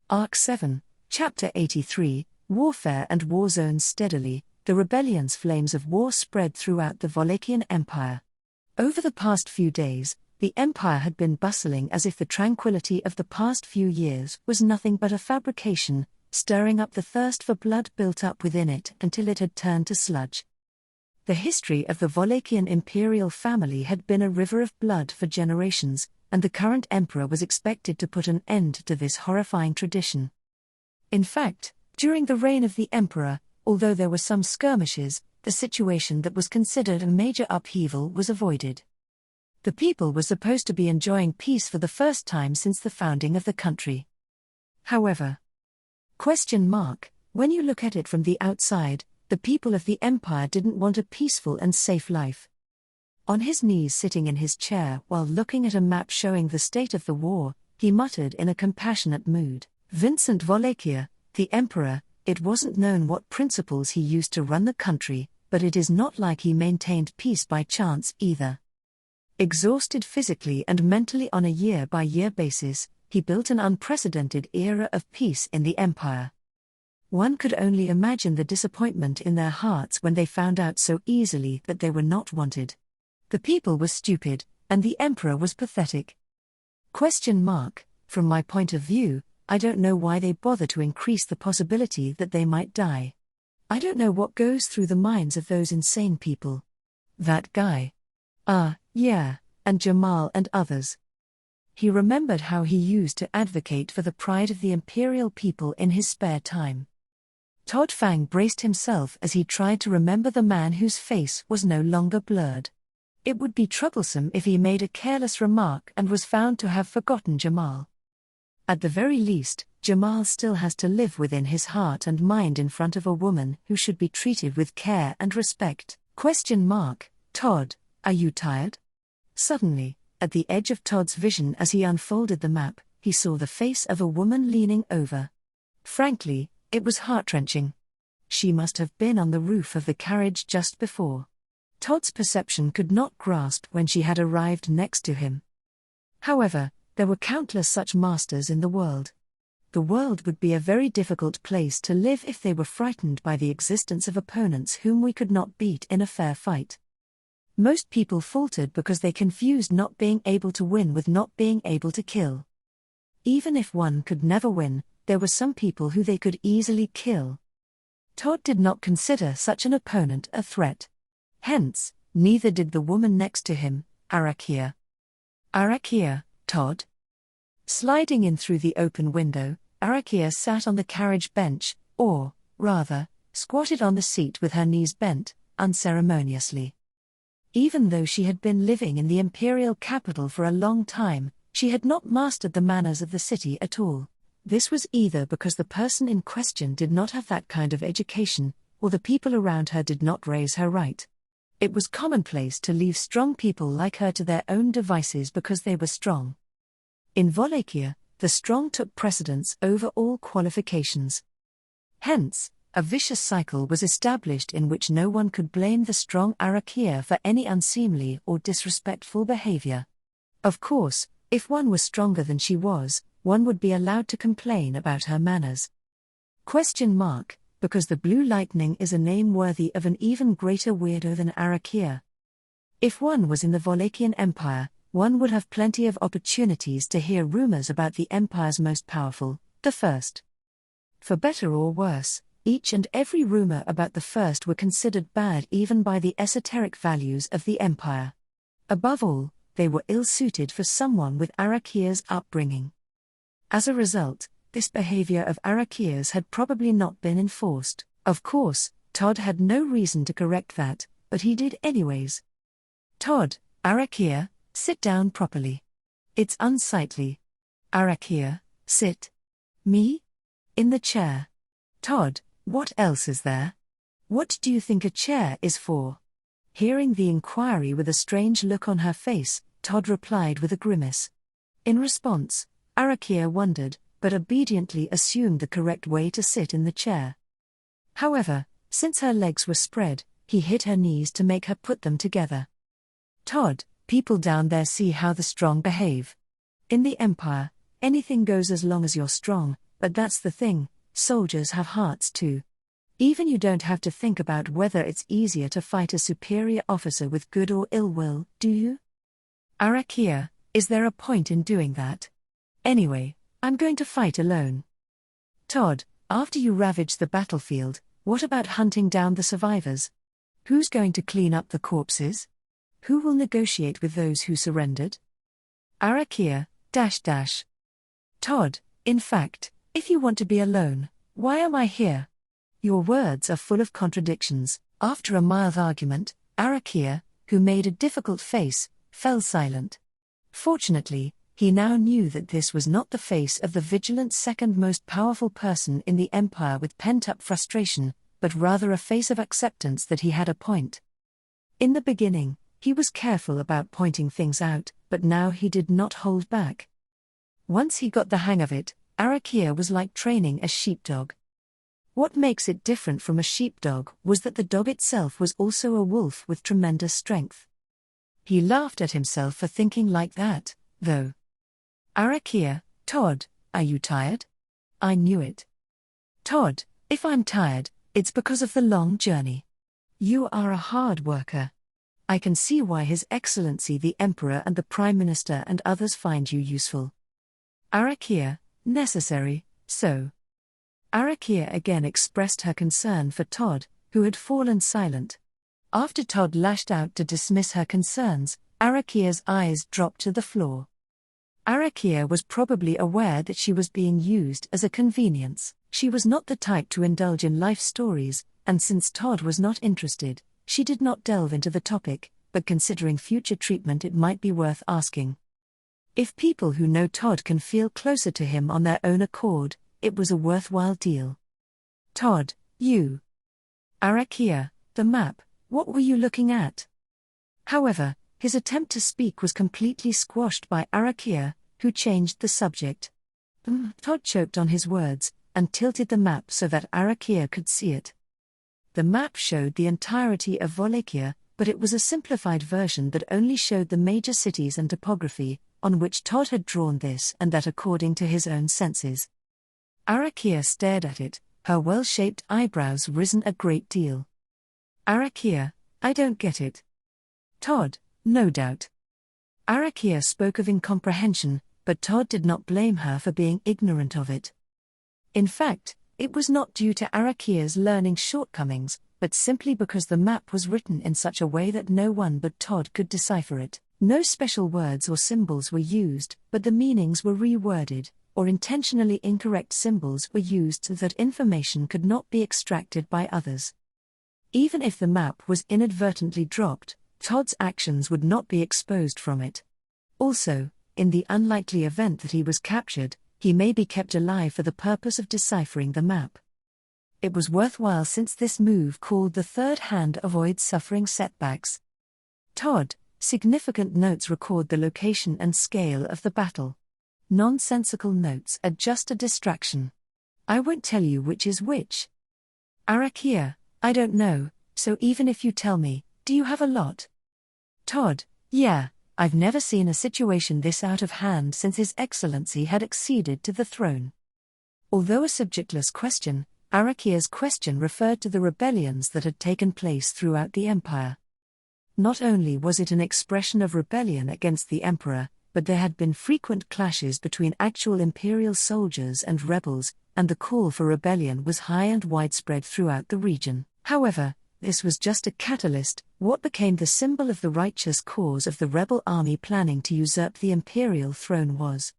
Arc 7, Chapter 83, Warfare and War Zones. Steadily, the rebellion's flames of war spread throughout the Wallachian Empire. Over the past few days, the empire had been bustling as if the tranquility of the past few years was nothing but a fabrication, stirring up the thirst for blood built up within it until it had turned to sludge. The history of the Wallachian imperial family had been a river of blood for generations, and the current emperor was expected to put an end to this horrifying tradition. In fact, during the reign of the emperor, although there were some skirmishes, the situation that was considered a major upheaval was avoided. The people were supposed to be enjoying peace for the first time since the founding of the country. However, when you look at it from the outside, the people of the empire didn't want a peaceful and safe life. On his knees sitting in his chair while looking at a map showing the state of the war, he muttered in a compassionate mood, "Vincent Wallachia, the emperor, it wasn't known what principles he used to run the country, but it is not like he maintained peace by chance either." Exhausted physically and mentally on a year-by-year basis, he built an unprecedented era of peace in the empire. One could only imagine the disappointment in their hearts when they found out so easily that they were not wanted. The people were stupid, and the emperor was pathetic. From my point of view, I don't know why they bother to increase the possibility that they might die. I don't know what goes through the minds of those insane people. That guy. Yeah, and Jamal and others. He remembered how he used to advocate for the pride of the imperial people in his spare time. Todd Fang braced himself as he tried to remember the man whose face was no longer blurred. It would be troublesome if he made a careless remark and was found to have forgotten Jamal. At the very least, Jamal still has to live within his heart and mind in front of a woman who should be treated with care and respect. Todd, are you tired? Suddenly, at the edge of Todd's vision as he unfolded the map, he saw the face of a woman leaning over. Frankly, it was heart-wrenching. She must have been on the roof of the carriage just before. Todd's perception could not grasp when she had arrived next to him. However, there were countless such masters in the world. The world would be a very difficult place to live if they were frightened by the existence of opponents whom we could not beat in a fair fight. Most people faltered because they confused not being able to win with not being able to kill. Even if one could never win, there were some people who they could easily kill. Todd did not consider such an opponent a threat. Hence, neither did the woman next to him, Arakia. Arakia, Todd? Sliding in through the open window, Arakia sat on the carriage bench, or, rather, squatted on the seat with her knees bent, unceremoniously. Even though she had been living in the imperial capital for a long time, she had not mastered the manners of the city at all. This was either because the person in question did not have that kind of education, or the people around her did not raise her right. It was commonplace to leave strong people like her to their own devices because they were strong. In Wallachia, the strong took precedence over all qualifications. Hence, a vicious cycle was established in which no one could blame the strong Arakia for any unseemly or disrespectful behavior. Of course, if one was stronger than she was, one would be allowed to complain about her manners. Because the Blue Lightning is a name worthy of an even greater weirdo than Arakia. If one was in the Wallachian Empire, one would have plenty of opportunities to hear rumors about the empire's most powerful, the First. For better or worse, each and every rumor about the First were considered bad even by the esoteric values of the empire. Above all, they were ill-suited for someone with Arakia's upbringing. As a result, this behavior of Arakia's had probably not been enforced. Of course, Todd had no reason to correct that, but he did anyways. Todd, Arakia, sit down properly. It's unsightly. Arakia, sit. Me? In the chair. Todd, what else is there? What do you think a chair is for? Hearing the inquiry with a strange look on her face, Todd replied with a grimace. In response, Arakia wondered, but obediently assumed the correct way to sit in the chair. However, since her legs were spread, he hit her knees to make her put them together. Todd, people down there see how the strong behave. In the Empire, anything goes as long as you're strong, But that's the thing, soldiers have hearts too. Even you don't have to think about whether it's easier to fight a superior officer with good or ill will, do you? Arakia, is there a point in doing that? Anyway, I'm going to fight alone. Todd, after you ravage the battlefield, what about hunting down the survivors? Who's going to clean up the corpses? Who will negotiate with those who surrendered? Arakia, Todd, in fact, if you want to be alone, why am I here? Your words are full of contradictions. After a mild argument, Arakia, who made a difficult face, fell silent. Fortunately, he now knew that this was not the face of the vigilant second most powerful person in the empire with pent-up frustration, but rather a face of acceptance that he had a point. In the beginning, he was careful about pointing things out, but now he did not hold back. Once he got the hang of it, Arakia was like training a sheepdog. What makes it different from a sheepdog was that the dog itself was also a wolf with tremendous strength. He laughed at himself for thinking like that, though. Arakia, Todd, are you tired? I knew it. Todd, if I'm tired, it's because of the long journey. You are a hard worker. I can see why His Excellency the Emperor and the Prime Minister and others find you useful. Arakia, necessary, so. Arakia again expressed her concern for Todd, who had fallen silent. After Todd lashed out to dismiss her concerns, Arakia's eyes dropped to the floor. Arakia was probably aware that she was being used as a convenience. She was not the type to indulge in life stories, and since Todd was not interested, she did not delve into the topic, but considering future treatment it might be worth asking. If people who know Todd can feel closer to him on their own accord, it was a worthwhile deal. Todd, you. Arakia, the map, what were you looking at? However, his attempt to speak was completely squashed by Arakia, who changed the subject. Todd choked on his words, and tilted the map so that Arakia could see it. The map showed the entirety of Wallachia, but it was a simplified version that only showed the major cities and topography, on which Todd had drawn this and that according to his own senses. Arakia stared at it, her well-shaped eyebrows risen a great deal. Arakia, I don't get it. Todd, no doubt. Arakia spoke of incomprehension, but Todd did not blame her for being ignorant of it. In fact, it was not due to Arakia's learning shortcomings, but simply because the map was written in such a way that no one but Todd could decipher it. No special words or symbols were used, but the meanings were reworded, or intentionally incorrect symbols were used so that information could not be extracted by others. Even if the map was inadvertently dropped, Todd's actions would not be exposed from it. Also, in the unlikely event that he was captured, he may be kept alive for the purpose of deciphering the map. It was worthwhile since this move called the third hand avoids suffering setbacks. Todd, significant notes record the location and scale of the battle. Nonsensical notes are just a distraction. I won't tell you which is which. Arakia, I don't know, so even if you tell me, do you have a lot? Todd, yeah, I've never seen a situation this out of hand since His Excellency had acceded to the throne. Although a subjectless question, Arakia's question referred to the rebellions that had taken place throughout the empire. Not only was it an expression of rebellion against the emperor, but there had been frequent clashes between actual imperial soldiers and rebels, and the call for rebellion was high and widespread throughout the region. However, this was just a catalyst. What became the symbol of the righteous cause of the rebel army planning to usurp the imperial throne was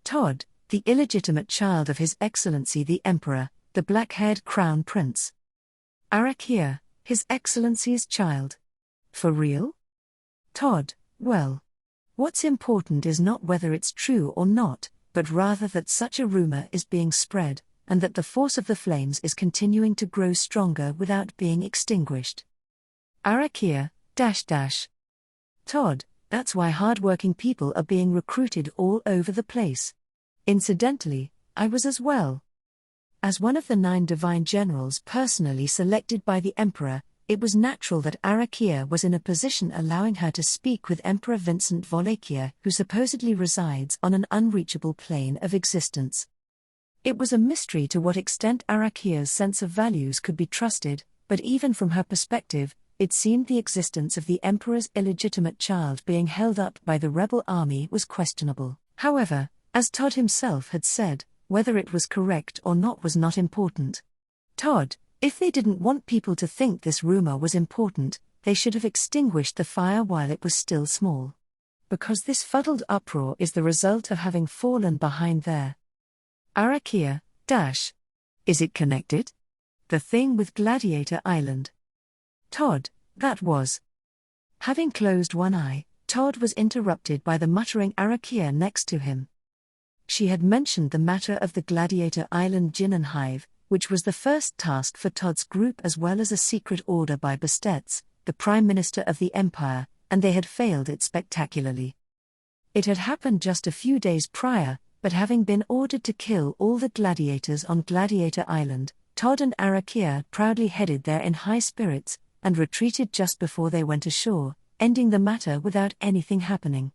Todd, the illegitimate child of His Excellency the Emperor, the black-haired crown prince. Arakia, His Excellency's child. For real? Todd, well, what's important is not whether it's true or not, but rather that such a rumor is being spread, and that the force of the flames is continuing to grow stronger without being extinguished. Arakia, Todd, that's why hard-working people are being recruited all over the place. Incidentally, I was as well. As one of the 9 divine generals personally selected by the Emperor, it was natural that Arakia was in a position allowing her to speak with Emperor Vincent Wallachia, who supposedly resides on an unreachable plane of existence. It was a mystery to what extent Arakia's sense of values could be trusted, but even from her perspective, it seemed the existence of the emperor's illegitimate child being held up by the rebel army was questionable. However, as Todd himself had said, whether it was correct or not was not important. Todd, if they didn't want people to think this rumor was important, they should have extinguished the fire while it was still small. Because this fuddled uproar is the result of having fallen behind there. Arakia, is it connected? The thing with Gladiator Island. Todd, that was. Having closed one eye, Todd was interrupted by the muttering Arakia next to him. She had mentioned the matter of the Gladiator Island Jinnen hive, which was the first task for Todd's group as well as a secret order by Bastetz, the Prime Minister of the Empire, and they had failed it spectacularly. It had happened just a few days prior, but having been ordered to kill all the gladiators on Gladiator Island, Todd and Arakia proudly headed there in high spirits, and retreated just before they went ashore, ending the matter without anything happening.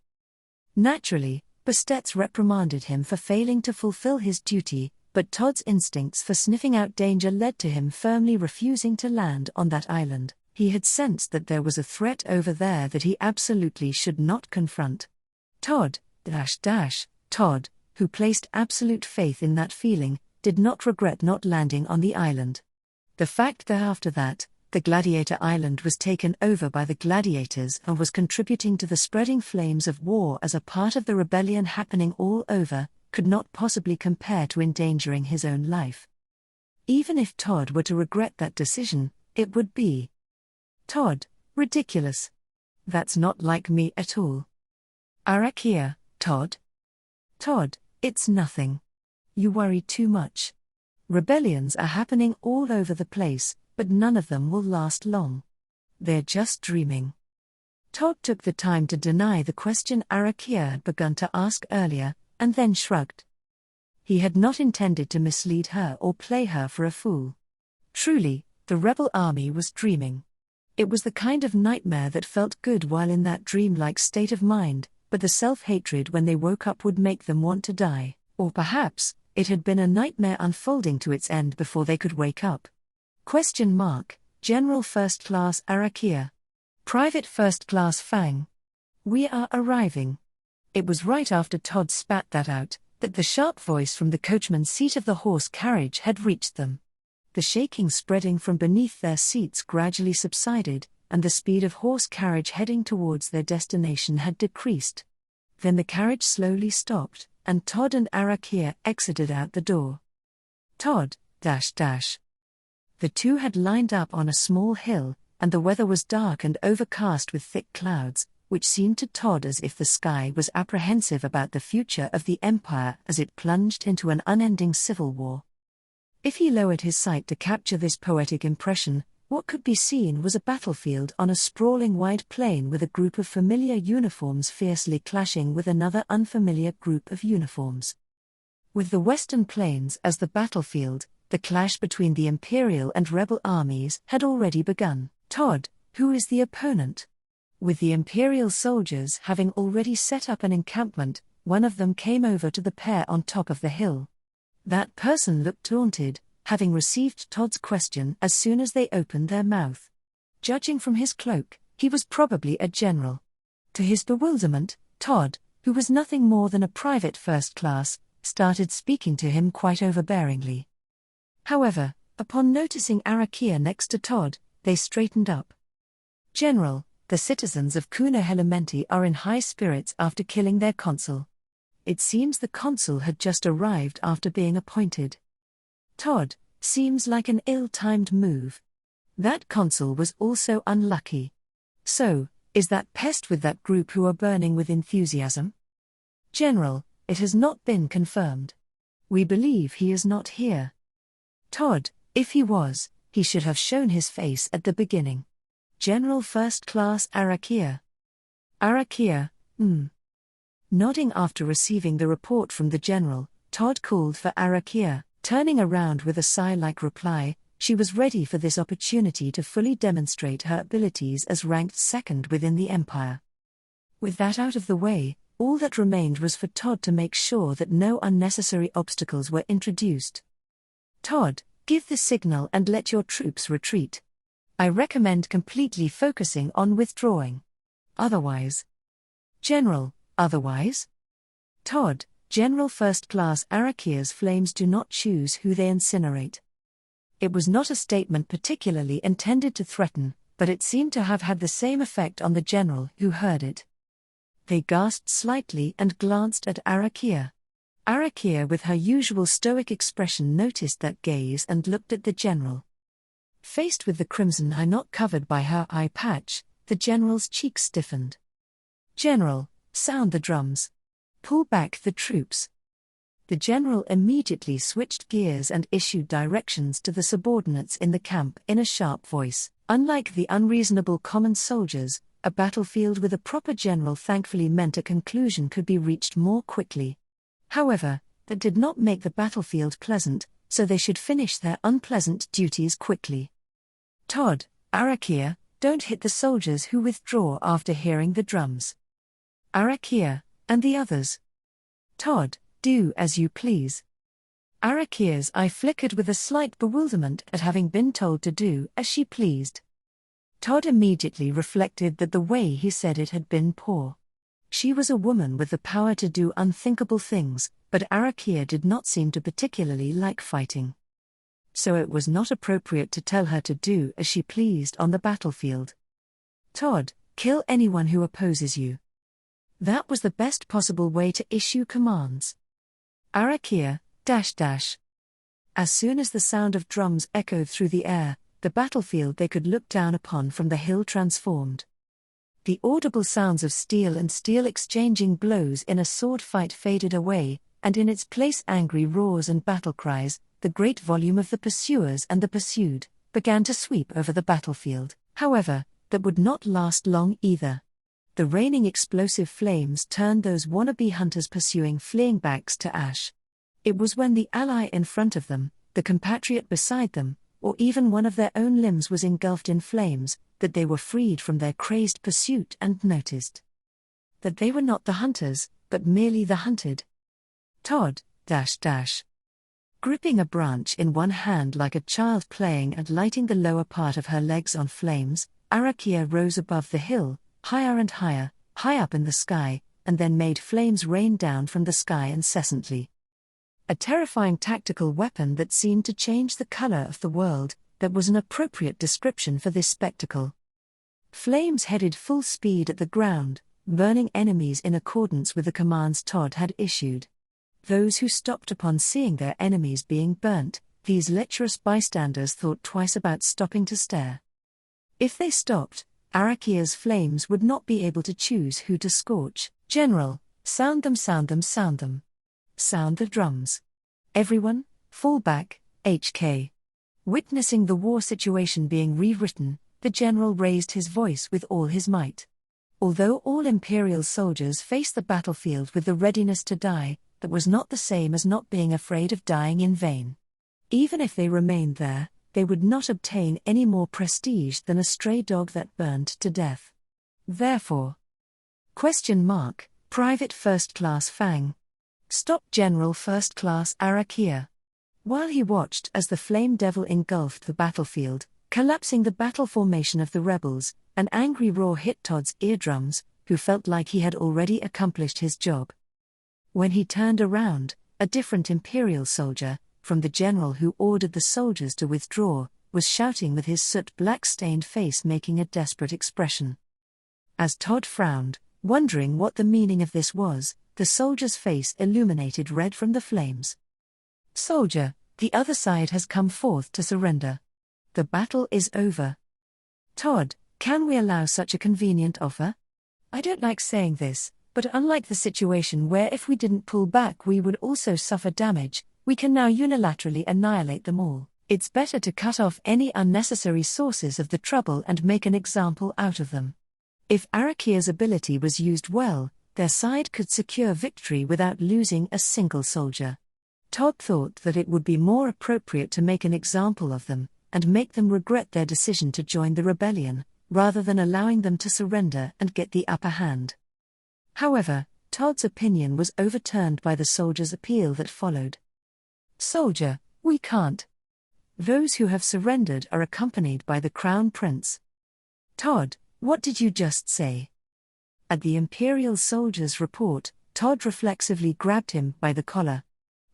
Naturally, Bastetz reprimanded him for failing to fulfill his duty, but Todd's instincts for sniffing out danger led to him firmly refusing to land on that island. He had sensed that there was a threat over there that he absolutely should not confront. Todd, who placed absolute faith in that feeling, did not regret not landing on the island. The fact that after that, the Gladiator Island was taken over by the gladiators and was contributing to the spreading flames of war as a part of the rebellion happening all over, could not possibly compare to endangering his own life. Even if Todd were to regret that decision, it would be. Todd, ridiculous. That's not like me at all. Arakia, Todd? Todd, it's nothing. You worry too much. Rebellions are happening all over the place, but none of them will last long. They're just dreaming. Todd took the time to deny the question Arakia had begun to ask earlier, and then shrugged. He had not intended to mislead her or play her for a fool. Truly, the rebel army was dreaming. It was the kind of nightmare that felt good while in that dreamlike state of mind, but the self-hatred when they woke up would make them want to die, or perhaps, it had been a nightmare unfolding to its end before they could wake up. General First Class Arakia. Private First Class Fang. We are arriving. It was right after Todd spat that out, that the sharp voice from the coachman's seat of the horse carriage had reached them. The shaking spreading from beneath their seats gradually subsided, and the speed of horse carriage heading towards their destination had decreased. Then the carriage slowly stopped, and Todd and Arakia exited out the door. Todd, The two had lined up on a small hill, and the weather was dark and overcast with thick clouds, which seemed to Todd as if the sky was apprehensive about the future of the Empire as it plunged into an unending civil war. If he lowered his sight to capture this poetic impression, what could be seen was a battlefield on a sprawling wide plain with a group of familiar uniforms fiercely clashing with another unfamiliar group of uniforms. With the Western Plains as the battlefield, the clash between the Imperial and Rebel armies had already begun. Todd, who is the opponent? With the Imperial soldiers having already set up an encampment, one of them came over to the pair on top of the hill. That person looked daunted, having received Todd's question as soon as they opened their mouth. Judging from his cloak, he was probably a general. To his bewilderment, Todd, who was nothing more than a private first class, started speaking to him quite overbearingly. However, upon noticing Arakia next to Todd, they straightened up. General, the citizens of Kuna Hellementi are in high spirits after killing their consul. It seems the consul had just arrived after being appointed. Todd, seems like an ill-timed move. That consul was also unlucky. So, is that pest with that group who are burning with enthusiasm? General, it has not been confirmed. We believe he is not here. Todd, if he was, he should have shown his face at the beginning. General First Class Arakia. Arakia, Nodding after receiving the report from the general, Todd called for Arakia, turning around with a sigh-like reply. She was ready for this opportunity to fully demonstrate her abilities as ranked second within the Empire. With that out of the way, All that remained was for Todd to make sure that no unnecessary obstacles were introduced. Todd, give the signal and let your troops retreat. I recommend completely focusing on withdrawing. Otherwise. General, otherwise? Todd, General First Class Arakia's flames do not choose who they incinerate. It was not a statement particularly intended to threaten, but it seemed to have had the same effect on the general who heard it. They gasped slightly and glanced at Arakia. Arakia, with her usual stoic expression, noticed that gaze and looked at the general. Faced with the crimson eye not covered by her eye patch, the general's cheeks stiffened. General, sound the drums. Pull back the troops. The general immediately switched gears and issued directions to the subordinates in the camp in a sharp voice. Unlike the unreasonable common soldiers, a battlefield with a proper general thankfully meant a conclusion could be reached more quickly. However, that did not make the battlefield pleasant, so they should finish their unpleasant duties quickly. Todd, Arakia, don't hit the soldiers who withdraw after hearing the drums. Arakia, and the others. Todd, do as you please. Arakia's eye flickered with a slight bewilderment at having been told to do as she pleased. Todd immediately reflected that the way he said it had been poor. She was a woman with the power to do unthinkable things, but Arakia did not seem to particularly like fighting. So it was not appropriate to tell her to do as she pleased on the battlefield. Todd, kill anyone who opposes you. That was the best possible way to issue commands. Arakia, .. As soon as the sound of drums echoed through the air, the battlefield they could look down upon from the hill transformed. The audible sounds of steel and steel exchanging blows in a sword fight faded away, and in its place angry roars and battle cries, the great volume of the pursuers and the pursued, began to sweep over the battlefield. However, that would not last long either. The raining explosive flames turned those wannabe hunters pursuing fleeing backs to ash. It was when the ally in front of them, the compatriot beside them, or even one of their own limbs was engulfed in flames, that they were freed from their crazed pursuit and noticed that they were not the hunters, but merely the hunted. Todd, .. Gripping a branch in one hand like a child playing and lighting the lower part of her legs on flames, Arakia rose above the hill, higher and higher, high up in the sky, and then made flames rain down from the sky incessantly. A terrifying tactical weapon that seemed to change the color of the world, that was an appropriate description for this spectacle. Flames headed full speed at the ground, burning enemies in accordance with the commands Todd had issued. Those who stopped upon seeing their enemies being burnt, these lecherous bystanders thought twice about stopping to stare. If they stopped, Arakia's flames would not be able to choose who to scorch. General, sound them, sound them, sound them. Sound the drums. Everyone, fall back, HK. Witnessing the war situation being rewritten, the general raised his voice with all his might. Although all imperial soldiers faced the battlefield with the readiness to die, that was not the same as not being afraid of dying in vain. Even if they remained there, they would not obtain any more prestige than a stray dog that burned to death. Therefore, Private First Class Fang. Stop General First Class Arakia. While he watched as the flame devil engulfed the battlefield, collapsing the battle formation of the rebels, an angry roar hit Todd's eardrums, who felt like he had already accomplished his job. When he turned around, a different imperial soldier, from the general who ordered the soldiers to withdraw, was shouting with his soot-black stained face making a desperate expression. As Todd frowned, wondering what the meaning of this was, the soldier's face illuminated red from the flames. Soldier, the other side has come forth to surrender. The battle is over. Todd, can we allow such a convenient offer? I don't like saying this, but unlike the situation where if we didn't pull back we would also suffer damage, we can now unilaterally annihilate them all. It's better to cut off any unnecessary sources of the trouble and make an example out of them. If Arakia's ability was used well, their side could secure victory without losing a single soldier. Todd thought that it would be more appropriate to make an example of them, and make them regret their decision to join the rebellion, rather than allowing them to surrender and get the upper hand. However, Todd's opinion was overturned by the soldier's appeal that followed. "Soldier, we can't. Those who have surrendered are accompanied by the Crown Prince." "Todd, what did you just say?" At the Imperial soldier's report, Todd reflexively grabbed him by the collar.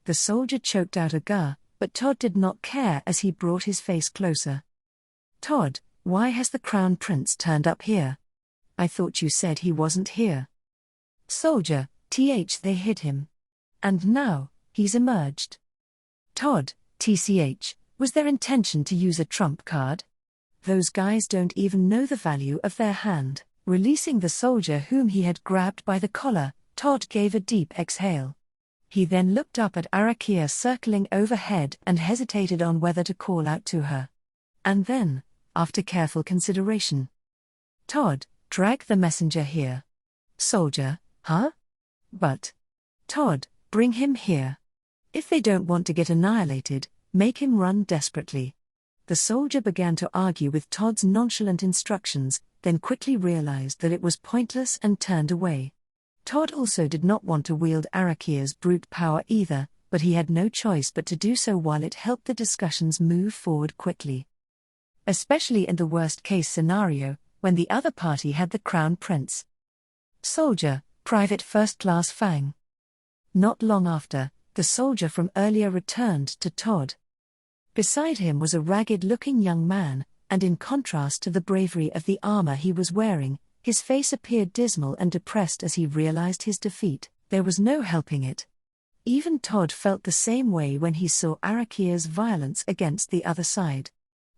The soldier choked out a "gah," but Todd did not care as he brought his face closer. "Todd, why has the Crown Prince turned up here? I thought you said he wasn't here." "Soldier, they hid him. And now, he's emerged." "Todd, was their intention to use a trump card? Those guys don't even know the value of their hand." Releasing the soldier whom he had grabbed by the collar, Todd gave a deep exhale. He then looked up at Arakia circling overhead and hesitated on whether to call out to her. And then, after careful consideration, "Todd, drag the messenger here." "Soldier, huh? But, Todd, bring him here. If they don't want to get annihilated, make him run desperately." The soldier began to argue with Todd's nonchalant instructions, then quickly realized that it was pointless and turned away. Todd also did not want to wield Arakia's brute power either, but he had no choice but to do so while it helped the discussions move forward quickly. Especially in the worst-case scenario, when the other party had the Crown Prince. "Soldier, Private First Class Fang." Not long after, the soldier from earlier returned to Todd. Beside him was a ragged-looking young man, and in contrast to the bravery of the armor he was wearing, his face appeared dismal and depressed as he realized his defeat. There was no helping it. Even Todd felt the same way when he saw Arakia's violence against the other side.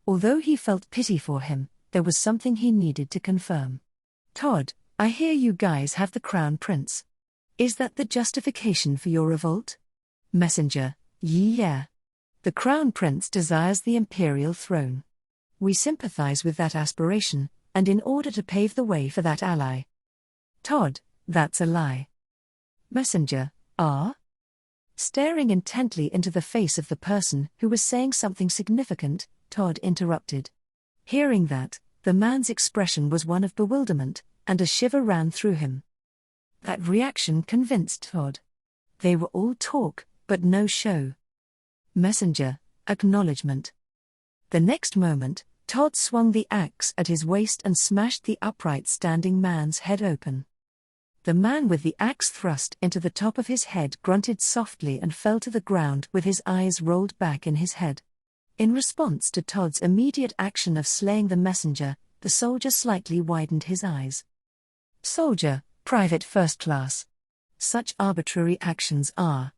Although he felt pity for him, there was something he needed to confirm. "Todd, I hear you guys have the Crown Prince. Is that the justification for your revolt?" Messenger, "Yeah. The Crown Prince desires the imperial throne. We sympathize with that aspiration, and in order to pave the way for that ally." "Todd, that's a lie." Messenger, "Ah?" Staring intently into the face of the person who was saying something significant, Todd interrupted. Hearing that, the man's expression was one of bewilderment, and a shiver ran through him. That reaction convinced Todd. They were all talk, but no show. Messenger, acknowledgement. The next moment, Todd swung the axe at his waist and smashed the upright standing man's head open. The man with the axe thrust into the top of his head grunted softly and fell to the ground with his eyes rolled back in his head. In response to Todd's immediate action of slaying the messenger, the soldier slightly widened his eyes. "Soldier, Private First Class. Such arbitrary actions are."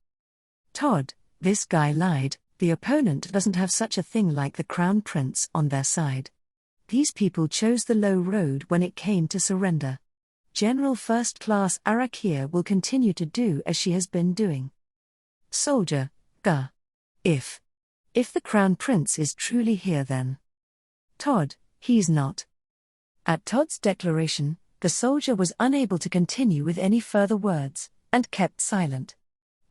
"Todd, this guy lied. The opponent doesn't have such a thing like the Crown Prince on their side. These people chose the low road when it came to surrender. General First Class Arakia will continue to do as she has been doing." "Soldier, Gah. If the Crown Prince is truly here then." "Todd, he's not." At Todd's declaration, the soldier was unable to continue with any further words, and kept silent.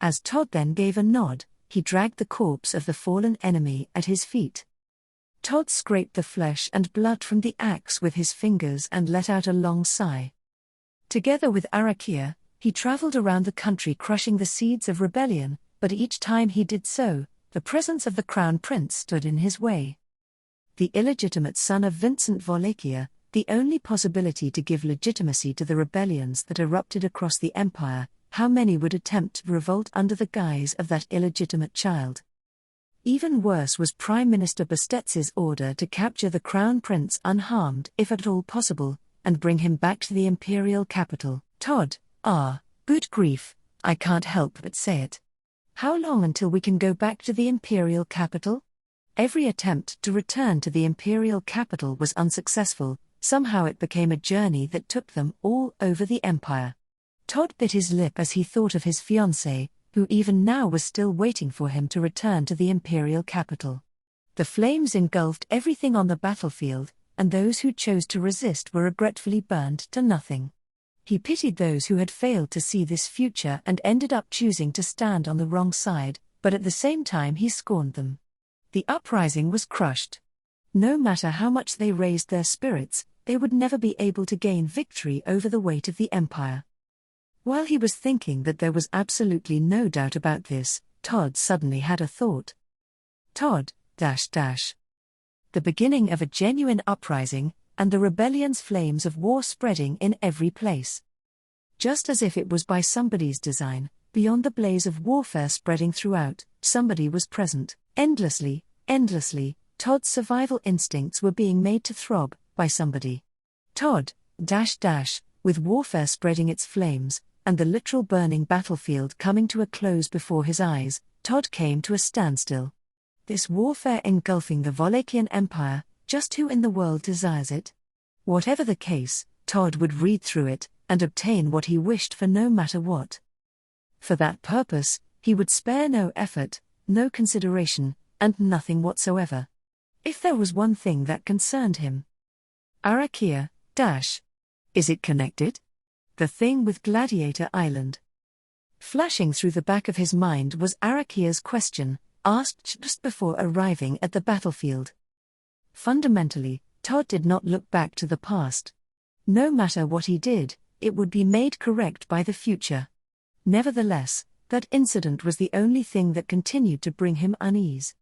As Todd then gave a nod, he dragged the corpse of the fallen enemy at his feet. Todd scraped the flesh and blood from the axe with his fingers and let out a long sigh. Together with Arakia, he traveled around the country crushing the seeds of rebellion, but each time he did so, the presence of the Crown Prince stood in his way. The illegitimate son of Vincent Wallachia, the only possibility to give legitimacy to the rebellions that erupted across the empire, how many would attempt to revolt under the guise of that illegitimate child? Even worse was Prime Minister Bastetz's order to capture the Crown Prince unharmed if at all possible, and bring him back to the imperial capital. Todd, good grief, I can't help but say it. How long until we can go back to the imperial capital? Every attempt to return to the imperial capital was unsuccessful. Somehow it became a journey that took them all over the empire. Todd bit his lip as he thought of his fiancée, who even now was still waiting for him to return to the imperial capital. The flames engulfed everything on the battlefield, and those who chose to resist were regretfully burned to nothing. He pitied those who had failed to see this future and ended up choosing to stand on the wrong side, but at the same time he scorned them. The uprising was crushed. No matter how much they raised their spirits, they would never be able to gain victory over the weight of the empire. While he was thinking that there was absolutely no doubt about this, Todd suddenly had a thought. Todd, The beginning of a genuine uprising, and the rebellion's flames of war spreading in every place. Just as if it was by somebody's design, beyond the blaze of warfare spreading throughout, somebody was present, endlessly, Todd's survival instincts were being made to throb, by somebody. Todd, with warfare spreading its flames, and the literal burning battlefield coming to a close before his eyes, Todd came to a standstill. This warfare engulfing the Wallachian Empire, just who in the world desires it? Whatever the case, Todd would read through it, and obtain what he wished for no matter what. For that purpose, he would spare no effort, no consideration, and nothing whatsoever. If there was one thing that concerned him. Arakia, is it connected? The thing with Gladiator Island. Flashing through the back of his mind was Arakia's question, asked just before arriving at the battlefield. Fundamentally, Todd did not look back to the past. No matter what he did, it would be made correct by the future. Nevertheless, that incident was the only thing that continued to bring him unease.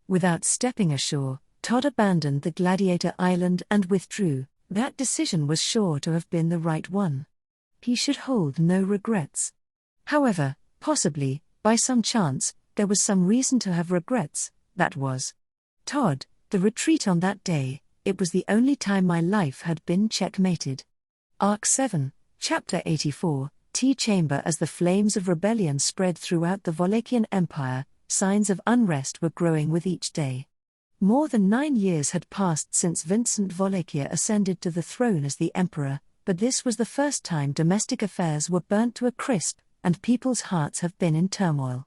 Without stepping ashore, Todd abandoned the Gladiator Island and withdrew. That decision was sure to have been the right one. He should hold no regrets. However, possibly, by some chance, there was some reason to have regrets, that was. Todd, the retreat on that day, it was the only time my life had been checkmated. Arc 7, Chapter 84, T-Chamber. As the flames of rebellion spread throughout the Wallachian Empire, signs of unrest were growing with each day. More than 9 years had passed since Vincent Wallachia ascended to the throne as the emperor, but this was the first time domestic affairs were burnt to a crisp, and people's hearts have been in turmoil.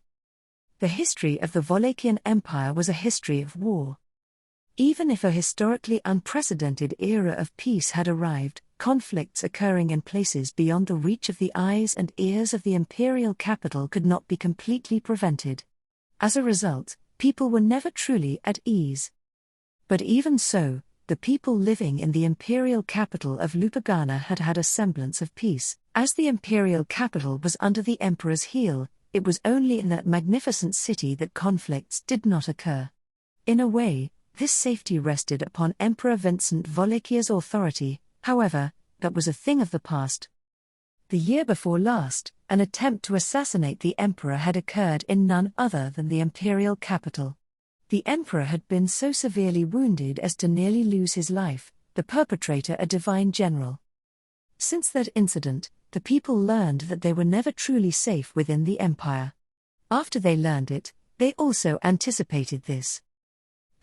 The history of the Wallachian Empire was a history of war. Even if a historically unprecedented era of peace had arrived, conflicts occurring in places beyond the reach of the eyes and ears of the imperial capital could not be completely prevented. As a result, people were never truly at ease. But even so, the people living in the imperial capital of Lupagana had had a semblance of peace. As the imperial capital was under the emperor's heel, it was only in that magnificent city that conflicts did not occur. In a way, this safety rested upon Emperor Vincent Wallachia's authority. However, that was a thing of the past. The year before last, an attempt to assassinate the emperor had occurred in none other than the imperial capital. The emperor had been so severely wounded as to nearly lose his life, the perpetrator a divine general. Since that incident, the people learned that they were never truly safe within the empire. After they learned it, they also anticipated this.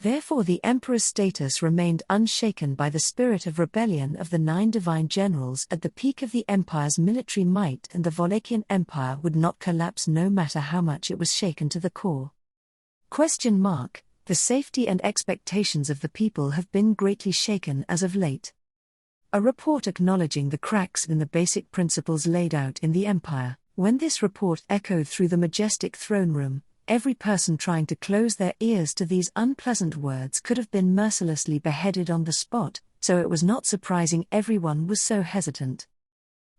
Therefore the emperor's status remained unshaken by the spirit of rebellion of the 9 divine generals at the peak of the empire's military might, and the Wallachian Empire would not collapse no matter how much it was shaken to the core. The safety and expectations of the people have been greatly shaken as of late. A report acknowledging the cracks in the basic principles laid out in the empire. When this report echoed through the majestic throne room, every person trying to close their ears to these unpleasant words could have been mercilessly beheaded on the spot, so it was not surprising everyone was so hesitant.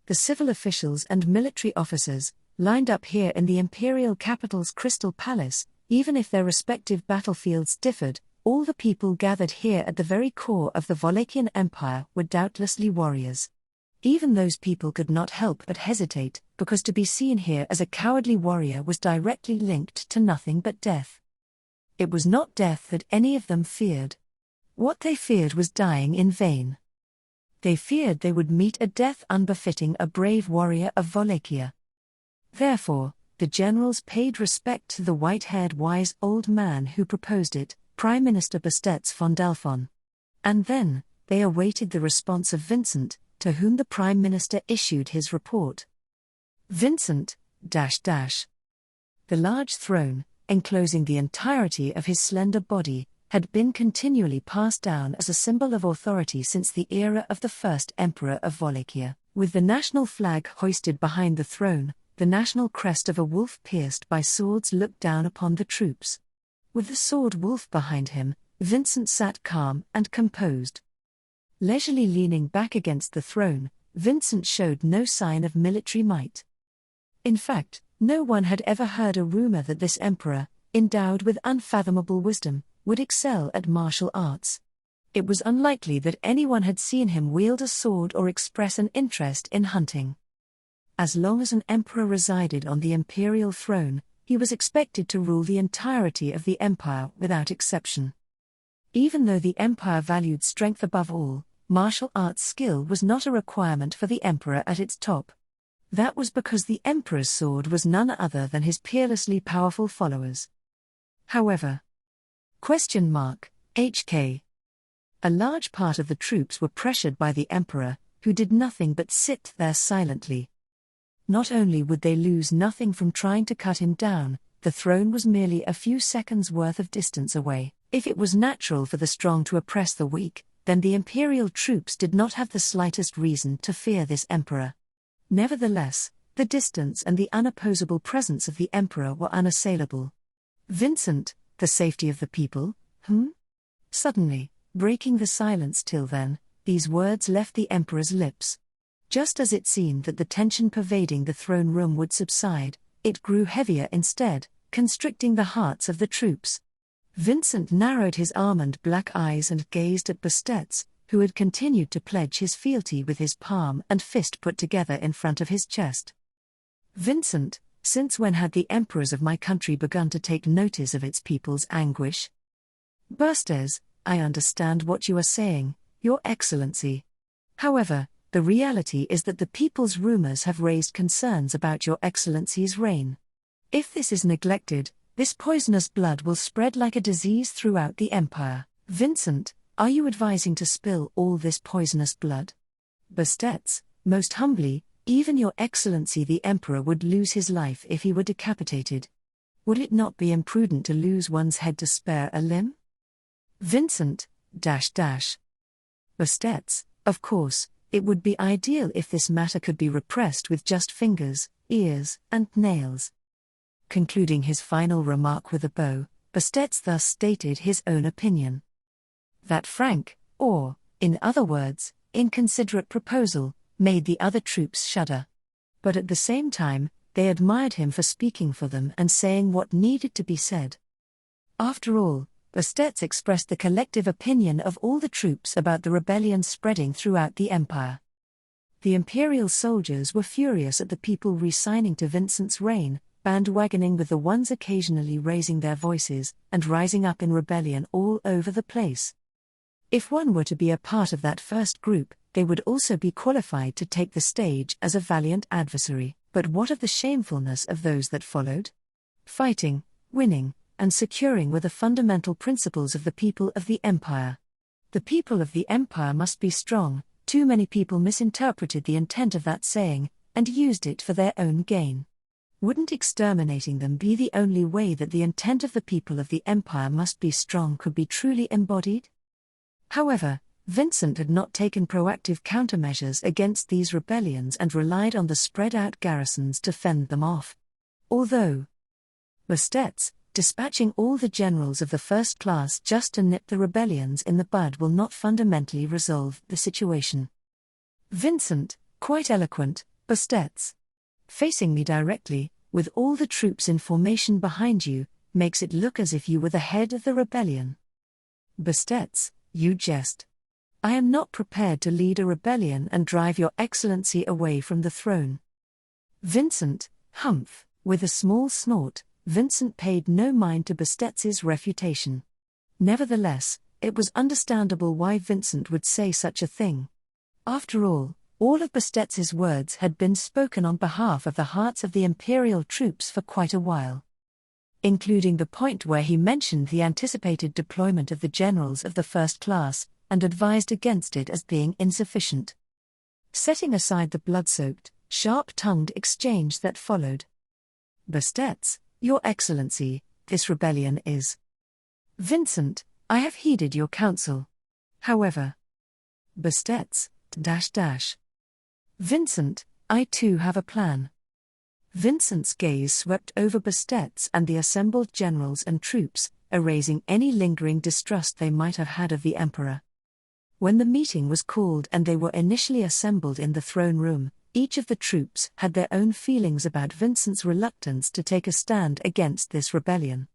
The civil officials and military officers, lined up here in the imperial capital's Crystal Palace, even if their respective battlefields differed, all the people gathered here at the very core of the Wallachian Empire were doubtlessly warriors. Even those people could not help but hesitate, because to be seen here as a cowardly warrior was directly linked to nothing but death. It was not death that any of them feared. What they feared was dying in vain. They feared they would meet a death unbefitting a brave warrior of Wallachia. Therefore, the generals paid respect to the white-haired wise old man who proposed it, Prime Minister Bastetz von Dalphon. And then, they awaited the response of Vincent, to whom the Prime Minister issued his report. Vincent, The large throne, enclosing the entirety of his slender body, had been continually passed down as a symbol of authority since the era of the first emperor of Wallachia. With the national flag hoisted behind the throne, the national crest of a wolf pierced by swords looked down upon the troops. With the sword wolf behind him, Vincent sat calm and composed. Leisurely leaning back against the throne, Vincent showed no sign of military might. In fact, no one had ever heard a rumor that this emperor, endowed with unfathomable wisdom, would excel at martial arts. It was unlikely that anyone had seen him wield a sword or express an interest in hunting. As long as an emperor resided on the imperial throne, he was expected to rule the entirety of the empire without exception. Even though the empire valued strength above all, martial arts skill was not a requirement for the emperor at its top. That was because the emperor's sword was none other than his peerlessly powerful followers. However, HK. A large part of the troops were pressured by the emperor, who did nothing but sit there silently. Not only would they lose nothing from trying to cut him down, the throne was merely a few seconds' worth of distance away. If it was natural for the strong to oppress the weak, then the imperial troops did not have the slightest reason to fear this emperor. Nevertheless, the distance and the unopposable presence of the emperor were unassailable. Vincent, the safety of the people, Suddenly, breaking the silence till then, these words left the emperor's lips. Just as it seemed that the tension pervading the throne room would subside, it grew heavier instead, constricting the hearts of the troops. Vincent narrowed his almond black eyes and gazed at Bastetts, who had continued to pledge his fealty with his palm and fist put together in front of his chest. Vincent, since when had the emperors of my country begun to take notice of its people's anguish? Bastetts, I understand what you are saying, Your Excellency. However, the reality is that the people's rumors have raised concerns about Your Excellency's reign. If this is neglected, this poisonous blood will spread like a disease throughout the empire. Vincent, are you advising to spill all this poisonous blood? Bastetts, most humbly, even Your Excellency the Emperor would lose his life if he were decapitated. Would it not be imprudent to lose one's head to spare a limb? Vincent, Bastetts, of course, it would be ideal if this matter could be repressed with just fingers, ears, and nails. Concluding his final remark with a bow, Bastetts thus stated his own opinion. That frank, or, in other words, inconsiderate proposal, made the other troops shudder. But at the same time, they admired him for speaking for them and saying what needed to be said. After all, Bastetts expressed the collective opinion of all the troops about the rebellion spreading throughout the empire. The imperial soldiers were furious at the people re-signing to Vincent's reign, bandwagoning with the ones occasionally raising their voices and rising up in rebellion all over the place. If one were to be a part of that first group, they would also be qualified to take the stage as a valiant adversary. But what of the shamefulness of those that followed? Fighting, winning, and securing were the fundamental principles of the people of the empire. The people of the empire must be strong. Too many people misinterpreted the intent of that saying, and used it for their own gain. Wouldn't exterminating them be the only way that the intent of the people of the empire must be strong could be truly embodied? However, Vincent had not taken proactive countermeasures against these rebellions and relied on the spread-out garrisons to fend them off. Although Bastetts, dispatching all the generals of the first class just to nip the rebellions in the bud will not fundamentally resolve the situation. Vincent, quite eloquent, Bastetts. Facing me directly, with all the troops in formation behind you, makes it look as if you were the head of the rebellion. Bastetts, you jest. I am not prepared to lead a rebellion and drive Your Excellency away from the throne. Vincent, humph, with a small snort, Vincent paid no mind to Bastetts's refutation. Nevertheless, it was understandable why Vincent would say such a thing. After all of Bastetts's words had been spoken on behalf of the hearts of the imperial troops for quite a while. Including the point where he mentioned the anticipated deployment of the generals of the first class, and advised against it as being insufficient. Setting aside the blood-soaked, sharp-tongued exchange that followed. Bastetts, Your Excellency, this rebellion is. Vincent, I have heeded your counsel. However. Bastetts, Vincent, I too have a plan. Vincent's gaze swept over Bastetts and the assembled generals and troops, erasing any lingering distrust they might have had of the emperor. When the meeting was called and they were initially assembled in the throne room, each of the troops had their own feelings about Vincent's reluctance to take a stand against this rebellion.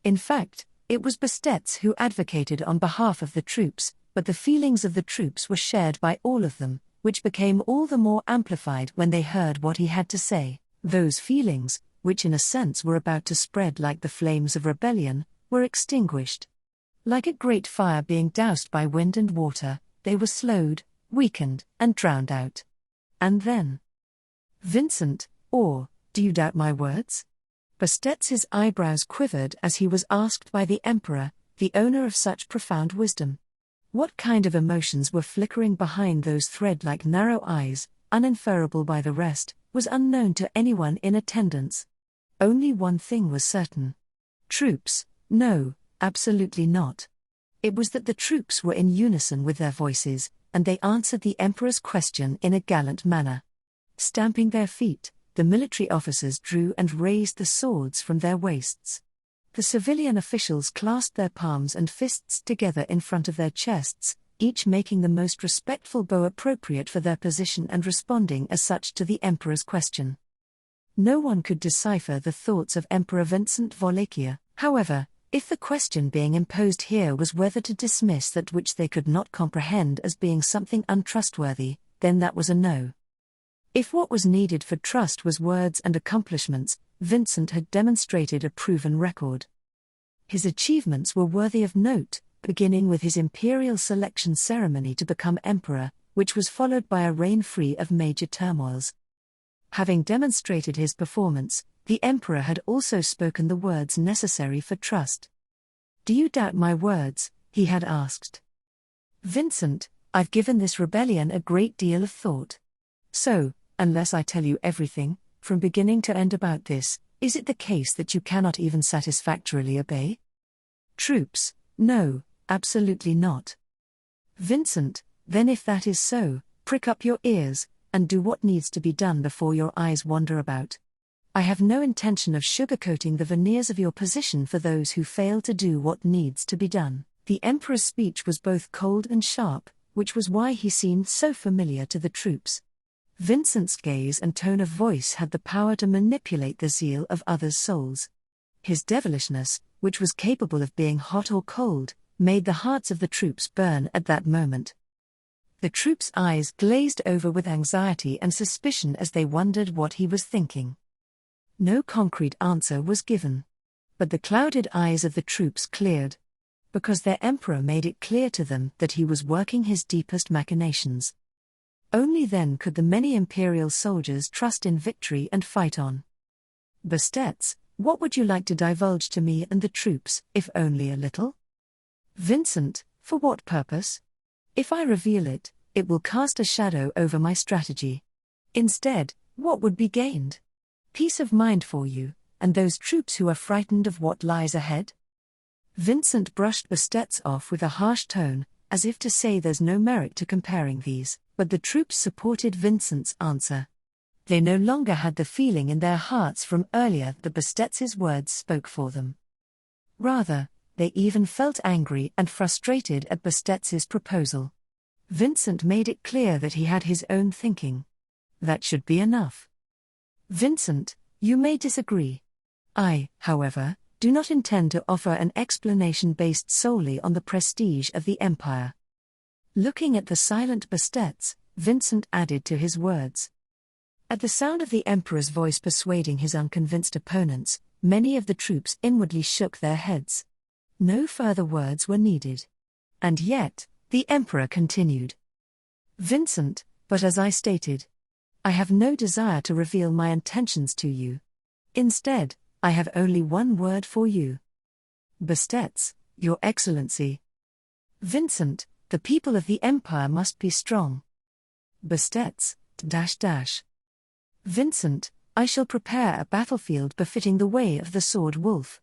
In fact, it was Bastet's who advocated on behalf of the troops, but the feelings of the troops were shared by all of them, which became all the more amplified when they heard what he had to say. Those feelings, which in a sense were about to spread like the flames of rebellion, were extinguished. Like a great fire being doused by wind and water, they were slowed, weakened, and drowned out. And then, Vincent, or, do you doubt my words? Bastet's eyebrows quivered as he was asked by the emperor, the owner of such profound wisdom. What kind of emotions were flickering behind those thread-like narrow eyes, uninferable by the rest, was unknown to anyone in attendance. Only one thing was certain. Troops, no, absolutely not. It was that the troops were in unison with their voices, and they answered the emperor's question in a gallant manner. Stamping their feet, the military officers drew and raised the swords from their waists. The civilian officials clasped their palms and fists together in front of their chests, each making the most respectful bow appropriate for their position and responding as such to the emperor's question. No one could decipher the thoughts of Emperor Vincent Wallachia, however, if the question being imposed here was whether to dismiss that which they could not comprehend as being something untrustworthy, then that was a no. If what was needed for trust was words and accomplishments, Vincent had demonstrated a proven record. His achievements were worthy of note, beginning with his imperial selection ceremony to become emperor, which was followed by a reign free of major turmoils. Having demonstrated his performance, the emperor had also spoken the words necessary for trust. "Do you doubt my words?" he had asked. "Vincent, I've given this rebellion a great deal of thought. So, unless I tell you everything, from beginning to end about this, is it the case that you cannot even satisfactorily obey?" "Troops, no, absolutely not." "Vincent, then if that is so, prick up your ears, and do what needs to be done before your eyes wander about. I have no intention of sugarcoating the veneers of your position for those who fail to do what needs to be done." The emperor's speech was both cold and sharp, which was why he seemed so familiar to the troops. Vincent's gaze and tone of voice had the power to manipulate the zeal of others' souls. His devilishness, which was capable of being hot or cold, made the hearts of the troops burn at that moment. The troops' eyes glazed over with anxiety and suspicion as they wondered what he was thinking. No concrete answer was given. But the clouded eyes of the troops cleared. Because their emperor made it clear to them that he was working his deepest machinations. Only then could the many imperial soldiers trust in victory and fight on. "Bastet, what would you like to divulge to me and the troops, if only a little?" "Vincent, for what purpose? If I reveal it, it will cast a shadow over my strategy. Instead, what would be gained? Peace of mind for you, and those troops who are frightened of what lies ahead?" Vincent brushed Bastet off with a harsh tone, as if to say there's no merit to comparing these, but the troops supported Vincent's answer. They no longer had the feeling in their hearts from earlier that Bastet's words spoke for them. Rather, they even felt angry and frustrated at Bastet's proposal. Vincent made it clear that he had his own thinking. That should be enough. "Vincent, you may disagree. I, however, do not intend to offer an explanation based solely on the prestige of the empire." Looking at the silent Bastet, Vincent added to his words. At the sound of the emperor's voice persuading his unconvinced opponents, many of the troops inwardly shook their heads. No further words were needed. And yet, the emperor continued. "Vincent, but as I stated, I have no desire to reveal my intentions to you. Instead, I have only one word for you. Bastet, Your Excellency." "Vincent, the people of the empire must be strong." Bastet, "Vincent, I shall prepare a battlefield befitting the way of the sword wolf."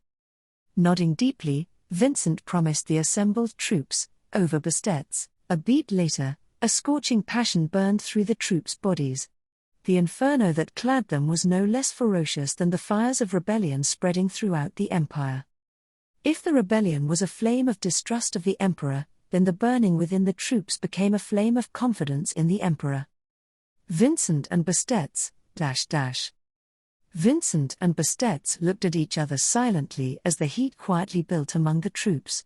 Nodding deeply, Vincent promised the assembled troops, over Bastet. A beat later, a scorching passion burned through the troops' bodies. The inferno that clad them was no less ferocious than the fires of rebellion spreading throughout the empire. If the rebellion was a flame of distrust of the emperor, then the burning within the troops became a flame of confidence in the emperor. Vincent and Bastetts, Vincent and Bastetts looked at each other silently as the heat quietly built among the troops.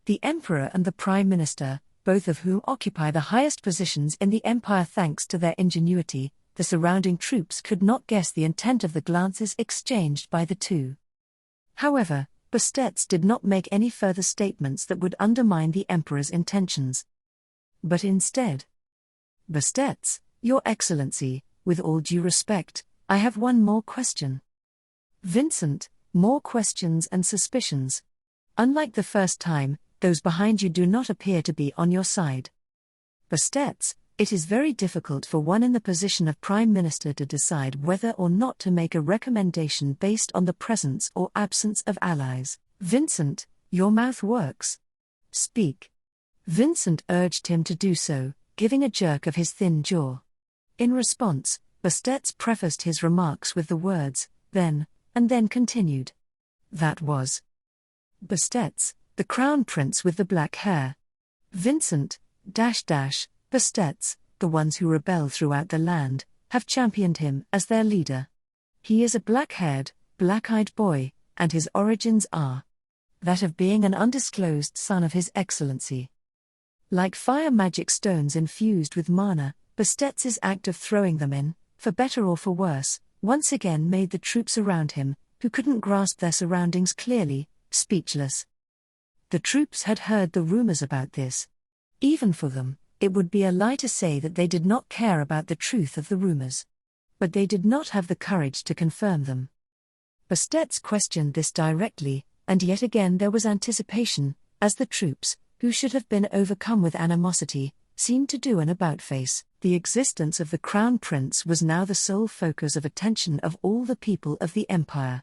The emperor and the prime minister, both of whom occupy the highest positions in the empire thanks to their ingenuity, the surrounding troops could not guess the intent of the glances exchanged by the two. However, Bastetts did not make any further statements that would undermine the emperor's intentions. But instead, Bastetts, Your Excellency, with all due respect, I have one more question. Vincent, more questions and suspicions. Unlike the first time, those behind you do not appear to be on your side. Bastetts, it is very difficult for one in the position of Prime Minister to decide whether or not to make a recommendation based on the presence or absence of allies. Vincent, your mouth works. Speak. Vincent urged him to do so, giving a jerk of his thin jaw. In response, Bastetts prefaced his remarks with the words, then, and then continued. That was Bastetts, the crown prince with the black hair. Vincent, Bastetts, the ones who rebel throughout the land, have championed him as their leader. He is a black-haired, black-eyed boy, and his origins are that of being an undisclosed son of His Excellency. Like fire magic stones infused with mana, Bastetts' act of throwing them in, for better or for worse, once again made the troops around him, who couldn't grasp their surroundings clearly, speechless. The troops had heard the rumors about this. Even for them, it would be a lie to say that they did not care about the truth of the rumors. But they did not have the courage to confirm them. Bastetts questioned this directly, and yet again there was anticipation, as the troops, who should have been overcome with animosity, seemed to do an about-face. The existence of the crown prince was now the sole focus of attention of all the people of the empire.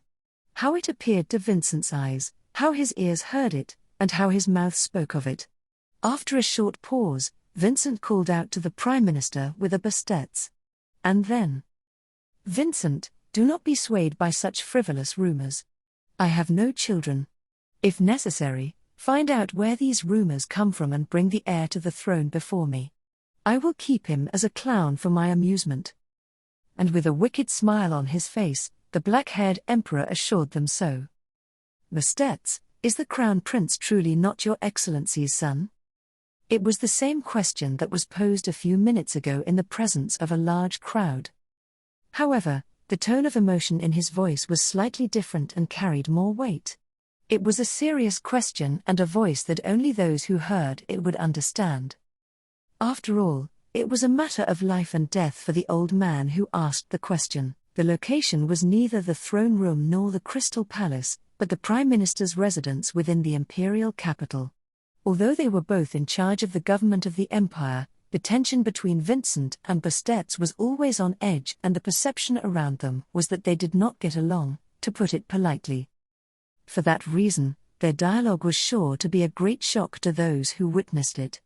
How it appeared to Vincent's eyes, how his ears heard it, and how his mouth spoke of it. After a short pause, Vincent called out to the Prime Minister with a Bastetts. And then, Vincent, do not be swayed by such frivolous rumors. I have no children. If necessary, find out where these rumors come from and bring the heir to the throne before me. I will keep him as a clown for my amusement. And with a wicked smile on his face, the black-haired emperor assured them so. Bastetts, is the crown prince truly not your excellency's son? It was the same question that was posed a few minutes ago in the presence of a large crowd. However, the tone of emotion in his voice was slightly different and carried more weight. It was a serious question and a voice that only those who heard it would understand. After all, it was a matter of life and death for the old man who asked the question. The location was neither the throne room nor the Crystal Palace, but the Prime Minister's residence within the imperial capital. Although they were both in charge of the government of the empire, the tension between Vincent and Bastetts was always on edge, and the perception around them was that they did not get along, to put it politely. For that reason, their dialogue was sure to be a great shock to those who witnessed it.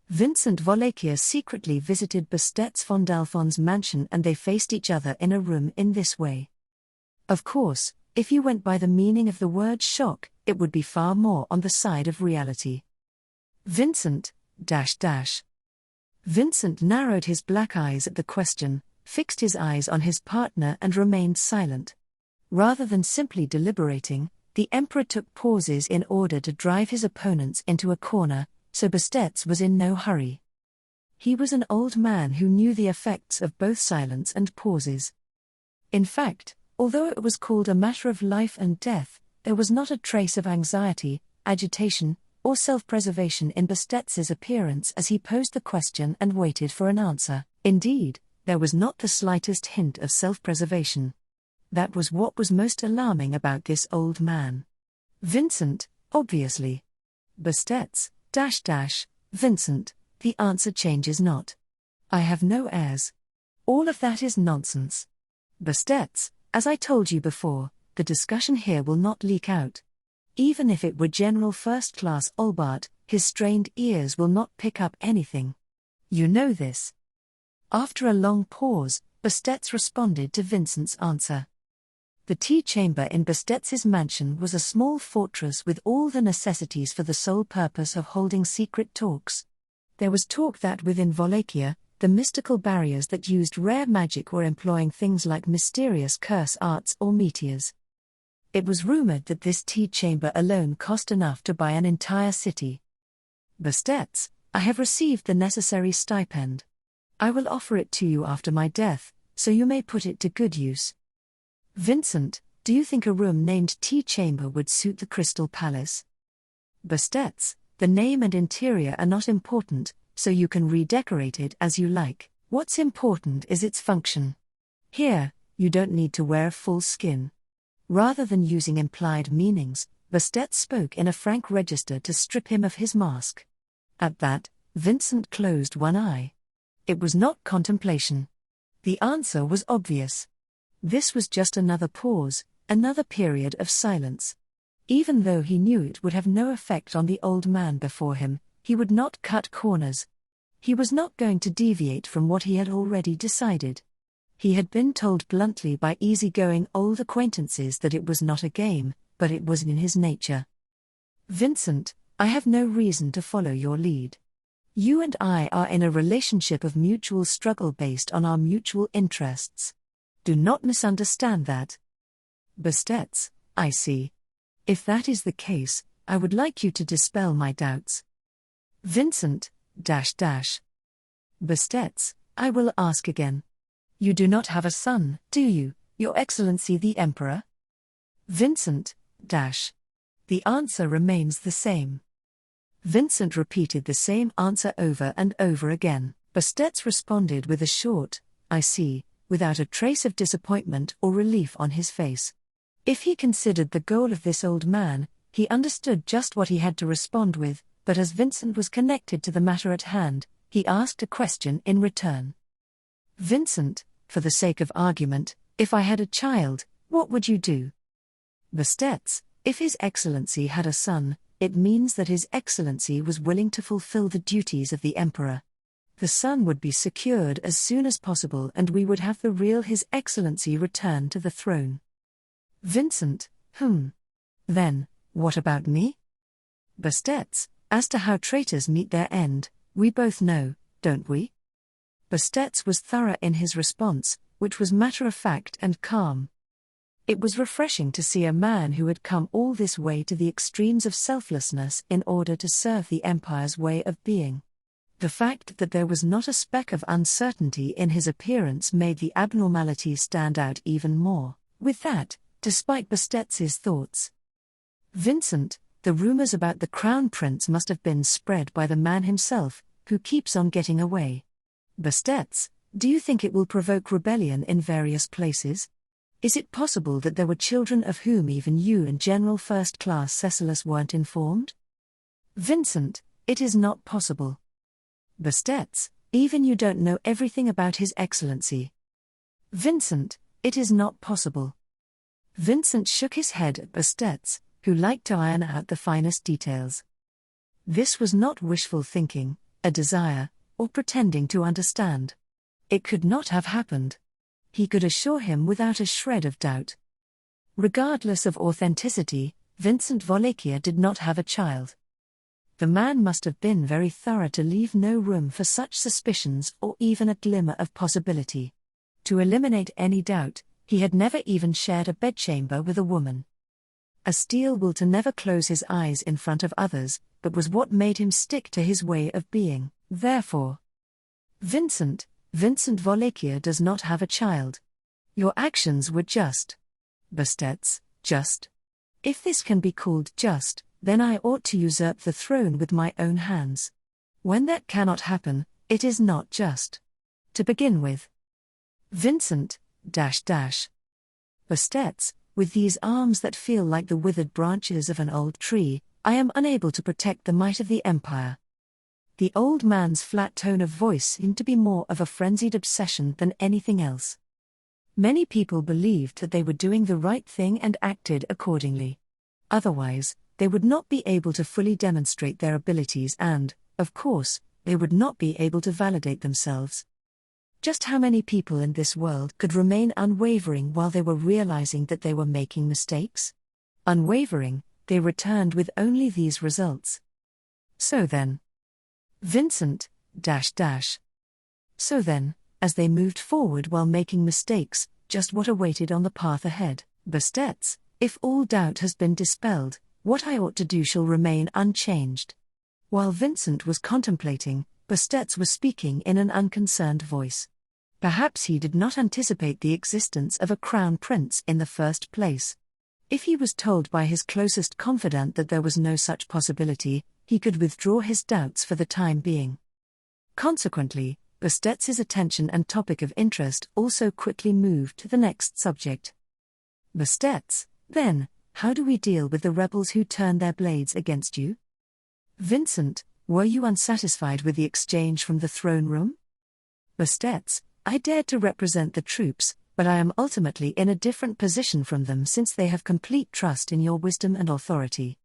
Vincent Wallachia secretly visited Bastetts von Dalfon's mansion, and they faced each other in a room in this way. Of course, if you went by the meaning of the word shock, it would be far more on the side of reality. Vincent, Vincent narrowed his black eyes at the question, fixed his eyes on his partner and remained silent. Rather than simply deliberating, the emperor took pauses in order to drive his opponents into a corner, so Bastetts was in no hurry. He was an old man who knew the effects of both silence and pauses. In fact, although it was called a matter of life and death, there was not a trace of anxiety, agitation, or self-preservation in Bastetts' appearance as he posed the question and waited for an answer. Indeed, there was not the slightest hint of self-preservation. That was what was most alarming about this old man. Vincent, obviously. Bastetts, Vincent, the answer changes not. I have no heirs. All of that is nonsense. Bastetts, as I told you before, the discussion here will not leak out. Even if it were General First Class Olbart, his strained ears will not pick up anything. You know this. After a long pause, Bastetts responded to Vincent's answer. The tea chamber in Bastets's mansion was a small fortress with all the necessities for the sole purpose of holding secret talks. There was talk that within Wallachia, the mystical barriers that used rare magic were employing things like mysterious curse arts or meteors. It was rumored that this tea chamber alone cost enough to buy an entire city. Bastets, I have received the necessary stipend. I will offer it to you after my death, so you may put it to good use. Vincent, do you think a room named Tea Chamber would suit the Crystal Palace? Bastets, the name and interior are not important, so you can redecorate it as you like. What's important is its function. Here, you don't need to wear a full skin. Rather than using implied meanings, Bastets spoke in a frank register to strip him of his mask. At that, Vincent closed one eye. It was not contemplation. The answer was obvious. This was just another pause, another period of silence. Even though he knew it would have no effect on the old man before him, he would not cut corners. He was not going to deviate from what he had already decided. He had been told bluntly by easygoing old acquaintances that it was not a game, but it was in his nature. Vincent, I have no reason to follow your lead. You and I are in a relationship of mutual struggle based on our mutual interests. Do not misunderstand that. Bastets, I see. If that is the case, I would like you to dispel my doubts. Vincent, Bastets, I will ask again. You do not have a son, do you, Your Excellency the Emperor? Vincent, The answer remains the same. Vincent repeated the same answer over and over again. Bastets responded with a short, I see, without a trace of disappointment or relief on his face. If he considered the goal of this old man, he understood just what he had to respond with, but as Vincent was connected to the matter at hand, he asked a question in return. Vincent, for the sake of argument, if I had a child, what would you do? Bastets, if His Excellency had a son, it means that His Excellency was willing to fulfill the duties of the Emperor. The son would be secured as soon as possible and we would have the real His Excellency return to the throne. Vincent, Then, what about me? Bastets, as to how traitors meet their end, we both know, don't we? Bastets was thorough in his response, which was matter-of-fact and calm. It was refreshing to see a man who had come all this way to the extremes of selflessness in order to serve the Empire's way of being. The fact that there was not a speck of uncertainty in his appearance made the abnormality stand out even more. With that, despite Bastets's thoughts. Vincent, the rumors about the Crown Prince must have been spread by the man himself, who keeps on getting away. Bastets, do you think it will provoke rebellion in various places? Is it possible that there were children of whom even you and General First Class Cecilus weren't informed? Vincent, it is not possible. Bastets, even you don't know everything about His Excellency. Vincent, it is not possible. Vincent shook his head at Bastets, who liked to iron out the finest details. This was not wishful thinking, a desire, or pretending to understand. It could not have happened. He could assure him without a shred of doubt. Regardless of authenticity, Vincent Wallachia did not have a child. The man must have been very thorough to leave no room for such suspicions or even a glimmer of possibility. To eliminate any doubt, he had never even shared a bedchamber with a woman. A steel will to never close his eyes in front of others, but was what made him stick to his way of being. Therefore, Vincent Wallachia does not have a child. Your actions were just. Bastets, just. If this can be called just, then I ought to usurp the throne with my own hands. When that cannot happen, it is not just. To begin with. Vincent, Bastets, with these arms that feel like the withered branches of an old tree, I am unable to protect the might of the Empire. The old man's flat tone of voice seemed to be more of a frenzied obsession than anything else. Many people believed that they were doing the right thing and acted accordingly. Otherwise, they would not be able to fully demonstrate their abilities and, of course, they would not be able to validate themselves. Just how many people in this world could remain unwavering while they were realizing that they were making mistakes? Unwavering, they returned with only these results. So then, Vincent, So then, as they moved forward while making mistakes, just what awaited on the path ahead? Bastetts, if all doubt has been dispelled, what I ought to do shall remain unchanged. While Vincent was contemplating, Bastetts was speaking in an unconcerned voice. Perhaps he did not anticipate the existence of a crown prince in the first place. If he was told by his closest confidant that there was no such possibility, he could withdraw his doubts for the time being. Consequently, Bastetts's attention and topic of interest also quickly moved to the next subject. Bastetts, then, how do we deal with the rebels who turn their blades against you? Vincent, were you unsatisfied with the exchange from the throne room? Bastetts, I dared to represent the troops, but I am ultimately in a different position from them since they have complete trust in your wisdom and authority.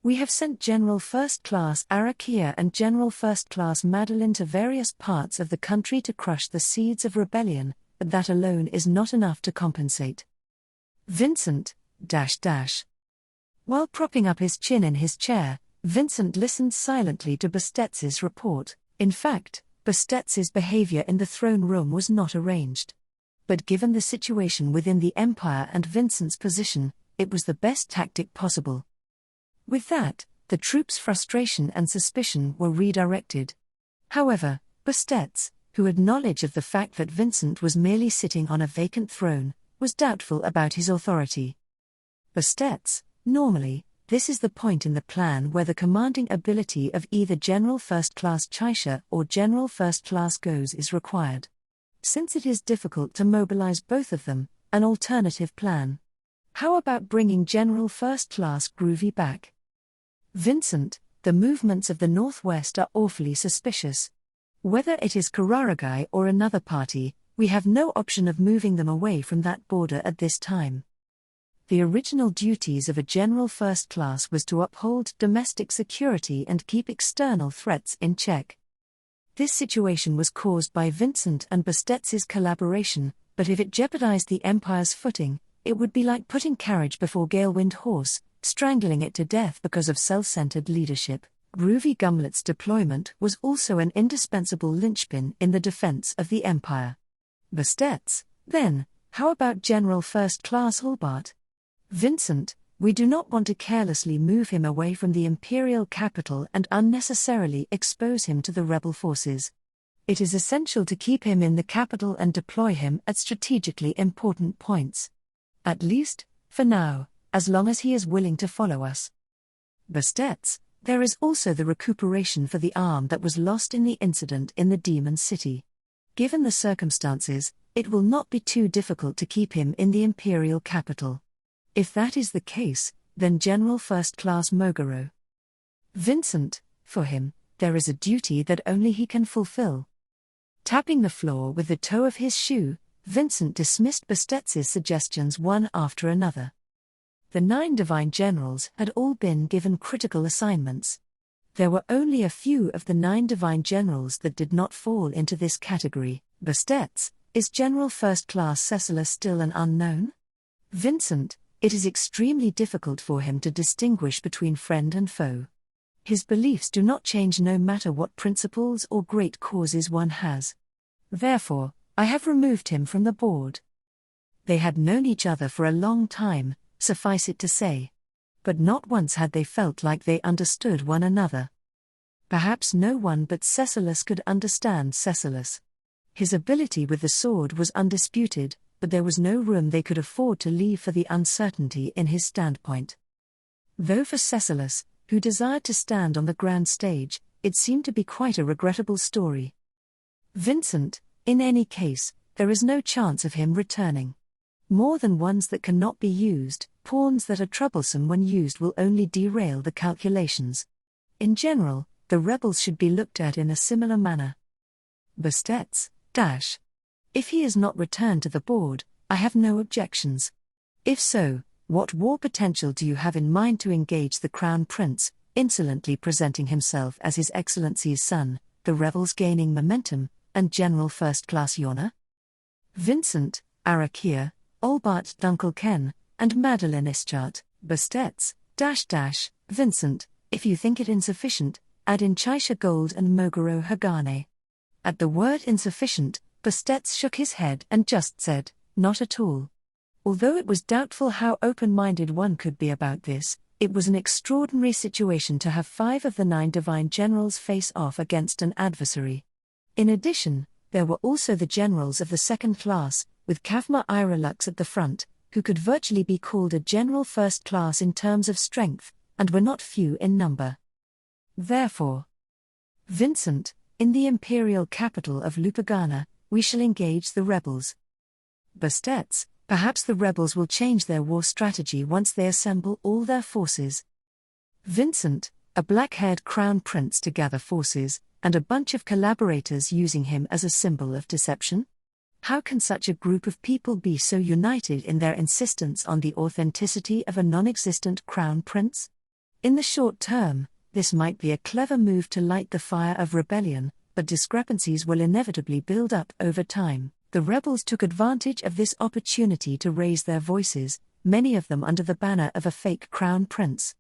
We have sent General First Class Arakia and General First Class Madeline to various parts of the country to crush the seeds of rebellion, but that alone is not enough to compensate. Vincent, While propping up his chin in his chair, Vincent listened silently to Bastetts's report. In fact, Bastetts's behavior in the throne room was not arranged. But given the situation within the empire and Vincent's position, it was the best tactic possible. With that, the troops' frustration and suspicion were redirected. However, Bastetts, who had knowledge of the fact that Vincent was merely sitting on a vacant throne, was doubtful about his authority. Bastetts, normally, this is the point in the plan where the commanding ability of either General First Class Chaisha or General First Class Goes is required. Since it is difficult to mobilize both of them, an alternative plan. How about bringing General First Class Groovy back? Vincent, the movements of the Northwest are awfully suspicious. Whether it is Kuraragai or another party, we have no option of moving them away from that border at this time. The original duties of a General First Class was to uphold domestic security and keep external threats in check. This situation was caused by Vincent and Bastetts's collaboration, but if it jeopardized the Empire's footing, it would be like putting carriage before Galewind horse, strangling it to death because of self-centered leadership. Groovy Gumlet's deployment was also an indispensable linchpin in the defense of the Empire. Bastetts, then, how about General First Class Hulbart? Vincent, we do not want to carelessly move him away from the imperial capital and unnecessarily expose him to the rebel forces. It is essential to keep him in the capital and deploy him at strategically important points. At least, for now, as long as he is willing to follow us. Bastetts, there is also the recuperation for the arm that was lost in the incident in the Demon City. Given the circumstances, it will not be too difficult to keep him in the imperial capital. If that is the case, then General First Class Moguro. Vincent, for him, there is a duty that only he can fulfill. Tapping the floor with the toe of his shoe, Vincent dismissed Bastetts's suggestions one after another. The 9 divine generals had all been given critical assignments. There were only a few of the 9 divine generals that did not fall into this category. Bastetts, is General First Class Cecilus still an unknown? Vincent, it is extremely difficult for him to distinguish between friend and foe. His beliefs do not change no matter what principles or great causes one has. Therefore, I have removed him from the board. They had known each other for a long time, suffice it to say. But not once had they felt like they understood one another. Perhaps no one but Cecilus could understand Cecilus. His ability with the sword was undisputed, but there was no room they could afford to leave for the uncertainty in his standpoint. Though for Cecilus, who desired to stand on the grand stage, it seemed to be quite a regrettable story. Vincent, in any case, there is no chance of him returning. More than ones that cannot be used, pawns that are troublesome when used will only derail the calculations. In general, the rebels should be looked at in a similar manner. Bastetts, if he is not returned to the board, I have no objections. If so, what war potential do you have in mind to engage the Crown Prince, insolently presenting himself as His Excellency's son, the rebels gaining momentum, and General First Class Yona? Vincent, Arakia, Olbart Dunkelken, and Madeleine Ischart, Bastetz, Vincent, if you think it insufficient, add in Chaisha Gold and Moguro Hagane. At the word insufficient, Bastetz shook his head and just said, not at all. Although it was doubtful how open-minded one could be about this, it was an extraordinary situation to have 5 of the 9 divine generals face off against an adversary. In addition, there were also the generals of the second class, with Kavma Iralux at the front, who could virtually be called a general first class in terms of strength, and were not few in number. Therefore, Vincent, in the imperial capital of Lupagana, we shall engage the rebels. Bastetz, perhaps the rebels will change their war strategy once they assemble all their forces. Vincent, a black-haired crown prince to gather forces, and a bunch of collaborators using him as a symbol of deception? How can such a group of people be so united in their insistence on the authenticity of a non-existent crown prince? In the short term, this might be a clever move to light the fire of rebellion, but discrepancies will inevitably build up over time. The rebels took advantage of this opportunity to raise their voices, many of them under the banner of a fake crown prince.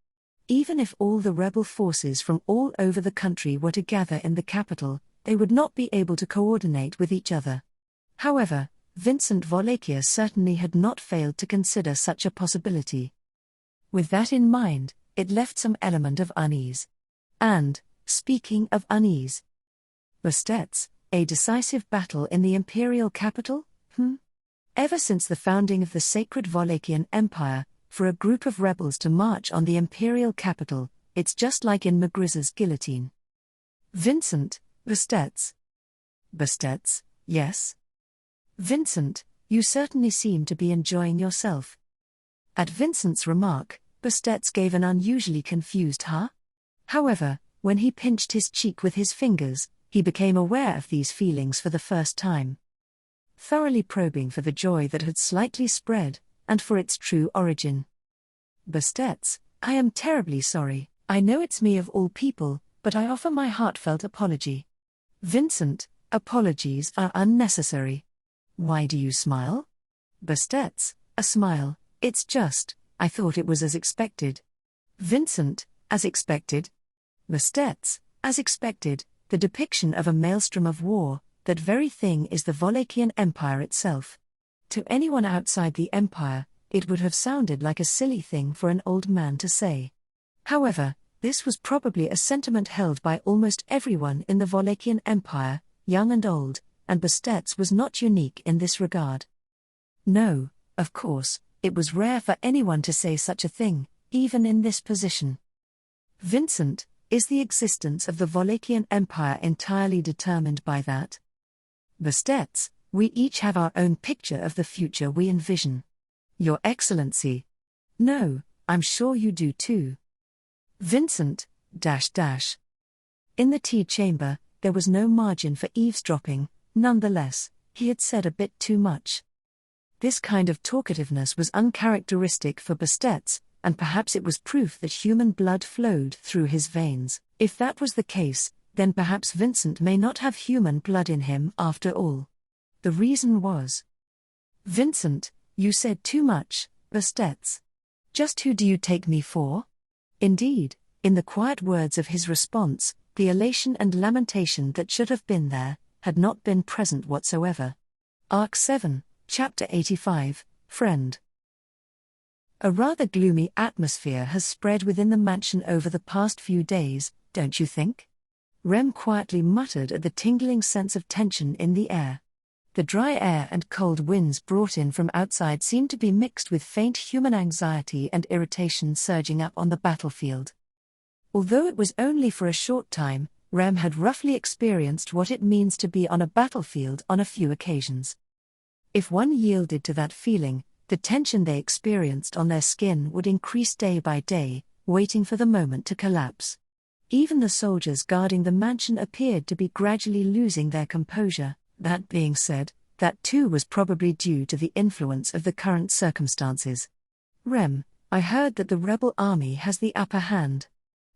Even if all the rebel forces from all over the country were to gather in the capital, they would not be able to coordinate with each other. However, Vincent Wallachia certainly had not failed to consider such a possibility. With that in mind, it left some element of unease. And, speaking of unease, Bastetz, a decisive battle in the imperial capital? Ever since the founding of the sacred Wallachian Empire, for a group of rebels to march on the imperial capital, it's just like in Magriza's guillotine. Vincent, Bastetz. Bastetz, yes? Vincent, you certainly seem to be enjoying yourself. At Vincent's remark, Bastetz gave an unusually confused huh? However, when he pinched his cheek with his fingers, he became aware of these feelings for the first time. Thoroughly probing for the joy that had slightly spread, and for its true origin. Bastetz, I am terribly sorry, I know it's me of all people, but I offer my heartfelt apology. Vincent, apologies are unnecessary. Why do you smile? Bastetz, a smile, it's just, I thought it was as expected. Vincent, as expected? Bastetz, as expected, the depiction of a maelstrom of war, that very thing is the Wallachian Empire itself. To anyone outside the empire, it would have sounded like a silly thing for an old man to say. However, this was probably a sentiment held by almost everyone in the Wallachian Empire, young and old, and Bastetz was not unique in this regard. No, of course, it was rare for anyone to say such a thing, even in this position. Vincent, is the existence of the Wallachian Empire entirely determined by that? Bastetz, we each have our own picture of the future we envision. Your Excellency. No, I'm sure you do too. Vincent, In the tea chamber, there was no margin for eavesdropping, nonetheless, he had said a bit too much. This kind of talkativeness was uncharacteristic for Bastetz, and perhaps it was proof that human blood flowed through his veins. If that was the case, then perhaps Vincent may not have human blood in him after all. The reason was, Vincent, you said too much, Bastetz. Just who do you take me for? Indeed, in the quiet words of his response, the elation and lamentation that should have been there, had not been present whatsoever. Arc 7, Chapter 85, Friend. A rather gloomy atmosphere has spread within the mansion over the past few days, don't you think? Rem quietly muttered at the tingling sense of tension in the air. The dry air and cold winds brought in from outside seemed to be mixed with faint human anxiety and irritation surging up on the battlefield. Although it was only for a short time, Rem had roughly experienced what it means to be on a battlefield on a few occasions. If one yielded to that feeling, the tension they experienced on their skin would increase day by day, waiting for the moment to collapse. Even the soldiers guarding the mansion appeared to be gradually losing their composure. That being said, that too was probably due to the influence of the current circumstances. Rem, I heard that the rebel army has the upper hand.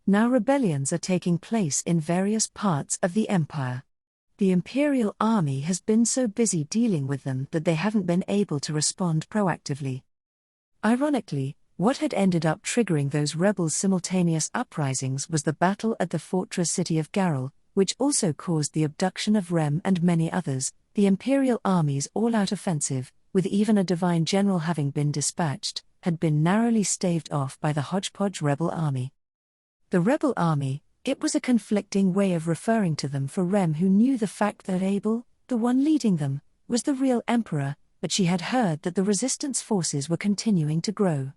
Now rebellions are taking place in various parts of the empire. The Imperial Army has been so busy dealing with them that they haven't been able to respond proactively. Ironically, what had ended up triggering those rebels' simultaneous uprisings was the battle at the fortress city of Garrel, which also caused the abduction of Rem and many others. The Imperial Army's all-out offensive, with even a divine general having been dispatched, had been narrowly staved off by the hodgepodge rebel army. The rebel army, it was a conflicting way of referring to them for Rem, who knew the fact that Abel, the one leading them, was the real emperor, but she had heard that the resistance forces were continuing to grow.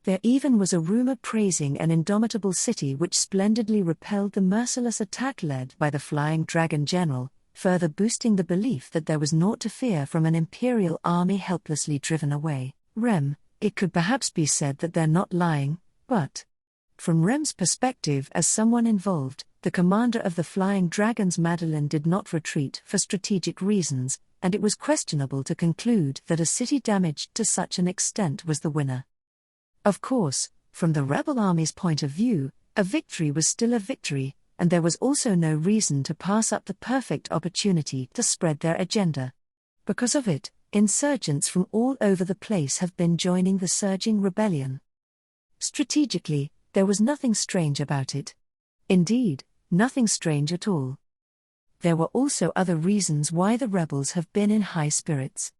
There even was a rumor praising an indomitable city which splendidly repelled the merciless attack led by the Flying Dragon General, further boosting the belief that there was naught to fear from an imperial army helplessly driven away. Rem, it could perhaps be said that they're not lying, but from Rem's perspective as someone involved, the commander of the Flying Dragons Madeline did not retreat for strategic reasons, and it was questionable to conclude that a city damaged to such an extent was the winner. Of course, from the rebel army's point of view, a victory was still a victory, and there was also no reason to pass up the perfect opportunity to spread their agenda. Because of it, insurgents from all over the place have been joining the surging rebellion. Strategically, there was nothing strange about it. Indeed, nothing strange at all. There were also other reasons why the rebels have been in high spirits.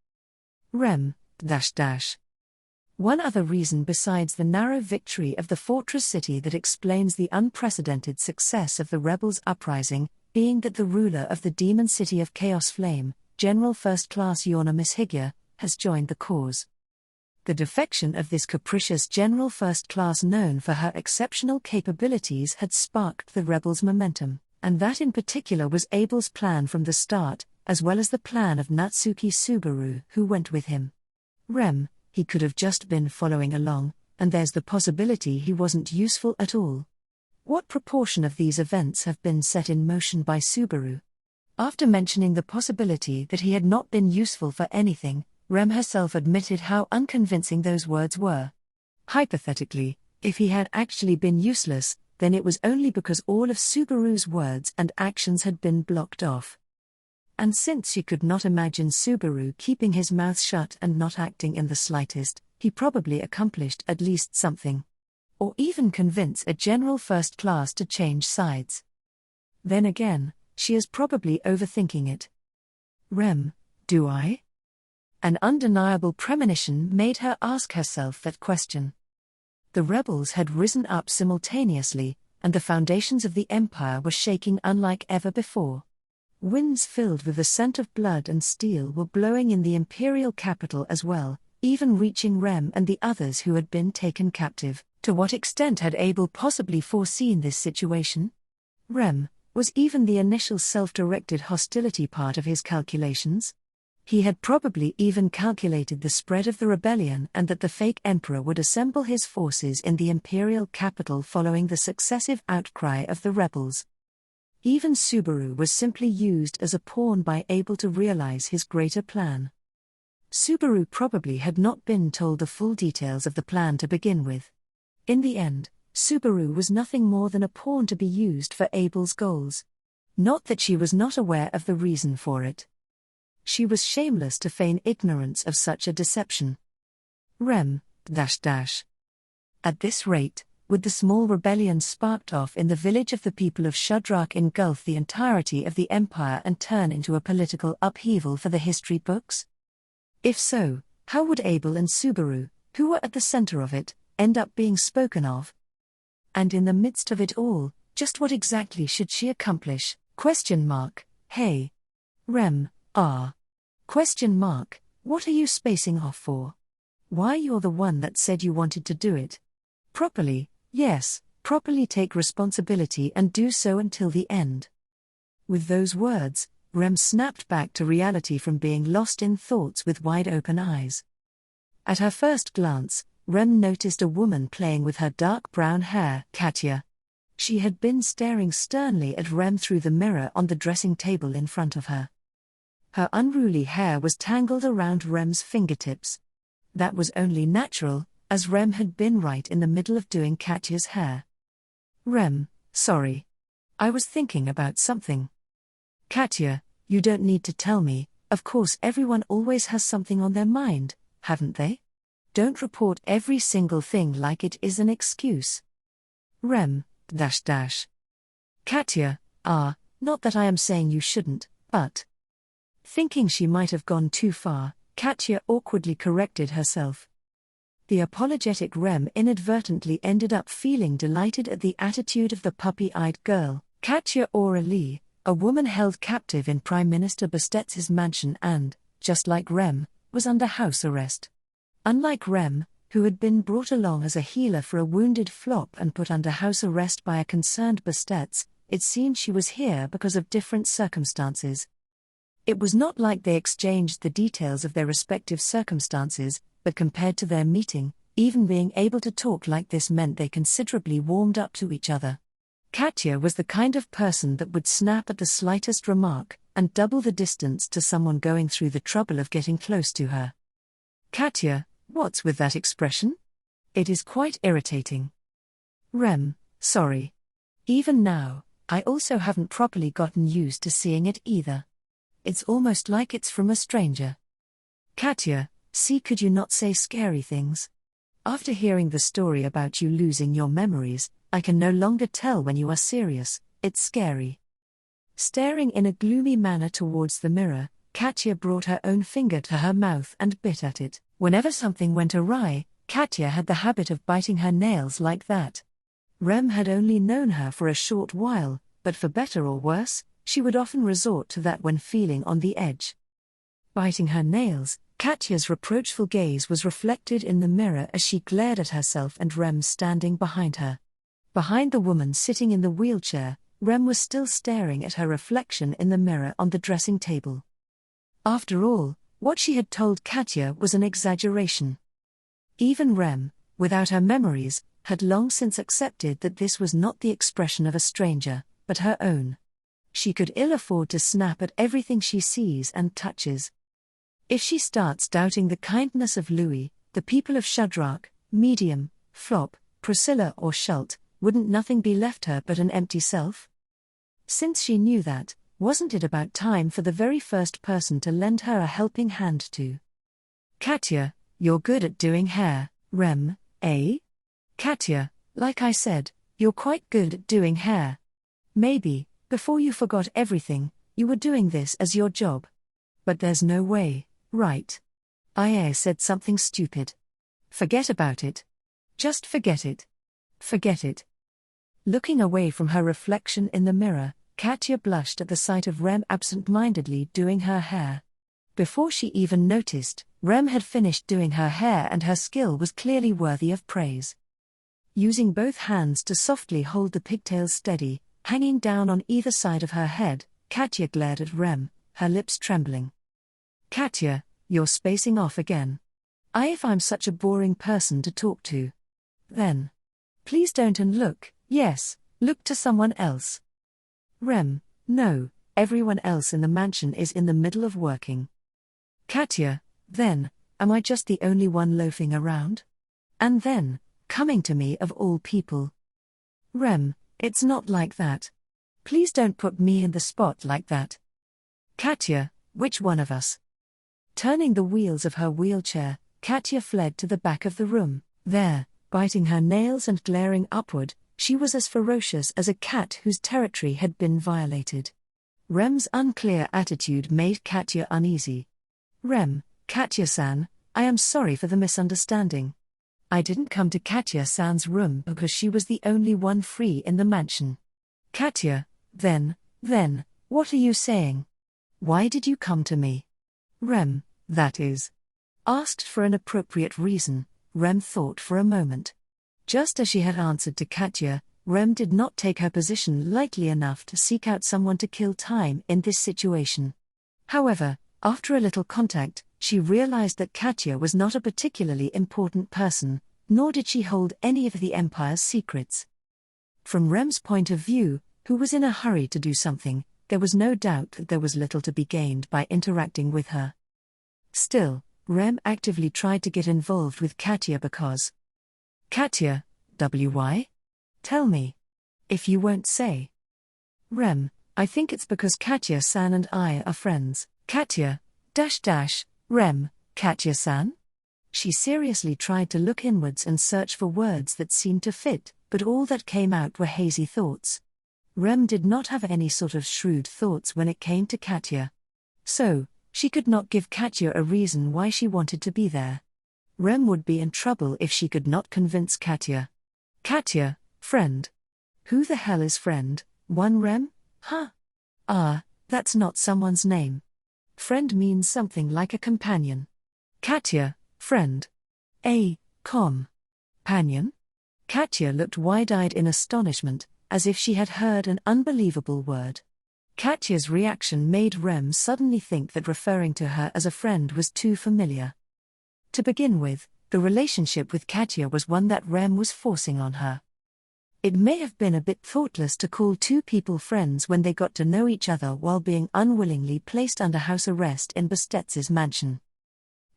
One other reason besides the narrow victory of the fortress city that explains the unprecedented success of the rebels' uprising, being that the ruler of the demon city of Chaos Flame, General First Class Yorna Mishigya, has joined the cause. The defection of this capricious General First Class, known for her exceptional capabilities, had sparked the rebels' momentum, and that in particular was Abel's plan from the start, as well as the plan of Natsuki Subaru, who went with him. Rem, he could have just been following along, and there's the possibility he wasn't useful at all. What proportion of these events have been set in motion by Subaru? After mentioning the possibility that he had not been useful for anything, Rem herself admitted how unconvincing those words were. Hypothetically, if he had actually been useless, then it was only because all of Subaru's words and actions had been blocked off. And since she could not imagine Subaru keeping his mouth shut and not acting in the slightest, he probably accomplished at least something. Or even convince a General First Class to change sides. Then again, she is probably overthinking it. Rem, do I? An undeniable premonition made her ask herself that question. The rebels had risen up simultaneously, and the foundations of the empire were shaking unlike ever before. Winds filled with the scent of blood and steel were blowing in the imperial capital as well, even reaching Rem and the others who had been taken captive. To what extent had Abel possibly foreseen this situation? Rem, was even the initial self-directed hostility part of his calculations? He had probably even calculated the spread of the rebellion and that the fake emperor would assemble his forces in the imperial capital following the successive outcry of the rebels. Even Subaru was simply used as a pawn by Abel to realize his greater plan. Subaru probably had not been told the full details of the plan to begin with. In the end, Subaru was nothing more than a pawn to be used for Abel's goals. Not that she was not aware of the reason for it. She was shameless to feign ignorance of such a deception. Rem, At this rate, would the small rebellion sparked off in the village of the people of Shudrak engulf the entirety of the empire and turn into a political upheaval for the history books? If so, how would Abel and Subaru, who were at the center of it, end up being spoken of? And in the midst of it all, just what exactly should she accomplish? Hey. Rem, What are you spacing off for? Why, you're the one that said you wanted to do it. Properly, yes, properly take responsibility and do so until the end. With those words, Rem snapped back to reality from being lost in thoughts with wide-open eyes. At her first glance, Rem noticed a woman playing with her dark brown hair, Katya. She had been staring sternly at Rem through the mirror on the dressing table in front of her. Her unruly hair was tangled around Rem's fingertips. That was only natural, as Rem had been right in the middle of doing Katya's hair. Rem, sorry. I was thinking about something. Katya, you don't need to tell me, of course everyone always has something on their mind, haven't they? Don't report every single thing like it is an excuse. Rem, Katya, not that I am saying you shouldn't, but. Thinking she might have gone too far, Katya awkwardly corrected herself. The apologetic Rem inadvertently ended up feeling delighted at the attitude of the puppy-eyed girl, Katya Aurelie, a woman held captive in Prime Minister Bestetz's mansion and, just like Rem, was under house arrest. Unlike Rem, who had been brought along as a healer for a wounded Flop and put under house arrest by a concerned Bestetz, it seemed she was here because of different circumstances. It was not like they exchanged the details of their respective circumstances, but compared to their meeting, even being able to talk like this meant they considerably warmed up to each other. Katya was the kind of person that would snap at the slightest remark, and double the distance to someone going through the trouble of getting close to her. Katya, what's with that expression? It is quite irritating. Rem, sorry. Even now, I also haven't properly gotten used to seeing it either. It's almost like it's from a stranger. Katya, see, could you not say scary things? After hearing the story about you losing your memories, I can no longer tell when you are serious, it's scary. Staring in a gloomy manner towards the mirror, Katya brought her own finger to her mouth and bit at it. Whenever something went awry, Katya had the habit of biting her nails like that. Rem had only known her for a short while, but for better or worse, she would often resort to that when feeling on the edge. Biting her nails, Katya's reproachful gaze was reflected in the mirror as she glared at herself and Rem standing behind her. Behind the woman sitting in the wheelchair, Rem was still staring at her reflection in the mirror on the dressing table. After all, what she had told Katya was an exaggeration. Even Rem, without her memories, had long since accepted that this was not the expression of a stranger, but her own. She could ill afford to snap at everything she sees and touches. If she starts doubting the kindness of Louis, the people of Shadrach, Medium, Flop, Priscilla or Schult, wouldn't nothing be left her but an empty self? Since she knew that, wasn't it about time for the very first person to lend her a helping hand to? Katya, you're good at doing hair, Rem, eh? Katya, like I said, you're quite good at doing hair. Maybe, before you forgot everything, you were doing this as your job. But there's no way, right? I said something stupid. Forget about it. Just forget it. Forget it. Looking away from her reflection in the mirror, Katya blushed at the sight of Rem absent-mindedly doing her hair. Before she even noticed, Rem had finished doing her hair and her skill was clearly worthy of praise. Using both hands to softly hold the pigtails steady, hanging down on either side of her head, Katya glared at Rem, her lips trembling. Katya, you're spacing off again. If I'm such a boring person to talk to. Then. Please don't and look, yes, look to someone else. Rem, no, everyone else in the mansion is in the middle of working. Katya, then, am I just the only one loafing around? And then, coming to me of all people. Rem, it's not like that. Please don't put me in the spot like that. Katya, which one of us? Turning the wheels of her wheelchair, Katya fled to the back of the room. There, biting her nails and glaring upward, she was as ferocious as a cat whose territory had been violated. Rem's unclear attitude made Katya uneasy. Rem, Katya-san, I am sorry for the misunderstanding. I didn't come to Katya-san's room because she was the only one free in the mansion. Katya, then, what are you saying? Why did you come to me? Rem, that is. Asked for an appropriate reason, Rem thought for a moment. Just as she had answered to Katya, Rem did not take her position lightly enough to seek out someone to kill time in this situation. However, after a little contact, she realized that Katya was not a particularly important person, nor did she hold any of the Empire's secrets. From Rem's point of view, who was in a hurry to do something, there was no doubt that there was little to be gained by interacting with her. Still, Rem actively tried to get involved with Katya because... Katya, why? Tell me. If you won't say. Rem, I think it's because Katya-san and I are friends. Katya, Rem, Katya-san? She seriously tried to look inwards and search for words that seemed to fit, but all that came out were hazy thoughts. Rem did not have any sort of shrewd thoughts when it came to Katya. So, she could not give Katya a reason why she wanted to be there. Rem would be in trouble if she could not convince Katya. Katya, friend. Who the hell is friend? One Rem? Huh? Ah, that's not someone's name. Friend means something like a companion. Katya, friend. Companion? Katya looked wide-eyed in astonishment, as if she had heard an unbelievable word. Katya's reaction made Rem suddenly think that referring to her as a friend was too familiar. To begin with, the relationship with Katya was one that Rem was forcing on her. It may have been a bit thoughtless to call two people friends when they got to know each other while being unwillingly placed under house arrest in Bestetz's mansion.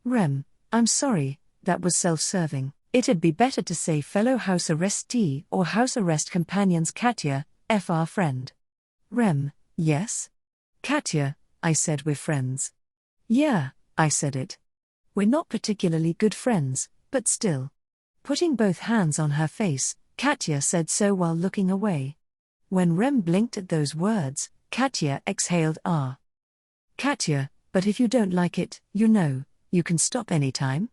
Rem, I'm sorry, that was self-serving. It'd be better to say fellow house arrestee or house arrest companions. Katya, our friend. Rem, yes? Katya, I said we're friends. Yeah, I said it. We're not particularly good friends, but still. Putting both hands on her face, Katya said so while looking away. When Rem blinked at those words, Katya exhaled Katya, but if you don't like it, you can stop anytime.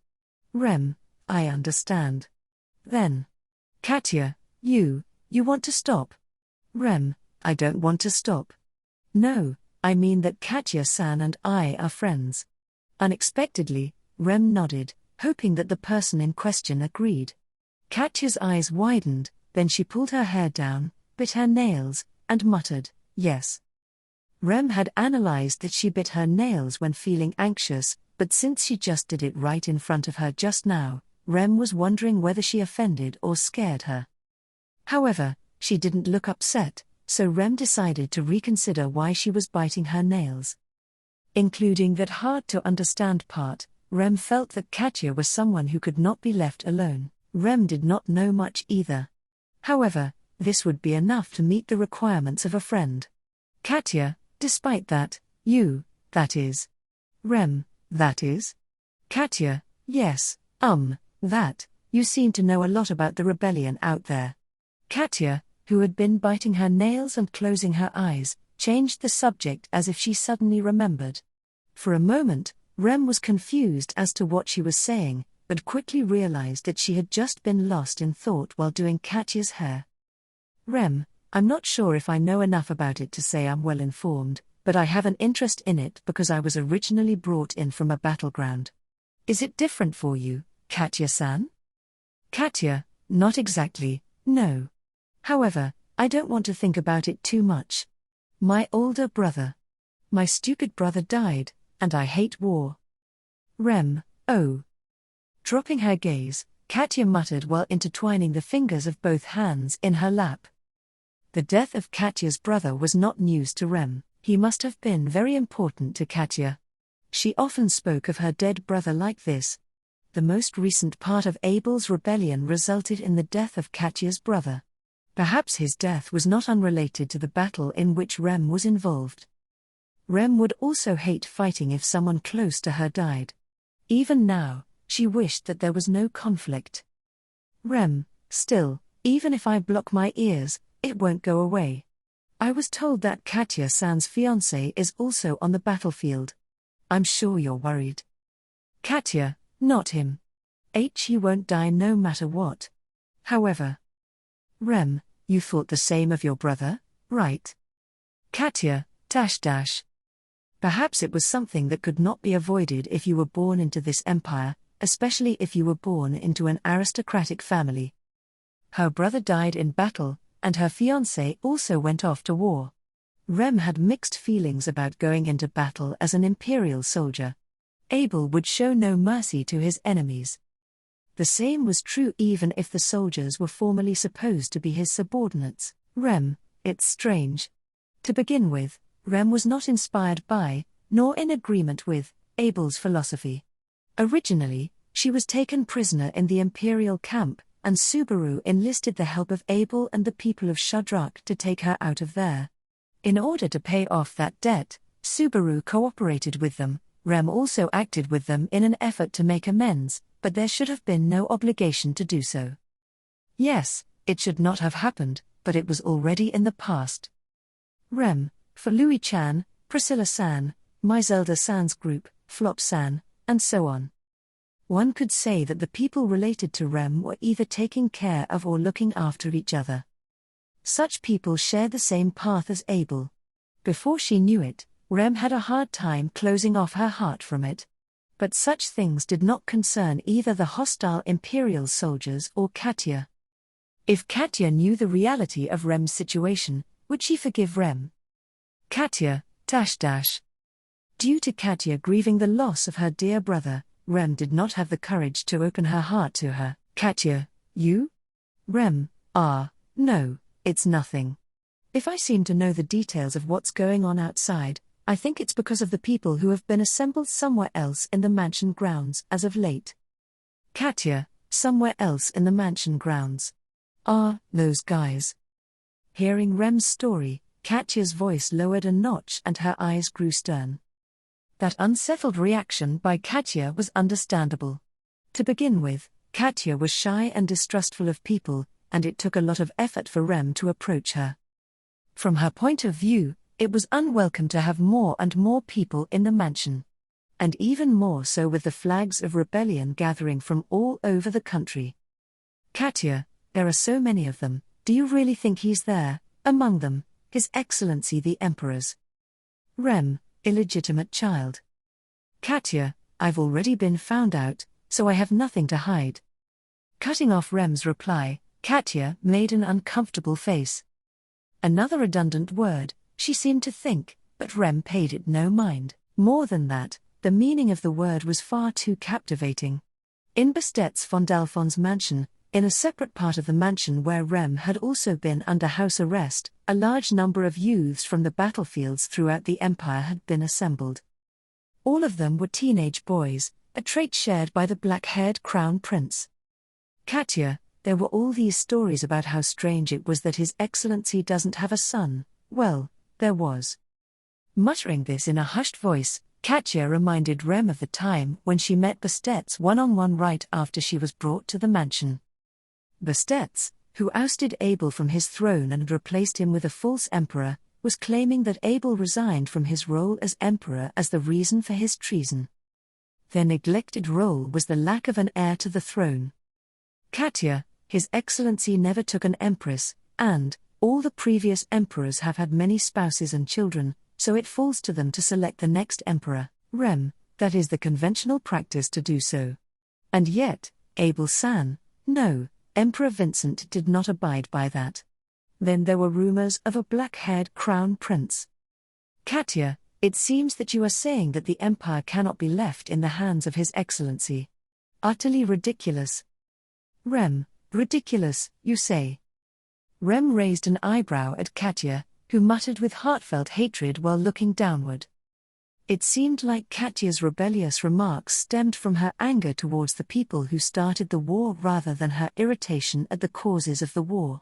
Rem, I understand. Then. Katya, you want to stop? Rem, I don't want to stop. No, I mean that Katya-san and I are friends. Unexpectedly, Rem nodded, hoping that the person in question agreed. Katya's eyes widened, then she pulled her hair down, bit her nails, and muttered, yes. Rem had analyzed that she bit her nails when feeling anxious, but since she just did it right in front of her just now, Rem was wondering whether she offended or scared her. However, she didn't look upset, so Rem decided to reconsider why she was biting her nails. Including that hard-to-understand part, Rem felt that Katya was someone who could not be left alone. Rem did not know much either. However, this would be enough to meet the requirements of a friend. Katya, despite that, that is. Rem, that is? Katya, yes, that, you seem to know a lot about the rebellion out there. Katya, who had been biting her nails and closing her eyes, changed the subject as if she suddenly remembered. For a moment, Rem was confused as to what she was saying, but quickly realized that she had just been lost in thought while doing Katya's hair. Rem, I'm not sure if I know enough about it to say I'm well informed, but I have an interest in it because I was originally brought in from a battleground. Is it different for you, Katya-san? Katya, not exactly, no. However, I don't want to think about it too much. My older brother. My stupid brother died, and I hate war. Rem, oh. Dropping her gaze, Katya muttered while intertwining the fingers of both hands in her lap. The death of Katya's brother was not news to Rem. He must have been very important to Katya. She often spoke of her dead brother like this. The most recent part of Abel's rebellion resulted in the death of Katya's brother. Perhaps his death was not unrelated to the battle in which Rem was involved. Rem would also hate fighting if someone close to her died. Even now, she wished that there was no conflict. Rem, still, even if I block my ears, it won't go away. I was told that Katya-san's fiancé is also on the battlefield. I'm sure you're worried. Katya, not him. He won't die no matter what. However. Rem, you thought the same of your brother, right? Katya, Perhaps it was something that could not be avoided if you were born into this empire, especially if you were born into an aristocratic family. Her brother died in battle, and her fiancé also went off to war. Rem had mixed feelings about going into battle as an imperial soldier. Abel would show no mercy to his enemies. The same was true even if the soldiers were formally supposed to be his subordinates. Rem, it's strange. To begin with, Rem was not inspired by, nor in agreement with, Abel's philosophy. Originally, she was taken prisoner in the imperial camp, and Subaru enlisted the help of Abel and the people of Shudrak to take her out of there. In order to pay off that debt, Subaru cooperated with them. Rem also acted with them in an effort to make amends, but there should have been no obligation to do so. Yes, it should not have happened, but it was already in the past. Rem, for Louis-chan, Priscilla-san, Maizelda-san's group, Flop-san, and so on. One could say that the people related to Rem were either taking care of or looking after each other. Such people shared the same path as Abel. Before she knew it, Rem had a hard time closing off her heart from it. But such things did not concern either the hostile imperial soldiers or Katya. If Katya knew the reality of Rem's situation, would she forgive Rem? Katya, Due to Katya grieving the loss of her dear brother, Rem did not have the courage to open her heart to her. Katya, you? Rem, no, it's nothing. If I seem to know the details of what's going on outside, I think it's because of the people who have been assembled somewhere else in the mansion grounds as of late. Katya, somewhere else in the mansion grounds. Those guys. Hearing Rem's story, Katya's voice lowered a notch and her eyes grew stern. That unsettled reaction by Katya was understandable. To begin with, Katya was shy and distrustful of people, and it took a lot of effort for Rem to approach her. From her point of view, it was unwelcome to have more and more people in the mansion. And even more so with the flags of rebellion gathering from all over the country. Katya, there are so many of them, do you really think he's there, among them, His Excellency the Emperor's? Rem, illegitimate child. Katya, I've already been found out, so I have nothing to hide. Cutting off Rem's reply, Katya made an uncomfortable face. Another redundant word, she seemed to think, but Rem paid it no mind. More than that, the meaning of the word was far too captivating. In Bastet's von Dalfon's mansion, in a separate part of the mansion where Rem had also been under house arrest, a large number of youths from the battlefields throughout the empire had been assembled. All of them were teenage boys, a trait shared by the black-haired crown prince. Katya, there were all these stories about how strange it was that His Excellency doesn't have a son. Well, there was. Muttering this in a hushed voice, Katya reminded Rem of the time when she met Bastet's one-on-one right after she was brought to the mansion. Bastet's, who ousted Abel from his throne and replaced him with a false emperor, was claiming that Abel resigned from his role as emperor as the reason for his treason. Their neglected role was the lack of an heir to the throne. Katya, His Excellency never took an empress, and all the previous emperors have had many spouses and children, so it falls to them to select the next emperor. Rem, that is the conventional practice to do so. And yet, Abel-san, no, Emperor Vincent did not abide by that. Then there were rumors of a black-haired crown prince. Katya, it seems that you are saying that the empire cannot be left in the hands of His Excellency. Utterly ridiculous. Rem, ridiculous, you say? Rem raised an eyebrow at Katya, who muttered with heartfelt hatred while looking downward. It seemed like Katya's rebellious remarks stemmed from her anger towards the people who started the war rather than her irritation at the causes of the war.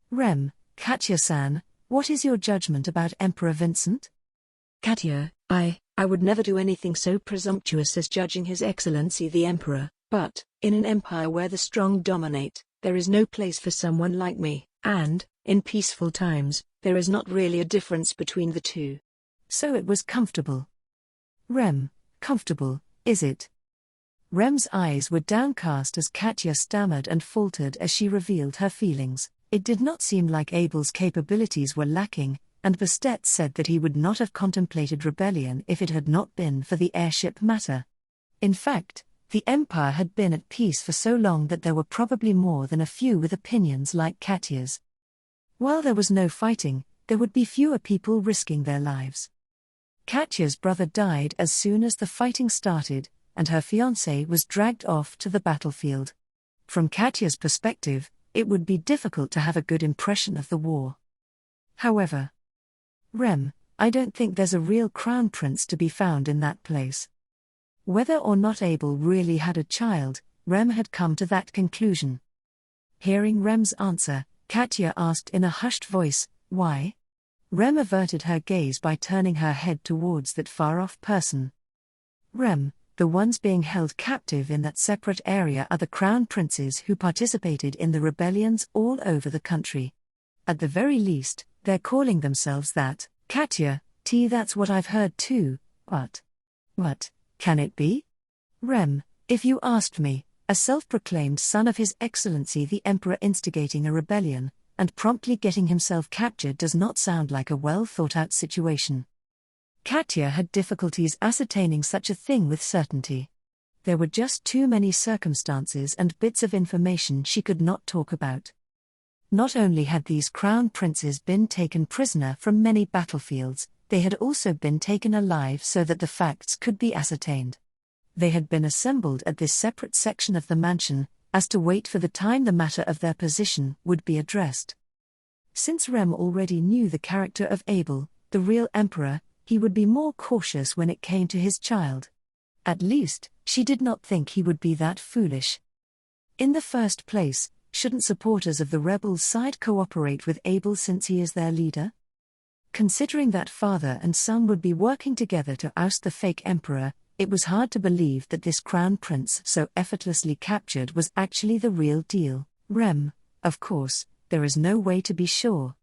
Rem, Katya-san, what is your judgment about Emperor Vincent? Katya, I would never do anything so presumptuous as judging His Excellency the Emperor, but, in an empire where the strong dominate, there is no place for someone like me, and, in peaceful times, there is not really a difference between the two. So it was comfortable. Rem, comfortable, is it? Rem's eyes were downcast as Katya stammered and faltered as she revealed her feelings. It did not seem like Abel's capabilities were lacking, and Bastet said that he would not have contemplated rebellion if it had not been for the airship matter. In fact, the empire had been at peace for so long that there were probably more than a few with opinions like Katya's. While there was no fighting, there would be fewer people risking their lives. Katya's brother died as soon as the fighting started, and her fiancé was dragged off to the battlefield. From Katya's perspective, it would be difficult to have a good impression of the war. However, Rem, I don't think there's a real crown prince to be found in that place. Whether or not Abel really had a child, Rem had come to that conclusion. Hearing Rem's answer, Katya asked in a hushed voice, why? Rem averted her gaze by turning her head towards that far-off person. Rem, the ones being held captive in that separate area are the crown princes who participated in the rebellions all over the country. At the very least, they're calling themselves that. Katya, that's what I've heard too, but. What, can it be? Rem, if you asked me, a self-proclaimed son of His Excellency the Emperor instigating a rebellion, and promptly getting himself captured does not sound like a well-thought-out situation. Katya had difficulties ascertaining such a thing with certainty. There were just too many circumstances and bits of information she could not talk about. Not only had these crown princes been taken prisoner from many battlefields, they had also been taken alive so that the facts could be ascertained. They had been assembled at this separate section of the mansion, as to wait for the time the matter of their position would be addressed. Since Rem already knew the character of Abel, the real emperor, he would be more cautious when it came to his child. At least, she did not think he would be that foolish. In the first place, shouldn't supporters of the rebels' side cooperate with Abel since he is their leader? Considering that father and son would be working together to oust the fake emperor, it was hard to believe that this crown prince so effortlessly captured was actually the real deal. Rem, of course, there is no way to be sure.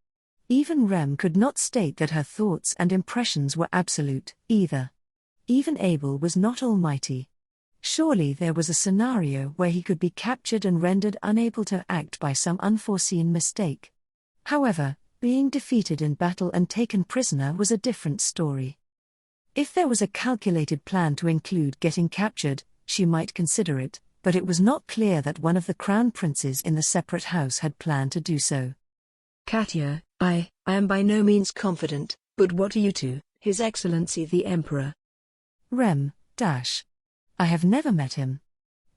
Even Rem could not state that her thoughts and impressions were absolute, either. Even Abel was not almighty. Surely there was a scenario where he could be captured and rendered unable to act by some unforeseen mistake. However, being defeated in battle and taken prisoner was a different story. If there was a calculated plan to include getting captured, she might consider it, but it was not clear that one of the crown princes in the separate house had planned to do so. Katya, I am by no means confident, but what are you to, His Excellency the Emperor? Rem, I have never met him.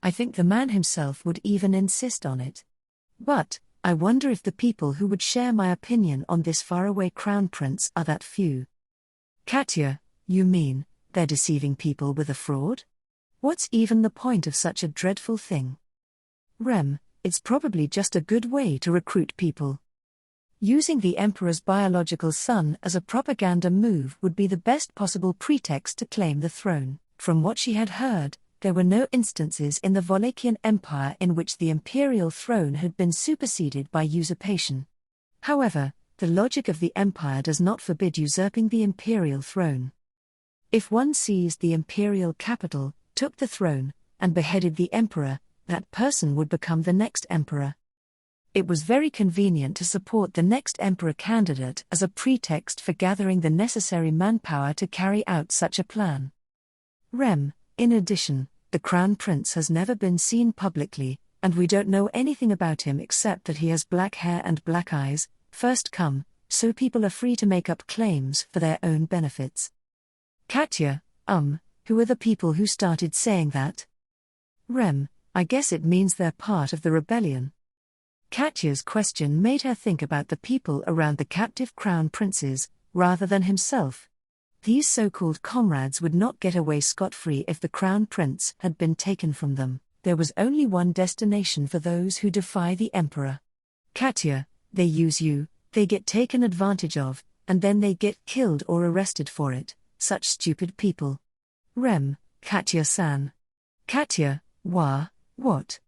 I think the man himself would even insist on it. But, I wonder if the people who would share my opinion on this faraway crown prince are that few. Katya, you mean, they're deceiving people with a fraud? What's even the point of such a dreadful thing? Rem, it's probably just a good way to recruit people. Using the emperor's biological son as a propaganda move would be the best possible pretext to claim the throne. From what she had heard, there were no instances in the Wallachian Empire in which the imperial throne had been superseded by usurpation. However, the logic of the empire does not forbid usurping the imperial throne. If one seized the imperial capital, took the throne, and beheaded the emperor, that person would become the next emperor. It was very convenient to support the next emperor candidate as a pretext for gathering the necessary manpower to carry out such a plan. Rem, in addition, the crown prince has never been seen publicly, and we don't know anything about him except that he has black hair and black eyes, first come, so people are free to make up claims for their own benefits. Katya, who are the people who started saying that? Rem, I guess it means they're part of the rebellion. Katya's question made her think about the people around the captive crown princes, rather than himself. These so-called comrades would not get away scot-free if the crown prince had been taken from them. There was only one destination for those who defy the emperor. Katya, they use you, they get taken advantage of, and then they get killed or arrested for it. Such stupid people. Rem, Katya-san. Katya, what?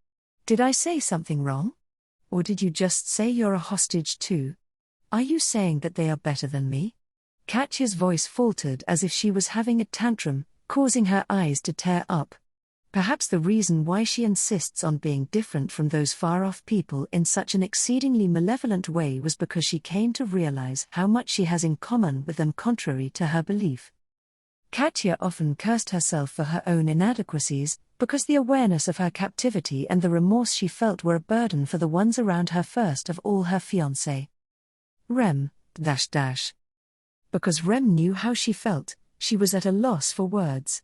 Did I say something wrong? Or did you just say you're a hostage too? Are you saying that they are better than me? Katya's voice faltered as if she was having a tantrum, causing her eyes to tear up. Perhaps the reason why she insists on being different from those far-off people in such an exceedingly malevolent way was because she came to realize how much she has in common with them contrary to her belief. Katya often cursed herself for her own inadequacies, because the awareness of her captivity and the remorse she felt were a burden for the ones around her, first of all her fiancé. Rem, Because Rem knew how she felt, she was at a loss for words.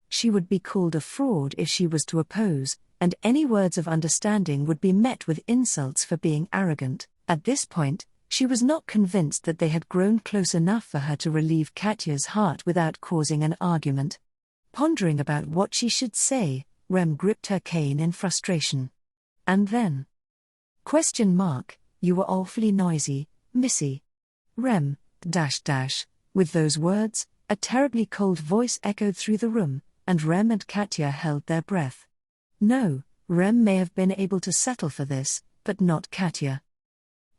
She would be called a fraud if she was to oppose, and any words of understanding would be met with insults for being arrogant. At this point, she was not convinced that they had grown close enough for her to relieve Katya's heart without causing an argument. Pondering about what she should say, Rem gripped her cane in frustration. And then? You were awfully noisy, Missy. Rem, With those words, a terribly cold voice echoed through the room, and Rem and Katya held their breath. No, Rem may have been able to settle for this, but not Katya.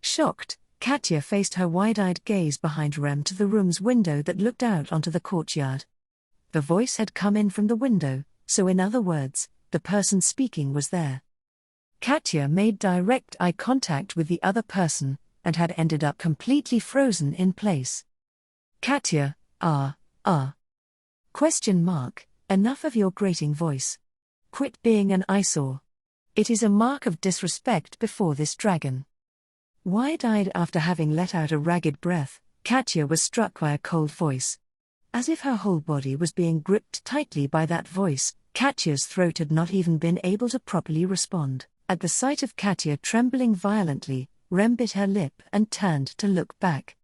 Shocked, Katya faced her wide-eyed gaze behind Rem to the room's window that looked out onto the courtyard. The voice had come in from the window, so in other words, the person speaking was there. Katya made direct eye contact with the other person, and had ended up completely frozen in place. Katya, Question mark, enough of your grating voice. Quit being an eyesore. It is a mark of disrespect before this dragon. Wide-eyed after having let out a ragged breath, Katya was struck by a cold voice. As if her whole body was being gripped tightly by that voice, Katya's throat had not even been able to properly respond. At the sight of Katya trembling violently, Rem bit her lip and turned to look back.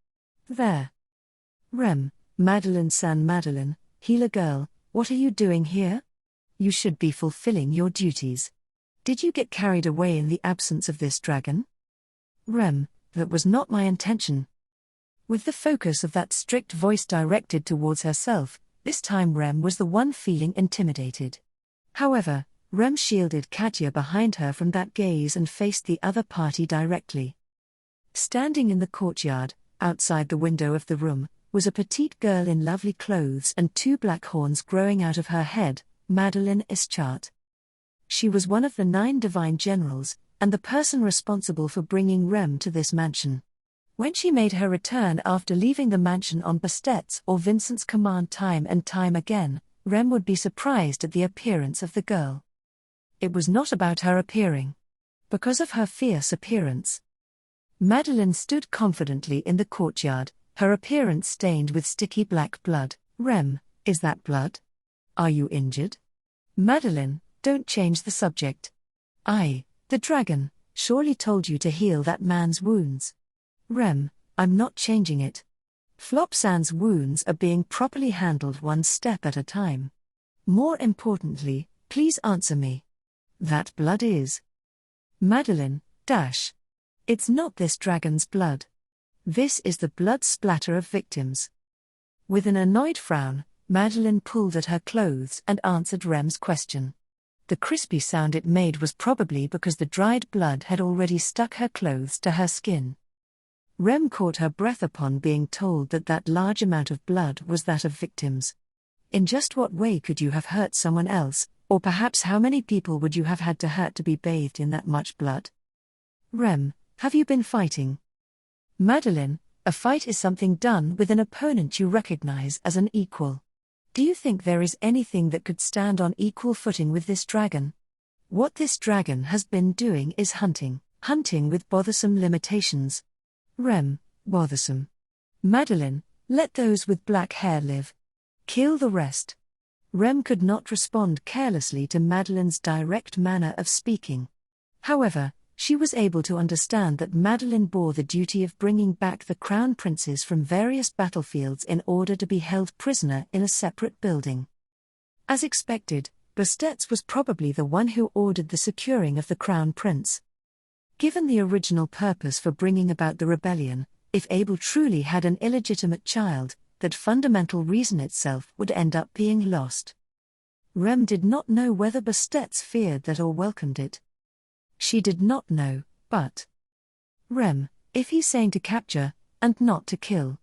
There. Rem, Madeline, healer girl, what are you doing here? You should be fulfilling your duties. Did you get carried away in the absence of this dragon? Rem, that was not my intention. With the focus of that strict voice directed towards herself, this time Rem was the one feeling intimidated. However, Rem shielded Katya behind her from that gaze and faced the other party directly. Standing in the courtyard, outside the window of the room, was a petite girl in lovely clothes and 2 black horns growing out of her head, Madeline Ischart. She was one of the 9 divine generals, and the person responsible for bringing Rem to this mansion. When she made her return after leaving the mansion on Bastet's or Vincent's command time and time again, Rem would be surprised at the appearance of the girl. It was not about her appearing. Because of her fierce appearance. Madeline stood confidently in the courtyard, her appearance stained with sticky black blood. Rem, is that blood? Are you injured? Madeline, don't change the subject. The dragon, surely told you to heal that man's wounds. Rem, I'm not changing it. Flopsan's wounds are being properly handled one step at a time. More importantly, please answer me. That blood is. Madeline, It's not this dragon's blood. This is the blood splatter of victims. With an annoyed frown, Madeline pulled at her clothes and answered Rem's question. The crispy sound it made was probably because the dried blood had already stuck her clothes to her skin. Rem caught her breath upon being told that that large amount of blood was that of victims. In just what way could you have hurt someone else, or perhaps how many people would you have had to hurt to be bathed in that much blood? Rem, have you been fighting? Madeline, a fight is something done with an opponent you recognize as an equal. Do you think there is anything that could stand on equal footing with this dragon? What this dragon has been doing is hunting with bothersome limitations. Rem, bothersome. Madeline, let those with black hair live. Kill the rest. Rem could not respond carelessly to Madeline's direct manner of speaking. However, she was able to understand that Madeline bore the duty of bringing back the crown princes from various battlefields in order to be held prisoner in a separate building. As expected, Bastet's was probably the one who ordered the securing of the crown prince. Given the original purpose for bringing about the rebellion, if Abel truly had an illegitimate child, that fundamental reason itself would end up being lost. Rem did not know whether Bastet's feared that or welcomed it. She did not know, but Rem, if he's saying to capture, and not to kill.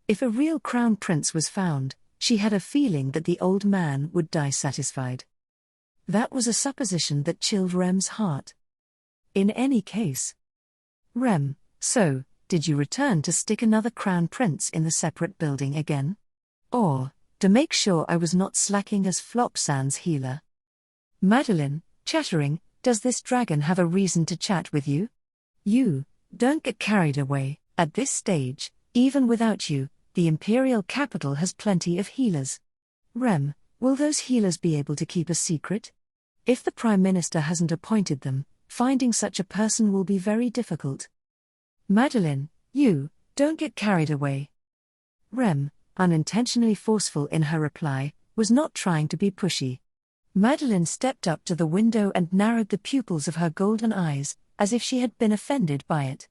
If a real crown prince was found, she had a feeling that the old man would die satisfied. That was a supposition that chilled Rem's heart. In any case. Rem, so, did you return to stick another crown prince in the separate building again? Or, to make sure I was not slacking as Flopsan's healer? Madeline, chattering, does this dragon have a reason to chat with you? You, don't get carried away. At this stage, even without you, the imperial capital has plenty of healers. Rem, will those healers be able to keep a secret? If the Prime Minister hasn't appointed them, finding such a person will be very difficult. Madeline, you, don't get carried away. Rem, unintentionally forceful in her reply, was not trying to be pushy. Madeline stepped up to the window and narrowed the pupils of her golden eyes, as if she had been offended by it.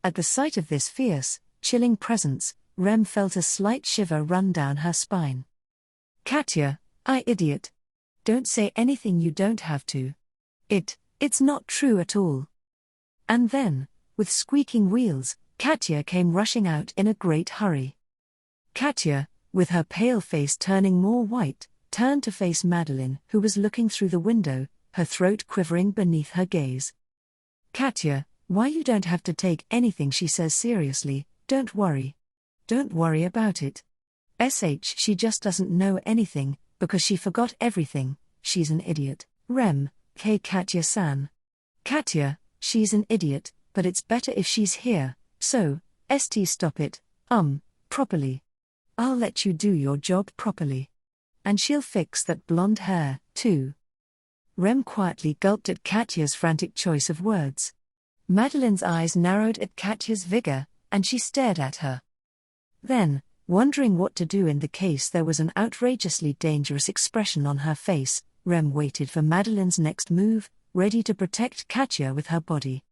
At the sight of this fierce, chilling presence, Rem felt a slight shiver run down her spine. Katya, idiot. Don't say anything you don't have to. It's not true at all. And then, with squeaking wheels, Katya came rushing out in a great hurry. Katya, with her pale face turning more white, turned to face Madeline, who was looking through the window, her throat quivering beneath her gaze. Katya, why you don't have to take anything she says seriously, don't worry. Don't worry about it. She just doesn't know anything, because she forgot everything, she's an idiot. Rem, Katya-san. Katya, she's an idiot, but it's better if she's here, so, stop it, properly. I'll let you do your job properly. And she'll fix that blonde hair, too. Rem quietly gulped at Katya's frantic choice of words. Madeline's eyes narrowed at Katya's vigor, and she stared at her. Then, wondering what to do in the case there was an outrageously dangerous expression on her face, Rem waited for Madeline's next move, ready to protect Katya with her body.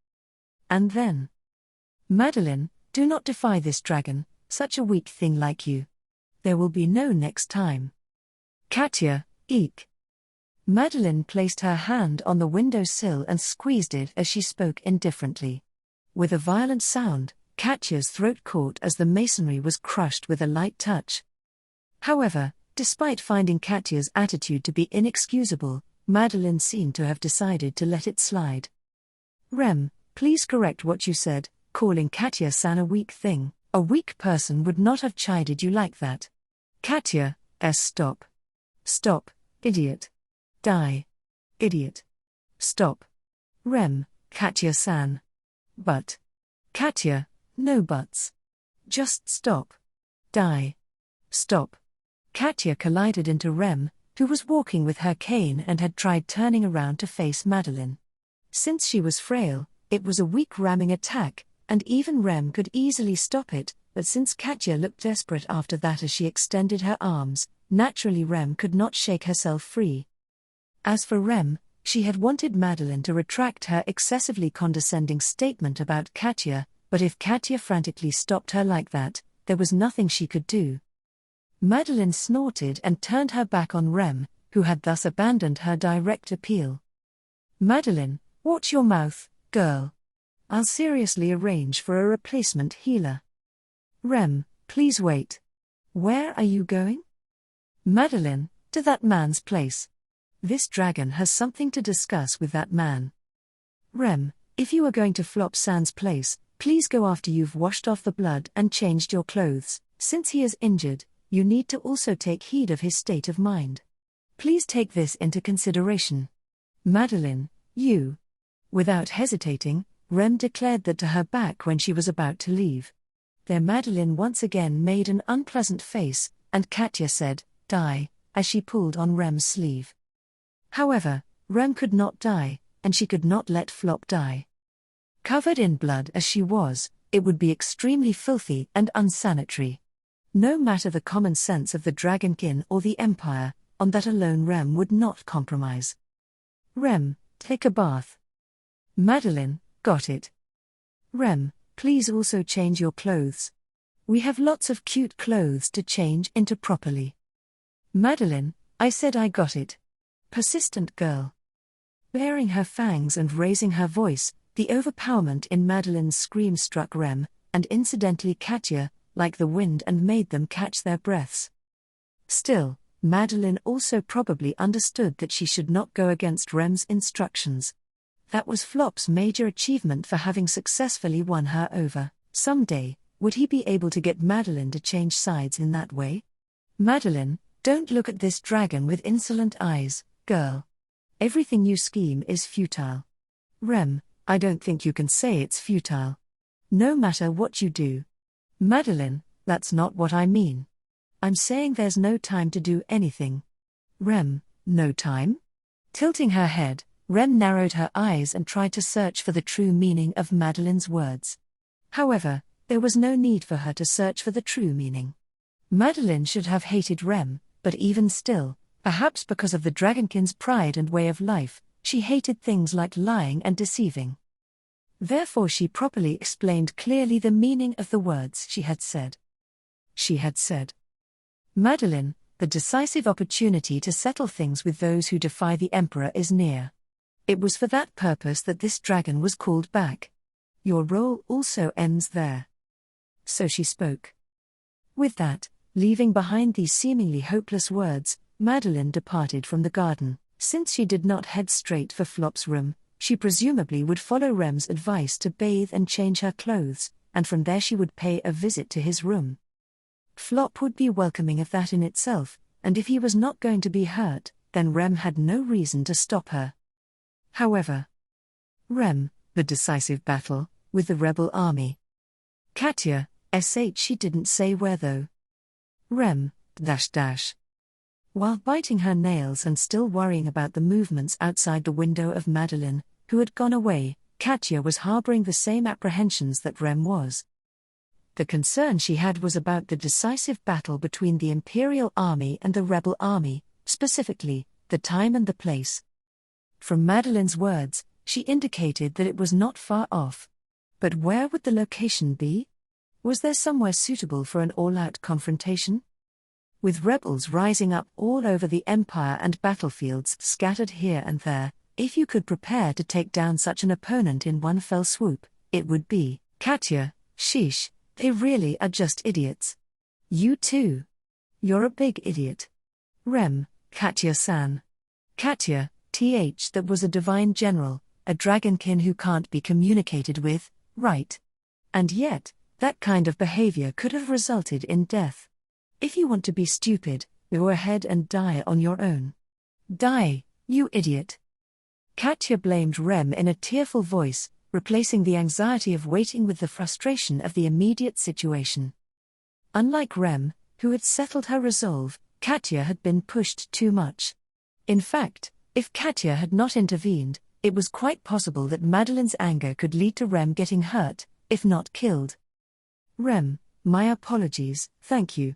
And then, Madeline, do not defy this dragon, such a weak thing like you. There will be no next time. Katya, eek. Madeline placed her hand on the windowsill and squeezed it as she spoke indifferently. With a violent sound, Katya's throat caught as the masonry was crushed with a light touch. However, despite finding Katya's attitude to be inexcusable, Madeline seemed to have decided to let it slide. Rem, please correct what you said, calling Katya-san a weak thing. A weak person would not have chided you like that. Katya, stop. Stop, idiot. Die. Idiot. Stop. Rem, Katya-san. But. Katya, no buts. Just stop. Die. Stop. Katya collided into Rem, who was walking with her cane and had tried turning around to face Madeline. Since she was frail, it was a weak ramming attack, and even Rem could easily stop it, but since Katya looked desperate after that as she extended her arms, naturally Rem could not shake herself free. As for Rem, she had wanted Madeline to retract her excessively condescending statement about Katya, but if Katya frantically stopped her like that, there was nothing she could do. Madeline snorted and turned her back on Rem, who had thus abandoned her direct appeal. Madeline, watch your mouth, girl. I'll seriously arrange for a replacement healer. Rem, please wait. Where are you going? Madeline, to that man's place. This dragon has something to discuss with that man. Rem, if you are going to Flop-san's place, please go after you've washed off the blood and changed your clothes. Since he is injured, you need to also take heed of his state of mind. Please take this into consideration. Madeline, you. Without hesitating, Rem declared that to her back when she was about to leave. There Madeline once again made an unpleasant face, and Katya said, die, as she pulled on Rem's sleeve. However, Rem could not die, and she could not let Flop die. Covered in blood as she was, it would be extremely filthy and unsanitary. No matter the common sense of the Dragonkin or the Empire, on that alone Rem would not compromise. Rem, take a bath. Madeline, got it. Rem, please also change your clothes. We have lots of cute clothes to change into properly. Madeline, I said I got it. Persistent girl. Baring her fangs and raising her voice, the overpowerment in Madeline's scream struck Rem, and incidentally Katya, like the wind and made them catch their breaths. Still, Madeline also probably understood that she should not go against Rem's instructions. That was Flop's major achievement for having successfully won her over. Someday, would he be able to get Madeline to change sides in that way? Madeline, don't look at this dragon with insolent eyes, girl. Everything you scheme is futile. Rem, I don't think you can say it's futile. No matter what you do. Madeline, that's not what I mean. I'm saying there's no time to do anything. Rem, no time? Tilting her head, Rem narrowed her eyes and tried to search for the true meaning of Madeline's words. However, there was no need for her to search for the true meaning. Madeline should have hated Rem, but even still, perhaps because of the Dragonkin's pride and way of life, she hated things like lying and deceiving. Therefore she properly explained clearly the meaning of the words she had said. She had said, "Madeline, the decisive opportunity to settle things with those who defy the Emperor is near. It was for that purpose that this dragon was called back. Your role also ends there." So she spoke. With that, leaving behind these seemingly hopeless words, Madeline departed from the garden. Since she did not head straight for Flop's room, she presumably would follow Rem's advice to bathe and change her clothes, and from there she would pay a visit to his room. Flop would be welcoming of that in itself, and if he was not going to be hurt, then Rem had no reason to stop her. However, Rem, the decisive battle, with the rebel army. Katya, she didn't say where though. Rem, While biting her nails and still worrying about the movements outside the window of Madeline, who had gone away, Katya was harboring the same apprehensions that Rem was. The concern she had was about the decisive battle between the Imperial Army and the rebel army, specifically, the time and the place. From Madeline's words, she indicated that it was not far off. But where would the location be? Was there somewhere suitable for an all-out confrontation? With rebels rising up all over the empire and battlefields scattered here and there, if you could prepare to take down such an opponent in one fell swoop, it would be, Katya, sheesh, they really are just idiots. You too. You're a big idiot. Rem, Katya-san. Katya, that was a divine general, a dragonkin who can't be communicated with, right? And yet, that kind of behavior could have resulted in death. If you want to be stupid, go ahead and die on your own. Die, you idiot. Katya blamed Rem in a tearful voice, replacing the anxiety of waiting with the frustration of the immediate situation. Unlike Rem, who had settled her resolve, Katya had been pushed too much. In fact, if Katya had not intervened, it was quite possible that Madeline's anger could lead to Rem getting hurt, if not killed. Rem, my apologies, thank you.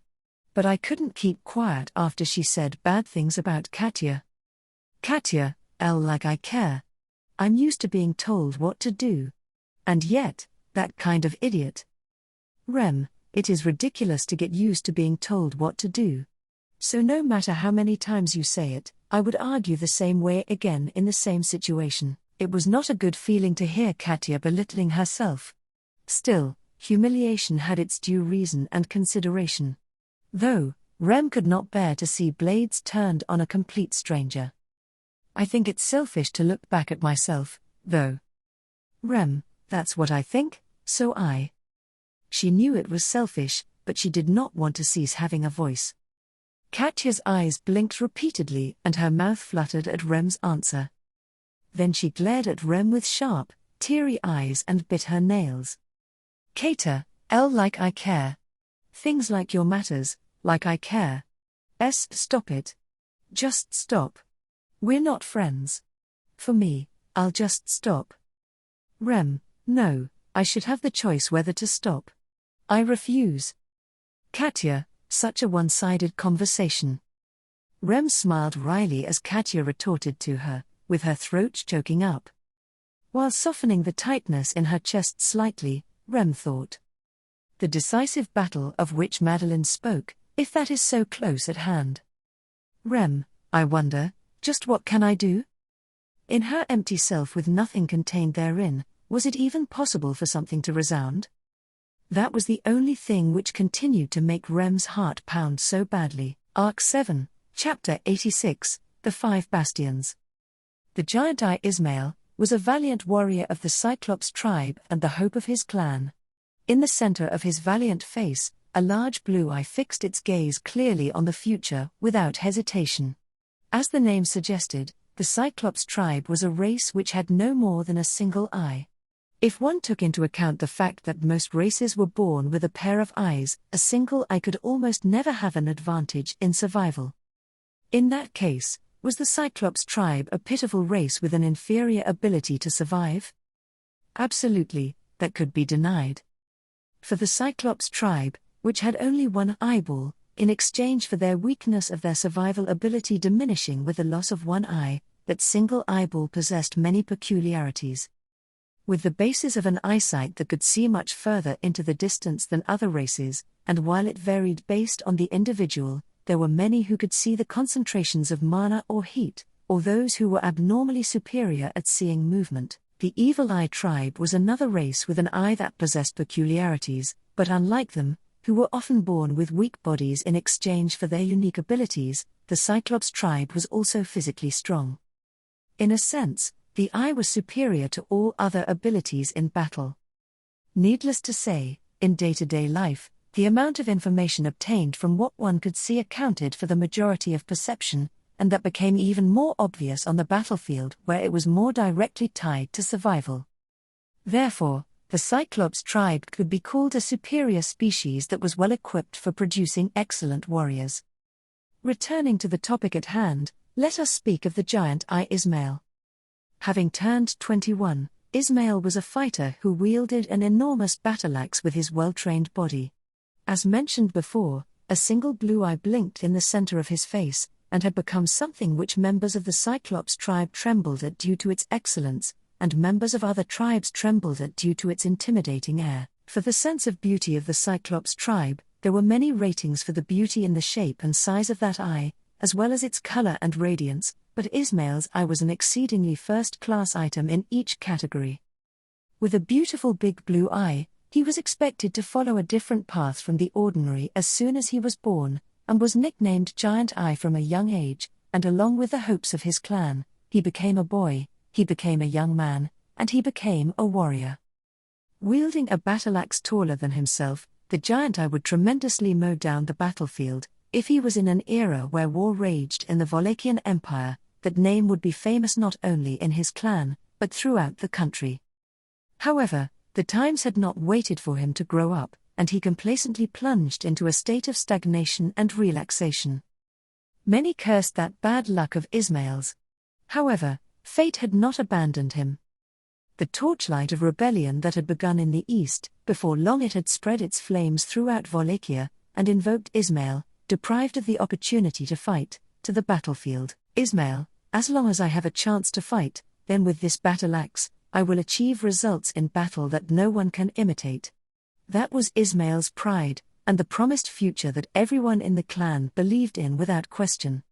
But I couldn't keep quiet after she said bad things about Katya. Katya, like I care. I'm used to being told what to do. And yet, that kind of idiot. Rem, it is ridiculous to get used to being told what to do. So no matter how many times you say it, I would argue the same way again in the same situation. It was not a good feeling to hear Katya belittling herself. Still, humiliation had its due reason and consideration. Though, Rem could not bear to see blades turned on a complete stranger. I think it's selfish to look back at myself, though. Rem, that's what I think, so I. She knew it was selfish, but she did not want to cease having a voice. Katya's eyes blinked repeatedly and her mouth fluttered at Rem's answer. Then she glared at Rem with sharp, teary eyes and bit her nails. Kata, like I care. Things like your matters, like I care. Stop it. Just stop. We're not friends. For me, I'll just stop. Rem, no, I should have the choice whether to stop. I refuse. Katya, such a one-sided conversation. Rem smiled wryly as Katya retorted to her, with her throat choking up. While softening the tightness in her chest slightly, Rem thought. The decisive battle of which Madeline spoke, if that is so close at hand. Rem, I wonder, just what can I do? In her empty self with nothing contained therein, was it even possible for something to resound? That was the only thing which continued to make Rem's heart pound so badly. Arc 7, Chapter 86, The Five Bastions. The giant Ismail was a valiant warrior of the Cyclops tribe and the hope of his clan. In the center of his valiant face, a large blue eye fixed its gaze clearly on the future without hesitation. As the name suggested, the Cyclops tribe was a race which had no more than a single eye. If one took into account the fact that most races were born with a pair of eyes, a single eye could almost never have an advantage in survival. In that case, was the Cyclops tribe a pitiful race with an inferior ability to survive? Absolutely, that could be denied. For the Cyclops tribe, which had only one eyeball, in exchange for their weakness of their survival ability diminishing with the loss of one eye, that single eyeball possessed many peculiarities. With the basis of an eyesight that could see much further into the distance than other races, and while it varied based on the individual, there were many who could see the concentrations of mana or heat, or those who were abnormally superior at seeing movement. The Evil Eye tribe was another race with an eye that possessed peculiarities, but unlike them, who were often born with weak bodies in exchange for their unique abilities. The Cyclops tribe was also physically strong. In a sense, the eye was superior to all other abilities in battle. Needless to say, in day-to-day life, the amount of information obtained from what one could see accounted for the majority of perception, and that became even more obvious on the battlefield where it was more directly tied to survival. Therefore, the Cyclops tribe could be called a superior species that was well equipped for producing excellent warriors. Returning to the topic at hand, let us speak of the giant eye Ismail. Having turned 21, Ismail was a fighter who wielded an enormous battle-axe with his well-trained body. As mentioned before, a single blue eye blinked in the center of his face, and had become something which members of the Cyclops tribe trembled at due to its excellence, and members of other tribes trembled at due to its intimidating air. For the sense of beauty of the Cyclops tribe, there were many ratings for the beauty in the shape and size of that eye, as well as its color and radiance, but Ismail's eye was an exceedingly first-class item in each category. With a beautiful big blue eye, he was expected to follow a different path from the ordinary as soon as he was born, and was nicknamed Giant Eye from a young age, and along with the hopes of his clan, he became a boy, he became a young man, and he became a warrior. Wielding a battle-axe taller than himself, the Giant Eye would tremendously mow down the battlefield. If he was in an era where war raged in the Wallachian Empire, that name would be famous not only in his clan, but throughout the country. However, the times had not waited for him to grow up, and he complacently plunged into a state of stagnation and relaxation. Many cursed that bad luck of Ismail's. However, fate had not abandoned him. The torchlight of rebellion that had begun in the east, before long it had spread its flames throughout Wallachia, and invoked Ismail, deprived of the opportunity to fight, to the battlefield. Ismail, as long as I have a chance to fight, then with this battle-axe, I will achieve results in battle that no one can imitate. That was Ismail's pride, and the promised future that everyone in the clan believed in without question.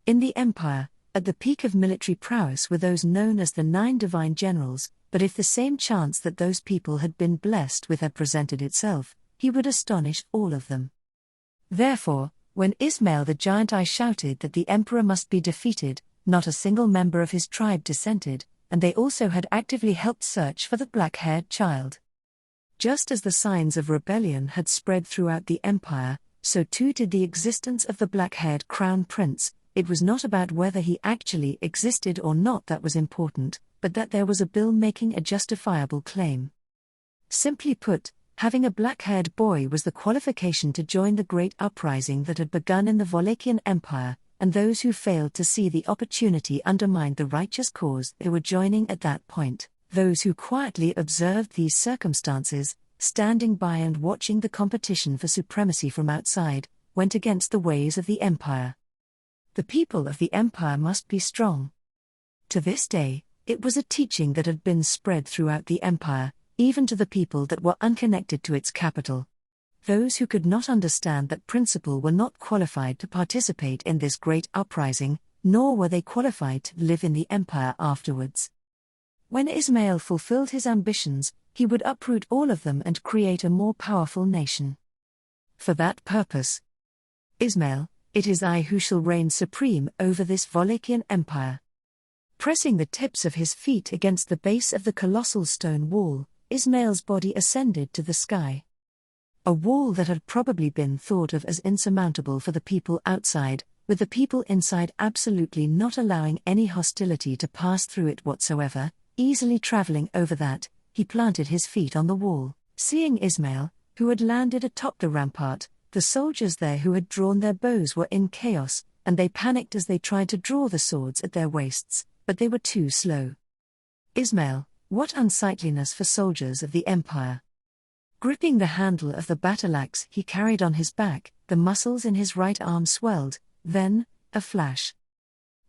In the empire, at the peak of military prowess were those known as the 9 divine generals, but if the same chance that those people had been blessed with had presented itself, he would astonish all of them. Therefore, when Ismail the Giant Eye shouted that the emperor must be defeated, not a single member of his tribe dissented, and they also had actively helped search for the black-haired child. Just as the signs of rebellion had spread throughout the empire, so too did the existence of the black-haired crown prince. It was not about whether he actually existed or not that was important, but that there was a bill making a justifiable claim. Simply put, having a black-haired boy was the qualification to join the great uprising that had begun in the Wallachian Empire, and those who failed to see the opportunity undermined the righteous cause they were joining at that point. Those who quietly observed these circumstances, standing by and watching the competition for supremacy from outside, went against the ways of the empire. The people of the empire must be strong. To this day, it was a teaching that had been spread throughout the empire, even to the people that were unconnected to its capital. Those who could not understand that principle were not qualified to participate in this great uprising, nor were they qualified to live in the empire afterwards. When Ismail fulfilled his ambitions, he would uproot all of them and create a more powerful nation. For that purpose, Ismail, it is I who shall reign supreme over this Wallachian empire. Pressing the tips of his feet against the base of the colossal stone wall, Ismail's body ascended to the sky. A wall that had probably been thought of as insurmountable for the people outside, with the people inside absolutely not allowing any hostility to pass through it whatsoever. Easily traveling over that, he planted his feet on the wall. Seeing Ismail, who had landed atop the rampart, the soldiers there who had drawn their bows were in chaos, and they panicked as they tried to draw the swords at their waists, but they were too slow. Ismail, what unsightliness for soldiers of the empire! Gripping the handle of the battle-axe he carried on his back, the muscles in his right arm swelled, then, a flash.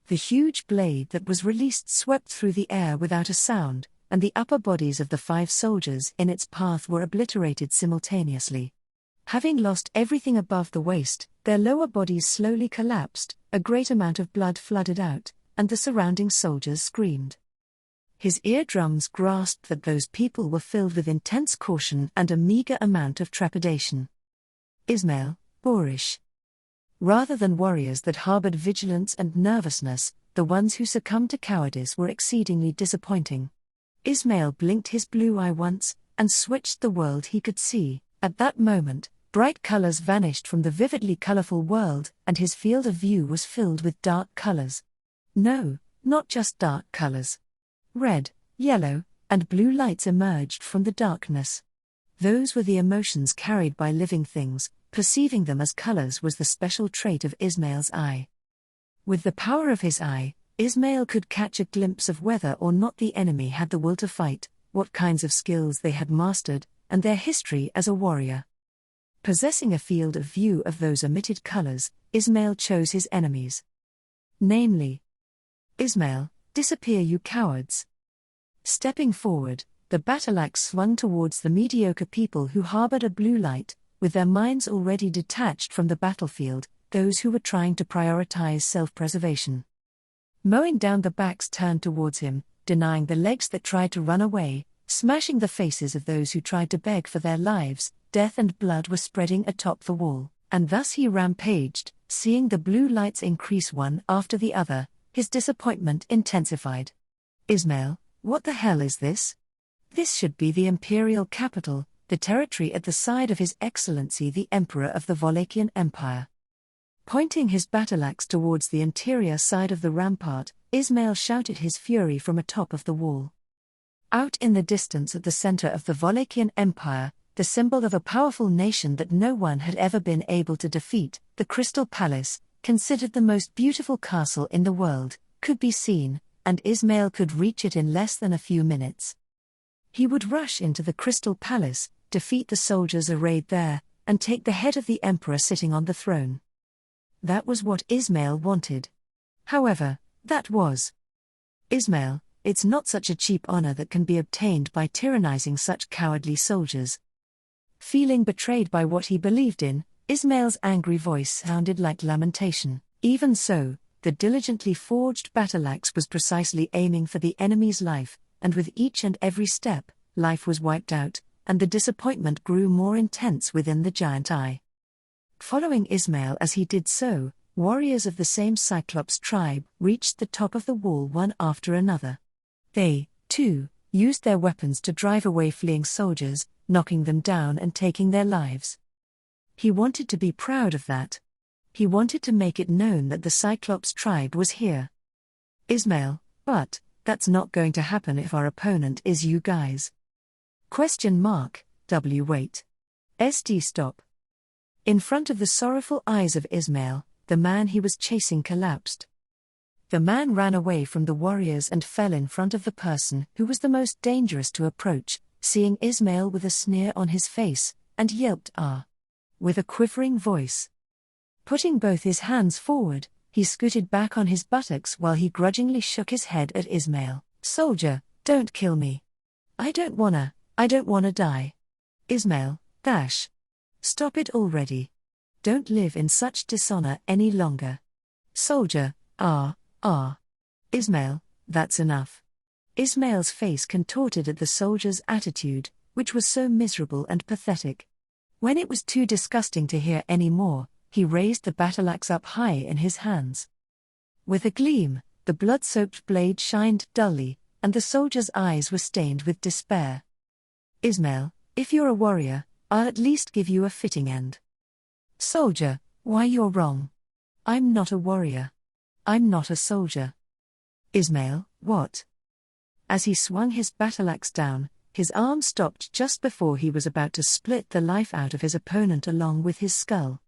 The huge blade that was released swept through the air without a sound, and the upper bodies of the 5 soldiers in its path were obliterated simultaneously. Having lost everything above the waist, their lower bodies slowly collapsed, a great amount of blood flooded out, and the surrounding soldiers screamed. His eardrums grasped that those people were filled with intense caution and a meager amount of trepidation. Ismail, boorish. Rather than warriors that harbored vigilance and nervousness, the ones who succumbed to cowardice were exceedingly disappointing. Ismail blinked his blue eye once, and switched the world he could see. At that moment, bright colors vanished from the vividly colorful world, and his field of view was filled with dark colors. No, not just dark colors. Red, yellow, and blue lights emerged from the darkness. Those were the emotions carried by living things. Perceiving them as colors was the special trait of Ismail's eye. With the power of his eye, Ismail could catch a glimpse of whether or not the enemy had the will to fight, what kinds of skills they had mastered, and their history as a warrior. Possessing a field of view of those omitted colors, Ismail chose his enemies. Namely, Ismail, disappear you cowards. Stepping forward, the battle-axe swung towards the mediocre people who harbored a blue light, with their minds already detached from the battlefield, those who were trying to prioritize self-preservation. Mowing down the backs turned towards him, denying the legs that tried to run away, smashing the faces of those who tried to beg for their lives. Death and blood were spreading atop the wall, and thus he rampaged, seeing the blue lights increase one after the other. His disappointment intensified. Ismail, what the hell is this? This should be the imperial capital, the territory at the side of His Excellency the Emperor of the Wallachian Empire. Pointing his battle-axe towards the interior side of the rampart, Ismail shouted his fury from atop of the wall. Out in the distance at the center of the Wallachian Empire, the symbol of a powerful nation that no one had ever been able to defeat, the Crystal Palace, considered the most beautiful castle in the world, could be seen, and Ismail could reach it in less than a few minutes. He would rush into the Crystal Palace, defeat the soldiers arrayed there, and take the head of the emperor sitting on the throne. That was what Ismail wanted. However, Ismail, it's not such a cheap honor that can be obtained by tyrannizing such cowardly soldiers. Feeling betrayed by what he believed in, Ismail's angry voice sounded like lamentation. Even so, the diligently forged battle-axe was precisely aiming for the enemy's life, and with each and every step, life was wiped out, and the disappointment grew more intense within the giant eye. Following Ismail as he did so, warriors of the same Cyclops tribe reached the top of the wall one after another. They, too, used their weapons to drive away fleeing soldiers, knocking them down and taking their lives. He wanted to be proud of that. He wanted to make it known that the Cyclops tribe was here. Ismail, but that's not going to happen if our opponent is you guys. Wait. Stop. In front of the sorrowful eyes of Ismail, the man he was chasing collapsed. The man ran away from the warriors and fell in front of the person who was the most dangerous to approach, seeing Ismail with a sneer on his face, and yelped "Ah!" with a quivering voice. Putting both his hands forward, he scooted back on his buttocks while he grudgingly shook his head at Ismail. "Soldier, don't kill me. I don't wanna die. Ismail, stop it already. Don't live in such dishonor any longer. Soldier, Ismail, that's enough." Ismail's face contorted at the soldier's attitude, which was so miserable and pathetic. When it was too disgusting to hear any more, he raised the battle-axe up high in his hands. With a gleam, the blood-soaked blade shined dully, and the soldier's eyes were stained with despair. "Ismail, if you're a warrior, I'll at least give you a fitting end." "Soldier, why you're wrong. I'm not a warrior. I'm not a soldier." "Ismail, what?" As he swung his battle-axe down, his arm stopped just before he was about to split the life out of his opponent along with his skull.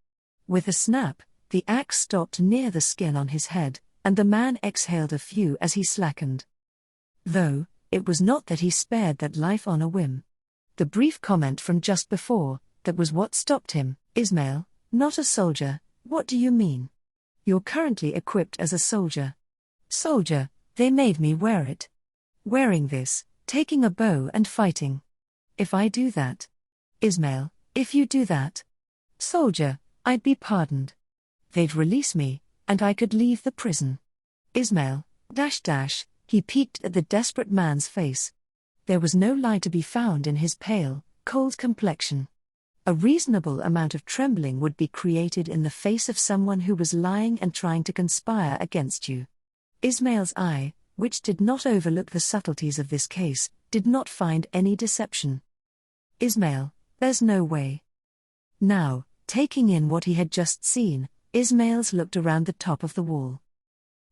With a snap, the axe stopped near the skin on his head, and the man exhaled a few as he slackened. Though, it was not that he spared that life on a whim. The brief comment from just before, that was what stopped him. "Ismail, not a soldier, what do you mean? You're currently equipped as a soldier." "Soldier, they made me wear it. Wearing this taking a bow and fighting. If I do that. Ismail, if you do that. Soldier, I'd be pardoned. They'd release me, and I could leave the prison. Ismail, he peeked at the desperate man's face. There was no lie to be found in his pale, cold complexion. A reasonable amount of trembling would be created in the face of someone who was lying and trying to conspire against you. Ismail's eye, which did not overlook the subtleties of this case, did not find any deception. Ismail, there's no way. Now, taking in what he had just seen, Ismail's looked around the top of the wall.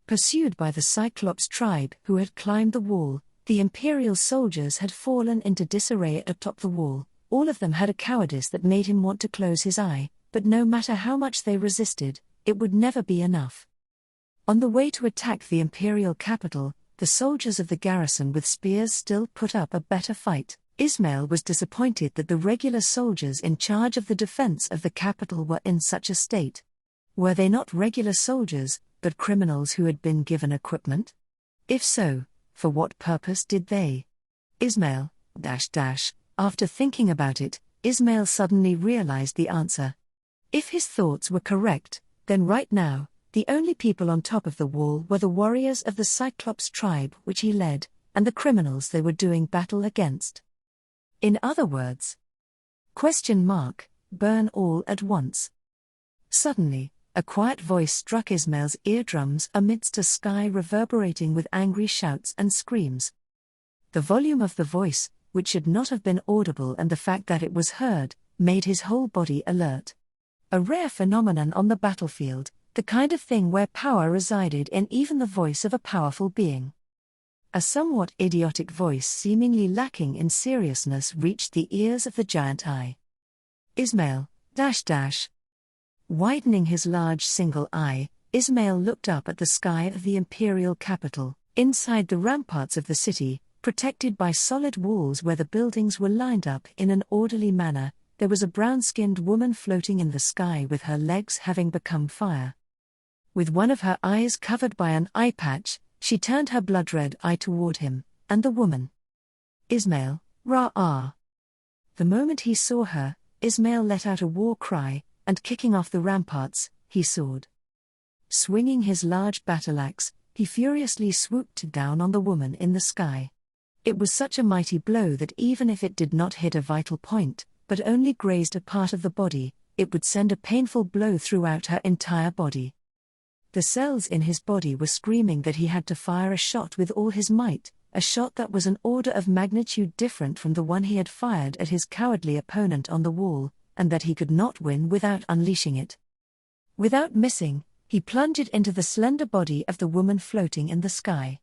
Pursued by the Cyclops tribe who had climbed the wall, the Imperial soldiers had fallen into disarray atop the wall. All of them had a cowardice that made him want to close his eye, but no matter how much they resisted, it would never be enough. On the way to attack the Imperial capital, the soldiers of the garrison with spears still put up a better fight. Ismail was disappointed that the regular soldiers in charge of the defense of the capital were in such a state. Were they not regular soldiers, but criminals who had been given equipment? If so, for what purpose did they? Ismail, After thinking about it, Ismail suddenly realized the answer. If his thoughts were correct, then right now, the only people on top of the wall were the warriors of the Cyclops tribe which he led, and the criminals they were doing battle against. In other words, burn all at once. Suddenly, a quiet voice struck Ismail's eardrums amidst a sky reverberating with angry shouts and screams. The volume of the voice, which should not have been audible, and the fact that it was heard, made his whole body alert. A rare phenomenon on the battlefield, the kind of thing where power resided in even the voice of a powerful being. A somewhat idiotic voice seemingly lacking in seriousness reached the ears of the giant eye. Ismail, Widening his large single eye, Ismail looked up at the sky of the imperial capital, inside the ramparts of the city, protected by solid walls where the buildings were lined up in an orderly manner. There was a brown-skinned woman floating in the sky with her legs having become fire. With one of her eyes covered by an eye patch, she turned her blood-red eye toward him, and the woman. Ismail, Ra'ah. The moment he saw her, Ismail let out a war cry, and kicking off the ramparts, he soared. Swinging his large battle-axe, he furiously swooped down on the woman in the sky. It was such a mighty blow that even if it did not hit a vital point, but only grazed a part of the body, it would send a painful blow throughout her entire body. The cells in his body were screaming that he had to fire a shot with all his might, a shot that was an order of magnitude different from the one he had fired at his cowardly opponent on the wall, and that he could not win without unleashing it. Without missing, he plunged into the slender body of the woman floating in the sky.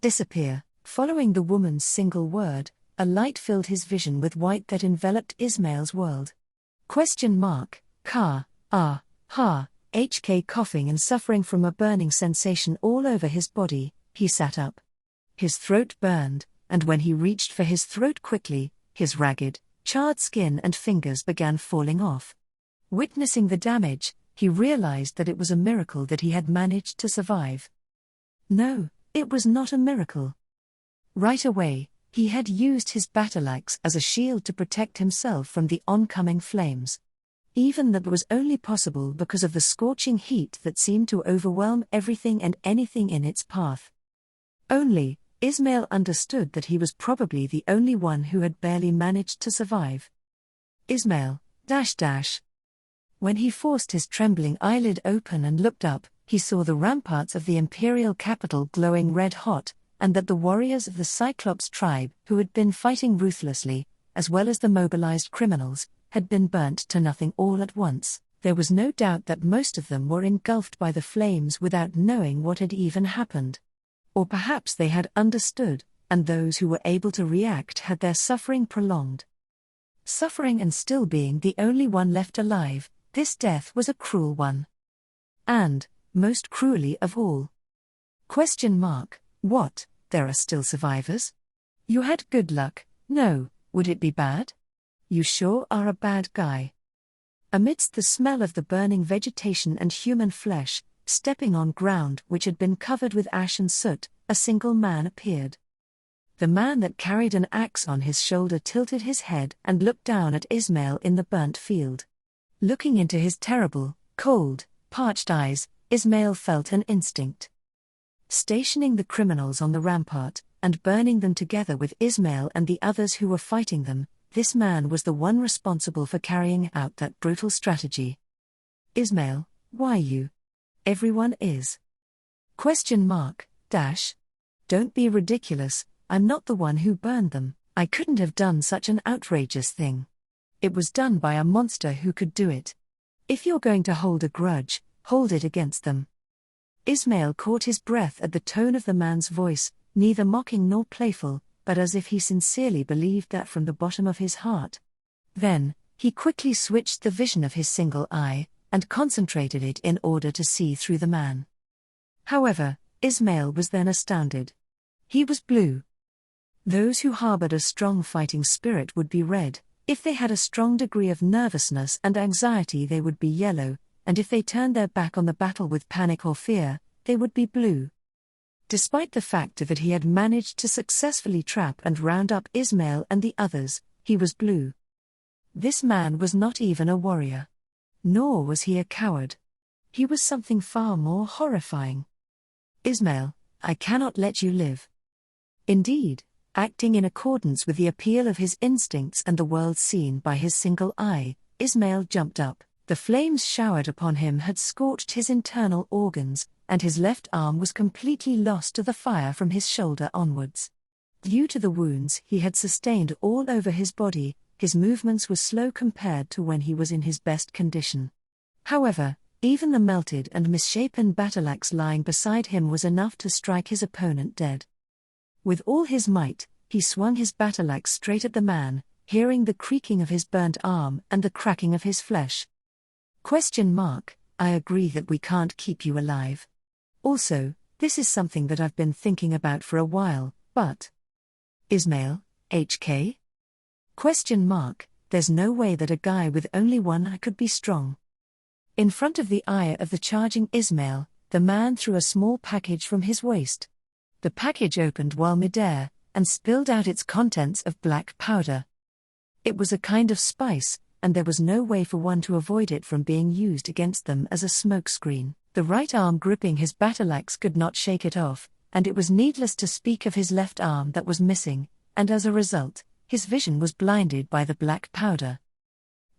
Disappear. Following the woman's single word, a light filled his vision with white that enveloped Ismail's world. Coughing and suffering from a burning sensation all over his body, he sat up. His throat burned, and when he reached for his throat quickly, his ragged, charred skin and fingers began falling off. Witnessing the damage, he realized that it was a miracle that he had managed to survive. No, it was not a miracle. Right away, he had used his battle-axe as a shield to protect himself from the oncoming flames. Even that was only possible because of the scorching heat that seemed to overwhelm everything and anything in its path. Only, Ismail understood that he was probably the only one who had barely managed to survive. Ismail, When he forced his trembling eyelid open and looked up, he saw the ramparts of the imperial capital glowing red-hot, and that the warriors of the Cyclops tribe, who had been fighting ruthlessly, as well as the mobilized criminals, had been burnt to nothing all at once. There was no doubt that most of them were engulfed by the flames without knowing what had even happened. Or perhaps they had understood, and those who were able to react had their suffering prolonged. Suffering and still being the only one left alive, this death was a cruel one. And, most cruelly of all. What, there are still survivors? You had good luck, no, would it be bad? You sure are a bad guy. Amidst the smell of the burning vegetation and human flesh, stepping on ground which had been covered with ash and soot, a single man appeared. The man that carried an axe on his shoulder tilted his head and looked down at Ismail in the burnt field. Looking into his terrible, cold, parched eyes, Ismail felt an instinct. Stationing the criminals on the rampart, and burning them together with Ismail and the others who were fighting them, this man was the one responsible for carrying out that brutal strategy. Ismail, why you? Everyone is. Don't be ridiculous, I'm not the one who burned them, I couldn't have done such an outrageous thing. It was done by a monster who could do it. If you're going to hold a grudge, hold it against them. Ismail caught his breath at the tone of the man's voice, neither mocking nor playful, but as if he sincerely believed that from the bottom of his heart. Then, he quickly switched the vision of his single eye, and concentrated it in order to see through the man. However, Ismail was then astounded. He was blue. Those who harbored a strong fighting spirit would be red, if they had a strong degree of nervousness and anxiety they would be yellow, and if they turned their back on the battle with panic or fear, they would be blue. Despite the fact that he had managed to successfully trap and round up Ismail and the others, he was blue. This man was not even a warrior. Nor was he a coward. He was something far more horrifying. Ismail, I cannot let you live. Indeed, acting in accordance with the appeal of his instincts and the world seen by his single eye, Ismail jumped up. The flames showered upon him had scorched his internal organs, and his left arm was completely lost to the fire from his shoulder onwards. Due to the wounds he had sustained all over his body, his movements were slow compared to when he was in his best condition. However, even the melted and misshapen battle-axe lying beside him was enough to strike his opponent dead. With all his might, he swung his battle-axe straight at the man, hearing the creaking of his burnt arm and the cracking of his flesh. I agree that we can't keep you alive. Also, this is something that I've been thinking about for a while, but... Ismail, HK? There's no way that a guy with only one eye could be strong. In front of the eye of the charging Ismail, the man threw a small package from his waist. The package opened while midair, and spilled out its contents of black powder. It was a kind of spice, and there was no way for one to avoid it from being used against them as a smokescreen. The right arm gripping his battle-axe could not shake it off, and it was needless to speak of his left arm that was missing, and as a result, his vision was blinded by the black powder.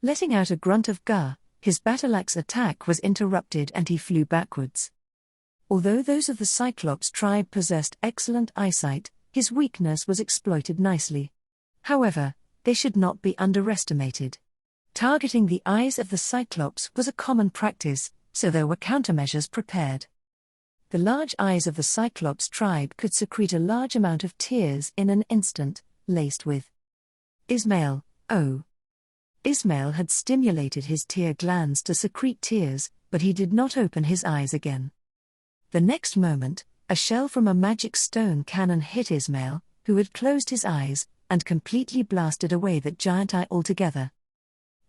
Letting out a grunt of gah, his battle-axe attack was interrupted and he flew backwards. Although those of the Cyclops tribe possessed excellent eyesight, his weakness was exploited nicely. However, they should not be underestimated. Targeting the eyes of the Cyclops was a common practice, so there were countermeasures prepared. The large eyes of the Cyclops tribe could secrete a large amount of tears in an instant, laced with Ismail, oh. Ismail had stimulated his tear glands to secrete tears, but he did not open his eyes again. The next moment, a shell from a magic stone cannon hit Ismail, who had closed his eyes, and completely blasted away that giant eye altogether.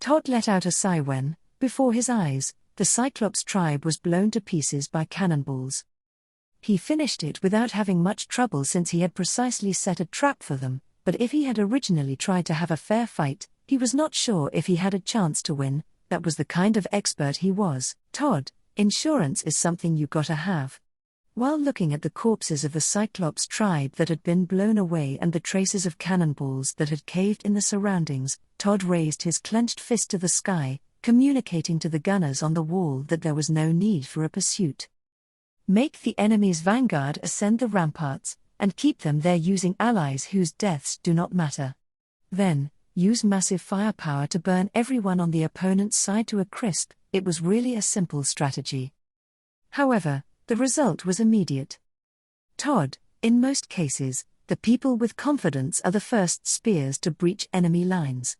Todd let out a sigh when, before his eyes, the Cyclops tribe was blown to pieces by cannonballs. He finished it without having much trouble since he had precisely set a trap for them, but if he had originally tried to have a fair fight, he was not sure if he had a chance to win. That was the kind of expert he was. Todd, insurance is something you gotta have. While looking at the corpses of the Cyclops tribe that had been blown away and the traces of cannonballs that had caved in the surroundings, Todd raised his clenched fist to the sky, communicating to the gunners on the wall that there was no need for a pursuit. Make the enemy's vanguard ascend the ramparts, and keep them there using allies whose deaths do not matter. Then, use massive firepower to burn everyone on the opponent's side to a crisp. It was really a simple strategy. However, the result was immediate. Todd, in most cases, the people with confidence are the first spears to breach enemy lines.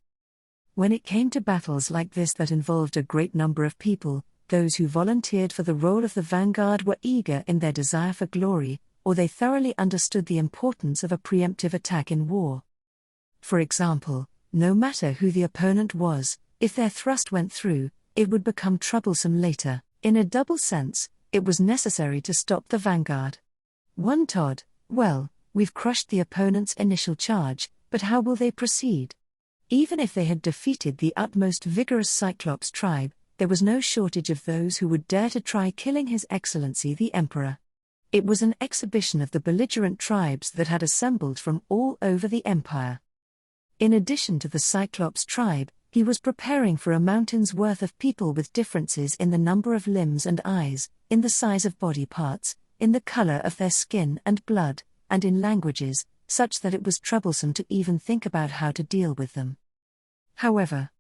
When it came to battles like this that involved a great number of people, those who volunteered for the role of the vanguard were eager in their desire for glory, or they thoroughly understood the importance of a preemptive attack in war. For example, no matter who the opponent was, if their thrust went through, it would become troublesome later. In a double sense, it was necessary to stop the vanguard. One Todd, well, we've crushed the opponent's initial charge, but how will they proceed? Even if they had defeated the utmost vigorous Cyclops tribe, there was no shortage of those who would dare to try killing His Excellency the Emperor. It was an exhibition of the belligerent tribes that had assembled from all over the empire. In addition to the Cyclops tribe, he was preparing for a mountain's worth of people with differences in the number of limbs and eyes, in the size of body parts, in the color of their skin and blood, and in languages, such that it was troublesome to even think about how to deal with them. However,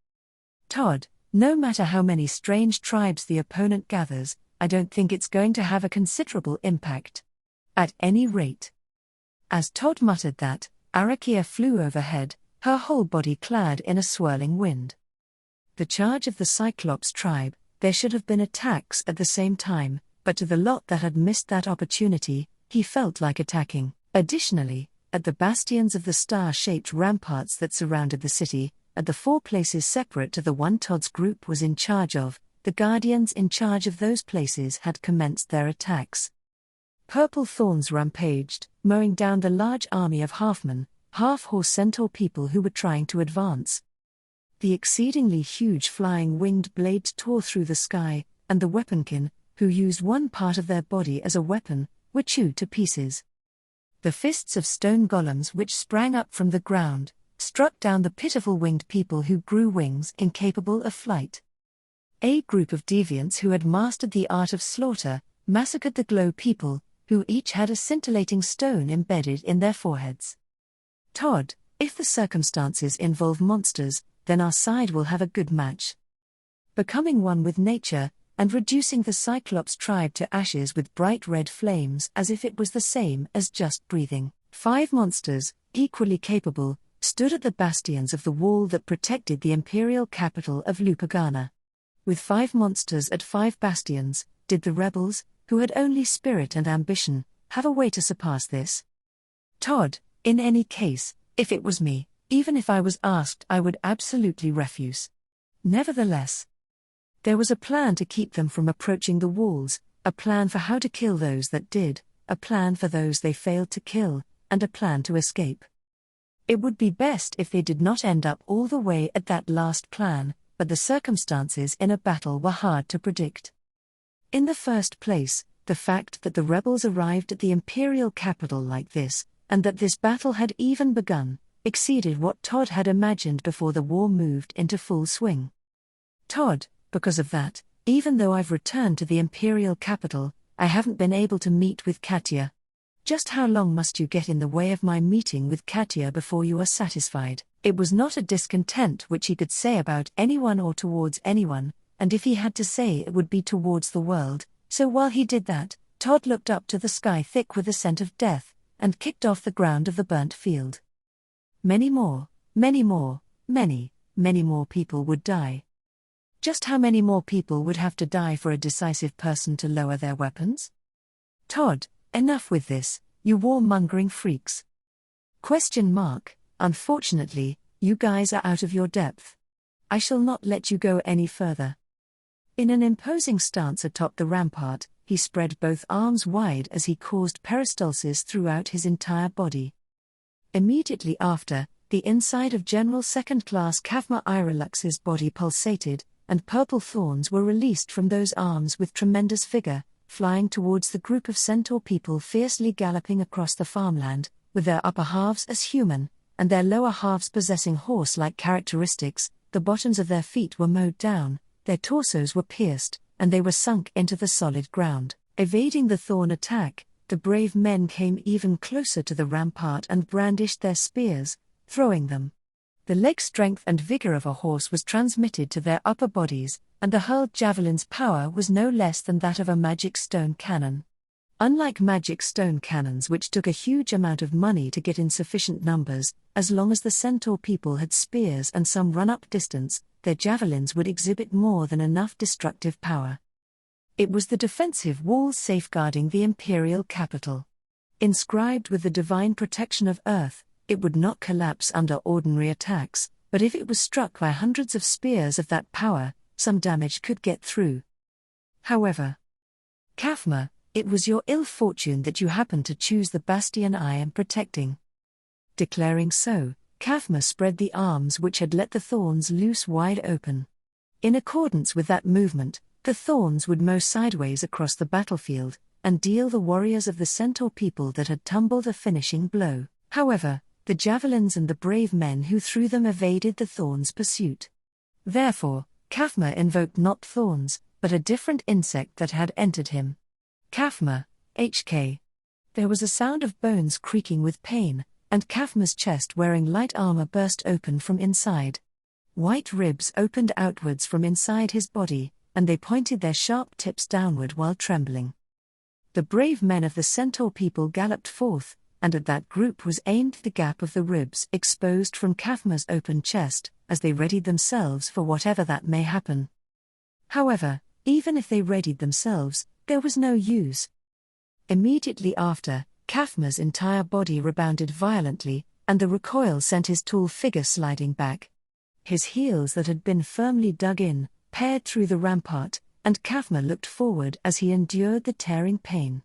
Todd, no matter how many strange tribes the opponent gathers, I don't think it's going to have a considerable impact. At any rate. As Todd muttered that, Arakia flew overhead, her whole body clad in a swirling wind. The charge of the Cyclops tribe, there should have been attacks at the same time, but to the lot that had missed that opportunity, he felt like attacking. Additionally, at the bastions of the star-shaped ramparts that surrounded the city, at the 4 places separate to the one Todd's group was in charge of, the guardians in charge of those places had commenced their attacks. Purple thorns rampaged, mowing down the large army of half-men, half-horse centaur people who were trying to advance. The exceedingly huge flying winged blades tore through the sky, and the weaponkin, who used one part of their body as a weapon, were chewed to pieces. The fists of stone golems which sprang up from the ground, struck down the pitiful winged people who grew wings incapable of flight. A group of deviants who had mastered the art of slaughter, massacred the glow people, who each had a scintillating stone embedded in their foreheads. Todd, if the circumstances involve monsters, then our side will have a good match. Becoming one with nature, and reducing the Cyclops tribe to ashes with bright red flames as if it was the same as just breathing, 5 monsters, equally capable, stood at the bastions of the wall that protected the imperial capital of Lupagana. With 5 monsters at 5 bastions, did the rebels, who had only spirit and ambition, have a way to surpass this? Todd, in any case, if it was me, even if I was asked, I would absolutely refuse. Nevertheless, there was a plan to keep them from approaching the walls, a plan for how to kill those that did, a plan for those they failed to kill, and a plan to escape. It would be best if they did not end up all the way at that last plan, but the circumstances in a battle were hard to predict. In the first place, the fact that the rebels arrived at the imperial capital like this, and that this battle had even begun, exceeded what Todd had imagined before the war moved into full swing. Todd, because of that, even though I've returned to the imperial capital, I haven't been able to meet with Katya. Just how long must you get in the way of my meeting with Katya before you are satisfied? It was not a discontent which he could say about anyone or towards anyone, and if he had to say it would be towards the world, so while he did that, Todd looked up to the sky thick with the scent of death, and kicked off the ground of the burnt field. Many more people would die. Just how many more people would have to die for a decisive person to lower their weapons? Todd, enough with this, you warmongering freaks. Unfortunately, you guys are out of your depth. I shall not let you go any further. In an imposing stance atop the rampart, he spread both arms wide as he caused peristalsis throughout his entire body. Immediately after, the inside of General Second-Class Kavma Iralux's body pulsated, and purple thorns were released from those arms with tremendous vigor, flying towards the group of centaur people fiercely galloping across the farmland, with their upper halves as human, and their lower halves possessing horse-like characteristics. The bottoms of their feet were mowed down, their torsos were pierced, and they were sunk into the solid ground. Evading the thorn attack, the brave men came even closer to the rampart and brandished their spears, throwing them. The leg strength and vigor of a horse was transmitted to their upper bodies, and the hurled javelin's power was no less than that of a magic stone cannon. Unlike magic stone cannons, which took a huge amount of money to get in sufficient numbers, as long as the centaur people had spears and some run-up distance, their javelins would exhibit more than enough destructive power. It was the defensive walls safeguarding the imperial capital. Inscribed with the divine protection of Earth, it would not collapse under ordinary attacks, but if it was struck by hundreds of spears of that power, some damage could get through. However, Kafma, It was your ill fortune that you happened to choose the bastion I am protecting." Declaring so, Kathma spread the arms which had let the thorns loose wide open. In accordance with that movement, the thorns would mow sideways across the battlefield, and deal the warriors of the centaur people that had tumbled a finishing blow. However, the javelins and the brave men who threw them evaded the thorns' pursuit. Therefore, Kathma invoked not thorns, but a different insect that had entered him. Kathma, HK. There was a sound of bones creaking with pain, and Kathma's chest wearing light armor burst open from inside. White ribs opened outwards from inside his body, and they pointed their sharp tips downward while trembling. The brave men of the centaur people galloped forth, and at that group was aimed the gap of the ribs exposed from Kathma's open chest, as they readied themselves for whatever that may happen. However, even if they readied themselves, there was no use. Immediately after, Kathma's entire body rebounded violently, and the recoil sent his tall figure sliding back. His heels that had been firmly dug in, pared through the rampart, and Kathma looked forward as he endured the tearing pain.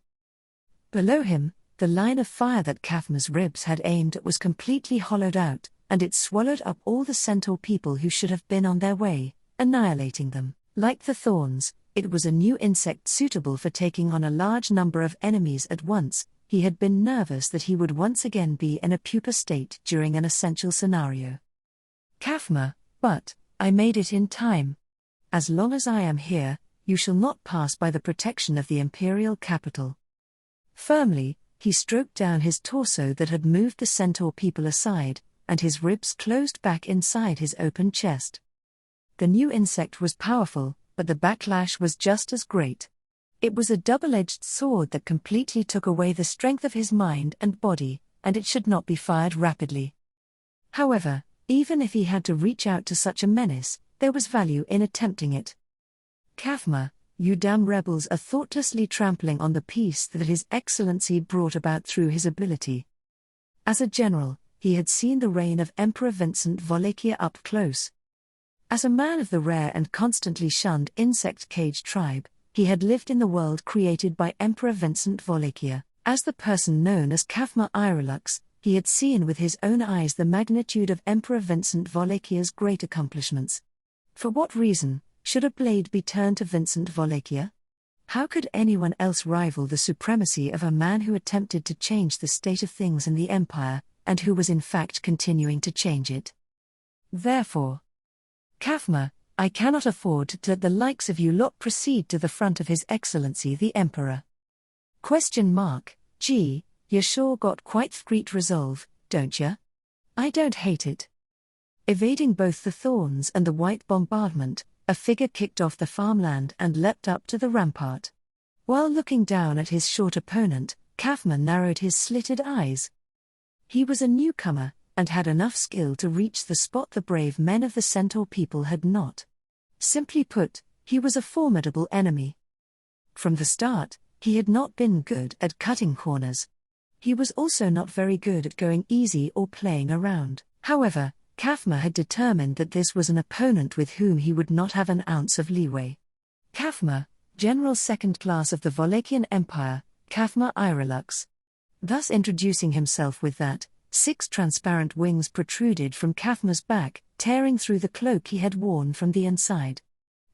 Below him, the line of fire that Kathma's ribs had aimed at was completely hollowed out, and it swallowed up all the centaur people who should have been on their way, annihilating them. Like the thorns, it was a new insect suitable for taking on a large number of enemies at once. He had been nervous that he would once again be in a pupa state during an essential scenario. Kathma, but I made it in time. As long as I am here, you shall not pass by the protection of the imperial capital. Firmly, he stroked down his torso that had moved the centaur people aside, and his ribs closed back inside his open chest. The new insect was powerful, but the backlash was just as great. It was a double-edged sword that completely took away the strength of his mind and body, and it should not be fired rapidly. However, even if he had to reach out to such a menace, there was value in attempting it. Kathma, you damn rebels are thoughtlessly trampling on the peace that His Excellency brought about through his ability. As a general, he had seen the reign of Emperor Vincent Wallachia up close. As a man of the rare and constantly shunned insect cage tribe, he had lived in the world created by Emperor Vincent Wallachia. As the person known as Kathma Irelux, he had seen with his own eyes the magnitude of Emperor Vincent Wallachia's great accomplishments. For what reason should a blade be turned to Vincent Wallachia? How could anyone else rival the supremacy of a man who attempted to change the state of things in the empire, and who was in fact continuing to change it? Therefore, Kathma, I cannot afford to let the likes of you lot proceed to the front of His Excellency the Emperor. Gee, you sure got quite great resolve, don't ya? I don't hate it. Evading both the thorns and the white bombardment, a figure kicked off the farmland and leapt up to the rampart. While looking down at his short opponent, Kathma narrowed his slitted eyes. He was a newcomer, and had enough skill to reach the spot the brave men of the centaur people had not. Simply put, he was a formidable enemy. From the start, he had not been good at cutting corners. He was also not very good at going easy or playing around. However, Kathma had determined that this was an opponent with whom he would not have an ounce of leeway. Kathma, General Second Class of the Wallachian Empire, Kathma Irelux. Thus introducing himself with that, 6 transparent wings protruded from Kathma's back, tearing through the cloak he had worn from the inside.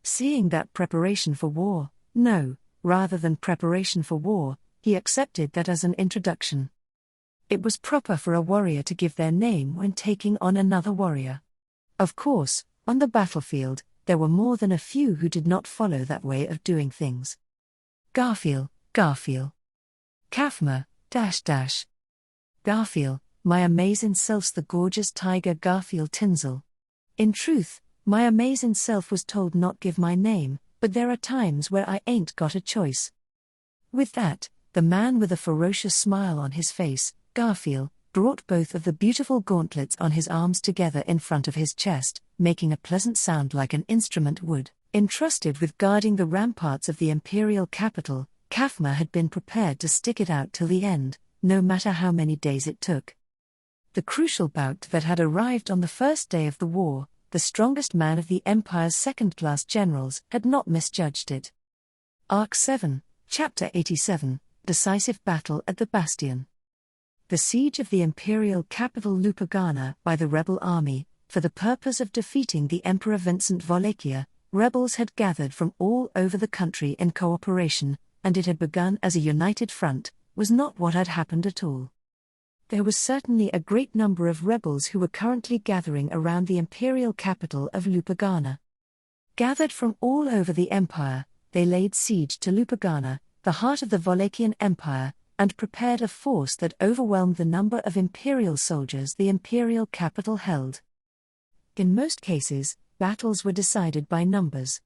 Seeing that preparation for war, no, rather than preparation for war, he accepted that as an introduction. It was proper for a warrior to give their name when taking on another warrior. Of course, on the battlefield, there were more than a few who did not follow that way of doing things. Garfield. Kathma, Garfield, my amazing self's the gorgeous tiger Garfield Tinsel. In truth, my amazing self was told not give my name, but there are times where I ain't got a choice. With that, the man with a ferocious smile on his face, Garfield, brought both of the beautiful gauntlets on his arms together in front of his chest, making a pleasant sound like an instrument would. Entrusted with guarding the ramparts of the imperial capital, Kathma had been prepared to stick it out till the end, no matter how many days it took. The crucial bout that had arrived on the first day of the war, the strongest man of the Empire's second-class generals had not misjudged it. Arc 7, Chapter 87, Decisive Battle at the Bastion. The siege of the imperial capital Lupagana by the rebel army, for the purpose of defeating the Emperor Vincent Wallachia, rebels had gathered from all over the country in cooperation, and it had begun as a united front, was not what had happened at all. There was certainly a great number of rebels who were currently gathering around the imperial capital of Lupagana. Gathered from all over the empire, they laid siege to Lupagana, the heart of the Wallachian Empire, and prepared a force that overwhelmed the number of imperial soldiers the imperial capital held. In most cases, battles were decided by numbers.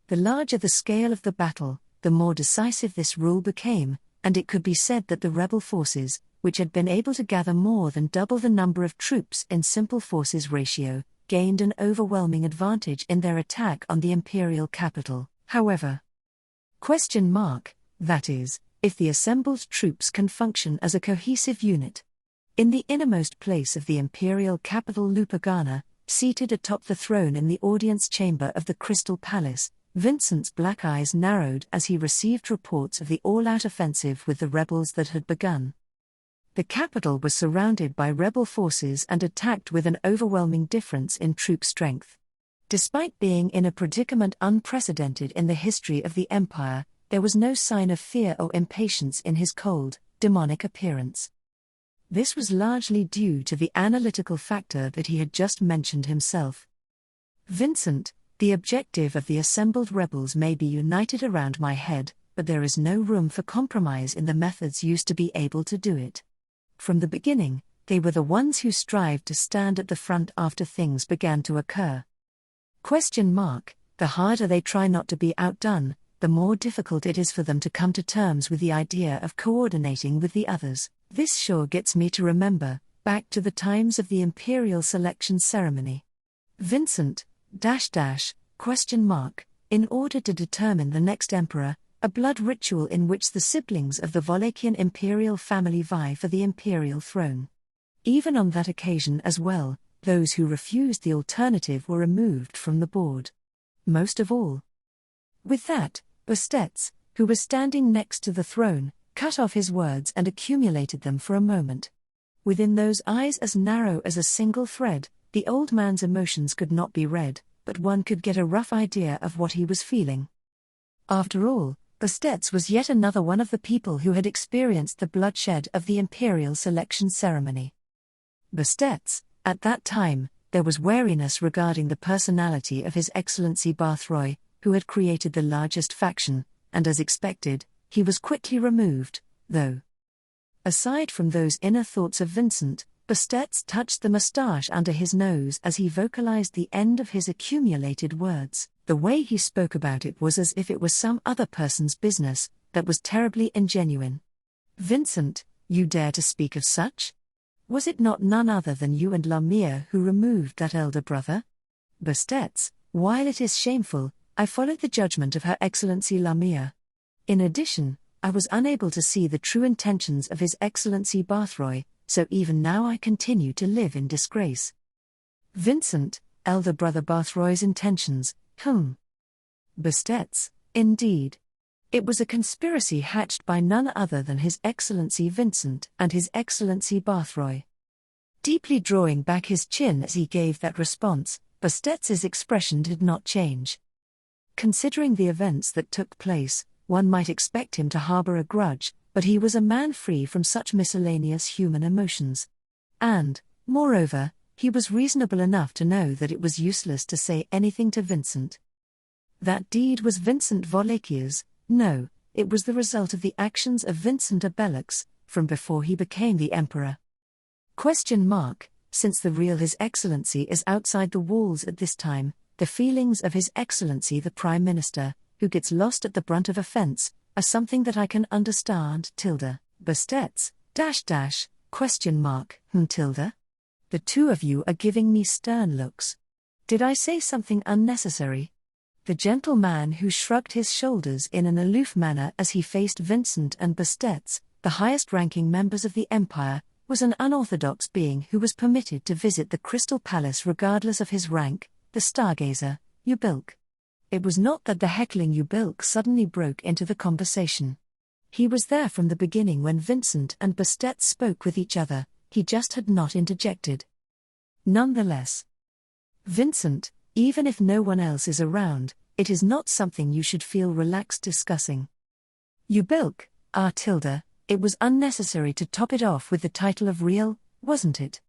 The larger the scale of the battle, the more decisive this rule became, and it could be said that the rebel forces, which had been able to gather more than double the number of troops in simple forces ratio, gained an overwhelming advantage in their attack on the imperial capital. However, that is, if the assembled troops can function as a cohesive unit. In the innermost place of the imperial capital Lupagana, seated atop the throne in the audience chamber of the Crystal Palace, Vincent's black eyes narrowed as he received reports of the all-out offensive with the rebels that had begun. The capital was surrounded by rebel forces and attacked with an overwhelming difference in troop strength. Despite being in a predicament unprecedented in the history of the empire, there was no sign of fear or impatience in his cold, demonic appearance. This was largely due to the analytical factor that he had just mentioned himself. Vincent, the objective of the assembled rebels may be united around my head, but there is no room for compromise in the methods used to be able to do it. From the beginning, they were the ones who strived to stand at the front after things began to occur. The harder they try not to be outdone, the more difficult it is for them to come to terms with the idea of coordinating with the others. This sure gets me to remember, back to the times of the imperial selection ceremony. Vincent, in order to determine the next emperor, a blood ritual in which the siblings of the Wallachian imperial family vie for the imperial throne. Even on that occasion as well, those who refused the alternative were removed from the board. Most of all. With that, Bastetz, who was standing next to the throne, cut off his words and accumulated them for a moment. Within those eyes as narrow as a single thread, the old man's emotions could not be read, but one could get a rough idea of what he was feeling. After all, Bastetz was yet another one of the people who had experienced the bloodshed of the imperial selection ceremony. Bastetz, at that time, there was wariness regarding the personality of His Excellency Barthroy, who had created the largest faction, and as expected, he was quickly removed, though. Aside from those inner thoughts of Vincent, Bastetz touched the moustache under his nose as he vocalized the end of his accumulated words. The way he spoke about it was as if it was some other person's business, that was terribly ingenuine. Vincent, you dare to speak of such? Was it not none other than you and Lamia who removed that elder brother? Bastetz, while it is shameful, I followed the judgment of Her Excellency Lamia. In addition, I was unable to see the true intentions of His Excellency Barthroy, so even now I continue to live in disgrace. Vincent, elder brother Barthroy's intentions, Bastetz, indeed. It was a conspiracy hatched by none other than His Excellency Vincent and His Excellency Barthroy. Deeply drawing back his chin as he gave that response, Bastetz's expression did not change. Considering the events that took place, one might expect him to harbor a grudge, but he was a man free from such miscellaneous human emotions. And, moreover, he was reasonable enough to know that it was useless to say anything to Vincent. That deed was Vincent Wallachia's. No, it was the result of the actions of Vincent Abellux, from before he became the emperor. Since the real His Excellency is outside the walls at this time, the feelings of His Excellency the Prime Minister, who gets lost at the brunt of offense, are something that I can understand. Bastetz, tilde? The two of you are giving me stern looks. Did I say something unnecessary? The gentleman who shrugged his shoulders in an aloof manner as he faced Vincent and Bastetz, the highest-ranking members of the empire, was an unorthodox being who was permitted to visit the Crystal Palace regardless of his rank, the stargazer, Ubilk. It was not that the heckling Ubilk suddenly broke into the conversation. He was there from the beginning when Vincent and Bastet spoke with each other, he just had not interjected. Nonetheless, Vincent, even if no one else is around, it is not something you should feel relaxed discussing. Ubilk, Tilda, it was unnecessary to top it off with the title of real, wasn't it?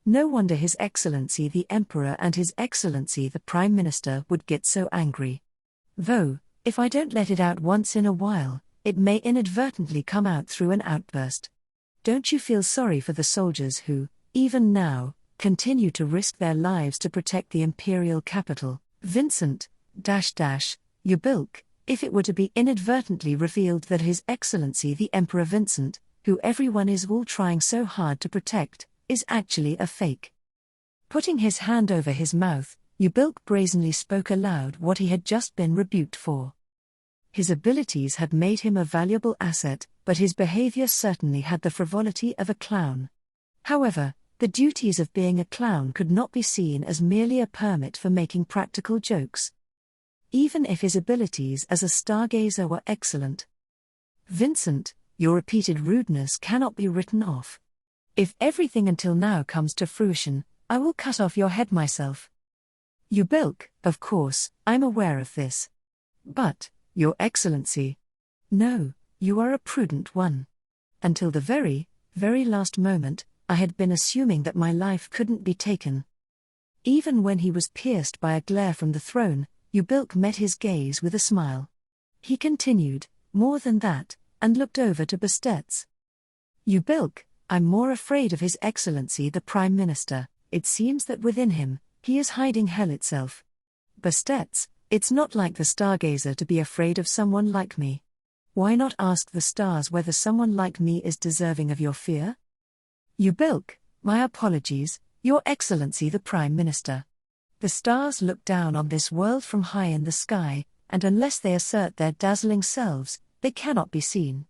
No wonder His Excellency the Emperor and His Excellency the Prime Minister would get so angry. Though, if I don't let it out once in a while, it may inadvertently come out through an outburst. Don't you feel sorry for the soldiers who, even now, continue to risk their lives to protect the imperial capital, Vincent, Ubilk, if it were to be inadvertently revealed that His Excellency the Emperor Vincent, who everyone is all trying so hard to protect, is actually a fake. Putting his hand over his mouth, Ubilk brazenly spoke aloud what he had just been rebuked for. His abilities had made him a valuable asset, but his behavior certainly had the frivolity of a clown. However, the duties of being a clown could not be seen as merely a permit for making practical jokes. Even if his abilities as a stargazer were excellent. Vincent, your repeated rudeness cannot be written off. If everything until now comes to fruition, I will cut off your head myself. Ubilk, of course, I'm aware of this. But, Your Excellency. No, you are a prudent one. Until the very, very last moment, I had been assuming that my life couldn't be taken. Even when he was pierced by a glare from the throne, Ubilk met his gaze with a smile. He continued, more than that, and looked over to Bastet's. Ubilk, I'm more afraid of His Excellency the Prime Minister. It seems that within him, he is hiding hell itself. Bastet, it's not like the stargazer to be afraid of someone like me. Why not ask the stars whether someone like me is deserving of your fear? Ubilk, my apologies, Your Excellency the Prime Minister. The stars look down on this world from high in the sky, and unless they assert their dazzling selves, they cannot be seen.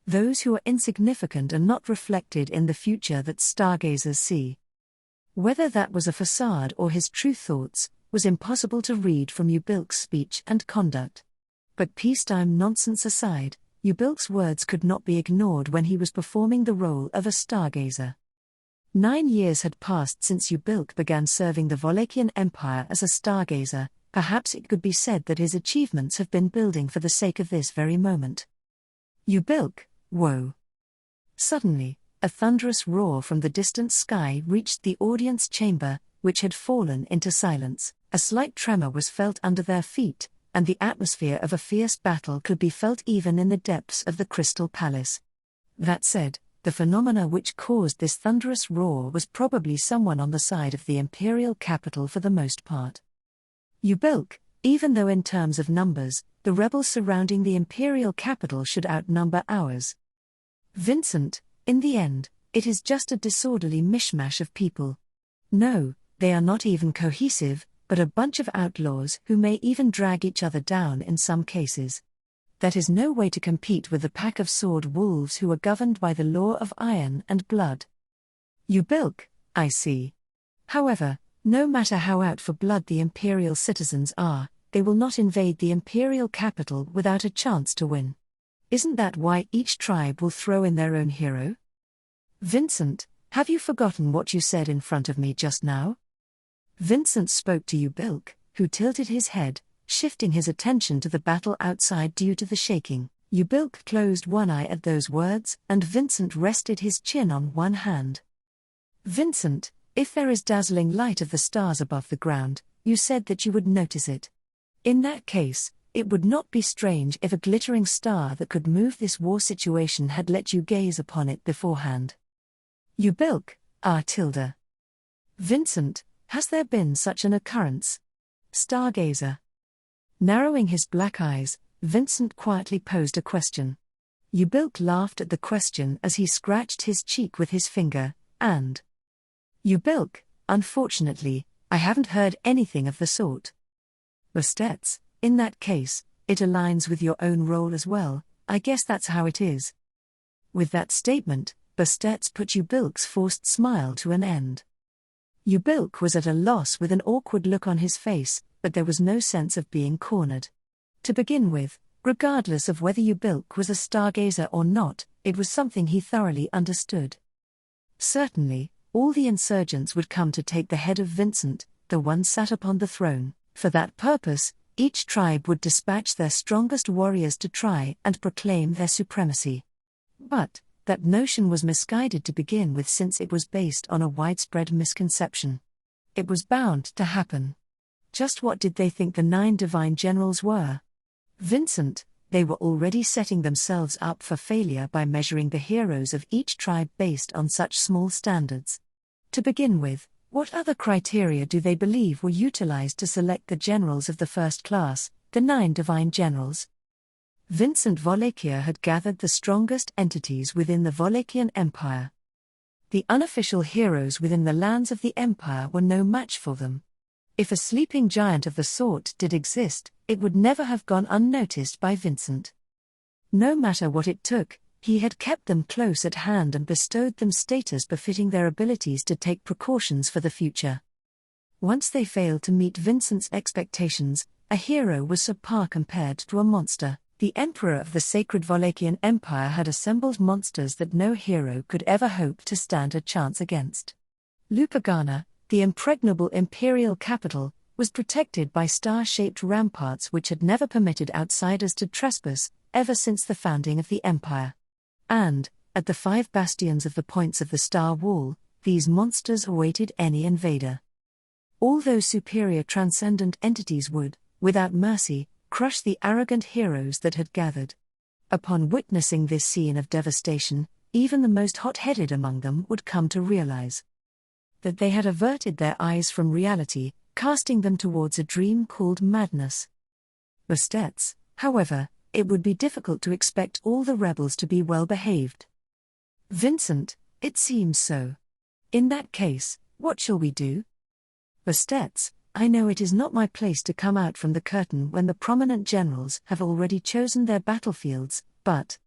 Those who are insignificant are not reflected in the future that stargazers see. Whether that was a facade or his true thoughts, was impossible to read from Ubilk's speech and conduct. But peacetime nonsense aside, Ubilk's words could not be ignored when he was performing the role of a stargazer. 9 years had passed since Ubilk began serving the Wallachian Empire as a stargazer. Perhaps it could be said that his achievements have been building for the sake of this very moment. Ubilk, whoa! Suddenly, a thunderous roar from the distant sky reached the audience chamber, which had fallen into silence. A slight tremor was felt under their feet, and the atmosphere of a fierce battle could be felt even in the depths of the Crystal Palace. That said, the phenomena which caused this thunderous roar was probably someone on the side of the imperial capital for the most part. Ubilk, even though in terms of numbers, the rebels surrounding the imperial capital should outnumber ours. Vincent, in the end, it is just a disorderly mishmash of people. No, they are not even cohesive, but a bunch of outlaws who may even drag each other down in some cases. That is no way to compete with the pack of sword wolves who are governed by the law of iron and blood. Ubilk, I see. However, no matter how out for blood the imperial citizens are, they will not invade the imperial capital without a chance to win. Isn't that why each tribe will throw in their own hero? Vincent, have you forgotten what you said in front of me just now? Vincent spoke to Ubilk, who tilted his head, shifting his attention to the battle outside due to the shaking. Ubilk closed one eye at those words, and Vincent rested his chin on one hand. Vincent, if there is dazzling light of the stars above the ground, you said that you would notice it. In that case, it would not be strange if a glittering star that could move this war situation had let you gaze upon it beforehand. Ubilk, Tilda. Vincent, has there been such an occurrence? Stargazer. Narrowing his black eyes, Vincent quietly posed a question. Ubilk laughed at the question as he scratched his cheek with his finger, and Ubilk, unfortunately, I haven't heard anything of the sort. Bastet, in that case, it aligns with your own role as well, I guess that's how it is. With that statement, Bastet put Ubilk's forced smile to an end. Ubilk was at a loss with an awkward look on his face, but there was no sense of being cornered. To begin with, regardless of whether Ubilk was a stargazer or not, it was something he thoroughly understood. Certainly, all the insurgents would come to take the head of Vincent, the one sat upon the throne. For that purpose, each tribe would dispatch their strongest warriors to try and proclaim their supremacy. But that notion was misguided to begin with, since it was based on a widespread misconception. It was bound to happen. Just what did they think the 9 divine generals were? Vincent, they were already setting themselves up for failure by measuring the heroes of each tribe based on such small standards. To begin with, what other criteria do they believe were utilized to select the generals of the first class, the 9 divine generals? Vincent Wallachia had gathered the strongest entities within the Wallachian Empire. The unofficial heroes within the lands of the Empire were no match for them. If a sleeping giant of the sort did exist, it would never have gone unnoticed by Vincent. No matter what it took, he had kept them close at hand and bestowed them status befitting their abilities to take precautions for the future. Once they failed to meet Vincent's expectations, a hero was subpar compared to a monster. The Emperor of the Sacred Wallachian Empire had assembled monsters that no hero could ever hope to stand a chance against. Lupagana, the impregnable imperial capital, was protected by star-shaped ramparts which had never permitted outsiders to trespass, ever since the founding of the empire. And, at the 5 bastions of the points of the Star Wall, these monsters awaited any invader. All those superior transcendent entities would, without mercy, crush the arrogant heroes that had gathered. Upon witnessing this scene of devastation, even the most hot-headed among them would come to realize that they had averted their eyes from reality, casting them towards a dream called madness. Bastetts, however, it would be difficult to expect all the rebels to be well behaved. Vincent, it seems so. In that case, what shall we do? Bastetts, I know it is not my place to come out from the curtain when the prominent generals have already chosen their battlefields, but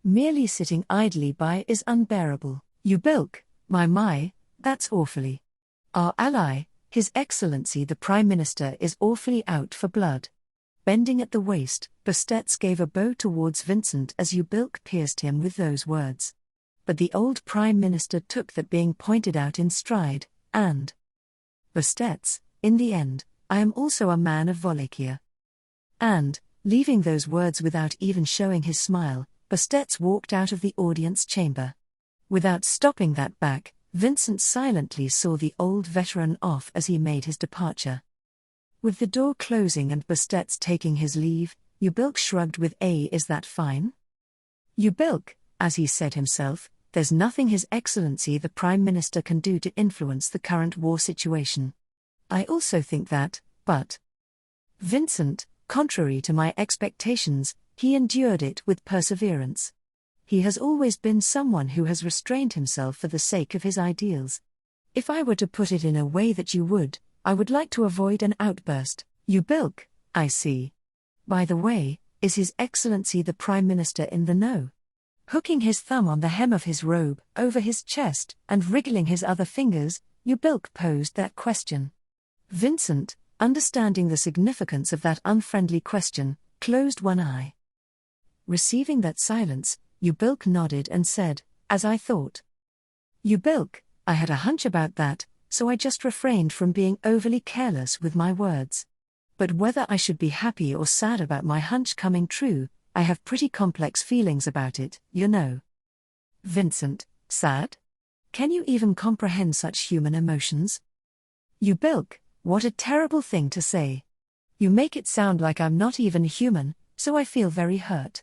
merely sitting idly by is unbearable. Ubilk, my, that's awfully. Our ally, His Excellency the Prime Minister, is awfully out for blood. Bending at the waist, Bastetts gave a bow towards Vincent as Ubilk pierced him with those words. But the old Prime Minister took that being pointed out in stride, and Bastetts, in the end, I am also a man of Wallachia. And, leaving those words without even showing his smile, Bastetts walked out of the audience chamber. Without stopping that back, Vincent silently saw the old veteran off as he made his departure. With the door closing and Bastetts taking his leave, Ubilk shrugged with "Is that fine?" Ubilk, as he said himself, there's nothing His Excellency the Prime Minister can do to influence the current war situation. I also think that, but Vincent, contrary to my expectations, he endured it with perseverance. He has always been someone who has restrained himself for the sake of his ideals. If I were to put it in a way that you would, I would like to avoid an outburst. Ubilk, I see. By the way, is His Excellency the Prime Minister in the know? Hooking his thumb on the hem of his robe, over his chest, and wriggling his other fingers, Ubilk posed that question. Vincent, understanding the significance of that unfriendly question, closed one eye. Receiving that silence, Ubilk nodded and said, "As I thought." Ubilk, I had a hunch about that, so I just refrained from being overly careless with my words. But whether I should be happy or sad about my hunch coming true, I have pretty complex feelings about it, you know. Vincent, sad? Can you even comprehend such human emotions? Ubilk, what a terrible thing to say. You make it sound like I'm not even human, so I feel very hurt.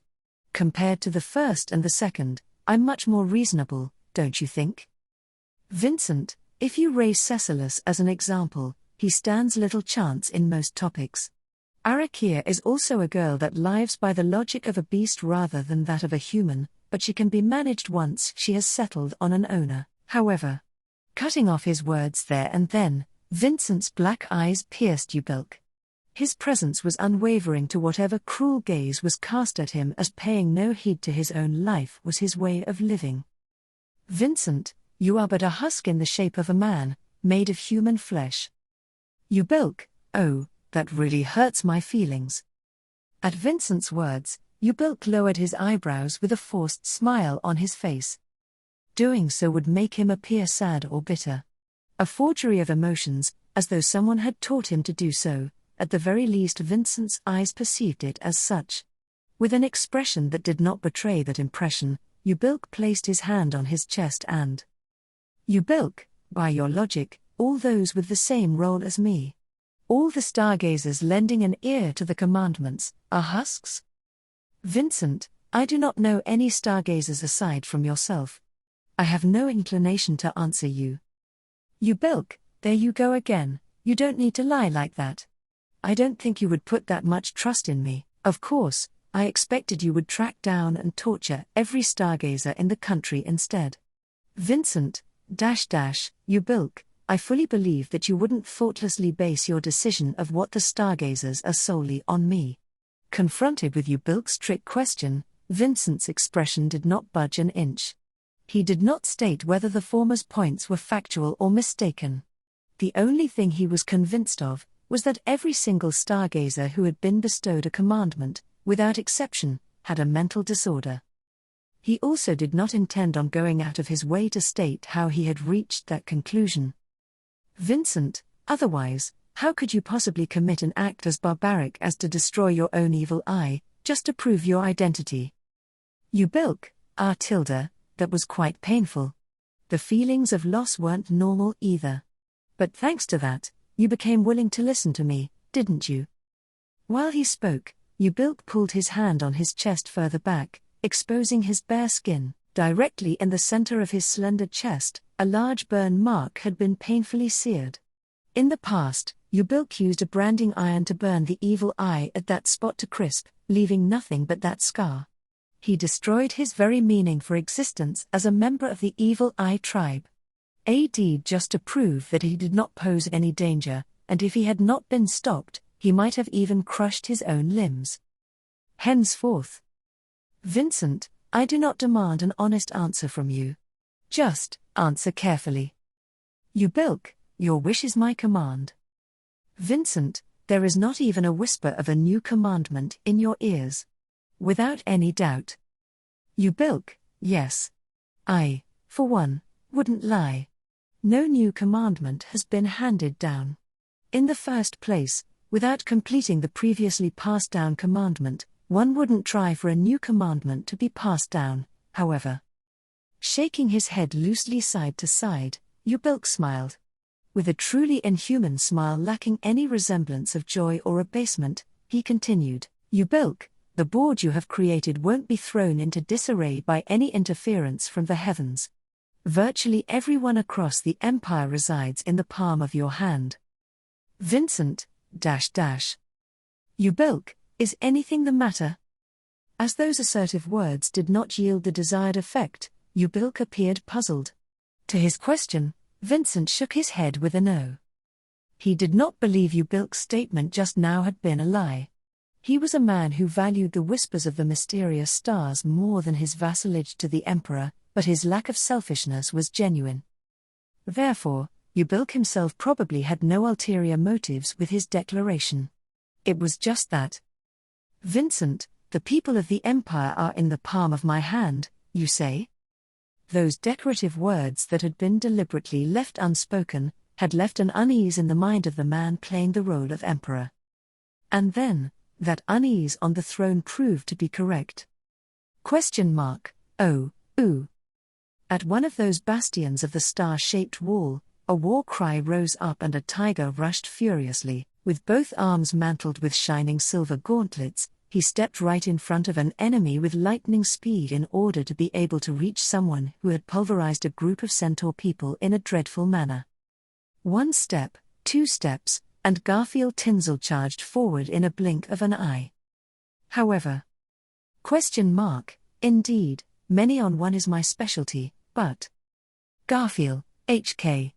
Compared to the first and the second, I'm much more reasonable, don't you think? Vincent, if you raise Cecilus as an example, he stands little chance in most topics. Arakia is also a girl that lives by the logic of a beast rather than that of a human, but she can be managed once she has settled on an owner. However, cutting off his words there and then, Vincent's black eyes pierced Ubilk. His presence was unwavering to whatever cruel gaze was cast at him, as paying no heed to his own life was his way of living. Vincent, you are but a husk in the shape of a man, made of human flesh. Ubilk, oh, That really hurts my feelings. At Vincent's words, Ubilk lowered his eyebrows with a forced smile on his face. Doing so would make him appear sad or bitter. A forgery of emotions, as though someone had taught him to do so. At the very least Vincent's eyes perceived it as such. With an expression that did not betray that impression, Ubilk placed his hand on his chest and... Ubilk, by your logic, all those with the same role as me. All the stargazers lending an ear to the commandments, are husks? Vincent, I do not know any stargazers aside from yourself. I have no inclination to answer you. Ubilk, there you go again, you don't need to lie like that. I don't think you would put that much trust in me. Of course, I expected you would track down and torture every stargazer in the country instead. Vincent, Ubilk, I fully believe that you wouldn't thoughtlessly base your decision of what the stargazers are solely on me. Confronted with Ubilk's trick question, Vincent's expression did not budge an inch. He did not state whether the former's points were factual or mistaken. The only thing he was convinced of was that every single stargazer who had been bestowed a commandment, without exception, had a mental disorder. He also did not intend on going out of his way to state how he had reached that conclusion. Vincent, otherwise, how could you possibly commit an act as barbaric as to destroy your own evil eye, just to prove your identity? Ubilk, that was quite painful. The feelings of loss weren't normal either. But thanks to that, you became willing to listen to me, didn't you? While he spoke, Ubilk pulled his hand on his chest further back, exposing his bare skin. Directly in the center of his slender chest, a large burn mark had been painfully seared. In the past, Ubilk used a branding iron to burn the evil eye at that spot to crisp, leaving nothing but that scar. He destroyed his very meaning for existence as a member of the Evil Eye tribe. A deed just to prove that he did not pose any danger, and if he had not been stopped, he might have even crushed his own limbs. Henceforth, Vincent, I do not demand an honest answer from you. Just answer carefully. Ubilk, your wish is my command. Vincent, there is not even a whisper of a new commandment in your ears. Without any doubt. Ubilk, yes. I, for one, wouldn't lie. No new commandment has been handed down. In the first place, without completing the previously passed down commandment, one wouldn't try for a new commandment to be passed down, however. Shaking his head loosely side to side, Ubilk smiled. With a truly inhuman smile lacking any resemblance of joy or abasement, he continued, Ubilk, the board you have created won't be thrown into disarray by any interference from the heavens. Virtually everyone across the empire resides in the palm of your hand. Vincent, Ubilk, is anything the matter? As those assertive words did not yield the desired effect, Ubilk appeared puzzled. To his question, Vincent shook his head with a no. He did not believe Ubilk's statement just now had been a lie. He was a man who valued the whispers of the mysterious stars more than his vassalage to the emperor, but his lack of selfishness was genuine. Therefore, Ubilk himself probably had no ulterior motives with his declaration. It was just that. Vincent, the people of the empire are in the palm of my hand, you say? Those decorative words that had been deliberately left unspoken, had left an unease in the mind of the man playing the role of emperor. And then, that unease on the throne proved to be correct. Oh, ooh. At one of those bastions of the star-shaped wall, a war cry rose up and a tiger rushed furiously, with both arms mantled with shining silver gauntlets. He stepped right in front of an enemy with lightning speed in order to be able to reach someone who had pulverized a group of centaur people in a dreadful manner. 1 step, 2 steps, and Garfield Tinsel charged forward in a blink of an eye. However, indeed, many on one is my specialty, but Garfield, HK.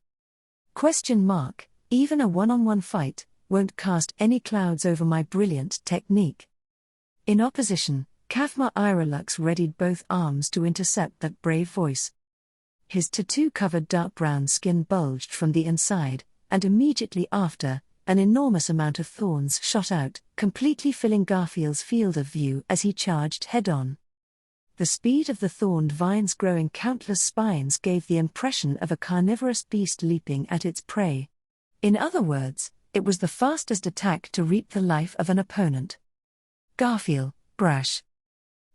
Even a one-on-one fight won't cast any clouds over my brilliant technique. In opposition, Kafma Irelux readied both arms to intercept that brave voice. His tattoo-covered dark brown skin bulged from the inside, and immediately after, an enormous amount of thorns shot out, completely filling Garfield's field of view as he charged head-on. The speed of the thorned vines growing countless spines gave the impression of a carnivorous beast leaping at its prey. In other words, it was the fastest attack to reap the life of an opponent. Garfield, brash.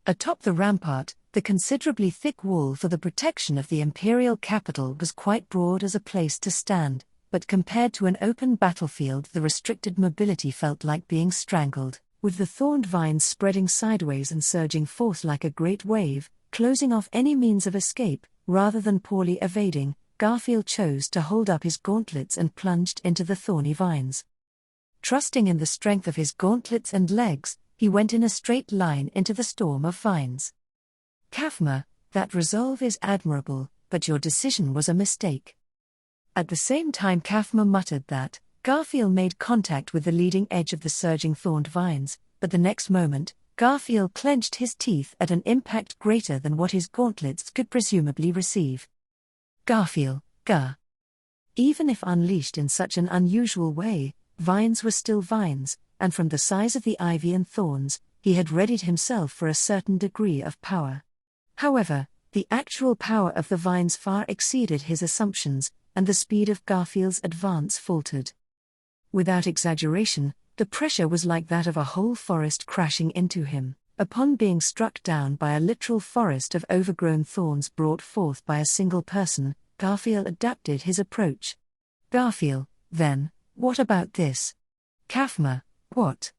Atop the rampart, the considerably thick wall for the protection of the imperial capital was quite broad as a place to stand, but compared to an open battlefield the restricted mobility felt like being strangled, with the thorned vines spreading sideways and surging forth like a great wave, closing off any means of escape. Rather than poorly evading, Garfield chose to hold up his gauntlets and plunged into the thorny vines. Trusting in the strength of his gauntlets and legs, he went in a straight line into the storm of vines. Kafma, that resolve is admirable, but your decision was a mistake. At the same time Kafma muttered that, Garfield made contact with the leading edge of the surging thorned vines, but the next moment, Garfield clenched his teeth at an impact greater than what his gauntlets could presumably receive. Garfield, gah. Even if unleashed in such an unusual way, vines were still vines, and from the size of the ivy and thorns, he had readied himself for a certain degree of power. However, the actual power of the vines far exceeded his assumptions, and the speed of Garfield's advance faltered. Without exaggeration, the pressure was like that of a whole forest crashing into him, upon being struck down by a literal forest of overgrown thorns brought forth by a single person. Garfield adapted his approach. Garfield, then, what about this? Kafma, what?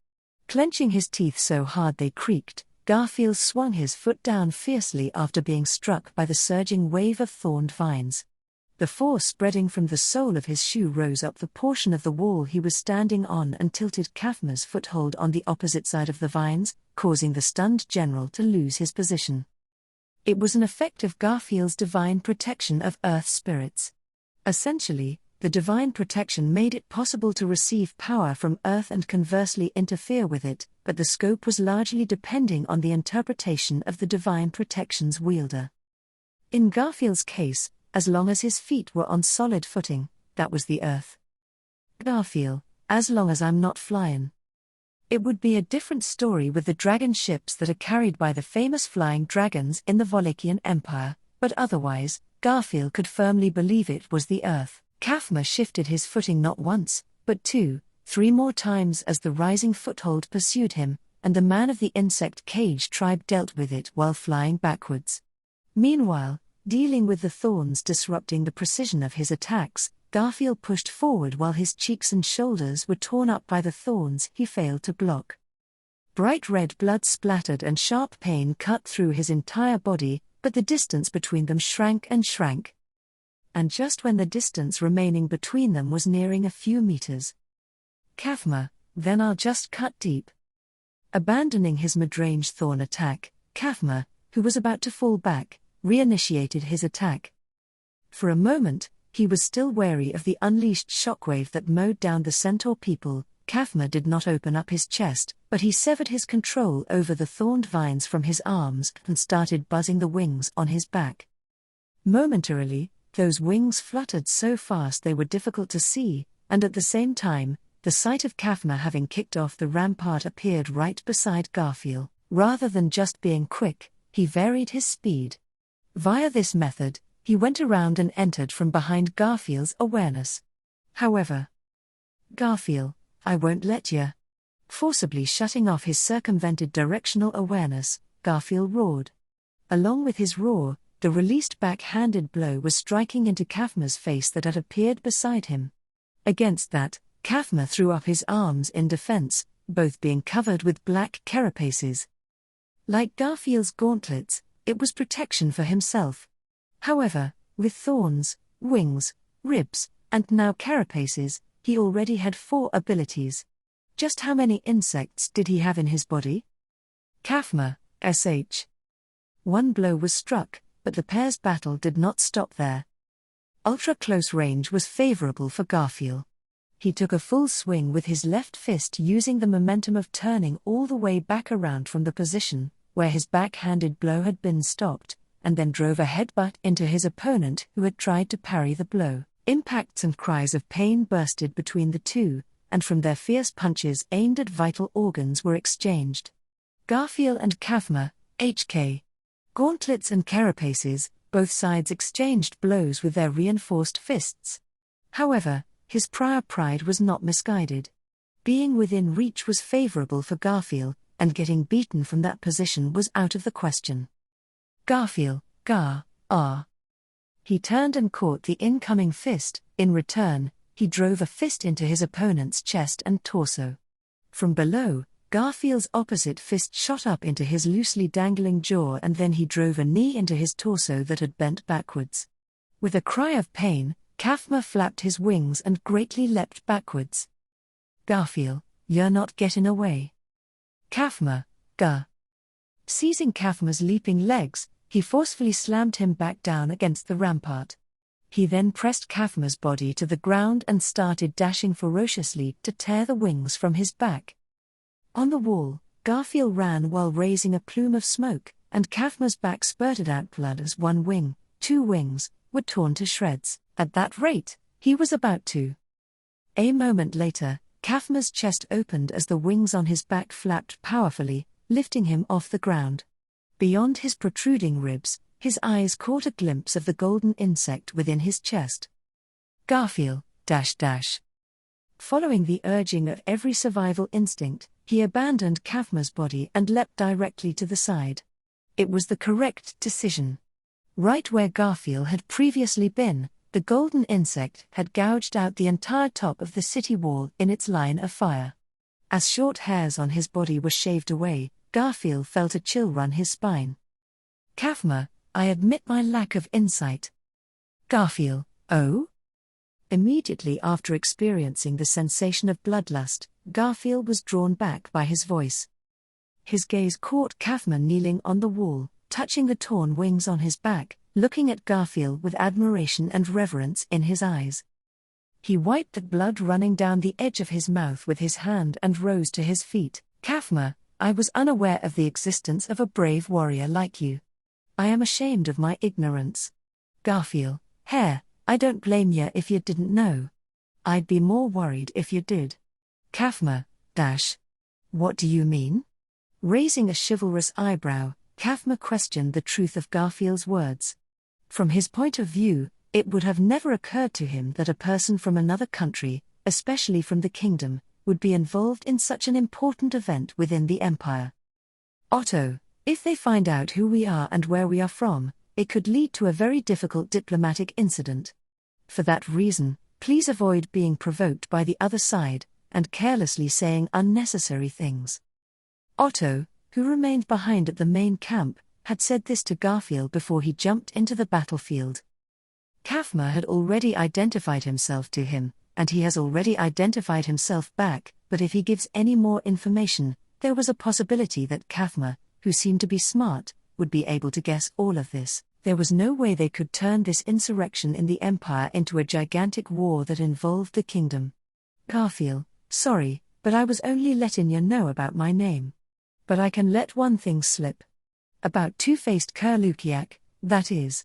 Clenching his teeth so hard they creaked, Garfield swung his foot down fiercely after being struck by the surging wave of thorned vines. The force spreading from the sole of his shoe rose up the portion of the wall he was standing on and tilted Kafma's foothold on the opposite side of the vines, causing the stunned general to lose his position. It was an effect of Garfield's divine protection of earth spirits. Essentially, the divine protection made it possible to receive power from earth and conversely interfere with it, but the scope was largely depending on the interpretation of the divine protection's wielder. In Garfield's case, as long as his feet were on solid footing, that was the earth. Garfield, as long as I'm not flyin'. It would be a different story with the dragon ships that are carried by the famous flying dragons in the Wallachian Empire, but otherwise, Garfield could firmly believe it was the earth. Kafma shifted his footing not once, but 2, 3 more times as the rising foothold pursued him, and the man of the insect cage tribe dealt with it while flying backwards. Meanwhile, dealing with the thorns disrupting the precision of his attacks, Garfield pushed forward while his cheeks and shoulders were torn up by the thorns he failed to block. Bright red blood splattered and sharp pain cut through his entire body, but the distance between them shrank and shrank. And just when the distance remaining between them was nearing a few meters. Kafma, then I'll just cut deep. Abandoning his mid-range thorn attack, Kafma, who was about to fall back, reinitiated his attack. For a moment, he was still wary of the unleashed shockwave that mowed down the centaur people. Kafma did not open up his chest, but he severed his control over the thorned vines from his arms and started buzzing the wings on his back. Momentarily, those wings fluttered so fast they were difficult to see, and at the same time, the sight of Kafma having kicked off the rampart appeared right beside Garfield. Rather than just being quick, he varied his speed. Via this method, he went around and entered from behind Garfield's awareness. However, Garfield, I won't let ya. Forcibly shutting off his circumvented directional awareness, Garfield roared. Along with his roar, the released back-handed blow was striking into Kafma's face that had appeared beside him. Against that, Kafma threw up his arms in defense, both being covered with black carapaces. Like Garfield's gauntlets, it was protection for himself. However, with thorns, wings, ribs, and now carapaces, he already had 4 abilities. Just how many insects did he have in his body? Kafma, sh. 1 blow was struck, but the pair's battle did not stop there. Ultra-close range was favorable for Garfield. He took a full swing with his left fist using the momentum of turning all the way back around from the position where his back-handed blow had been stopped, and then drove a headbutt into his opponent who had tried to parry the blow. Impacts and cries of pain bursted between the two, and from their fierce punches aimed at vital organs were exchanged. Garfield and Kafma, HK. Gauntlets and carapaces, both sides exchanged blows with their reinforced fists. However, his prior pride was not misguided. Being within reach was favorable for Garfield, and getting beaten from that position was out of the question. Garfield, He turned and caught the incoming fist. In return, he drove a fist into his opponent's chest and torso. From below, Garfield's opposite fist shot up into his loosely dangling jaw, and then he drove a knee into his torso that had bent backwards. With a cry of pain, Kafma flapped his wings and greatly leapt backwards. Garfield, you're not getting away. Kafma, Seizing Kafma's leaping legs, he forcefully slammed him back down against the rampart. He then pressed Kafma's body to the ground and started dashing ferociously to tear the wings from his back. On the wall, Garfield ran while raising a plume of smoke, and Kafma's back spurted out blood as one wing, 2 wings, were torn to shreds. At that rate, he was about to. A moment later, Kafma's chest opened as the wings on his back flapped powerfully, lifting him off the ground. Beyond his protruding ribs, his eyes caught a glimpse of the golden insect within his chest. Garfield, Following the urging of every survival instinct, he abandoned Kafma's body and leapt directly to the side. It was the correct decision. Right where Garfield had previously been, the golden insect had gouged out the entire top of the city wall in its line of fire. As short hairs on his body were shaved away, Garfield felt a chill run his spine. Kafma, I admit my lack of insight. Garfield, oh? Immediately after experiencing the sensation of bloodlust, Garfield was drawn back by his voice. His gaze caught Kafma kneeling on the wall, touching the torn wings on his back, looking at Garfield with admiration and reverence in his eyes. He wiped the blood running down the edge of his mouth with his hand and rose to his feet. Kafma, I was unaware of the existence of a brave warrior like you. I am ashamed of my ignorance. Garfield, I don't blame ya if you didn't know. I'd be more worried if you did. Kafma, what do you mean? Raising a chivalrous eyebrow, Kafma questioned the truth of Garfield's words. From his point of view, it would have never occurred to him that a person from another country, especially from the kingdom, would be involved in such an important event within the empire. Otto, if they find out who we are and where we are from, it could lead to a very difficult diplomatic incident. For that reason, please avoid being provoked by the other side, and carelessly saying unnecessary things. Otto, who remained behind at the main camp, had said this to Garfield before he jumped into the battlefield. Kafma had already identified himself to him, and he has already identified himself back, but if he gives any more information, there was a possibility that Kafma, who seemed to be smart, would be able to guess all of this. There was no way they could turn this insurrection in the empire into a gigantic war that involved the kingdom. Garfield, sorry, but I was only letting you know about my name. But I can let one thing slip. About two-faced Kerlukiak, that is.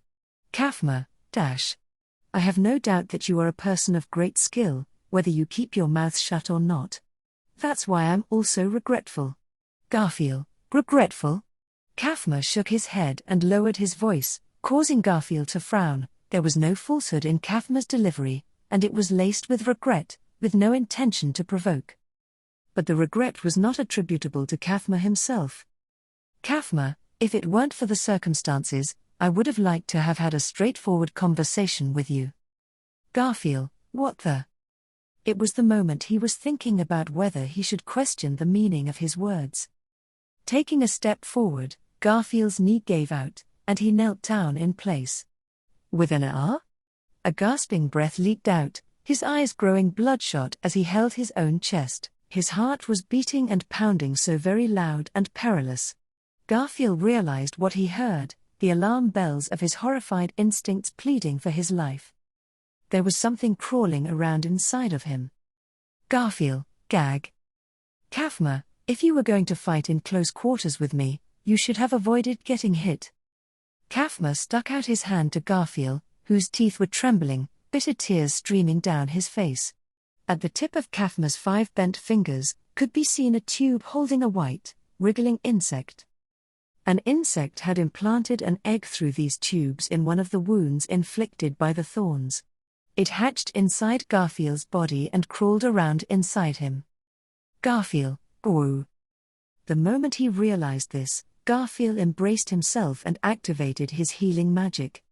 Kafma, I have no doubt that you are a person of great skill, whether you keep your mouth shut or not. That's why I'm also regretful. Garfield, regretful? Kafma shook his head and lowered his voice, causing Garfield to frown. There was no falsehood in Kafma's delivery, and it was laced with regret, with no intention to provoke. But the regret was not attributable to Kafma himself. Kafma, if it weren't for the circumstances, I would have liked to have had a straightforward conversation with you. Garfield, what the? It was the moment he was thinking about whether he should question the meaning of his words. Taking a step forward, Garfield's knee gave out, and he knelt down in place. With an "ah?" A gasping breath leaked out, his eyes growing bloodshot as he held his own chest. His heart was beating and pounding so very loud and perilous. Garfield realized what he heard, the alarm bells of his horrified instincts pleading for his life. There was something crawling around inside of him. Garfield, gag. Kafma, if you were going to fight in close quarters with me, you should have avoided getting hit. Kafma stuck out his hand to Garfield, whose teeth were trembling, bitter tears streaming down his face. At the tip of Kafma's 5 bent fingers, could be seen a tube holding a white, wriggling insect. An insect had implanted an egg through these tubes in one of the wounds inflicted by the thorns. It hatched inside Garfiel's body and crawled around inside him. Garfield, ooh. The moment he realized this, Garfield embraced himself and activated his healing magic.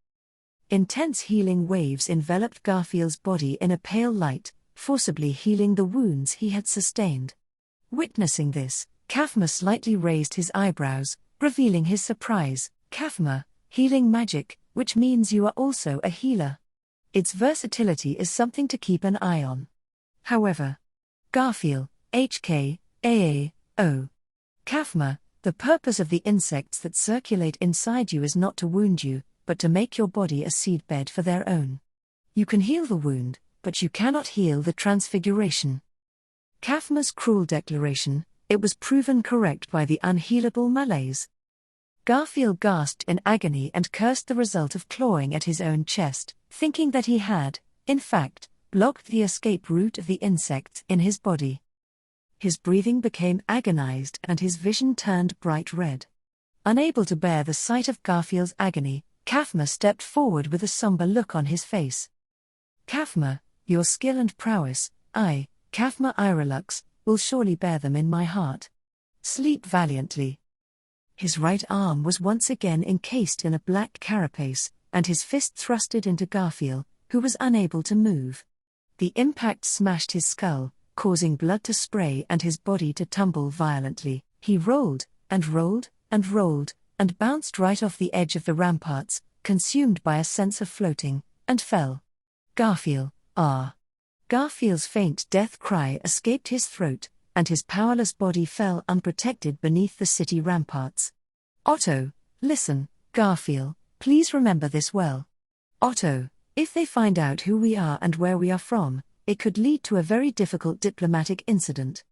Intense healing waves enveloped Garfield's body in a pale light, forcibly healing the wounds he had sustained. Witnessing this, Kafma slightly raised his eyebrows, revealing his surprise. Kafma, healing magic, which means you are also a healer. Its versatility is something to keep an eye on. However, Garfield, HKAAO. Kafma, the purpose of the insects that circulate inside you is not to wound you, but to make your body a seedbed for their own. You can heal the wound, but you cannot heal the transfiguration. Kafma's cruel declaration, it was proven correct by the unhealable malaise. Garfield gasped in agony and cursed the result of clawing at his own chest, thinking that he had, in fact, blocked the escape route of the insects in his body. His breathing became agonized and his vision turned bright red. Unable to bear the sight of Garfield's agony, Kafma stepped forward with a somber look on his face. Kafma, your skill and prowess, I, Kafma Irelux, will surely bear them in my heart. Sleep valiantly. His right arm was once again encased in a black carapace, and his fist thrusted into Garfield, who was unable to move. The impact smashed his skull, causing blood to spray and his body to tumble violently. He rolled, and rolled, and rolled, and bounced right off the edge of the ramparts, consumed by a sense of floating, and fell. Garfield, ah! Garfield's faint death cry escaped his throat, and his powerless body fell unprotected beneath the city ramparts. Otto, listen, Garfield, please remember this well. Otto, if they find out who we are and where we are from, it could lead to a very difficult diplomatic incident.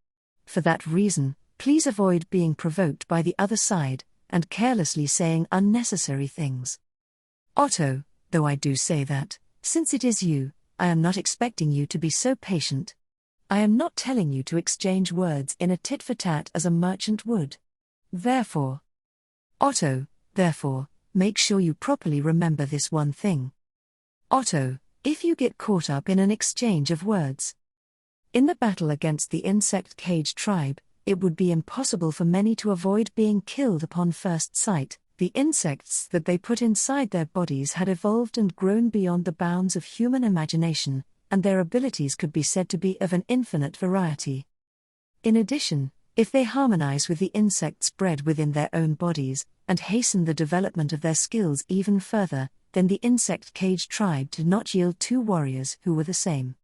For that reason, please avoid being provoked by the other side, and carelessly saying unnecessary things. Otto, though I do say that, since it is you, I am not expecting you to be so patient. I am not telling you to exchange words in a tit-for-tat as a merchant would. Therefore, Otto, make sure you properly remember this one thing. Otto, if you get caught up in an exchange of words in the battle against the insect cage tribe, it would be impossible for many to avoid being killed upon first sight. The insects that they put inside their bodies had evolved and grown beyond the bounds of human imagination, and their abilities could be said to be of an infinite variety. In addition, if they harmonize with the insects bred within their own bodies, and hasten the development of their skills even further, then the insect cage tribe did not yield 2 warriors who were the same.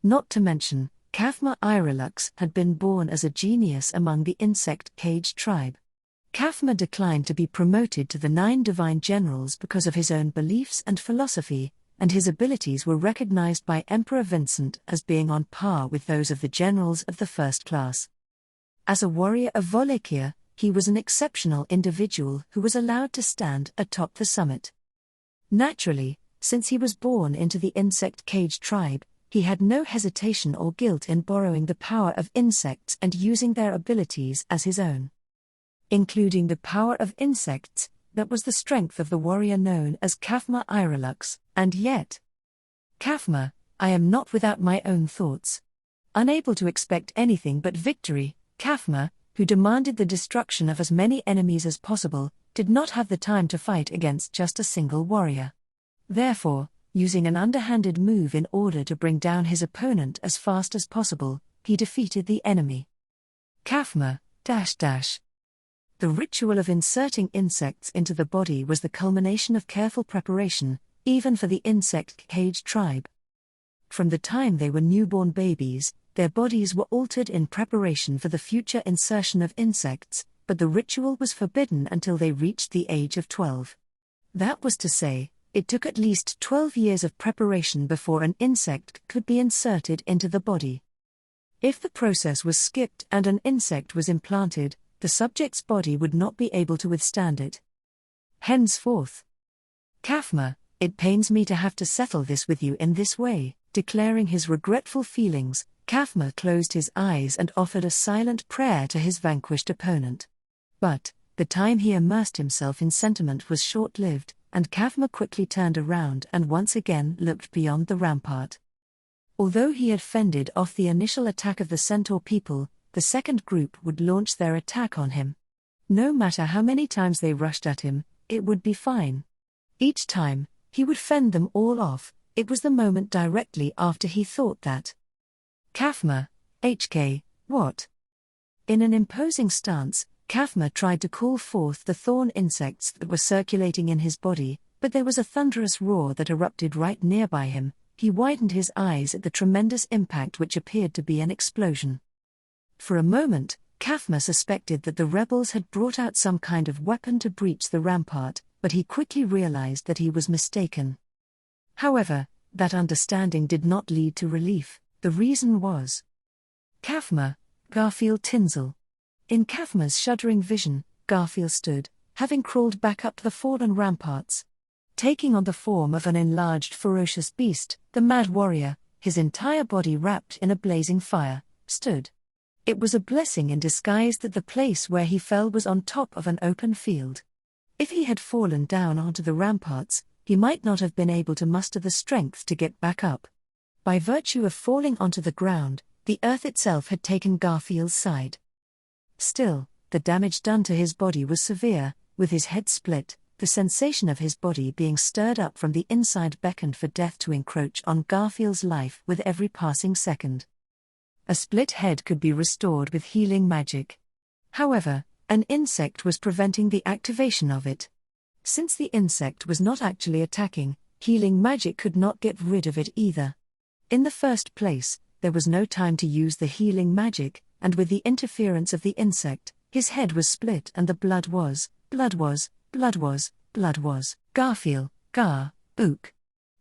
Not to mention, Kafma Irelux had been born as a genius among the insect cage tribe. Kafma declined to be promoted to the 9 divine generals because of his own beliefs and philosophy, and his abilities were recognized by Emperor Vincent as being on par with those of the generals of the first class. As a warrior of Wallachia, he was an exceptional individual who was allowed to stand atop the summit. Naturally, since he was born into the insect cage tribe, he had no hesitation or guilt in borrowing the power of insects and using their abilities as his own. Including the power of insects, that was the strength of the warrior known as Kafma Irelux, and yet, Kafma, I am not without my own thoughts. Unable to expect anything but victory, Kafma, who demanded the destruction of as many enemies as possible, did not have the time to fight against just a single warrior. Therefore, using an underhanded move in order to bring down his opponent as fast as possible, he defeated the enemy. Kafma, The ritual of inserting insects into the body was the culmination of careful preparation, even for the insect cage tribe. From the time they were newborn babies, their bodies were altered in preparation for the future insertion of insects, but the ritual was forbidden until they reached the age of 12. That was to say, it took at least 12 years of preparation before an insect could be inserted into the body. If the process was skipped and an insect was implanted, the subject's body would not be able to withstand it. Henceforth, Kafma, it pains me to have to settle this with you in this way, Declaring his regretful feelings, Kafma closed his eyes and offered a silent prayer to his vanquished opponent. But the time he immersed himself in sentiment was short-lived, and Kafma quickly turned around and once again looked beyond the rampart. Although he had fended off the initial attack of the Centaur people, the second group would launch their attack on him. No matter how many times they rushed at him, it would be fine. Each time, he would fend them all off. It was the moment directly after he thought that. Kafma, HK, what? In an imposing stance, Kafma tried to call forth the thorn insects that were circulating in his body, but there was a thunderous roar that erupted right nearby him. He widened his eyes at the tremendous impact which appeared to be an explosion. For a moment, Kafma suspected that the rebels had brought out some kind of weapon to breach the rampart, but he quickly realized that he was mistaken. However, that understanding did not lead to relief. The reason was Kafma, Garfield Tinsel. In Kafma's shuddering vision, Garfield stood, having crawled back up the fallen ramparts. Taking on the form of an enlarged ferocious beast, the mad warrior, his entire body wrapped in a blazing fire, stood. It was a blessing in disguise that the place where he fell was on top of an open field. If he had fallen down onto the ramparts, he might not have been able to muster the strength to get back up. By virtue of falling onto the ground, the earth itself had taken Garfield's side. Still, the damage done to his body was severe. With his head split, the sensation of his body being stirred up from the inside beckoned for death to encroach on Garfield's life with every passing second. A split head could be restored with healing magic. However, an insect was preventing the activation of it. Since the insect was not actually attacking, healing magic could not get rid of it either. In the first place, there was no time to use the healing magic, and with the interference of the insect, his head was split and the blood was. Garfield, Ook.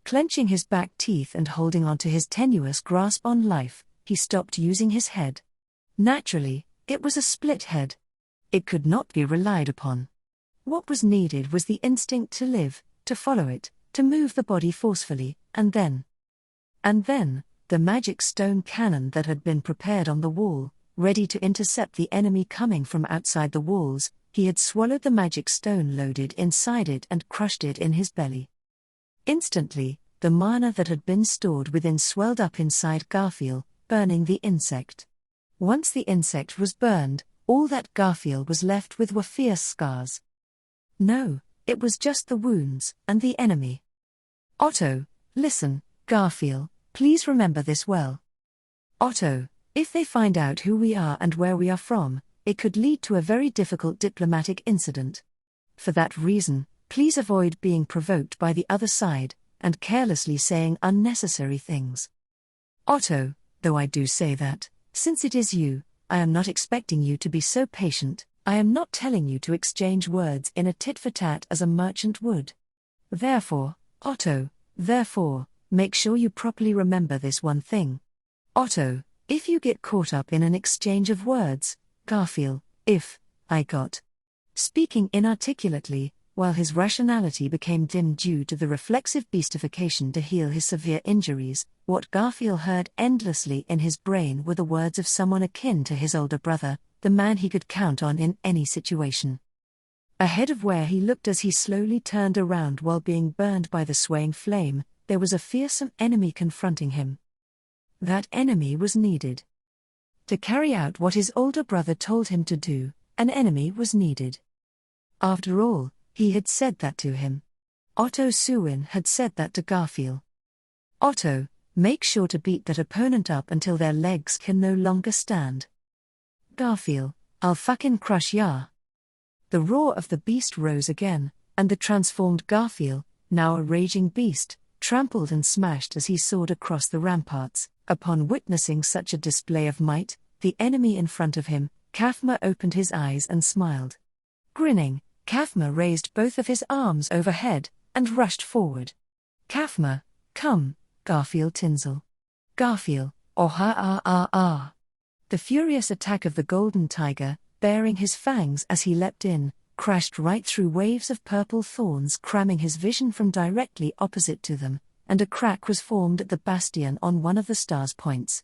Clenching his back teeth and holding on to his tenuous grasp on life, he stopped using his head. Naturally, it was a split head. It could not be relied upon. What was needed was the instinct to live, to follow it, to move the body forcefully, and then, the magic stone cannon that had been prepared on the wall, ready to intercept the enemy coming from outside the walls. He had swallowed the magic stone loaded inside it and crushed it in his belly. Instantly, the mana that had been stored within swelled up inside Garfield, burning the insect. Once the insect was burned, all that Garfield was left with were fierce scars. No, it was just the wounds, and the enemy. Otto, listen, Garfield, please remember this well. Otto, if they find out who we are and where we are from, it could lead to a very difficult diplomatic incident. For that reason, please avoid being provoked by the other side, and carelessly saying unnecessary things. Otto, though I do say that, since it is you, I am not expecting you to be so patient. I am not telling you to exchange words in a tit-for-tat as a merchant would. Therefore, Otto, make sure you properly remember this one thing. Otto, if you get caught up in an exchange of words, Garfield, if I got speaking inarticulately, while his rationality became dim due to the reflexive beastification to heal his severe injuries, what Garfield heard endlessly in his brain were the words of someone akin to his older brother, the man he could count on in any situation. Ahead of where he looked as he slowly turned around while being burned by the swaying flame, there was a fearsome enemy confronting him. That enemy was needed. To carry out what his older brother told him to do, an enemy was needed. After all, he had said that to him. Otto Suwin had said that to Garfield. Otto, make sure to beat that opponent up until their legs can no longer stand. Garfield, I'll fucking crush ya. The roar of the beast rose again, and the transformed Garfield, now a raging beast, trampled and smashed as he soared across the ramparts. Upon witnessing such a display of might, the enemy in front of him, Kafma opened his eyes and smiled. Grinning, Kafma raised both of his arms overhead, and rushed forward. Kafma, come, Garfield Tinsel. Garfield, oh ha ah ah ah. The furious attack of the golden tiger, baring his fangs as he leapt in, crashed right through waves of purple thorns cramming his vision from directly opposite to them, and a crack was formed at the bastion on one of the star's points.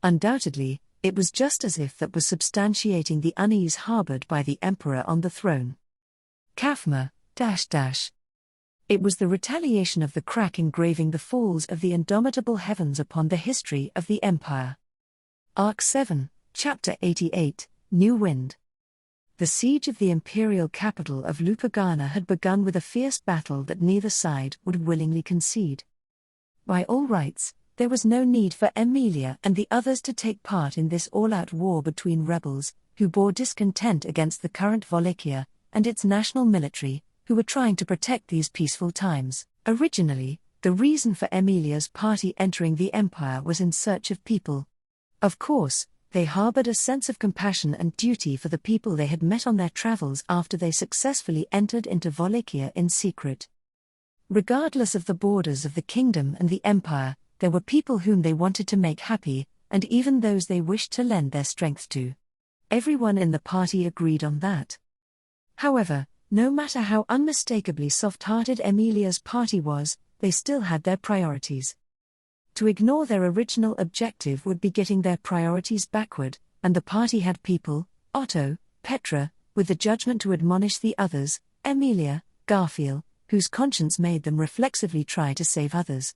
Undoubtedly, it was just as if that was substantiating the unease harbored by the emperor on the throne. Kafma, It was the retaliation of the crack engraving the falls of the indomitable heavens upon the history of the empire. Arc 7, Chapter 88, New Wind. The siege of the imperial capital of Lupagana had begun with a fierce battle that neither side would willingly concede. By all rights, there was no need for Emilia and the others to take part in this all-out war between rebels, who bore discontent against the current Wallachia, and its national military, who were trying to protect these peaceful times. Originally, the reason for Emilia's party entering the empire was in search of people. Of course, they harbored a sense of compassion and duty for the people they had met on their travels after they successfully entered into Wallachia in secret. Regardless of the borders of the kingdom and the empire, there were people whom they wanted to make happy, and even those they wished to lend their strength to. Everyone in the party agreed on that. However, no matter how unmistakably soft-hearted Emilia's party was, they still had their priorities. To ignore their original objective would be getting their priorities backward, and the party had people, Otto, Petra, with the judgment to admonish the others, Emilia, Garfield, whose conscience made them reflexively try to save others.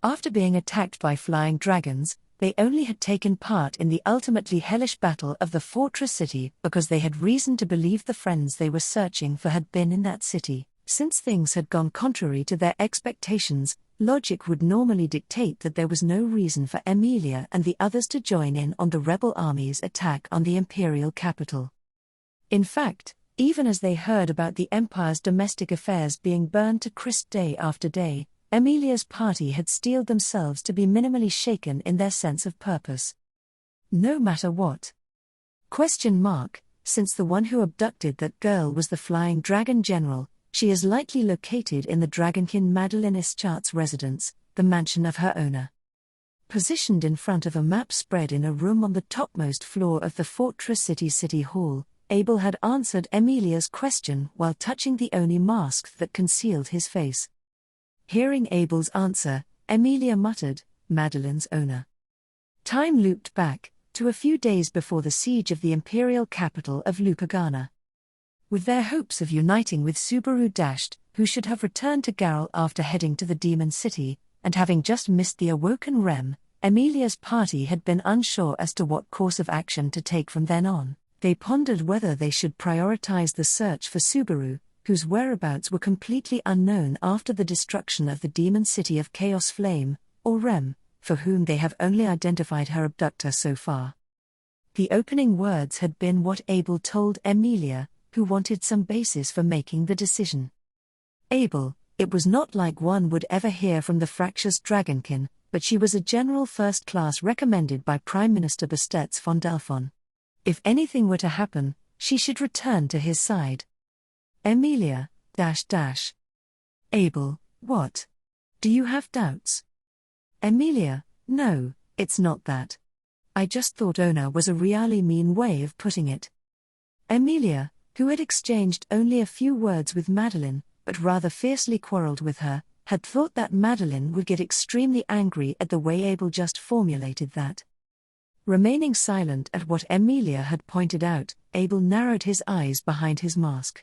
After being attacked by flying dragons, they only had taken part in the ultimately hellish battle of the fortress city because they had reason to believe the friends they were searching for had been in that city. Since things had gone contrary to their expectations, logic would normally dictate that there was no reason for Emilia and the others to join in on the rebel army's attack on the imperial capital. In fact, even as they heard about the empire's domestic affairs being burned to crisp day after day, Emilia's party had steeled themselves to be minimally shaken in their sense of purpose. No matter what. Since the one who abducted that girl was the Flying Dragon General, she is likely located in the Dragonkin Madeline Ischart's residence, the mansion of her owner. Positioned in front of a map spread in a room on the topmost floor of the Fortress City Hall, Abel had answered Emilia's question while touching the only mask that concealed his face. Hearing Abel's answer, Emilia muttered, "Madeline's owner." Time looped back, to a few days before the siege of the imperial capital of Lupagana. With their hopes of uniting with Subaru Dashed, who should have returned to Garrel after heading to the Demon City, and having just missed the awoken Rem, Emilia's party had been unsure as to what course of action to take from then on. They pondered whether they should prioritize the search for Subaru, whose whereabouts were completely unknown after the destruction of the Demon City of Chaos Flame, or Rem, for whom they have only identified her abductor so far. The opening words had been what Abel told Emilia, who wanted some basis for making the decision. Abel, it was not like one would ever hear from the fractious Dragonkin, but she was a general first class recommended by Prime Minister Bastetz von Delphon. If anything were to happen, she should return to his side. Emilia, Abel, what? Do you have doubts? Emilia, no, it's not that. I just thought owner was a really mean way of putting it. Emilia, who had exchanged only a few words with Madeline, but rather fiercely quarreled with her, had thought that Madeline would get extremely angry at the way Abel just formulated that. Remaining silent at what Emilia had pointed out, Abel narrowed his eyes behind his mask.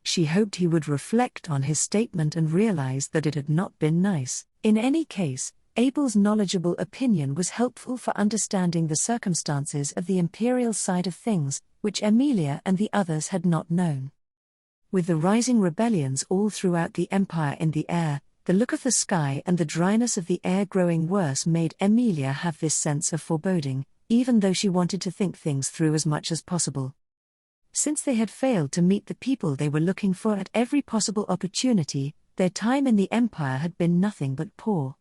She hoped he would reflect on his statement and realize that it had not been nice. In any case, Abel's knowledgeable opinion was helpful for understanding the circumstances of the imperial side of things, which Emilia and the others had not known. With the rising rebellions all throughout the empire in the air, the look of the sky and the dryness of the air growing worse made Emilia have this sense of foreboding, even though she wanted to think things through as much as possible. Since they had failed to meet the people they were looking for at every possible opportunity, their time in the empire had been nothing but poor.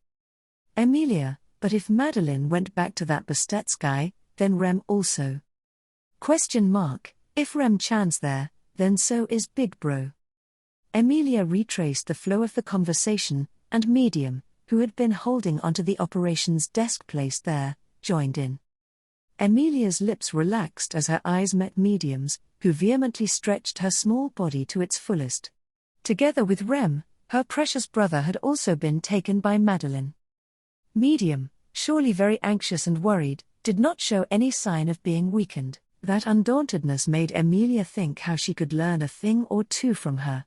Emilia, but if Madeline went back to that Bastetz guy, then Rem also. If Rem Chan's there, then so is Big Bro. Emilia retraced the flow of the conversation, and Medium, who had been holding onto the operations desk placed there, joined in. Emilia's lips relaxed as her eyes met Medium's, who vehemently stretched her small body to its fullest. Together with Rem, Her precious brother had also been taken by Madeline. Medium, surely very anxious and worried, did not show any sign of being weakened. That undauntedness made Emilia think how she could learn a thing or two from her.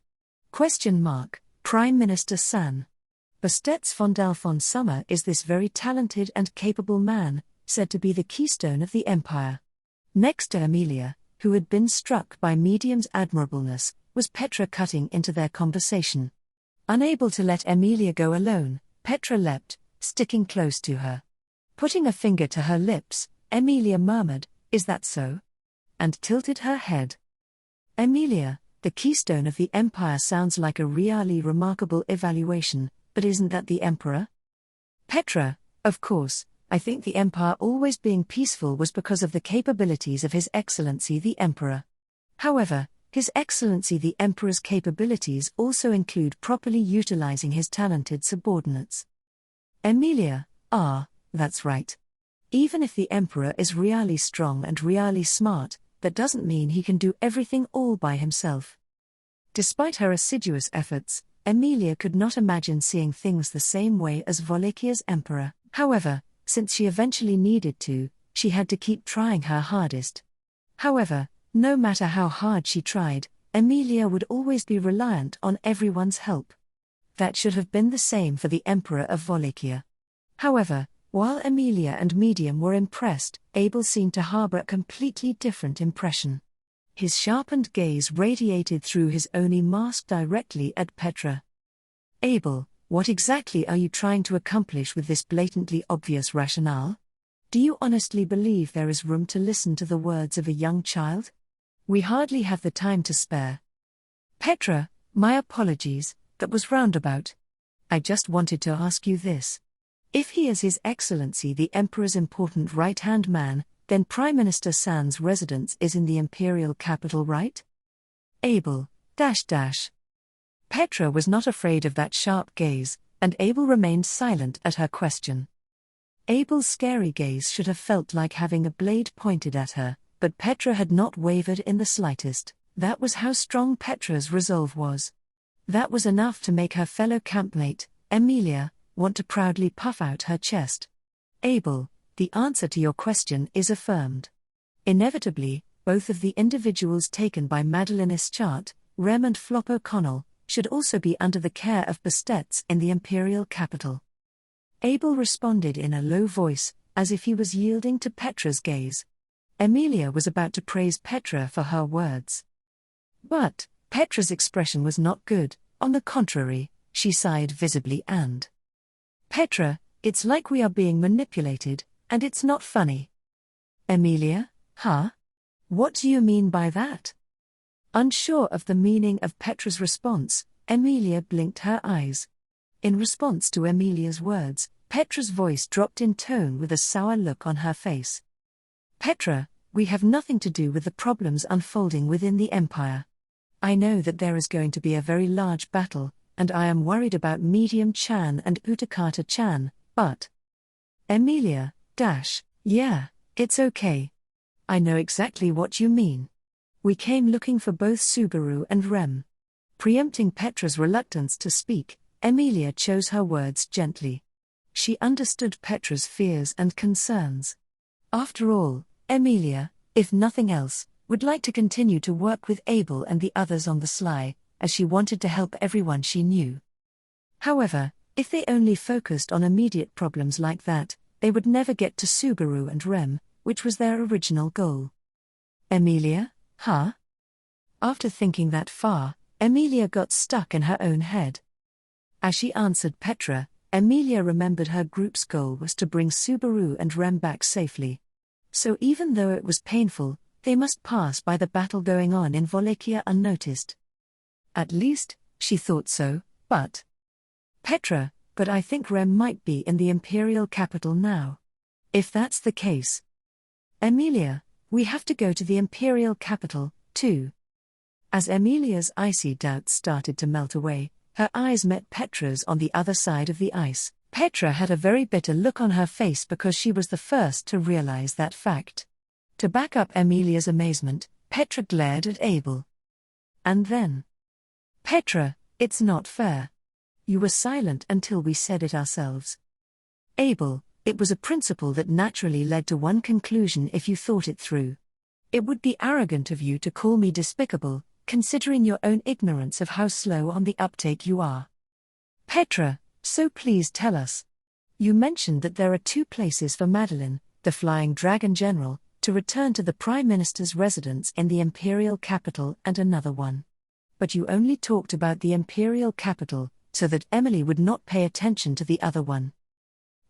Prime Minister San. Bastet's Fondel von Summer is this very talented and capable man, said to be the keystone of the empire. Next to Emilia, who had been struck by Medium's admirableness, was Petra cutting into their conversation. Unable to let Emilia go alone, Petra leapt, sticking close to her. Putting a finger to her lips, Emilia murmured, "Is that so?" and tilted her head. Emilia, the keystone of the empire sounds like a really remarkable evaluation, but isn't that the emperor? Petra, of course, I think the empire always being peaceful was because of the capabilities of His Excellency the Emperor. However, His Excellency the Emperor's capabilities also include properly utilizing his talented subordinates. Emilia, that's right. Even if the Emperor is really strong and really smart, that doesn't mean he can do everything all by himself. Despite her assiduous efforts, Emilia could not imagine seeing things the same way as Wallachia's Emperor. However, since she eventually needed to, she had to keep trying her hardest. However, no matter how hard she tried, Emilia would always be reliant on everyone's help. That should have been the same for the Emperor of Wallachia. However, while Emilia and Medium were impressed, Abel seemed to harbor a completely different impression. His sharpened gaze radiated through his Oni mask directly at Petra. Abel, what exactly are you trying to accomplish with this blatantly obvious rationale? Do you honestly believe there is room to listen to the words of a young child? We hardly have the time to spare. Petra, my apologies, that was roundabout. I just wanted to ask you this. If he is His Excellency the Emperor's important right-hand man, then Prime Minister San's residence is in the imperial capital, right? Abel, Petra was not afraid of that sharp gaze, and Abel remained silent at her question. Abel's scary gaze should have felt like having a blade pointed at her, but Petra had not wavered in the slightest. That was how strong Petra's resolve was. That was enough to make her fellow campmate, Emilia, want to proudly puff out her chest. Abel, the answer to your question is affirmed. Inevitably, both of the individuals taken by Madeline Ischart, Rem and Flop O'Connell, should also be under the care of Bastet's in the imperial capital. Abel responded in a low voice, as if he was yielding to Petra's gaze. Emilia was about to praise Petra for her words. But Petra's expression was not good. On the contrary, she sighed visibly and Petra, it's like we are being manipulated, and it's not funny. Emilia, huh? What do you mean by that? Unsure of the meaning of Petra's response, Emilia blinked her eyes. In response to Emilia's words, Petra's voice dropped in tone with a sour look on her face. Petra, we have nothing to do with the problems unfolding within the empire. I know that there is going to be a very large battle, and I am worried about Medium Chan and Utakata Chan, but Emilia, yeah, it's okay. I know exactly what you mean. We came looking for both Subaru and Rem. Preempting Petra's reluctance to speak, Emilia chose her words gently. She understood Petra's fears and concerns. After all, Emilia, if nothing else, would like to continue to work with Abel and the others on the sly, as she wanted to help everyone she knew. However, if they only focused on immediate problems like that, they would never get to Subaru and Rem, which was their original goal. Emilia, huh? After thinking that far, Emilia got stuck in her own head. As she answered Petra, Emilia remembered her group's goal was to bring Subaru and Rem back safely. So even though it was painful, they must pass by the battle going on in Wallachia unnoticed. At least, she thought so, but Petra, but I think Rem might be in the imperial capital now. If that's the case, Emilia, we have to go to the imperial capital, too. As Emilia's icy doubts started to melt away, her eyes met Petra's on the other side of the ice. Petra had a very bitter look on her face because she was the first to realize that fact. To back up Emilia's amazement, Petra glared at Abel. And then, Petra, it's not fair. You were silent until we said it ourselves. Abel, it was a principle that naturally led to one conclusion if you thought it through. It would be arrogant of you to call me despicable, considering your own ignorance of how slow on the uptake you are. Petra, so please tell us. You mentioned that there are 2 places for Madeline, the Flying Dragon General, to return to the Prime Minister's residence in the Imperial Capital, and another one. But you only talked about the Imperial Capital, so that Emily would not pay attention to the other one.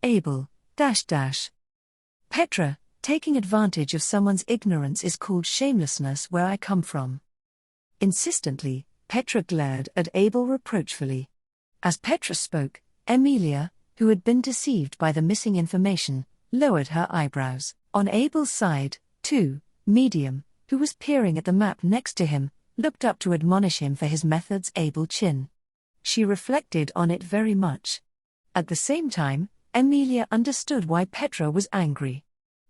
Abel, Petra, taking advantage of someone's ignorance is called shamelessness where I come from. Insistently, Petra glared at Abel reproachfully. As Petra spoke, Emilia, who had been deceived by the missing information, lowered her eyebrows. On Abel's side, too, Medium, who was peering at the map next to him, looked up to admonish him for his methods. Abel chin. She reflected on it very much. At the same time, Emilia understood why Petra was angry.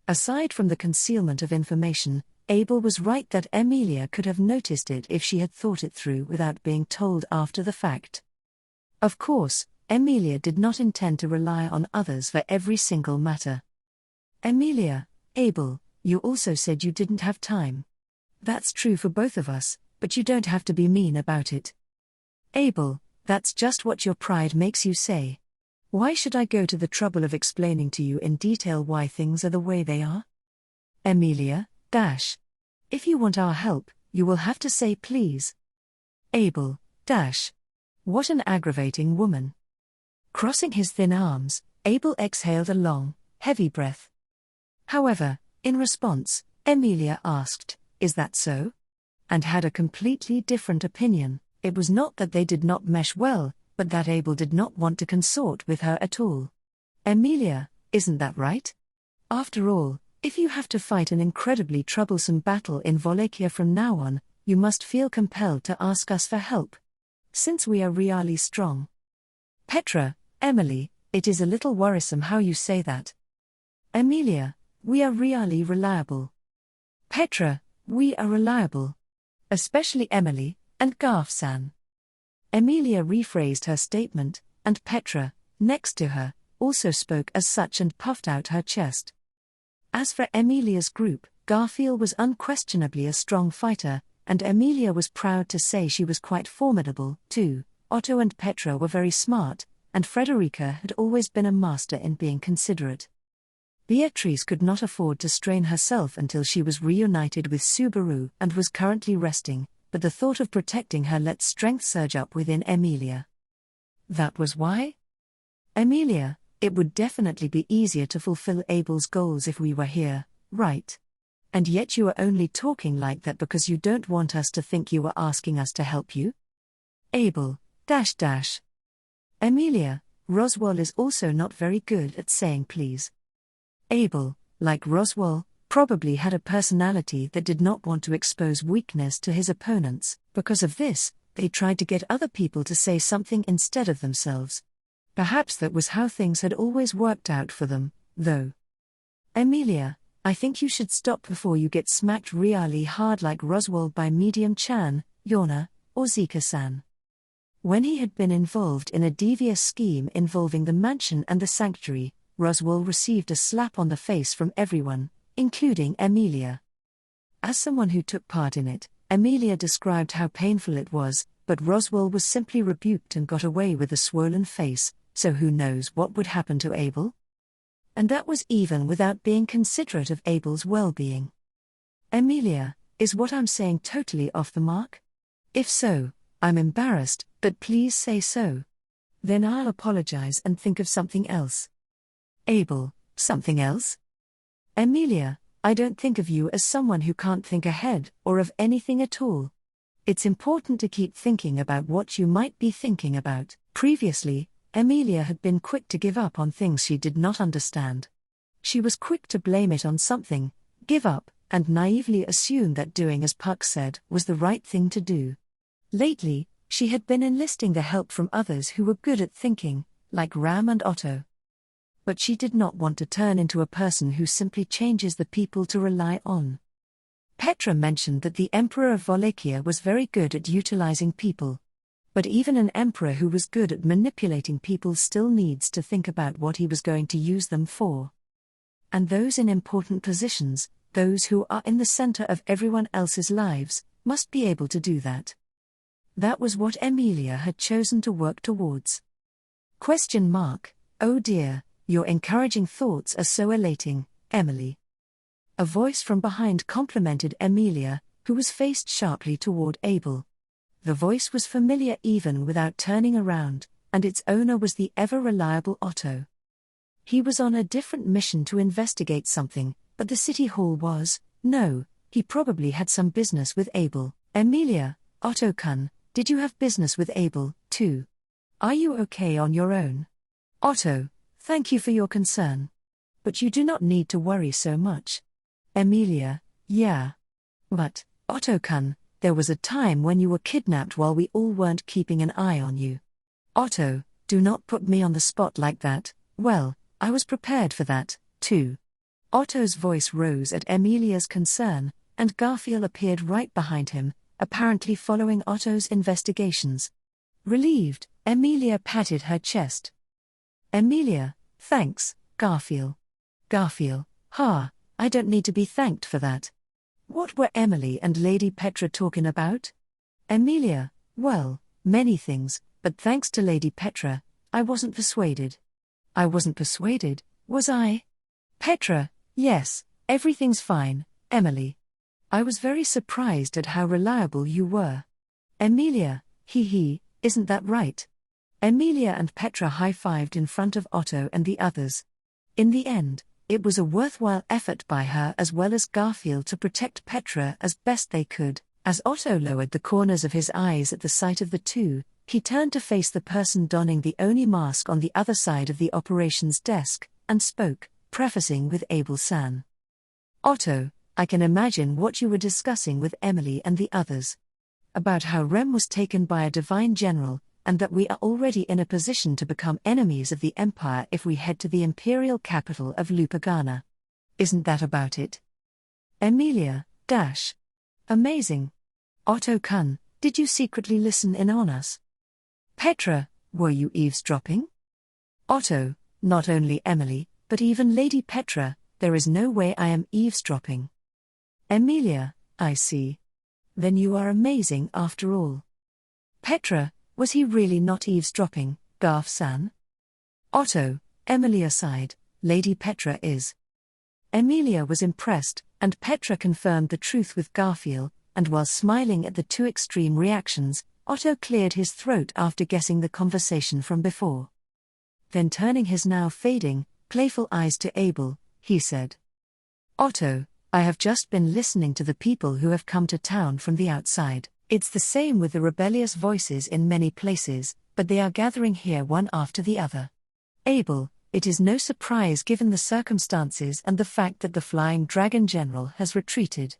Aside from the concealment of information, Abel was right that Emilia could have noticed it if she had thought it through without being told after the fact. Of course, Emilia did not intend to rely on others for every single matter. Emilia, Abel, you also said you didn't have time. That's true for both of us, but you don't have to be mean about it. Abel, that's just what your pride makes you say. Why should I go to the trouble of explaining to you in detail why things are the way they are? Emilia, if you want our help, you will have to say please. Abel, what an aggravating woman. Crossing his thin arms, Abel exhaled a long, heavy breath. However, in response, Emilia asked, "Is that so?" and had a completely different opinion. It was not that they did not mesh well, but that Abel did not want to consort with her at all. Emilia, isn't that right? After all, if you have to fight an incredibly troublesome battle in Wallachia from now on, you must feel compelled to ask us for help. Since we are really strong. Petra, Emily, it is a little worrisome how you say that. Emilia, we are really reliable. Petra, we are reliable. Especially Emily, and Garf-san. Emilia rephrased her statement, and Petra, next to her, also spoke as such and puffed out her chest. As for Emilia's group, Garfield was unquestionably a strong fighter, and Emilia was proud to say she was quite formidable, too. Otto and Petra were very smart, and Frederica had always been a master in being considerate. Beatrice could not afford to strain herself until she was reunited with Subaru and was currently resting, but the thought of protecting her let strength surge up within Emilia. That was why? Emilia, it would definitely be easier to fulfill Abel's goals if we were here, right? And yet you are only talking like that because you don't want us to think you are asking us to help you? Abel, Emilia, Roswell is also not very good at saying please. Abel, like Roswell, probably had a personality that did not want to expose weakness to his opponents. Because of this, they tried to get other people to say something instead of themselves. Perhaps that was how things had always worked out for them, though. Emilia, I think you should stop before you get smacked really hard like Roswell by Medium-chan, Yorna, or Zika-san. When he had been involved in a devious scheme involving the mansion and the sanctuary, Roswell received a slap on the face from everyone, including Emilia. As someone who took part in it, Emilia described how painful it was, but Roswell was simply rebuked and got away with a swollen face, so who knows what would happen to Abel? And that was even without being considerate of Abel's well-being. Emilia, is what I'm saying totally off the mark? If so, I'm embarrassed, but please say so. Then I'll apologize and think of something else. Abel, something else? Emilia, I don't think of you as someone who can't think ahead or of anything at all. It's important to keep thinking about what you might be thinking about. Previously, Emilia had been quick to give up on things she did not understand. She was quick to blame it on something, give up, and naively assume that doing as Puck said was the right thing to do. Lately, she had been enlisting the help from others who were good at thinking, like Ram and Otto. But she did not want to turn into a person who simply changes the people to rely on. Petra mentioned that the Emperor of Wallachia was very good at utilizing people. But even an emperor who was good at manipulating people still needs to think about what he was going to use them for. And those in important positions, those who are in the center of everyone else's lives, must be able to do that. That was what Emilia had chosen to work towards. Oh dear, your encouraging thoughts are so elating, Emily. A voice from behind complimented Emilia, who was faced sharply toward Abel. The voice was familiar even without turning around, and its owner was the ever-reliable Otto. He was on a different mission to investigate something, but the city hall was, no, he probably had some business with Abel. Emilia, Otto-kun, did you have business with Abel, too? Are you okay on your own? Otto, thank you for your concern. But you do not need to worry so much. Emilia, yeah. But, Otto-kun, there was a time when you were kidnapped while we all weren't keeping an eye on you. Otto, do not put me on the spot like that. Well, I was prepared for that, too. Otto's voice rose at Emilia's concern, and Garfield appeared right behind him, apparently following Otto's investigations. Relieved, Emilia patted her chest. Emilia, thanks, Garfield. Garfield, I don't need to be thanked for that. What were Emily and Lady Petra talking about? Emilia, well, many things, but thanks to Lady Petra, I wasn't persuaded. I wasn't persuaded, was I? Petra, yes, everything's fine, Emily. I was very surprised at how reliable you were. Emilia, isn't that right? Emilia and Petra high-fived in front of Otto and the others. In the end, it was a worthwhile effort by her as well as Garfield to protect Petra as best they could. As Otto lowered the corners of his eyes at the sight of the two, he turned to face the person donning the Oni mask on the other side of the operations desk, and spoke, prefacing with Abel-san. Otto, I can imagine what you were discussing with Emily and the others. About how Rem was taken by a divine general, and that we are already in a position to become enemies of the Empire if we head to the imperial capital of Lupagana. Isn't that about it? Emilia, Amazing. Otto-kun, did you secretly listen in on us? Petra, were you eavesdropping? Otto, not only Emily, but even Lady Petra, there is no way I am eavesdropping. Emilia, I see. Then you are amazing after all. Petra, was he really not eavesdropping, Garf-san? Otto, Emilia sighed, Lady Petra is. Emilia was impressed, and Petra confirmed the truth with Garfield, and while smiling at the two extreme reactions, Otto cleared his throat after guessing the conversation from before. Then turning his now fading, playful eyes to Abel, he said. Otto, I have just been listening to the people who have come to town from the outside. It's the same with the rebellious voices in many places, but they are gathering here one after the other. Abel, it is no surprise given the circumstances and the fact that the Flying Dragon General has retreated.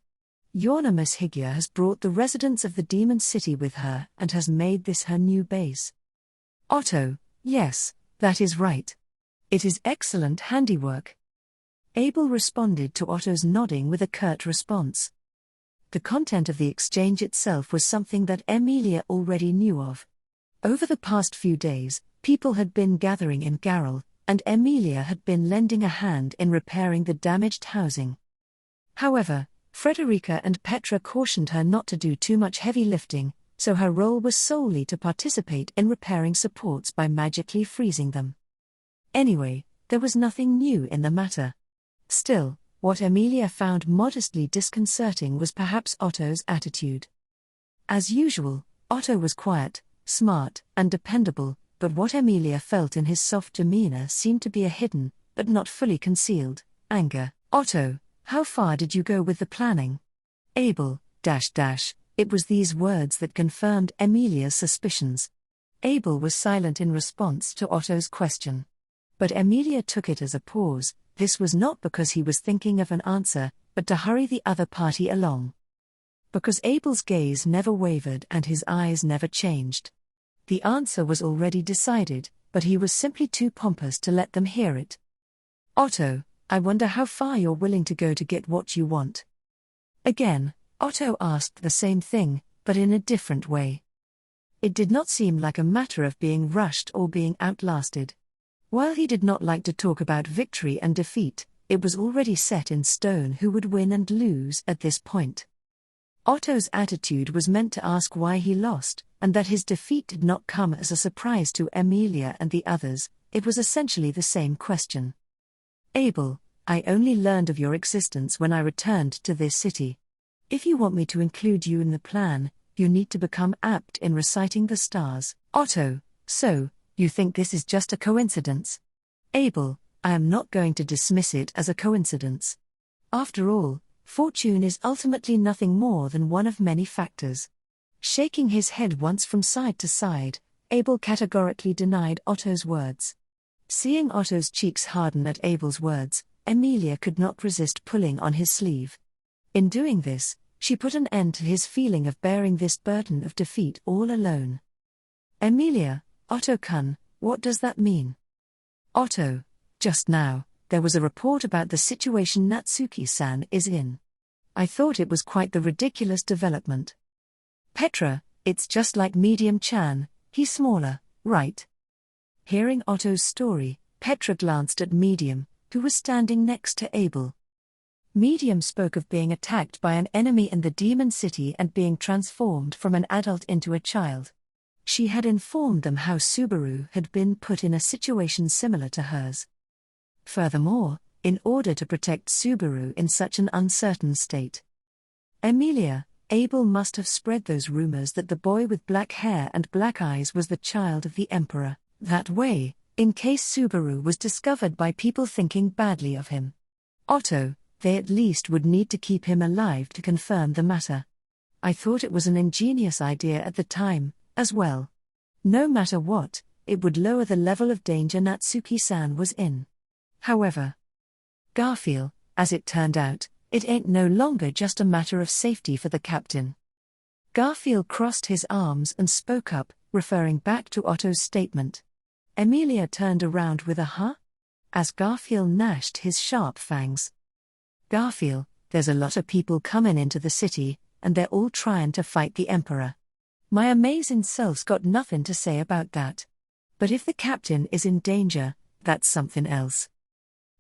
Miss Higya has brought the residents of the Demon City with her and has made this her new base. Otto, yes, that is right. It is excellent handiwork. Abel responded to Otto's nodding with a curt response. The content of the exchange itself was something that Emilia already knew of. Over the past few days, people had been gathering in Garrel, and Emilia had been lending a hand in repairing the damaged housing. However, Frederica and Petra cautioned her not to do too much heavy lifting, so her role was solely to participate in repairing supports by magically freezing them. Anyway, there was nothing new in the matter. Still, what Emilia found modestly disconcerting was perhaps Otto's attitude. As usual, Otto was quiet, smart, and dependable, but what Emilia felt in his soft demeanor seemed to be a hidden, but not fully concealed, anger. Otto, how far did you go with the planning? Abel, it was these words that confirmed Emilia's suspicions. Abel was silent in response to Otto's question. But Emilia took it as a pause. This was not because he was thinking of an answer, but to hurry the other party along. Because Abel's gaze never wavered and his eyes never changed. The answer was already decided, but he was simply too pompous to let them hear it. Otto, I wonder how far you're willing to go to get what you want. Again, Otto asked the same thing, but in a different way. It did not seem like a matter of being rushed or being outlasted. While he did not like to talk about victory and defeat, it was already set in stone who would win and lose at this point. Otto's attitude was meant to ask why he lost, and that his defeat did not come as a surprise to Emilia and the others. It was essentially the same question. Abel, I only learned of your existence when I returned to this city. If you want me to include you in the plan, you need to become apt in reciting the stars. Otto, so, you think this is just a coincidence? Abel, I am not going to dismiss it as a coincidence. After all, fortune is ultimately nothing more than one of many factors. Shaking his head once from side to side, Abel categorically denied Otto's words. Seeing Otto's cheeks harden at Abel's words, Emilia could not resist pulling on his sleeve. In doing this, she put an end to his feeling of bearing this burden of defeat all alone. Emilia, Otto-kun, what does that mean? Otto, just now, there was a report about the situation Natsuki-san is in. I thought it was quite the ridiculous development. Petra, it's just like Medium-chan, he's smaller, right? Hearing Otto's story, Petra glanced at Medium, who was standing next to Abel. Medium spoke of being attacked by an enemy in the demon city and being transformed from an adult into a child. She had informed them how Subaru had been put in a situation similar to hers. Furthermore, in order to protect Subaru in such an uncertain state. Emilia, Abel must have spread those rumors that the boy with black hair and black eyes was the child of the Emperor. That way, in case Subaru was discovered by people thinking badly of him. Otto, they at least would need to keep him alive to confirm the matter. I thought it was an ingenious idea at the time, as well. No matter what, it would lower the level of danger Natsuki-san was in. However, Garfield, as it turned out, it ain't no longer just a matter of safety for the captain. Garfield crossed his arms and spoke up, referring back to Otto's statement. Emilia turned around with a huh? As Garfield gnashed his sharp fangs. Garfield, there's a lot of people coming into the city, and they're all trying to fight the Emperor. My amazing self's got nothing to say about that. But if the captain is in danger, that's something else.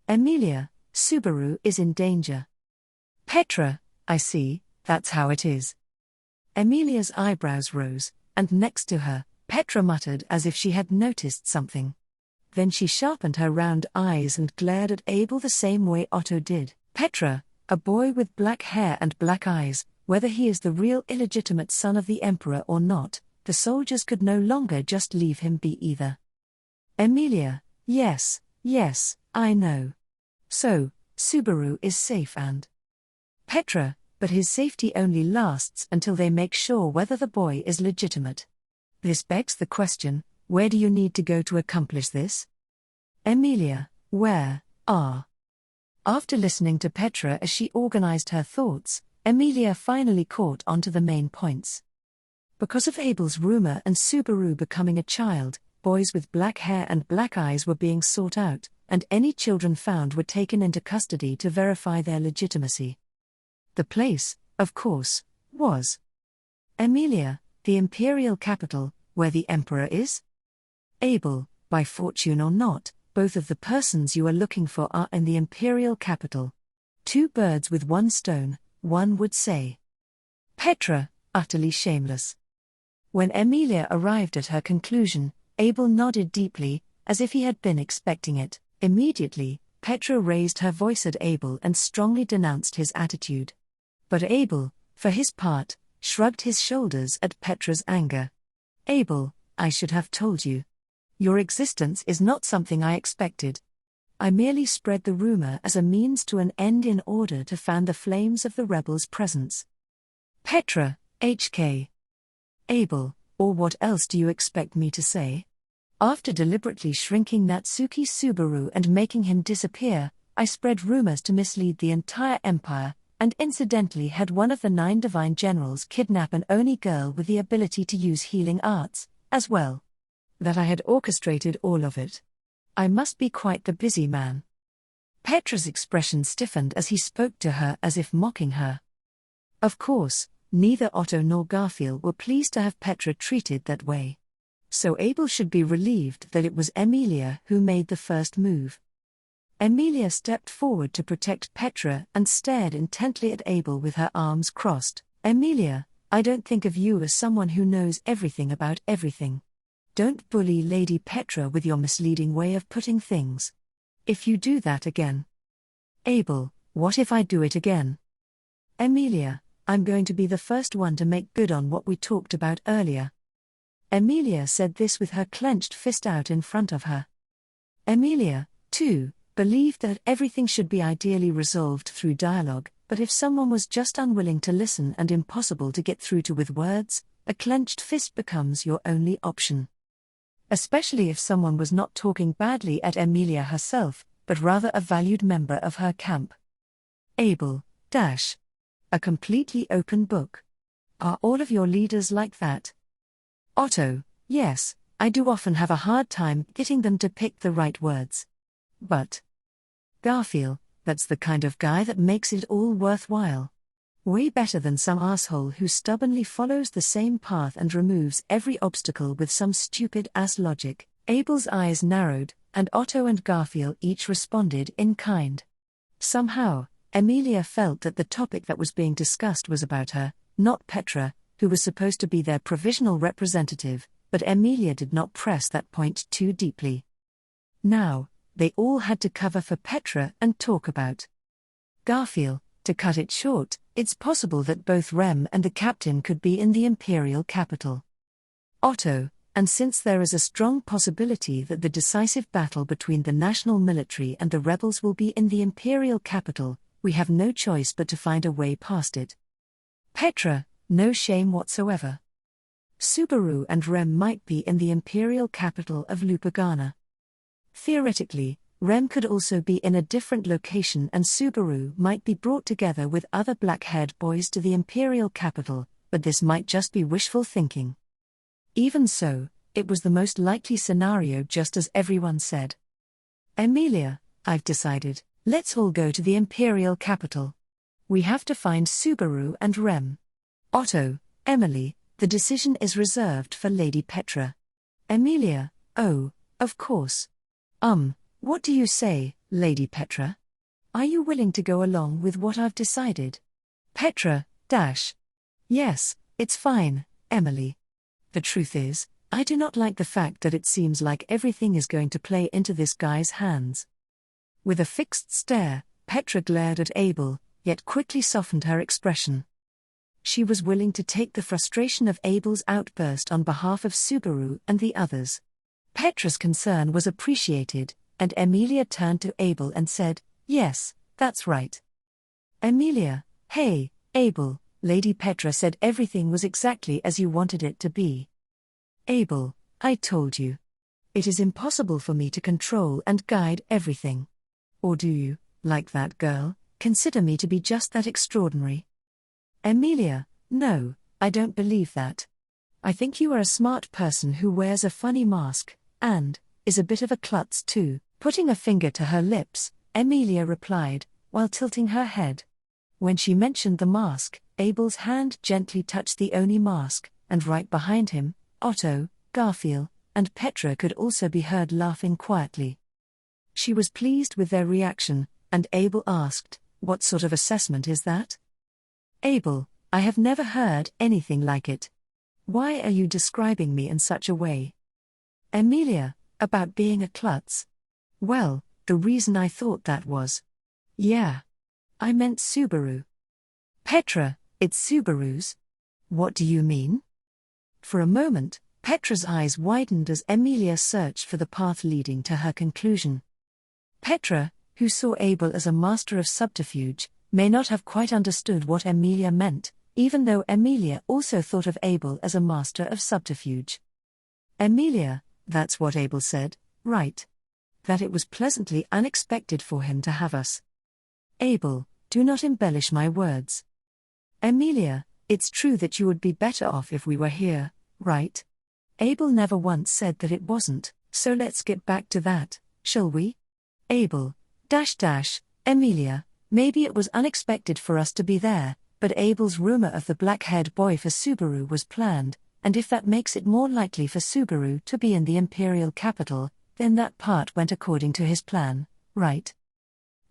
Emilia, Subaru is in danger. Petra, I see, that's how it is. Emilia's eyebrows rose, and next to her, Petra muttered as if she had noticed something. Then she sharpened her round eyes and glared at Abel the same way Otto did. Petra, a boy with black hair and black eyes, whether he is the real illegitimate son of the Emperor or not, the soldiers could no longer just leave him be either. Emilia, yes, I know. So, Subaru is safe and... Petra, but his safety only lasts until they make sure whether the boy is legitimate. This begs the question, where do you need to go to accomplish this? Emilia, where, After listening to Petra as she organized her thoughts, Emilia finally caught on to the main points. Because of Abel's rumor and Subaru becoming a child, boys with black hair and black eyes were being sought out, and any children found were taken into custody to verify their legitimacy. The place, of course, was Emilia, the imperial capital, where the Emperor is? Abel, by fortune or not, both of the persons you are looking for are in the imperial capital. Two birds with one stone, one would say. Petra, utterly shameless. When Emilia arrived at her conclusion, Abel nodded deeply, as if he had been expecting it. Immediately, Petra raised her voice at Abel and strongly denounced his attitude. But Abel, for his part, shrugged his shoulders at Petra's anger. Abel, I should have told you. Your existence is not something I expected. I merely spread the rumor as a means to an end in order to fan the flames of the rebels' presence. Petra, HK. Abel, or what else do you expect me to say? After deliberately shrinking Natsuki Subaru and making him disappear, I spread rumors to mislead the entire empire, and incidentally had one of the 9 divine generals kidnap an Oni girl with the ability to use healing arts, as well. That I had orchestrated all of it. I must be quite the busy man. Petra's expression stiffened as he spoke to her as if mocking her. Of course, Neither Otto nor Garfield were pleased to have Petra treated that way. So Abel should be relieved that it was Emilia who made the first move. Emilia stepped forward to protect Petra and stared intently at Abel with her arms crossed. Emilia, I don't think of you as someone who knows everything about everything. Don't bully Lady Petra with your misleading way of putting things. If you do that again. Abel, what if I do it again? Emilia, I'm going to be the first one to make good on what we talked about earlier. Emilia said this with her clenched fist out in front of her. Emilia, too, believed that everything should be ideally resolved through dialogue, but if someone was just unwilling to listen and impossible to get through to with words, a clenched fist becomes your only option. Especially if someone was not talking badly at Emilia herself, but rather a valued member of her camp. Abel, a completely open book. Are all of your leaders like that? Otto, yes, I do often have a hard time getting them to pick the right words. But Garfield, that's the kind of guy that makes it all worthwhile. Way better than some asshole who stubbornly follows the same path and removes every obstacle with some stupid-ass logic. Abel's eyes narrowed, and Otto and Garfield each responded in kind. Somehow, Emilia felt that the topic that was being discussed was about her, not Petra, who was supposed to be their provisional representative, but Emilia did not press that point too deeply. Now, they all had to cover for Petra and talk about Garfield. To cut it short, it's possible that both Rem and the captain could be in the imperial capital. Otto, and since there is a strong possibility that the decisive battle between the national military and the rebels will be in the imperial capital, we have no choice but to find a way past it. Petra, no shame whatsoever. Subaru and Rem might be in the imperial capital of Lupagana. Theoretically, Rem could also be in a different location and Subaru might be brought together with other black-haired boys to the imperial capital, but this might just be wishful thinking. Even so, it was the most likely scenario just as everyone said. Emilia, I've decided, let's all go to the imperial capital. We have to find Subaru and Rem. Otto, Emily, the decision is reserved for Lady Petra. Emilia, oh, of course. What do you say, Lady Petra? Are you willing to go along with what I've decided? Petra, yes, it's fine, Emily. The truth is, I do not like the fact that it seems like everything is going to play into this guy's hands. With a fixed stare, Petra glared at Abel, yet quickly softened her expression. She was willing to take the frustration of Abel's outburst on behalf of Subaru and the others. Petra's concern was appreciated, and Emilia turned to Abel and said, yes, that's right. Emilia, hey, Abel, Lady Petra said everything was exactly as you wanted it to be. Abel, I told you. It is impossible for me to control and guide everything. Or do you, like that girl, consider me to be just that extraordinary? Emilia, no, I don't believe that. I think you are a smart person who wears a funny mask, and is a bit of a klutz too. Putting a finger to her lips, Emilia replied, while tilting her head. When she mentioned the mask, Abel's hand gently touched the Oni mask, and right behind him, Otto, Garfield, and Petra could also be heard laughing quietly. She was pleased with their reaction, and Abel asked, what sort of assessment is that? Abel, I have never heard anything like it. Why are you describing me in such a way? Emilia, about being a klutz. Well, the reason I thought that was. Yeah. I meant Subaru. Petra, it's Subaru's. What do you mean? For a moment, Petra's eyes widened as Emilia searched for the path leading to her conclusion. Petra, who saw Abel as a master of subterfuge, may not have quite understood what Emilia meant, even though Emilia also thought of Abel as a master of subterfuge. Emilia, that's what Abel said, right? That it was pleasantly unexpected for him to have us. Abel, do not embellish my words. Emilia, it's true that you would be better off if we were here, right? Abel never once said that it wasn't, so let's get back to that, shall we? Abel, Emilia, maybe it was unexpected for us to be there, but Abel's rumor of the black-haired boy for Subaru was planned, and if that makes it more likely for Subaru to be in the imperial capital, then that part went according to his plan, right?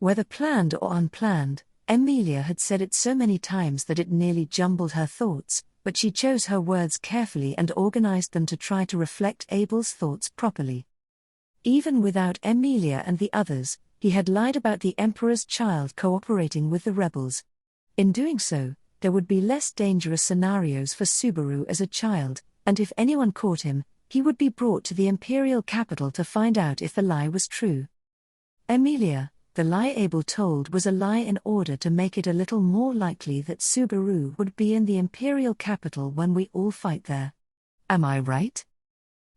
Whether planned or unplanned, Emilia had said it so many times that it nearly jumbled her thoughts, but she chose her words carefully and organized them to try to reflect Abel's thoughts properly. Even without Emilia and the others, he had lied about the Emperor's child cooperating with the rebels. In doing so, there would be less dangerous scenarios for Subaru as a child, and if anyone caught him, he would be brought to the imperial capital to find out if the lie was true. Emilia, the lie Abel told was a lie in order to make it a little more likely that Subaru would be in the imperial capital when we all fight there. Am I right?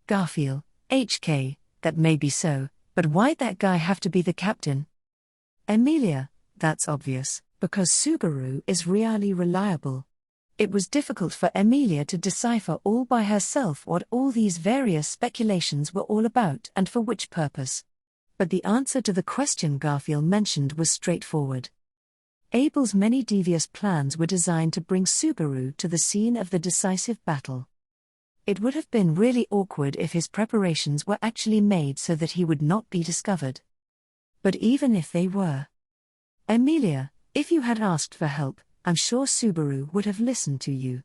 Garfield, HK, that may be so, but why'd that guy have to be the captain? Emilia, that's obvious, because Subaru is really reliable. It was difficult for Emilia to decipher all by herself what all these various speculations were all about and for which purpose. But the answer to the question Garfield mentioned was straightforward. Abel's many devious plans were designed to bring Subaru to the scene of the decisive battle. It would have been really awkward if his preparations were actually made so that he would not be discovered. But even if they were, Emilia, if you had asked for help, I'm sure Subaru would have listened to you.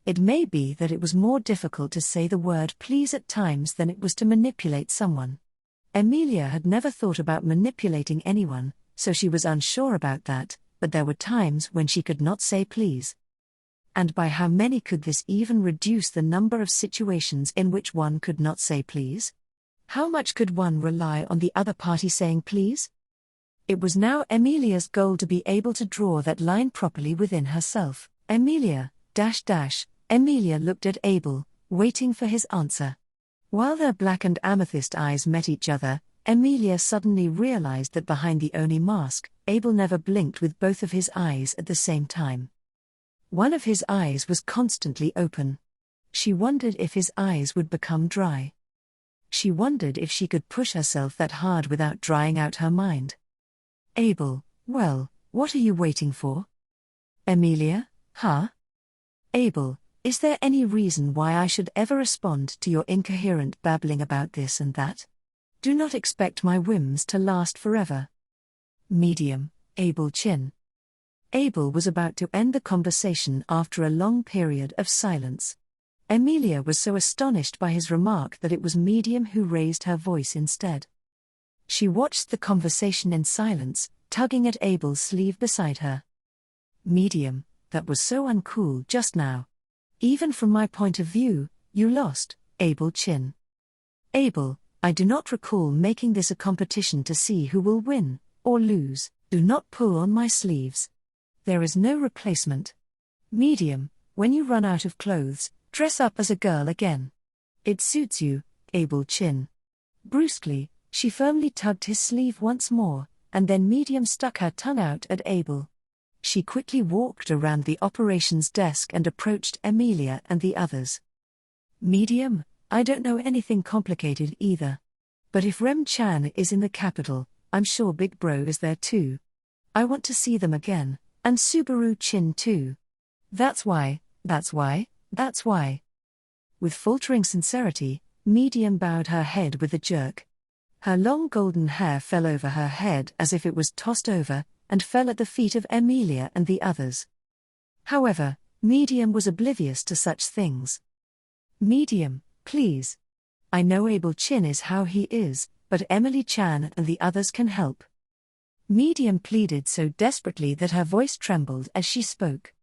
It may be that it was more difficult to say the word please at times than it was to manipulate someone. Emilia had never thought about manipulating anyone, so she was unsure about that, but there were times when she could not say please. And by how many could this even reduce the number of situations in which one could not say please? How much could one rely on the other party saying please? It was now Emilia's goal to be able to draw that line properly within herself. Emilia looked at Abel, waiting for his answer. While their black and amethyst eyes met each other, Emilia suddenly realized that behind the Oni mask, Abel never blinked with both of his eyes at the same time. One of his eyes was constantly open. She wondered if his eyes would become dry. She wondered if she could push herself that hard without drying out her mind. Abel, well, what are you waiting for? Emilia, huh? Abel, is there any reason why I should ever respond to your incoherent babbling about this and that? Do not expect my whims to last forever. Medium, Abel Chin. Abel was about to end the conversation after a long period of silence. Emilia was so astonished by his remark that it was Medium who raised her voice instead. She watched the conversation in silence, tugging at Abel's sleeve beside her. Medium, that was so uncool just now. Even from my point of view, you lost, Abel Chin. Abel, I do not recall making this a competition to see who will win, or lose. Do not pull on my sleeves. There is no replacement. Medium, when you run out of clothes, dress up as a girl again. It suits you, Abel Chin. Brusquely, she firmly tugged his sleeve once more, and then Medium stuck her tongue out at Abel. She quickly walked around the operations desk and approached Emilia and the others. Medium, I don't know anything complicated either. But if Rem-chan is in the capital, I'm sure Big Bro is there too. I want to see them again, and Subaru Chin too. That's why. With faltering sincerity, Medium bowed her head with a jerk. Her long golden hair fell over her head as if it was tossed over, and fell at the feet of Emilia and the others. However, Medium was oblivious to such things. Medium, please. I know Abel Chin is how he is, but Emily Chan and the others can help. Medium pleaded so desperately that her voice trembled as she spoke.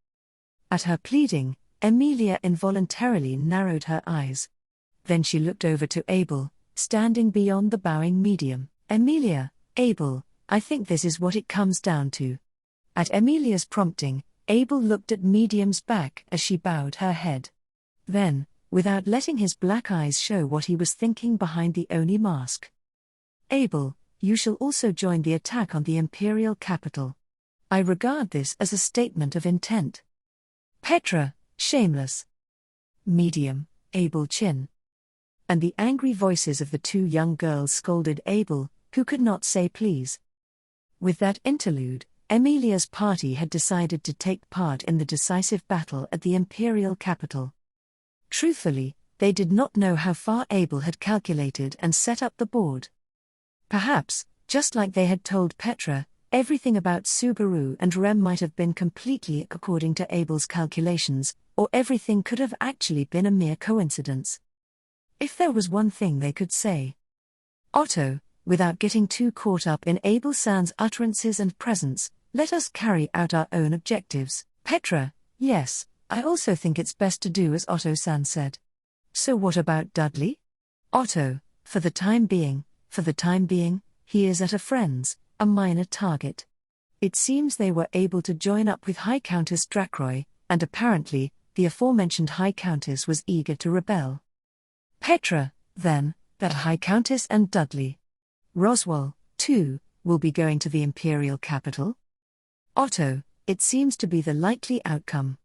At her pleading, Emilia involuntarily narrowed her eyes. Then she looked over to Abel, standing beyond the bowing Medium. Emilia, Abel, I think this is what it comes down to. At Emilia's prompting, Abel looked at Medium's back as she bowed her head. Then, without letting his black eyes show what he was thinking behind the Oni mask. Abel, you shall also join the attack on the imperial capital. I regard this as a statement of intent. Petra, shameless. Medium, Abel Chin. And the angry voices of the two young girls scolded Abel, who could not say please. With that interlude, Emilia's party had decided to take part in the decisive battle at the imperial capital. Truthfully, they did not know how far Abel had calculated and set up the board. Perhaps, just like they had told Petra, everything about Subaru and Rem might have been completely according to Abel's calculations, or everything could have actually been a mere coincidence. If there was one thing they could say. Otto, without getting too caught up in Abel-san's utterances and presence, let us carry out our own objectives. Petra, yes, I also think it's best to do as Otto-san said. So what about Dudley? Otto, for the time being, he is at a friend's, a minor target. It seems they were able to join up with High Countess Drakroy, and apparently, the aforementioned High Countess was eager to rebel. Petra, then, that High Countess and Dudley. Roswell, too, will be going to the imperial capital? Otto, it seems to be the likely outcome.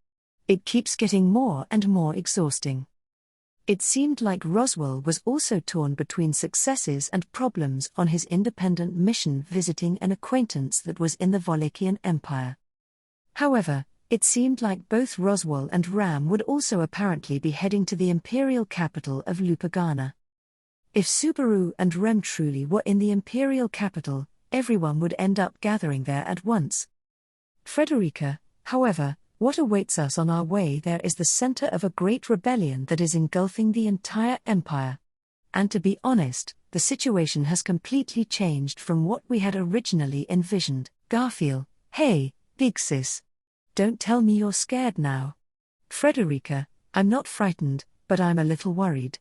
It keeps getting more and more exhausting. It seemed like Roswell was also torn between successes and problems on his independent mission visiting an acquaintance that was in the Wallachian Empire. However, it seemed like both Roswell and Ram would also apparently be heading to the imperial capital of Lupagana. If Subaru and Rem truly were in the imperial capital, everyone would end up gathering there at once. Frederica, however, what awaits us on our way there is the center of a great rebellion that is engulfing the entire empire. And to be honest, the situation has completely changed from what we had originally envisioned. Garfield, hey, big sis. Don't tell me you're scared now. Frederica, I'm not frightened, but I'm a little worried.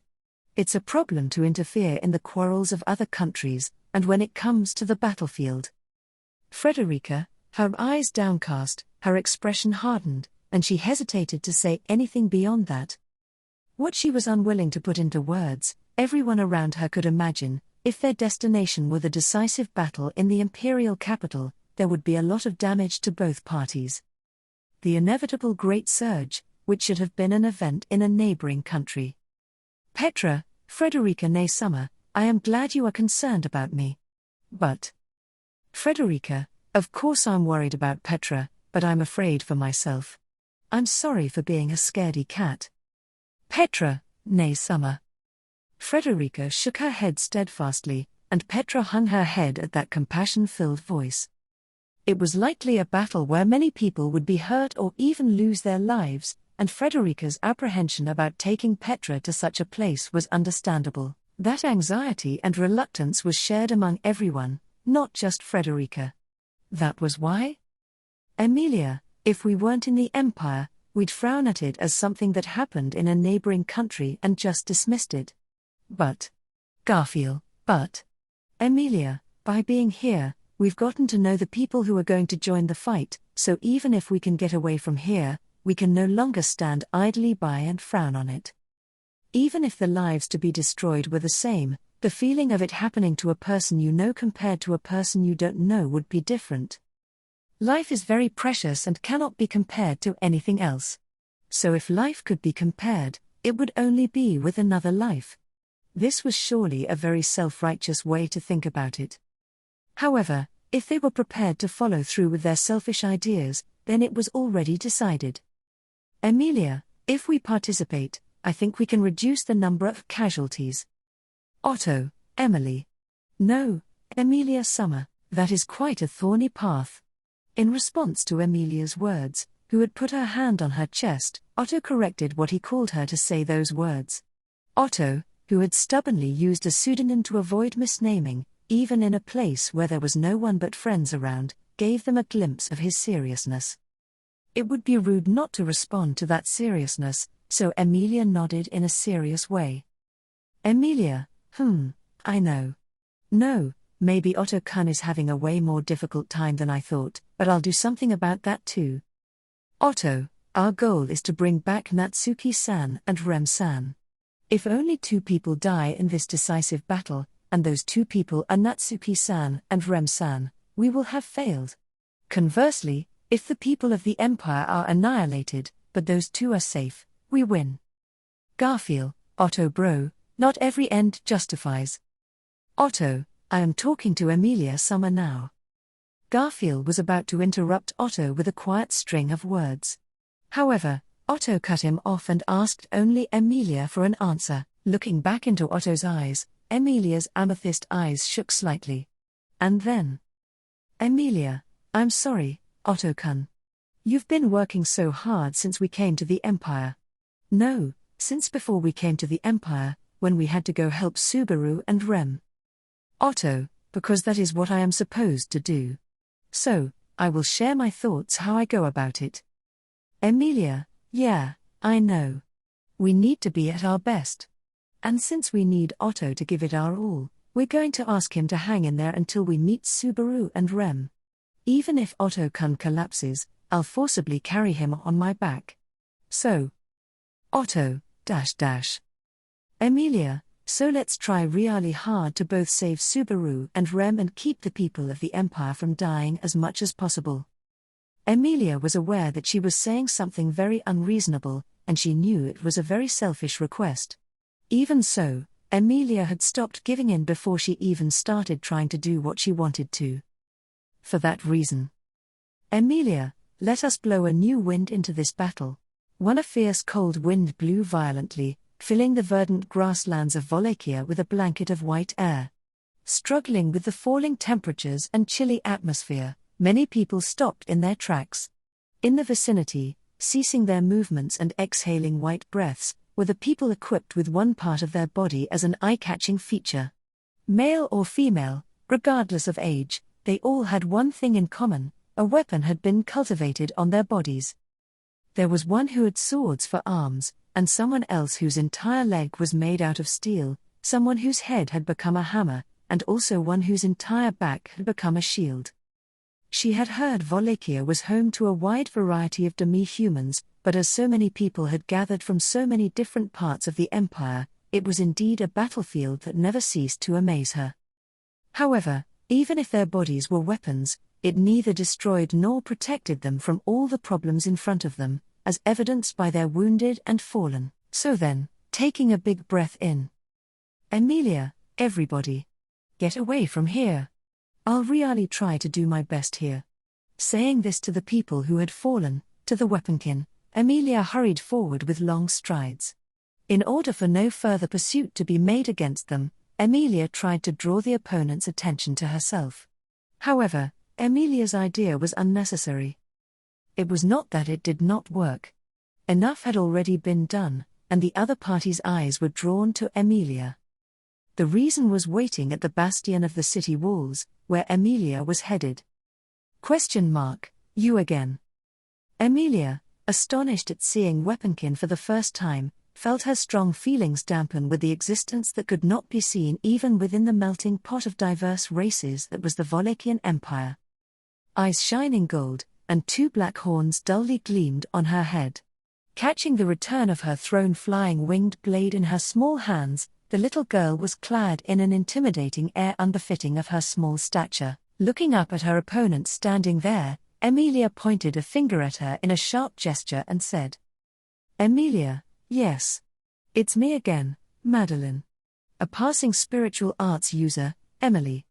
It's a problem to interfere in the quarrels of other countries, and when it comes to the battlefield. Frederica, her eyes downcast, her expression hardened, and she hesitated to say anything beyond that. What she was unwilling to put into words, everyone around her could imagine. If their destination were the decisive battle in the imperial capital, there would be a lot of damage to both parties. The inevitable Great Surge, which should have been an event in a neighboring country. Petra, Frederica née Summer, I am glad you are concerned about me. But Frederica, of course I'm worried about Petra, but I'm afraid for myself. I'm sorry for being a scaredy cat. Petra, née Summer. Frederica shook her head steadfastly, and Petra hung her head at that compassion-filled voice. It was likely a battle where many people would be hurt or even lose their lives, and Frederica's apprehension about taking Petra to such a place was understandable. That anxiety and reluctance was shared among everyone, not just Frederica. That was why? Emilia, if we weren't in the Empire, we'd frown at it as something that happened in a neighboring country and just dismissed it. But Garfield, Emilia, by being here, we've gotten to know the people who are going to join the fight, so even if we can get away from here, we can no longer stand idly by and frown on it. Even if the lives to be destroyed were the same, the feeling of it happening to a person you know compared to a person you don't know would be different. Life is very precious and cannot be compared to anything else. So if life could be compared, it would only be with another life. This was surely a very self-righteous way to think about it. However, if they were prepared to follow through with their selfish ideas, then it was already decided. Emilia, if we participate, I think we can reduce the number of casualties. Otto, Emily. No, Emilia Summer, that is quite a thorny path. In response to Emilia's words, who had put her hand on her chest, Otto corrected what he called her to say those words. Otto, who had stubbornly used a pseudonym to avoid misnaming, even in a place where there was no one but friends around, gave them a glimpse of his seriousness. It would be rude not to respond to that seriousness, so Emilia nodded in a serious way. Emilia, I know. No, maybe Otto-kun is having a way more difficult time than I thought, but I'll do something about that too. Otto, our goal is to bring back Natsuki-san and Rem-san. If only 2 people die in this decisive battle, and those 2 people are Natsuki-san and Rem-san, we will have failed. Conversely, if the people of the Empire are annihilated, but those 2 are safe, we win. Garfield, Otto bro, not every end justifies. Otto, I am talking to Emilia Summer now. Garfield was about to interrupt Otto with a quiet string of words. However, Otto cut him off and asked only Emilia for an answer. Looking back into Otto's eyes, Emilia's amethyst eyes shook slightly. And then, "Emilia, I'm sorry, Otto-kun. You've been working so hard since we came to the Empire." "No, since before we came to the Empire, when we had to go help Subaru and Rem." "Otto, because that is what I am supposed to do. So, I will share my thoughts how I go about it." "Emilia, yeah, I know. We need to be at our best. And since we need Otto to give it our all, we're going to ask him to hang in there until we meet Subaru and Rem. Even if Otto-kun collapses, I'll forcibly carry him on my back. So, Otto, Emilia, so let's try really hard to both save Subaru and Rem and keep the people of the Empire from dying as much as possible." Emilia was aware that she was saying something very unreasonable, and she knew it was a very selfish request. Even so, Emilia had stopped giving in before she even started trying to do what she wanted to. For that reason, "Emilia, let us blow a new wind into this battle." A fierce cold wind blew violently, filling the verdant grasslands of Wallachia with a blanket of white air. Struggling with the falling temperatures and chilly atmosphere, many people stopped in their tracks. In the vicinity, ceasing their movements and exhaling white breaths, were the people equipped with one part of their body as an eye-catching feature. Male or female, regardless of age, they all had one thing in common: a weapon had been cultivated on their bodies. There was one who had swords for arms, and someone else whose entire leg was made out of steel, someone whose head had become a hammer, and also one whose entire back had become a shield. She had heard Wallachia was home to a wide variety of demi-humans, but as so many people had gathered from so many different parts of the Empire, it was indeed a battlefield that never ceased to amaze her. However, even if their bodies were weapons, it neither destroyed nor protected them from all the problems in front of them, as evidenced by their wounded and fallen. So then, taking a big breath in, "Emilia, everybody, get away from here. I'll really try to do my best here." Saying this to the people who had fallen, to the weaponkin, Emilia hurried forward with long strides. In order for no further pursuit to be made against them, Emilia tried to draw the opponent's attention to herself. However, Emilia's idea was unnecessary. It was not that it did not work. Enough had already been done, and the other party's eyes were drawn to Emilia. The reason was waiting at the bastion of the city walls, where Emilia was headed. "You again?" Emilia, astonished at seeing Weaponkin for the first time, felt her strong feelings dampen with the existence that could not be seen even within the melting pot of diverse races that was the Wallachian Empire. Eyes shining gold, and two black horns dully gleamed on her head. Catching the return of her throne-flying winged blade in her small hands, the little girl was clad in an intimidating air unbefitting of her small stature. Looking up at her opponent standing there, Emilia pointed a finger at her in a sharp gesture and said, "Emilia, yes. It's me again, Madeline. A passing spiritual arts user, Emily.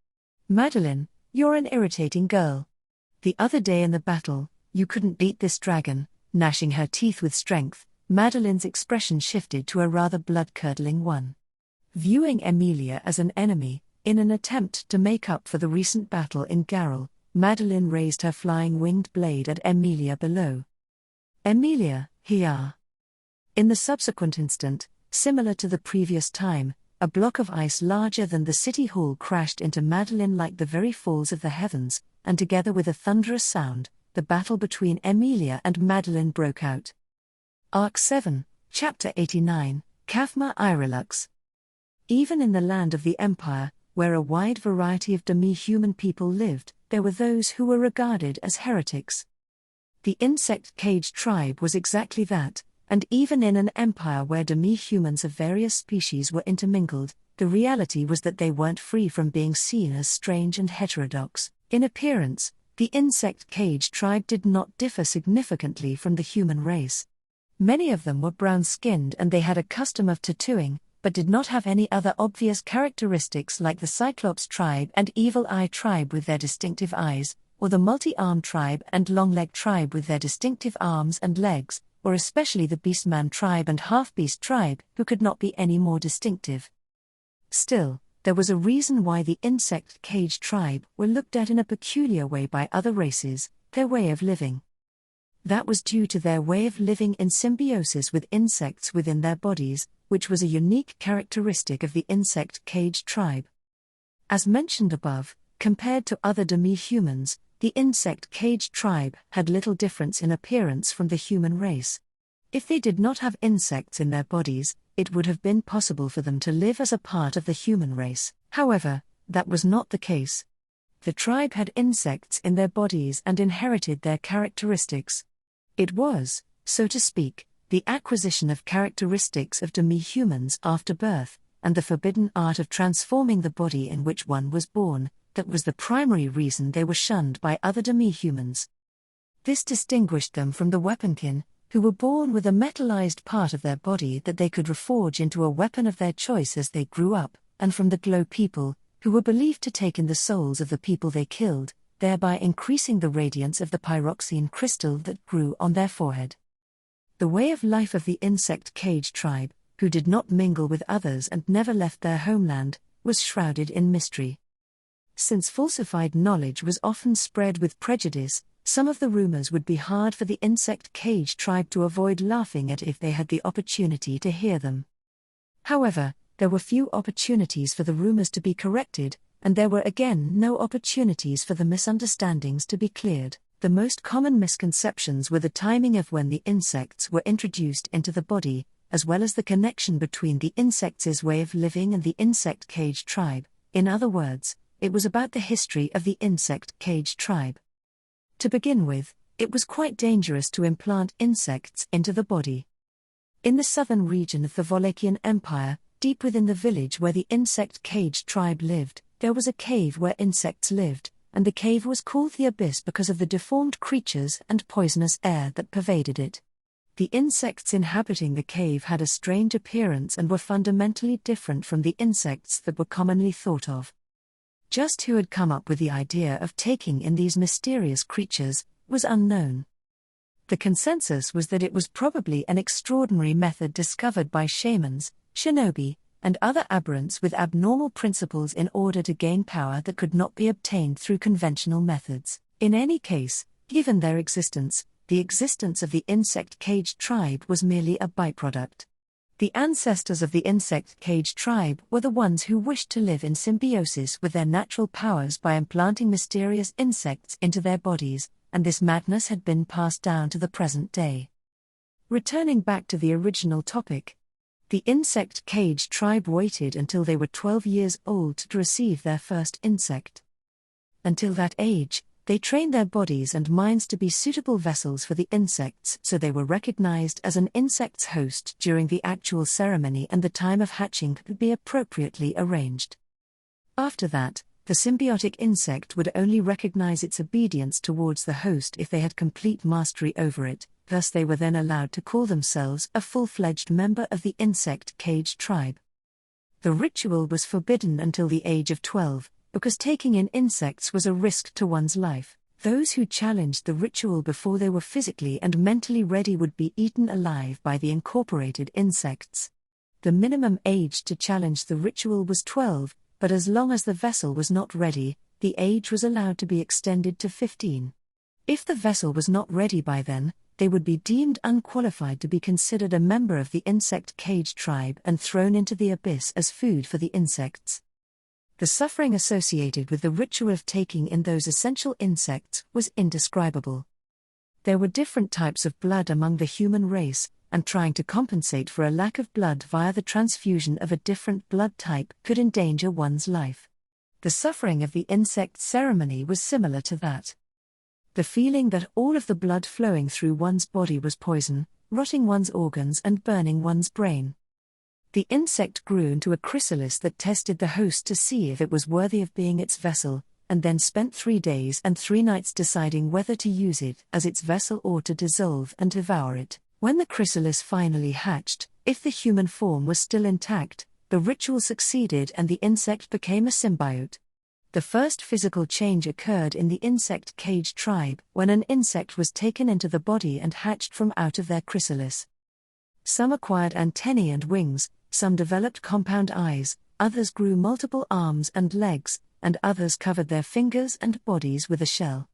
Madeline, you're an irritating girl. The other day in the battle, you couldn't beat this dragon." Gnashing her teeth with strength, Madeline's expression shifted to a rather blood-curdling one. Viewing Emilia as an enemy, in an attempt to make up for the recent battle in Garrel, Madeline raised her flying winged blade at Emilia below. "Emilia, here." In the subsequent instant, similar to the previous time, a block of ice larger than the city hall crashed into Madeline like the very falls of the heavens, and together with a thunderous sound, the battle between Emilia and Madeline broke out. Arc 7, Chapter 89, Kathma Irelux. Even in the land of the Empire, where a wide variety of demi-human people lived, there were those who were regarded as heretics. The insect cage tribe was exactly that, and even in an empire where demi-humans of various species were intermingled, the reality was that they weren't free from being seen as strange and heterodox. In appearance, the insect cage tribe did not differ significantly from the human race. Many of them were brown-skinned and they had a custom of tattooing, but did not have any other obvious characteristics like the Cyclops tribe and Evil Eye tribe with their distinctive eyes, or the multi-armed tribe and long-legged tribe with their distinctive arms and legs, or especially the beastman tribe and half-beast tribe, who could not be any more distinctive. Still, there was a reason why the insect cage tribe were looked at in a peculiar way by other races: their way of living. That was due to their way of living in symbiosis with insects within their bodies, which was a unique characteristic of the insect cage tribe. As mentioned above, compared to other demi-humans, the insect cage tribe had little difference in appearance from the human race. If they did not have insects in their bodies, it would have been possible for them to live as a part of the human race. However, that was not the case. The tribe had insects in their bodies and inherited their characteristics. It was, so to speak, the acquisition of characteristics of demi-humans after birth, and the forbidden art of transforming the body in which one was born, that was the primary reason they were shunned by other demi-humans. This distinguished them from the weaponkin, who were born with a metallized part of their body that they could reforge into a weapon of their choice as they grew up, and from the glow people, who were believed to take in the souls of the people they killed, thereby increasing the radiance of the pyroxene crystal that grew on their forehead. The way of life of the insect cage tribe, who did not mingle with others and never left their homeland, was shrouded in mystery. Since falsified knowledge was often spread with prejudice, some of the rumors would be hard for the insect cage tribe to avoid laughing at if they had the opportunity to hear them. However, there were few opportunities for the rumors to be corrected, and there were again no opportunities for the misunderstandings to be cleared. The most common misconceptions were the timing of when the insects were introduced into the body, as well as the connection between the insects' way of living and the insect cage tribe. In other words, it was about the history of the insect cage tribe. To begin with, it was quite dangerous to implant insects into the body. In the southern region of the Wallachian Empire, deep within the village where the insect cage tribe lived, there was a cave where insects lived, and the cave was called the Abyss because of the deformed creatures and poisonous air that pervaded it. The insects inhabiting the cave had a strange appearance and were fundamentally different from the insects that were commonly thought of. Just who had come up with the idea of taking in these mysterious creatures was unknown. The consensus was that it was probably an extraordinary method discovered by shamans, shinobi, and other aberrants with abnormal principles in order to gain power that could not be obtained through conventional methods. In any case, given their existence, the existence of the insect cage tribe was merely a byproduct. The ancestors of the insect cage tribe were the ones who wished to live in symbiosis with their natural powers by implanting mysterious insects into their bodies, and this madness had been passed down to the present day. Returning back to the original topic, the insect cage tribe waited until they were 12 years old to receive their first insect. Until that age, they trained their bodies and minds to be suitable vessels for the insects, so they were recognized as an insect's host during the actual ceremony, and the time of hatching could be appropriately arranged. After that, the symbiotic insect would only recognize its obedience towards the host if they had complete mastery over it, thus they were then allowed to call themselves a full-fledged member of the insect cage tribe. The ritual was forbidden until the age of 12, because taking in insects was a risk to one's life. Those who challenged the ritual before they were physically and mentally ready would be eaten alive by the incorporated insects. The minimum age to challenge the ritual was 12, but as long as the vessel was not ready, the age was allowed to be extended to 15. If the vessel was not ready by then, they would be deemed unqualified to be considered a member of the insect cage tribe and thrown into the abyss as food for the insects. The suffering associated with the ritual of taking in those essential insects was indescribable. There were different types of blood among the human race, and trying to compensate for a lack of blood via the transfusion of a different blood type could endanger one's life. The suffering of the insect ceremony was similar to that. The feeling that all of the blood flowing through one's body was poison, rotting one's organs and burning one's brain. The insect grew into a chrysalis that tested the host to see if it was worthy of being its vessel, and then spent 3 days and 3 nights deciding whether to use it as its vessel or to dissolve and devour it. When the chrysalis finally hatched, if the human form was still intact, the ritual succeeded and the insect became a symbiote. The first physical change occurred in the insect cage tribe when an insect was taken into the body and hatched from out of their chrysalis. Some acquired antennae and wings, some developed compound eyes, others grew multiple arms and legs, and others covered their fingers and bodies with a shell.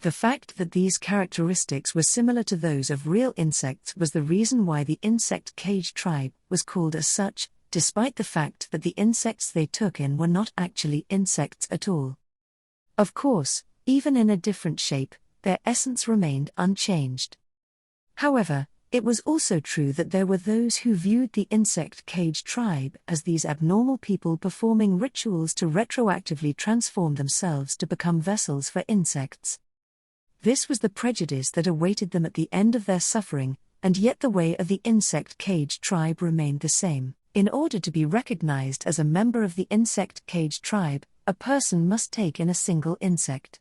The fact that these characteristics were similar to those of real insects was the reason why the insect cage tribe was called as such, despite the fact that the insects they took in were not actually insects at all. Of course, even in a different shape, their essence remained unchanged. However, it was also true that there were those who viewed the insect cage tribe as these abnormal people performing rituals to retroactively transform themselves to become vessels for insects. This was the prejudice that awaited them at the end of their suffering, and yet the way of the insect cage tribe remained the same. In order to be recognized as a member of the insect cage tribe, a person must take in a single insect.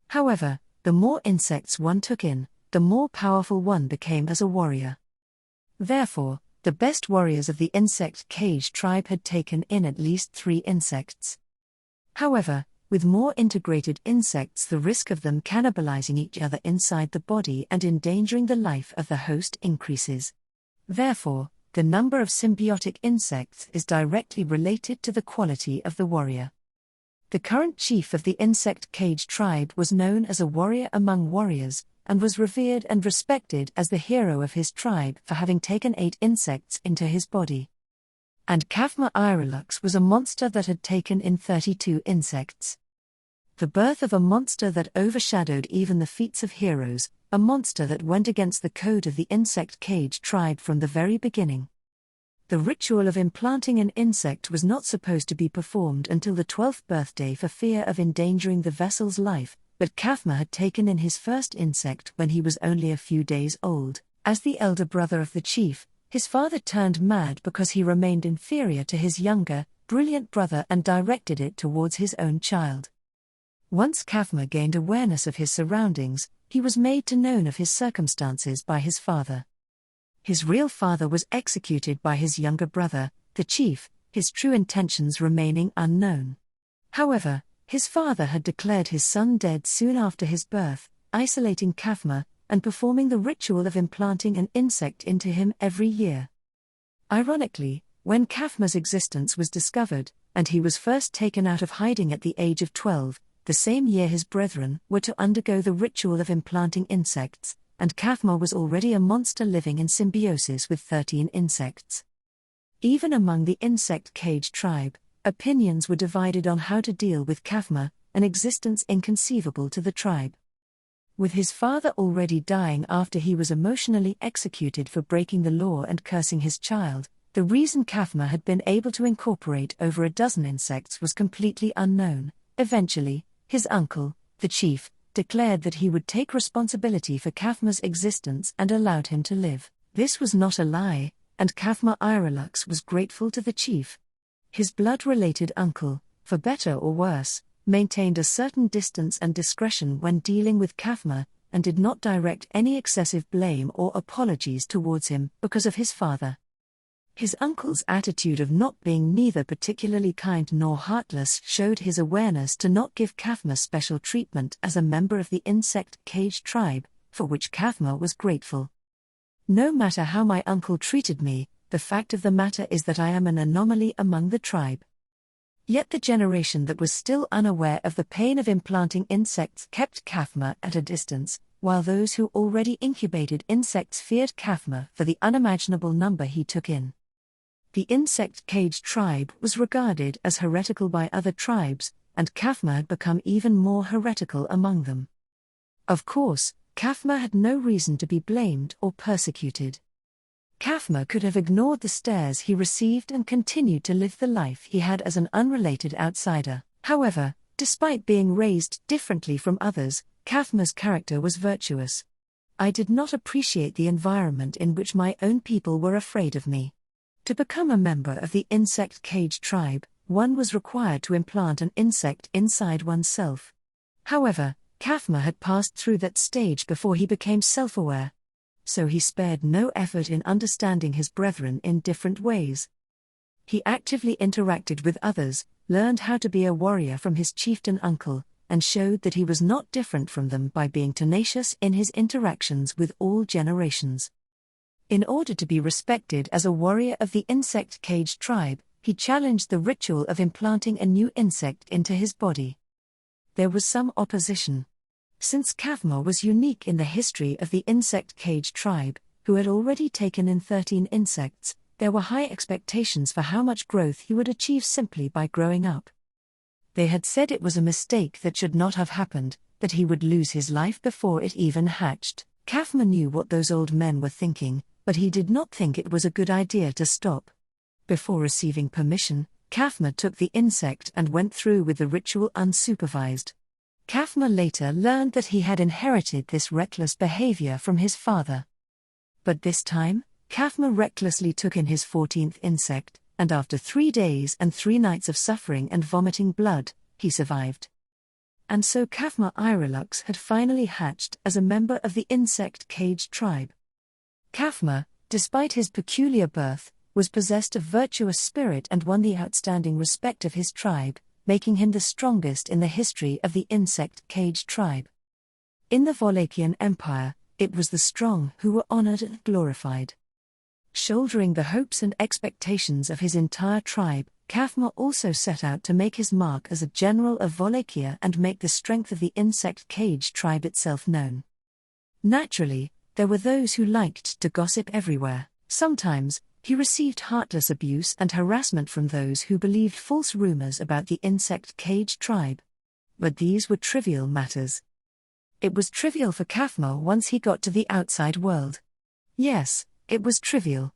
However, the more insects one took in, the more powerful one became as a warrior. Therefore, the best warriors of the insect cage tribe had taken in at least 3 insects. However, with more integrated insects, the risk of them cannibalizing each other inside the body and endangering the life of the host increases. Therefore, the number of symbiotic insects is directly related to the quality of the warrior. The current chief of the insect cage tribe was known as a warrior among warriors, and was revered and respected as the hero of his tribe for having taken 8 insects into his body. And Kafma Irelux was a monster that had taken in 32 insects. The birth of a monster that overshadowed even the feats of heroes, a monster that went against the code of the insect cage tribe from the very beginning. The ritual of implanting an insect was not supposed to be performed until the 12th birthday for fear of endangering the vessel's life, but Kafma had taken in his first insect when he was only a few days old. As the elder brother of the chief, his father turned mad because he remained inferior to his younger, brilliant brother and directed it towards his own child. Once Kafma gained awareness of his surroundings, he was made to known of his circumstances by his father. His real father was executed by his younger brother, the chief, his true intentions remaining unknown. However, his father had declared his son dead soon after his birth, isolating Kafma, and performing the ritual of implanting an insect into him every year. Ironically, when Kafma's existence was discovered, and he was first taken out of hiding at the age of 12, the same year his brethren were to undergo the ritual of implanting insects, and Kafma was already a monster living in symbiosis with 13 insects. Even among the insect cage tribe, opinions were divided on how to deal with Kafma, an existence inconceivable to the tribe. With his father already dying after he was emotionally executed for breaking the law and cursing his child, the reason Kafma had been able to incorporate over a dozen insects was completely unknown. Eventually, his uncle, the chief, declared that he would take responsibility for Kafma's existence and allowed him to live. This was not a lie, and Kafma Irelux was grateful to the chief. His blood-related uncle, for better or worse, maintained a certain distance and discretion when dealing with Kafma, and did not direct any excessive blame or apologies towards him because of his father. His uncle's attitude of not being neither particularly kind nor heartless showed his awareness to not give Kafma special treatment as a member of the insect cage tribe, for which Kafma was grateful. No matter how my uncle treated me, the fact of the matter is that I am an anomaly among the tribe. Yet the generation that was still unaware of the pain of implanting insects kept Kafma at a distance, while those who already incubated insects feared Kafma for the unimaginable number he took in. The insect cage tribe was regarded as heretical by other tribes, and Kafma had become even more heretical among them. Of course, Kafma had no reason to be blamed or persecuted. Kafma could have ignored the stares he received and continued to live the life he had as an unrelated outsider. However, despite being raised differently from others, Kafma's character was virtuous. I did not appreciate the environment in which my own people were afraid of me. To become a member of the insect cage tribe, one was required to implant an insect inside oneself. However, Kafma had passed through that stage before he became self-aware. So he spared no effort in understanding his brethren in different ways. He actively interacted with others, learned how to be a warrior from his chieftain uncle, and showed that he was not different from them by being tenacious in his interactions with all generations. In order to be respected as a warrior of the insect cage tribe, he challenged the ritual of implanting a new insect into his body. There was some opposition. Since Kavma was unique in the history of the insect cage tribe, who had already taken in 13 insects, there were high expectations for how much growth he would achieve simply by growing up. They had said it was a mistake that should not have happened, that he would lose his life before it even hatched. Kavma knew what those old men were thinking, but he did not think it was a good idea to stop. Before receiving permission, Kavma took the insect and went through with the ritual unsupervised. Kavma later learned that he had inherited this reckless behavior from his father. But this time, Kavma recklessly took in his 14th insect, and after 3 days and 3 nights of suffering and vomiting blood, he survived. And so Kavma Irelux had finally hatched as a member of the insect cage tribe. Kavma, despite his peculiar birth, was possessed of virtuous spirit and won the outstanding respect of his tribe, making him the strongest in the history of the insect cage tribe. In the Wallachian Empire, it was the strong who were honored and glorified. Shouldering the hopes and expectations of his entire tribe, Kavma also set out to make his mark as a general of Wallachia and make the strength of the insect cage tribe itself known. Naturally, there were those who liked to gossip everywhere. Sometimes, he received heartless abuse and harassment from those who believed false rumors about the insect cage tribe. But these were trivial matters. It was trivial for Kavma once he got to the outside world. Yes, it was trivial.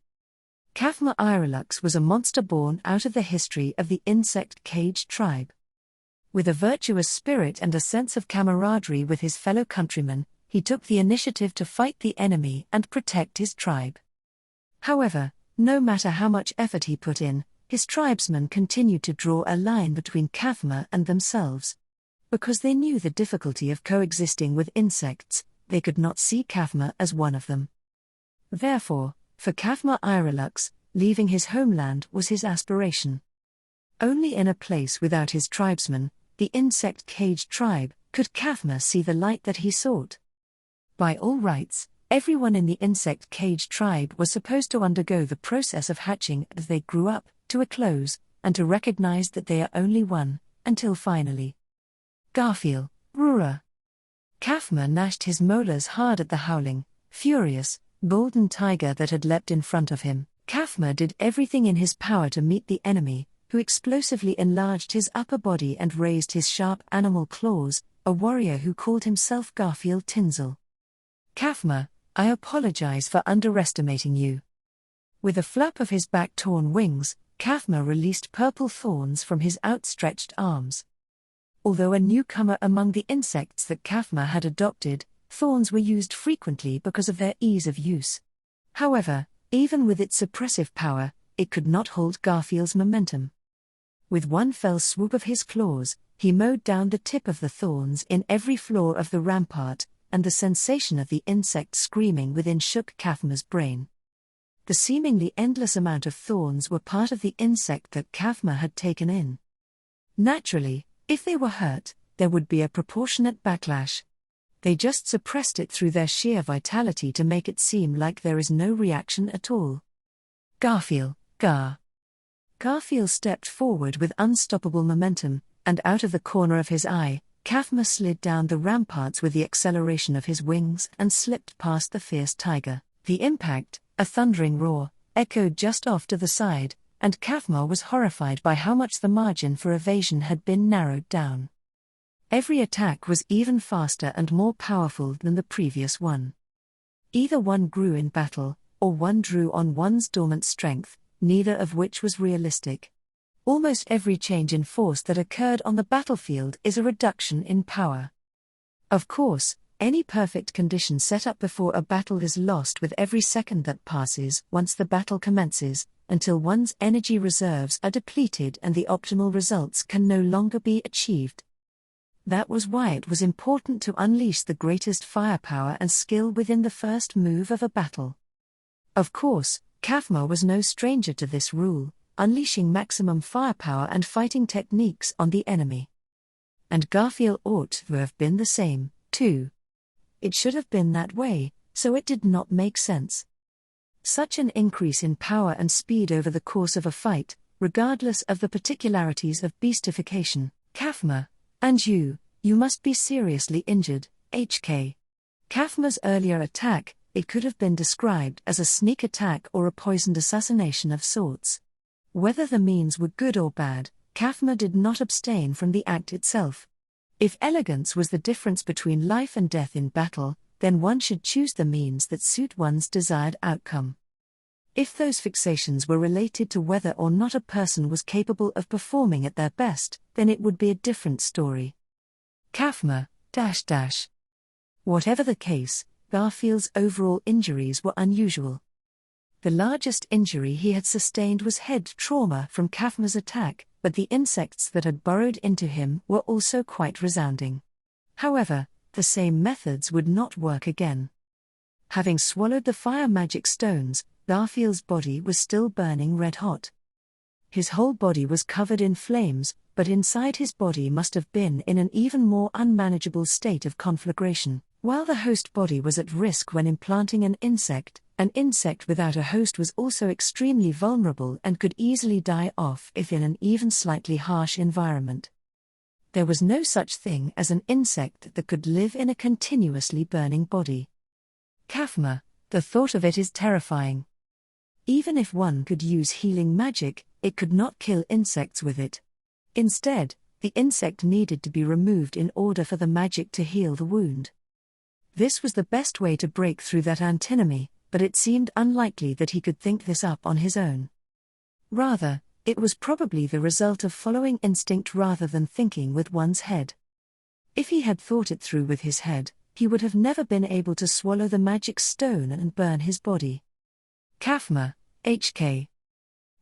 Kavma Irelux was a monster born out of the history of the insect cage tribe. With a virtuous spirit and a sense of camaraderie with his fellow countrymen, he took the initiative to fight the enemy and protect his tribe. However, no matter how much effort he put in, his tribesmen continued to draw a line between Kavma and themselves. Because they knew the difficulty of coexisting with insects, they could not see Kavma as one of them. Therefore, for Kavma Irelux, leaving his homeland was his aspiration. Only in a place without his tribesmen, the insect cage tribe, could Kavma see the light that he sought. By all rights, everyone in the insect cage tribe was supposed to undergo the process of hatching as they grew up, to a close, and to recognize that they are only one, until finally. Garfield, Rura. Kavma gnashed his molars hard at the howling, furious, golden tiger that had leapt in front of him. Kavma did everything in his power to meet the enemy, who explosively enlarged his upper body and raised his sharp animal claws, a warrior who called himself Garfield Tinsel. Kavma, I apologize for underestimating you. With a flap of his back-torn wings, Kavma released purple thorns from his outstretched arms. Although a newcomer among the insects that Kavma had adopted, thorns were used frequently because of their ease of use. However, even with its suppressive power, it could not hold Garfield's momentum. With one fell swoop of his claws, he mowed down the tip of the thorns in every floor of the rampart, and the sensation of the insect screaming within shook Kavma's brain. The seemingly endless amount of thorns were part of the insect that Kavma had taken in. Naturally, if they were hurt, there would be a proportionate backlash. They just suppressed it through their sheer vitality to make it seem like there is no reaction at all. Garfield, Garfield stepped forward with unstoppable momentum, and out of the corner of his eye, Kavma slid down the ramparts with the acceleration of his wings and slipped past the fierce tiger. The impact, a thundering roar, echoed just off to the side, and Kavma was horrified by how much the margin for evasion had been narrowed down. Every attack was even faster and more powerful than the previous one. Either one grew in battle, or one drew on one's dormant strength, neither of which was realistic. Almost every change in force that occurred on the battlefield is a reduction in power. Of course, any perfect condition set up before a battle is lost with every second that passes once the battle commences, until one's energy reserves are depleted and the optimal results can no longer be achieved. That was why it was important to unleash the greatest firepower and skill within the first move of a battle. Of course, Kavma was no stranger to this rule. unleashing maximum firepower and fighting techniques on the enemy. And Garfield ought to have been the same, too. It should have been that way, so it did not make sense. Such an increase in power and speed over the course of a fight, regardless of the particularities of beastification. Kafma, and you must be seriously injured, HK. Kafma's earlier attack, it could have been described as a sneak attack or a poisoned assassination of sorts. Whether the means were good or bad, Kafma did not abstain from the act itself. If elegance was the difference between life and death in battle, then one should choose the means that suit one's desired outcome. If those fixations were related to whether or not a person was capable of performing at their best, then it would be a different story. Kafma, Whatever the case, Garfield's overall injuries were unusual. The largest injury he had sustained was head trauma from Kafma's attack, but the insects that had burrowed into him were also quite resounding. However, the same methods would not work again. Having swallowed the fire magic stones, Garfield's body was still burning red hot. His whole body was covered in flames, but inside his body must have been in an even more unmanageable state of conflagration. While the host body was at risk when implanting an insect without a host was also extremely vulnerable and could easily die off if in an even slightly harsh environment. There was no such thing as an insect that could live in a continuously burning body. Kafma, the thought of it is terrifying. Even if one could use healing magic, it could not kill insects with it. Instead, the insect needed to be removed in order for the magic to heal the wound. This was the best way to break through that antinomy, but it seemed unlikely that he could think this up on his own. Rather, it was probably the result of following instinct rather than thinking with one's head. If he had thought it through with his head, he would have never been able to swallow the magic stone and burn his body. Kafma, HK.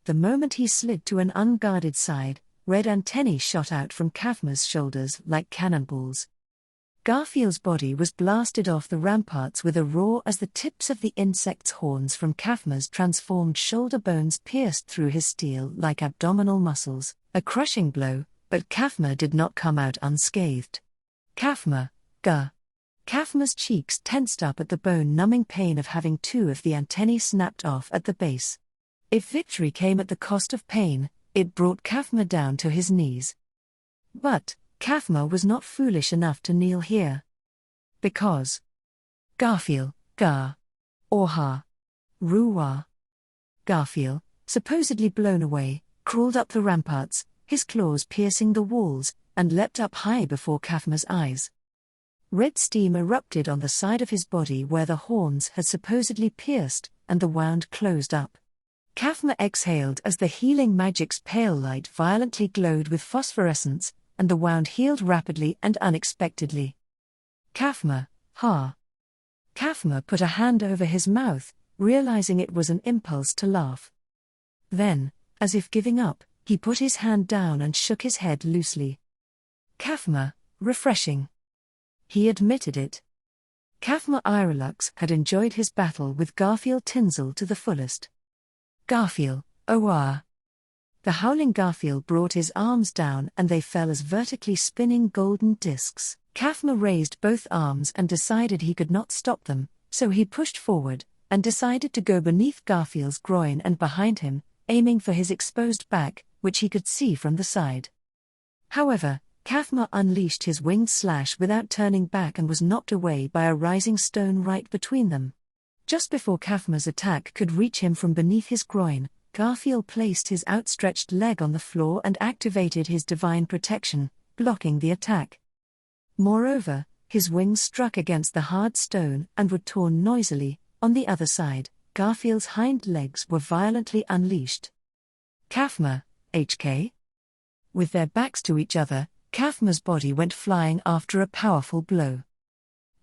The moment he slid to an unguarded side, red antennae shot out from Kafma's shoulders like cannonballs. Garfield's body was blasted off the ramparts with a roar as the tips of the insect's horns from Kafma's transformed shoulder bones pierced through his steel-like abdominal muscles, a crushing blow, but Kafma did not come out unscathed. Kafma, Ga. Kafma's cheeks tensed up at the bone-numbing pain of having two of the antennae snapped off at the base. If victory came at the cost of pain, it brought Kafma down to his knees. But Kafma was not foolish enough to kneel here. Because Garfield, Ga. Orha. Ruwa. Garfield, supposedly blown away, crawled up the ramparts, his claws piercing the walls, and leapt up high before Kafma's eyes. Red steam erupted on the side of his body where the horns had supposedly pierced, and the wound closed up. Kafma exhaled as the healing magic's pale light violently glowed with phosphorescence, and the wound healed rapidly and unexpectedly. Kafma, ha. Kafma put a hand over his mouth, realizing it was an impulse to laugh. Then, as if giving up, he put his hand down and shook his head loosely. Kafma, refreshing. He admitted it. Kafma Irelux had enjoyed his battle with Garfield Tinsel to the fullest. Garfield, Oa. The howling Garfield brought his arms down and they fell as vertically spinning golden discs. Kafma raised both arms and decided he could not stop them, so he pushed forward, and decided to go beneath Garfield's groin and behind him, aiming for his exposed back, which he could see from the side. However, Kafma unleashed his winged slash without turning back and was knocked away by a rising stone right between them. Just before Kafma's attack could reach him from beneath his groin, Garfield placed his outstretched leg on the floor and activated his divine protection, blocking the attack. Moreover, his wings struck against the hard stone and were torn noisily. On the other side, Garfield's hind legs were violently unleashed. Kafma, HK? With their backs to each other, Kafma's body went flying after a powerful blow.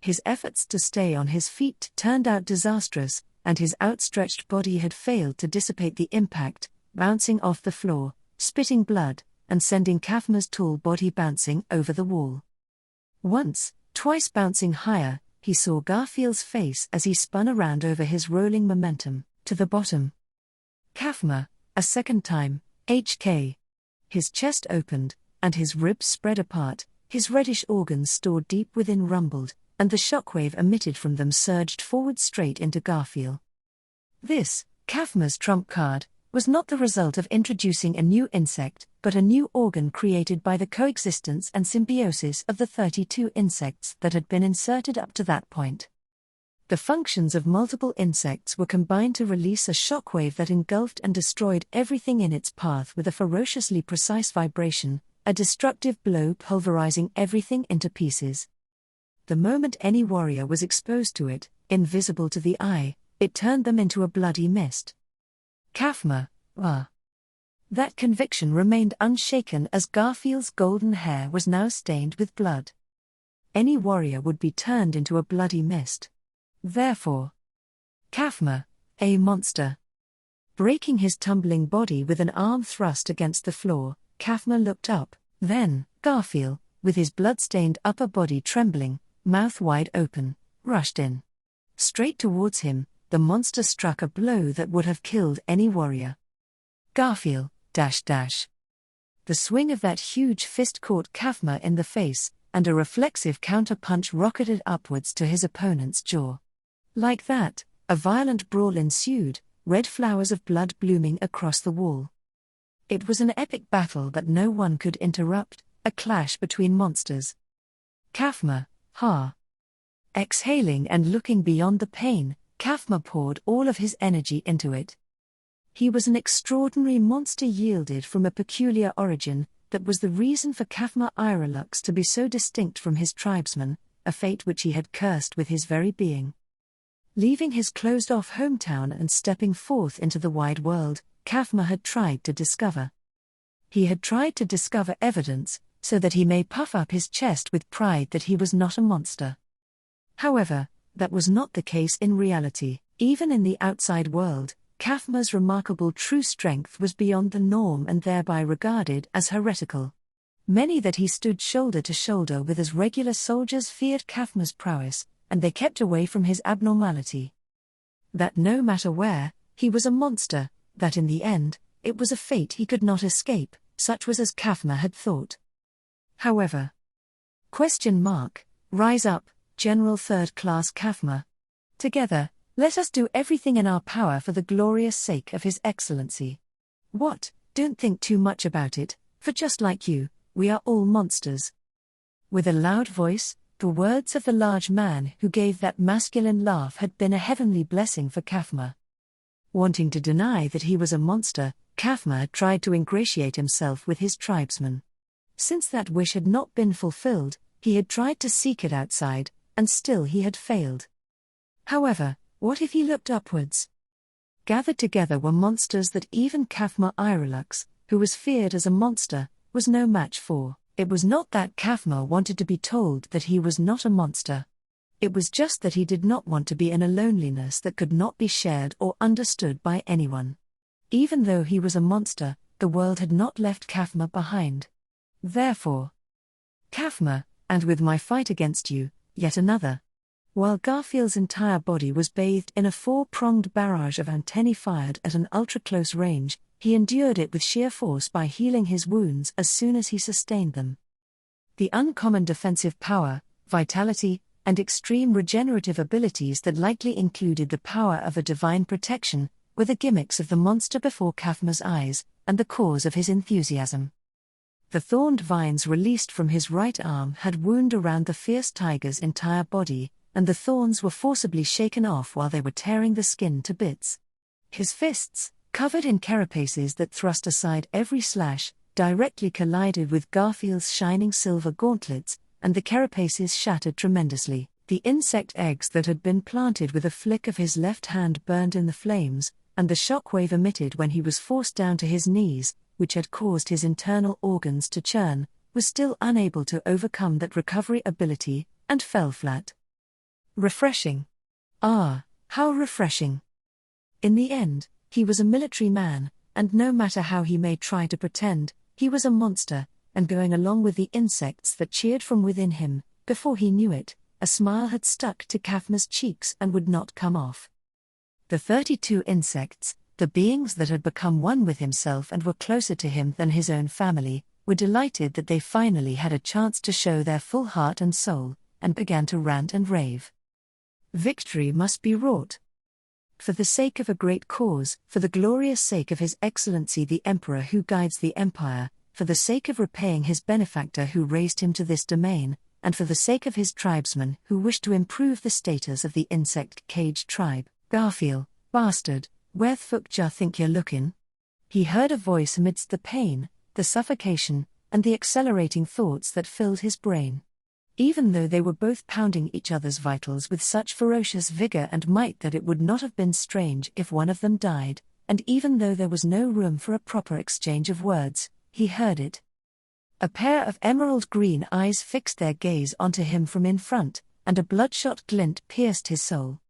His efforts to stay on his feet turned out disastrous, and his outstretched body had failed to dissipate the impact, bouncing off the floor, spitting blood, and sending Kafma's tall body bouncing over the wall. Once, twice bouncing higher, he saw Garfield's face as he spun around over his rolling momentum, to the bottom. Kafma, a second time, HK. His chest opened, and his ribs spread apart, his reddish organs stored deep within rumbled, and the shockwave emitted from them surged forward straight into Garfield. This, Kafma's trump card, was not the result of introducing a new insect, but a new organ created by the coexistence and symbiosis of the 32 insects that had been inserted up to that point. The functions of multiple insects were combined to release a shockwave that engulfed and destroyed everything in its path with a ferociously precise vibration, a destructive blow pulverizing everything into pieces. The moment any warrior was exposed to it, invisible to the eye, it turned them into a bloody mist. Kafma, That conviction remained unshaken as Garfield's golden hair was now stained with blood. Any warrior would be turned into a bloody mist. Therefore, Kafma, a monster. Breaking his tumbling body with an arm thrust against the floor, Kafma looked up, then, Garfield, with his blood-stained upper body trembling, mouth wide open, rushed in. Straight towards him, the monster struck a blow that would have killed any warrior. Garfield, .. The swing of that huge fist caught Kafma in the face, and a reflexive counter-punch rocketed upwards to his opponent's jaw. Like that, a violent brawl ensued, red flowers of blood blooming across the wall. It was an epic battle that no one could interrupt, a clash between monsters. Kafma, Exhaling and looking beyond the pain, Kafma poured all of his energy into it. He was an extraordinary monster yielded from a peculiar origin, that was the reason for Kafma Irelux to be so distinct from his tribesmen, a fate which he had cursed with his very being. Leaving his closed-off hometown and stepping forth into the wide world, Kafma had tried to discover. He had tried to discover evidence, so that he may puff up his chest with pride that he was not a monster. However, that was not the case in reality. Even in the outside world, Kafma's remarkable true strength was beyond the norm and thereby regarded as heretical. Many that he stood shoulder to shoulder with as regular soldiers feared Kafma's prowess, and they kept away from his abnormality. That no matter where, he was a monster, that in the end, it was a fate he could not escape, such was as Kafma had thought. However, Rise up, General Third Class Kafma. Together, let us do everything in our power for the glorious sake of His Excellency. What? Don't think too much about it, for just like you, we are all monsters. With a loud voice, the words of the large man who gave that masculine laugh had been a heavenly blessing for Kafma. Wanting to deny that he was a monster, Kafma had tried to ingratiate himself with his tribesmen. Since that wish had not been fulfilled, he had tried to seek it outside, and still he had failed. However, what if he looked upwards? Gathered together were monsters that even Kafma Irelux, who was feared as a monster, was no match for. It was not that Kafma wanted to be told that he was not a monster. It was just that he did not want to be in a loneliness that could not be shared or understood by anyone. Even though he was a monster, the world had not left Kafma behind. Therefore, Kafma, and with my fight against you, yet another. While Garfield's entire body was bathed in a four-pronged barrage of antennae fired at an ultra-close range, he endured it with sheer force by healing his wounds as soon as he sustained them. The uncommon defensive power, vitality, and extreme regenerative abilities that likely included the power of a divine protection, were the gimmicks of the monster before Kafma's eyes, and the cause of his enthusiasm. The thorned vines released from his right arm had wound around the fierce tiger's entire body, and the thorns were forcibly shaken off while they were tearing the skin to bits. His fists, covered in carapaces that thrust aside every slash, directly collided with Garfield's shining silver gauntlets, and the carapaces shattered tremendously. The insect eggs that had been planted with a flick of his left hand burned in the flames, and the shockwave emitted when he was forced down to his knees, which had caused his internal organs to churn, was still unable to overcome that recovery ability, and fell flat. Refreshing. Ah, how refreshing. In the end, he was a military man, and no matter how he may try to pretend, he was a monster, and going along with the insects that cheered from within him, before he knew it, a smile had stuck to Kafma's cheeks and would not come off. The 32 insects, The beings that had become one with himself and were closer to him than his own family, were delighted that they finally had a chance to show their full heart and soul, and began to rant and rave. Victory must be wrought. For the sake of a great cause, for the glorious sake of His Excellency the Emperor who guides the Empire, for the sake of repaying his benefactor who raised him to this domain, and for the sake of his tribesmen who wish to improve the status of the insect-caged tribe. Garfield, bastard, where th' fuck ja think you're lookin'? He heard a voice amidst the pain, the suffocation, and the accelerating thoughts that filled his brain. Even though they were both pounding each other's vitals with such ferocious vigor and might that it would not have been strange if one of them died, and even though there was no room for a proper exchange of words, he heard it. A pair of emerald-green eyes fixed their gaze onto him from in front, and a bloodshot glint pierced his soul.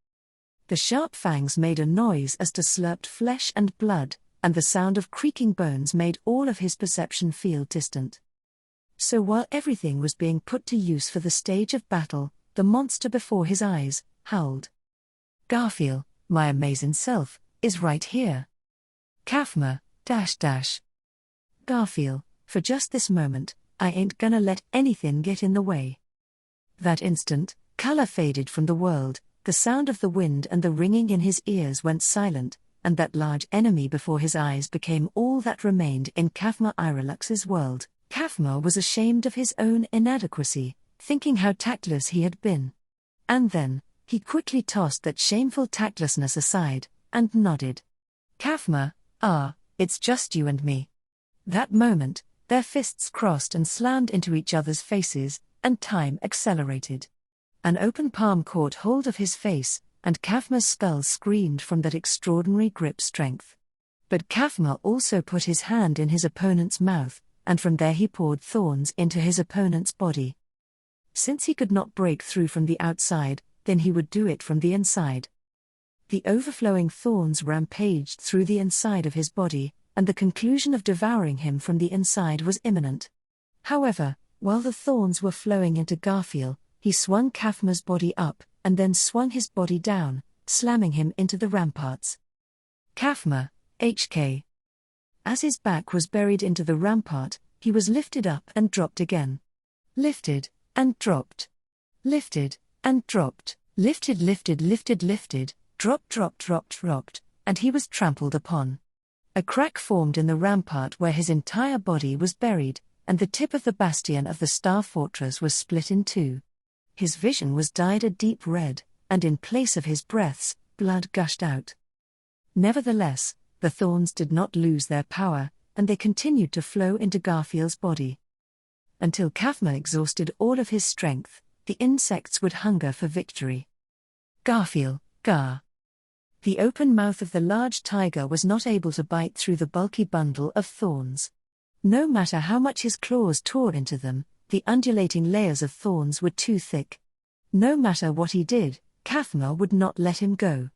The sharp fangs made a noise as to slurped flesh and blood, and the sound of creaking bones made all of his perception feel distant. So while everything was being put to use for the stage of battle, the monster before his eyes howled. Garfield, my amazing self, is right here. Kafma, -- Garfield, for just this moment, I ain't gonna let anything get in the way. That instant, color faded from the world, the sound of the wind and the ringing in his ears went silent, and that large enemy before his eyes became all that remained in Kafma Iralux's world. Kafma was ashamed of his own inadequacy, thinking how tactless he had been. And then, he quickly tossed that shameful tactlessness aside, and nodded. Kafma, it's just you and me. That moment, their fists crossed and slammed into each other's faces, and time accelerated. An open palm caught hold of his face, and Kafma's skull screamed from that extraordinary grip strength. But Kafma also put his hand in his opponent's mouth, and from there he poured thorns into his opponent's body. Since he could not break through from the outside, then he would do it from the inside. The overflowing thorns rampaged through the inside of his body, and the conclusion of devouring him from the inside was imminent. However, while the thorns were flowing into Garfield, he swung Kafma's body up, and then swung his body down, slamming him into the ramparts. Kafma, HK. As his back was buried into the rampart, he was lifted up and dropped again. Lifted, and dropped. Lifted, and dropped. Lifted, dropped, and he was trampled upon. A crack formed in the rampart where his entire body was buried, and the tip of the bastion of the Star Fortress was split in two. His vision was dyed a deep red, and in place of his breaths, blood gushed out. Nevertheless, the thorns did not lose their power, and they continued to flow into Garfield's body. Until Kafma exhausted all of his strength, the insects would hunger for victory. Garfield, Gar. The open mouth of the large tiger was not able to bite through the bulky bundle of thorns. No matter how much his claws tore into them, the undulating layers of thorns were too thick. No matter what he did, Kafma would not let him go.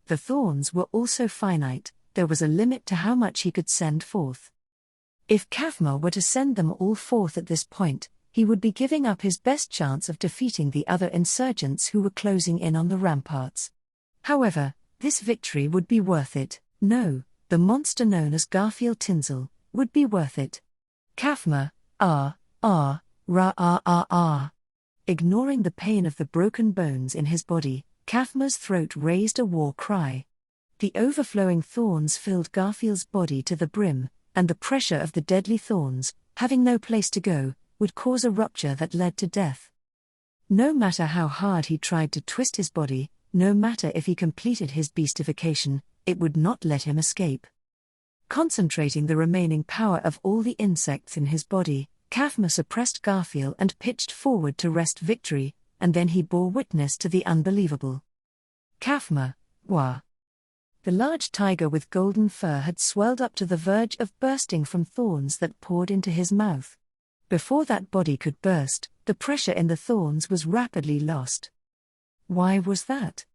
The thorns were also finite, there was a limit to how much he could send forth. If Kafma were to send them all forth at this point, he would be giving up his best chance of defeating the other insurgents who were closing in on the ramparts. However, this victory would be worth it. No, the monster known as Garfield Tinsel would be worth it. Kafma, Ignoring the pain of the broken bones in his body, Kafma's throat raised a war cry. The overflowing thorns filled Garfield's body to the brim, and the pressure of the deadly thorns, having no place to go, would cause a rupture that led to death. No matter how hard he tried to twist his body, no matter if he completed his beastification, it would not let him escape. Concentrating the remaining power of all the insects in his body, Kafma suppressed Garfield and pitched forward to wrest victory, and then he bore witness to the unbelievable. Kafma, Wah. The large tiger with golden fur had swelled up to the verge of bursting from thorns that poured into his mouth. Before that body could burst, the pressure in the thorns was rapidly lost. Why was that?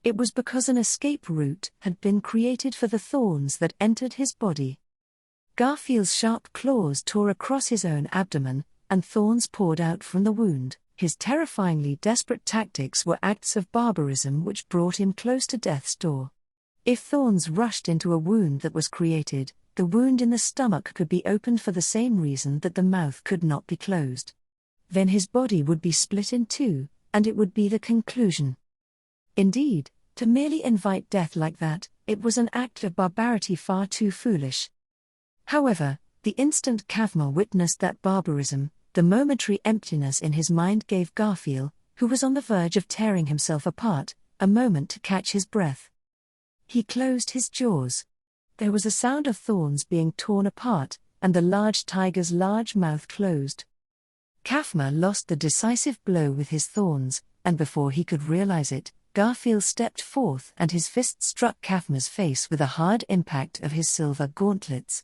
It was because an escape route had been created for the thorns that entered his body. Garfield's sharp claws tore across his own abdomen, and thorns poured out from the wound. His terrifyingly desperate tactics were acts of barbarism which brought him close to death's door. If thorns rushed into a wound that was created, the wound in the stomach could be opened for the same reason that the mouth could not be closed. Then his body would be split in two, and it would be the conclusion. Indeed, to merely invite death like that, it was an act of barbarity far too foolish. However, the instant Kafma witnessed that barbarism, the momentary emptiness in his mind gave Garfield, who was on the verge of tearing himself apart, a moment to catch his breath. He closed his jaws. There was a sound of thorns being torn apart, and the large tiger's large mouth closed. Kafma lost the decisive blow with his thorns, and before he could realize it, Garfield stepped forth and his fist struck Kafma's face with a hard impact of his silver gauntlets.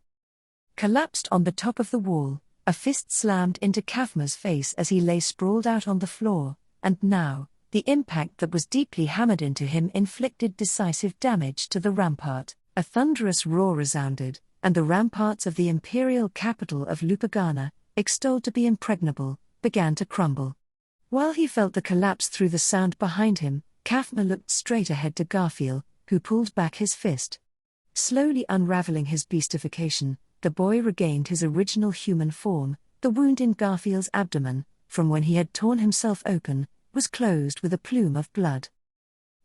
Collapsed on the top of the wall, a fist slammed into Kafma's face as he lay sprawled out on the floor, and now, the impact that was deeply hammered into him inflicted decisive damage to the rampart. A thunderous roar resounded, and the ramparts of the imperial capital of Lupagana, extolled to be impregnable, began to crumble. While he felt the collapse through the sound behind him, Kafma looked straight ahead to Garfield, who pulled back his fist. Slowly unraveling his beastification, the boy regained his original human form. The wound in Garfield's abdomen, from when he had torn himself open, was closed with a plume of blood.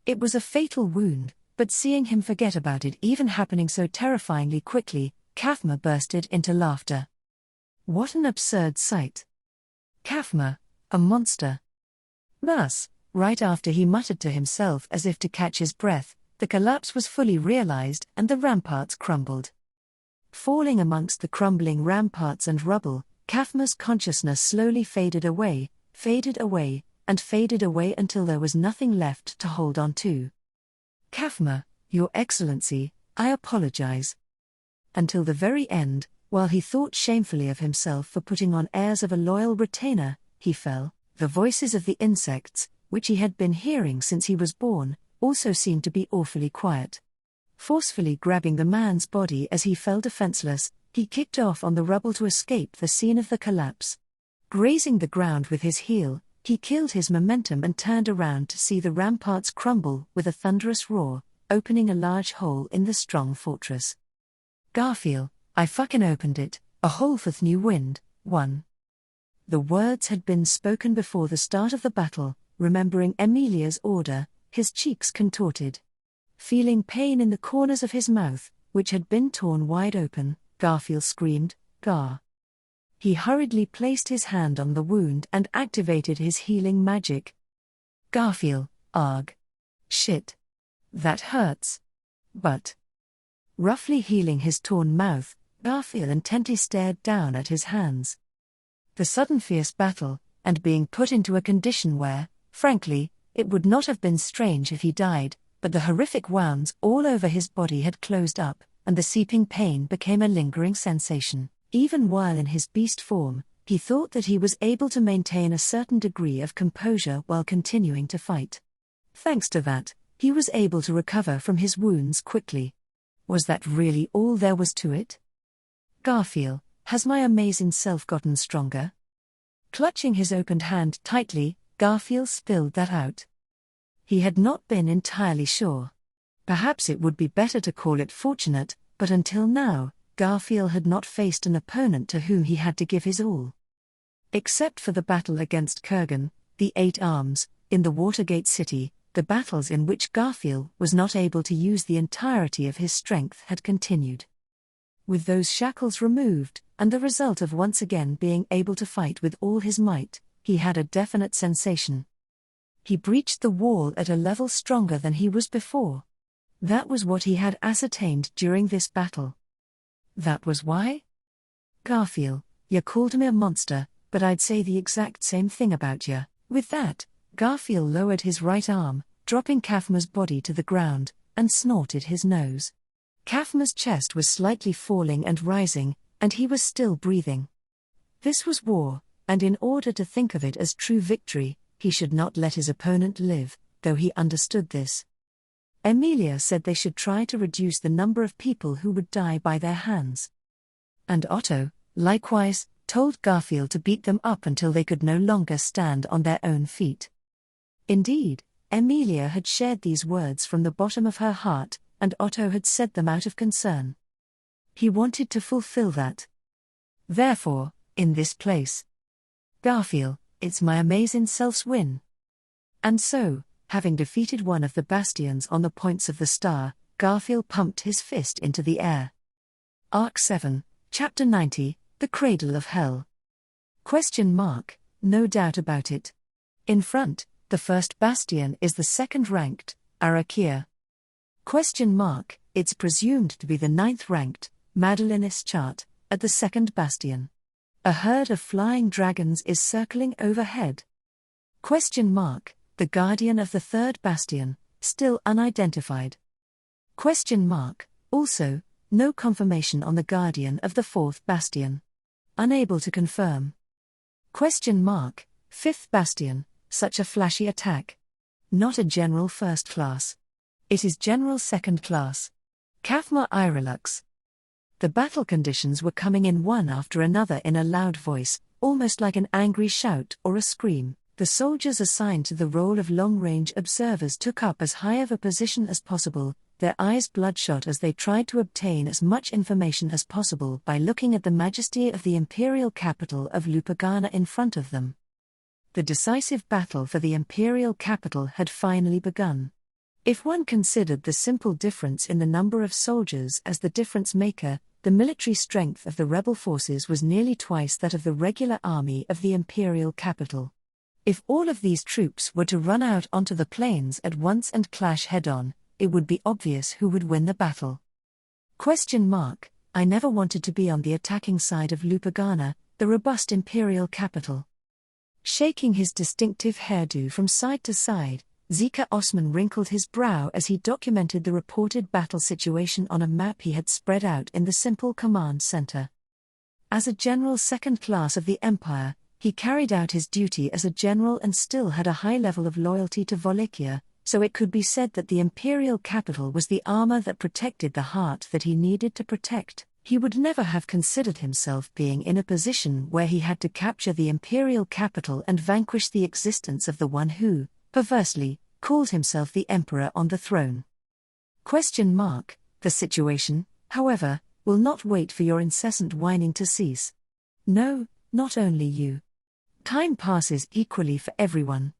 It was a fatal wound, but seeing him forget about it even happening so terrifyingly quickly, Kafma bursted into laughter. What an absurd sight! Kafma, a monster! Thus, right after he muttered to himself as if to catch his breath, the collapse was fully realized and the ramparts crumbled. Falling amongst the crumbling ramparts and rubble, Kafma's consciousness slowly faded away, and faded away until there was nothing left to hold on to. Kafma, Your Excellency, I apologize. Until the very end, while he thought shamefully of himself for putting on airs of a loyal retainer, he fell. The voices of the insects, which he had been hearing since he was born, also seemed to be awfully quiet. Forcefully grabbing the man's body as he fell defenseless, he kicked off on the rubble to escape the scene of the collapse. Grazing the ground with his heel, he killed his momentum and turned around to see the ramparts crumble with a thunderous roar, opening a large hole in the strong fortress. Garfield, I fucking opened it, a hole for new wind, 1. The words had been spoken before the start of the battle. Remembering Emilia's order, his cheeks contorted. Feeling pain in the corners of his mouth, which had been torn wide open, Garfield screamed, Gar. He hurriedly placed his hand on the wound and activated his healing magic. Garfield, arg. Shit. That hurts. But. Roughly healing his torn mouth, Garfield intently stared down at his hands. The sudden fierce battle, and being put into a condition where, frankly, it would not have been strange if he died, but the horrific wounds all over his body had closed up, and the seeping pain became a lingering sensation. Even while in his beast form, he thought that he was able to maintain a certain degree of composure while continuing to fight. Thanks to that, he was able to recover from his wounds quickly. Was that really all there was to it? Garfield, has my amazing self gotten stronger? Clutching his opened hand tightly, Garfield spilled that out. He had not been entirely sure. Perhaps it would be better to call it fortunate, but until now, Garfield had not faced an opponent to whom he had to give his all. Except for the battle against Kurgan, the Eight Arms, in the Watergate City, the battles in which Garfield was not able to use the entirety of his strength had continued. With those shackles removed, and the result of once again being able to fight with all his might, he had a definite sensation. He breached the wall at a level stronger than he was before. That was what he had ascertained during this battle. That was why? Garfield, you called me a monster, but I'd say the exact same thing about you. With that, Garfield lowered his right arm, dropping Kafma's body to the ground, and snorted his nose. Kafma's chest was slightly falling and rising, and he was still breathing. This was war, and in order to think of it as true victory, he should not let his opponent live, though he understood this. Emilia said they should try to reduce the number of people who would die by their hands. And Otto, likewise, told Garfield to beat them up until they could no longer stand on their own feet. Indeed, Emilia had shared these words from the bottom of her heart, and Otto had said them out of concern. He wanted to fulfill that. Therefore, in this place, Garfield, it's my amazing self's win. And so, having defeated one of the bastions on the points of the star, Garfield pumped his fist into the air. Arc 7, Chapter 90, The Cradle of Hell. ? No doubt about it. In front, the first bastion is the second-ranked, Arakia. ? It's presumed to be the 9th-ranked, Madelinis chart, at the second bastion. A herd of flying dragons is circling overhead. ? The guardian of the third bastion, still unidentified. ? Also, no confirmation on the guardian of the fourth bastion. Unable to confirm. ? Fifth bastion, such a flashy attack. Not a general first class. It is general second class. Kathma Irelux. The battle conditions were coming in one after another in a loud voice, almost like an angry shout or a scream. The soldiers assigned to the role of long-range observers took up as high of a position as possible, their eyes bloodshot as they tried to obtain as much information as possible by looking at the majesty of the imperial capital of Lupagana in front of them. The decisive battle for the imperial capital had finally begun. If one considered the simple difference in the number of soldiers as the difference maker, the military strength of the rebel forces was nearly twice that of the regular army of the imperial capital. If all of these troops were to run out onto the plains at once and clash head-on, it would be obvious who would win the battle. ? I never wanted to be on the attacking side of Lupagana, the robust imperial capital. Shaking his distinctive hairdo from side to side, Zika Osman wrinkled his brow as he documented the reported battle situation on a map he had spread out in the simple command center. As a general second class of the Empire, he carried out his duty as a general and still had a high level of loyalty to Wallachia, so it could be said that the imperial capital was the armor that protected the heart that he needed to protect. He would never have considered himself being in a position where he had to capture the imperial capital and vanquish the existence of the one who, perversely, called himself the emperor on the throne. ? The situation, however, will not wait for your incessant whining to cease. No, not only you. Time passes equally for everyone.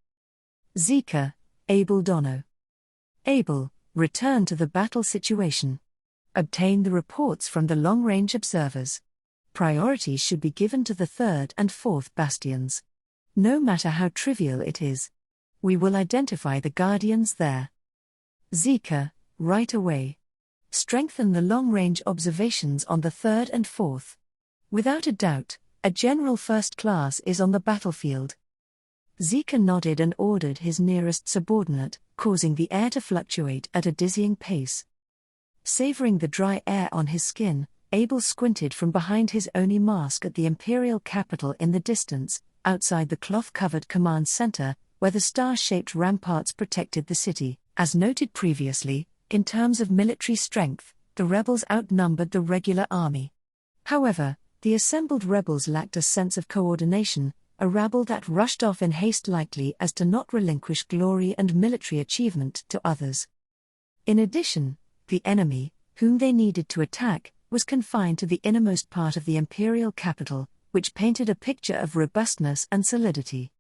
Zika, Abel Dono. Abel, return to the battle situation. Obtain the reports from the long-range observers. Priority should be given to the third and fourth bastions. No matter how trivial it is. We will identify the guardians there. Zika, right away. Strengthen the long-range observations on the third and fourth. Without a doubt, a general first class is on the battlefield. Zika nodded and ordered his nearest subordinate, causing the air to fluctuate at a dizzying pace. Savoring the dry air on his skin, Abel squinted from behind his Oni mask at the imperial capital in the distance, outside the cloth-covered command center, where the star-shaped ramparts protected the city. As noted previously, in terms of military strength, the rebels outnumbered the regular army. However, the assembled rebels lacked a sense of coordination, a rabble that rushed off in haste likely as to not relinquish glory and military achievement to others. In addition, the enemy, whom they needed to attack, was confined to the innermost part of the imperial capital, which painted a picture of robustness and solidity.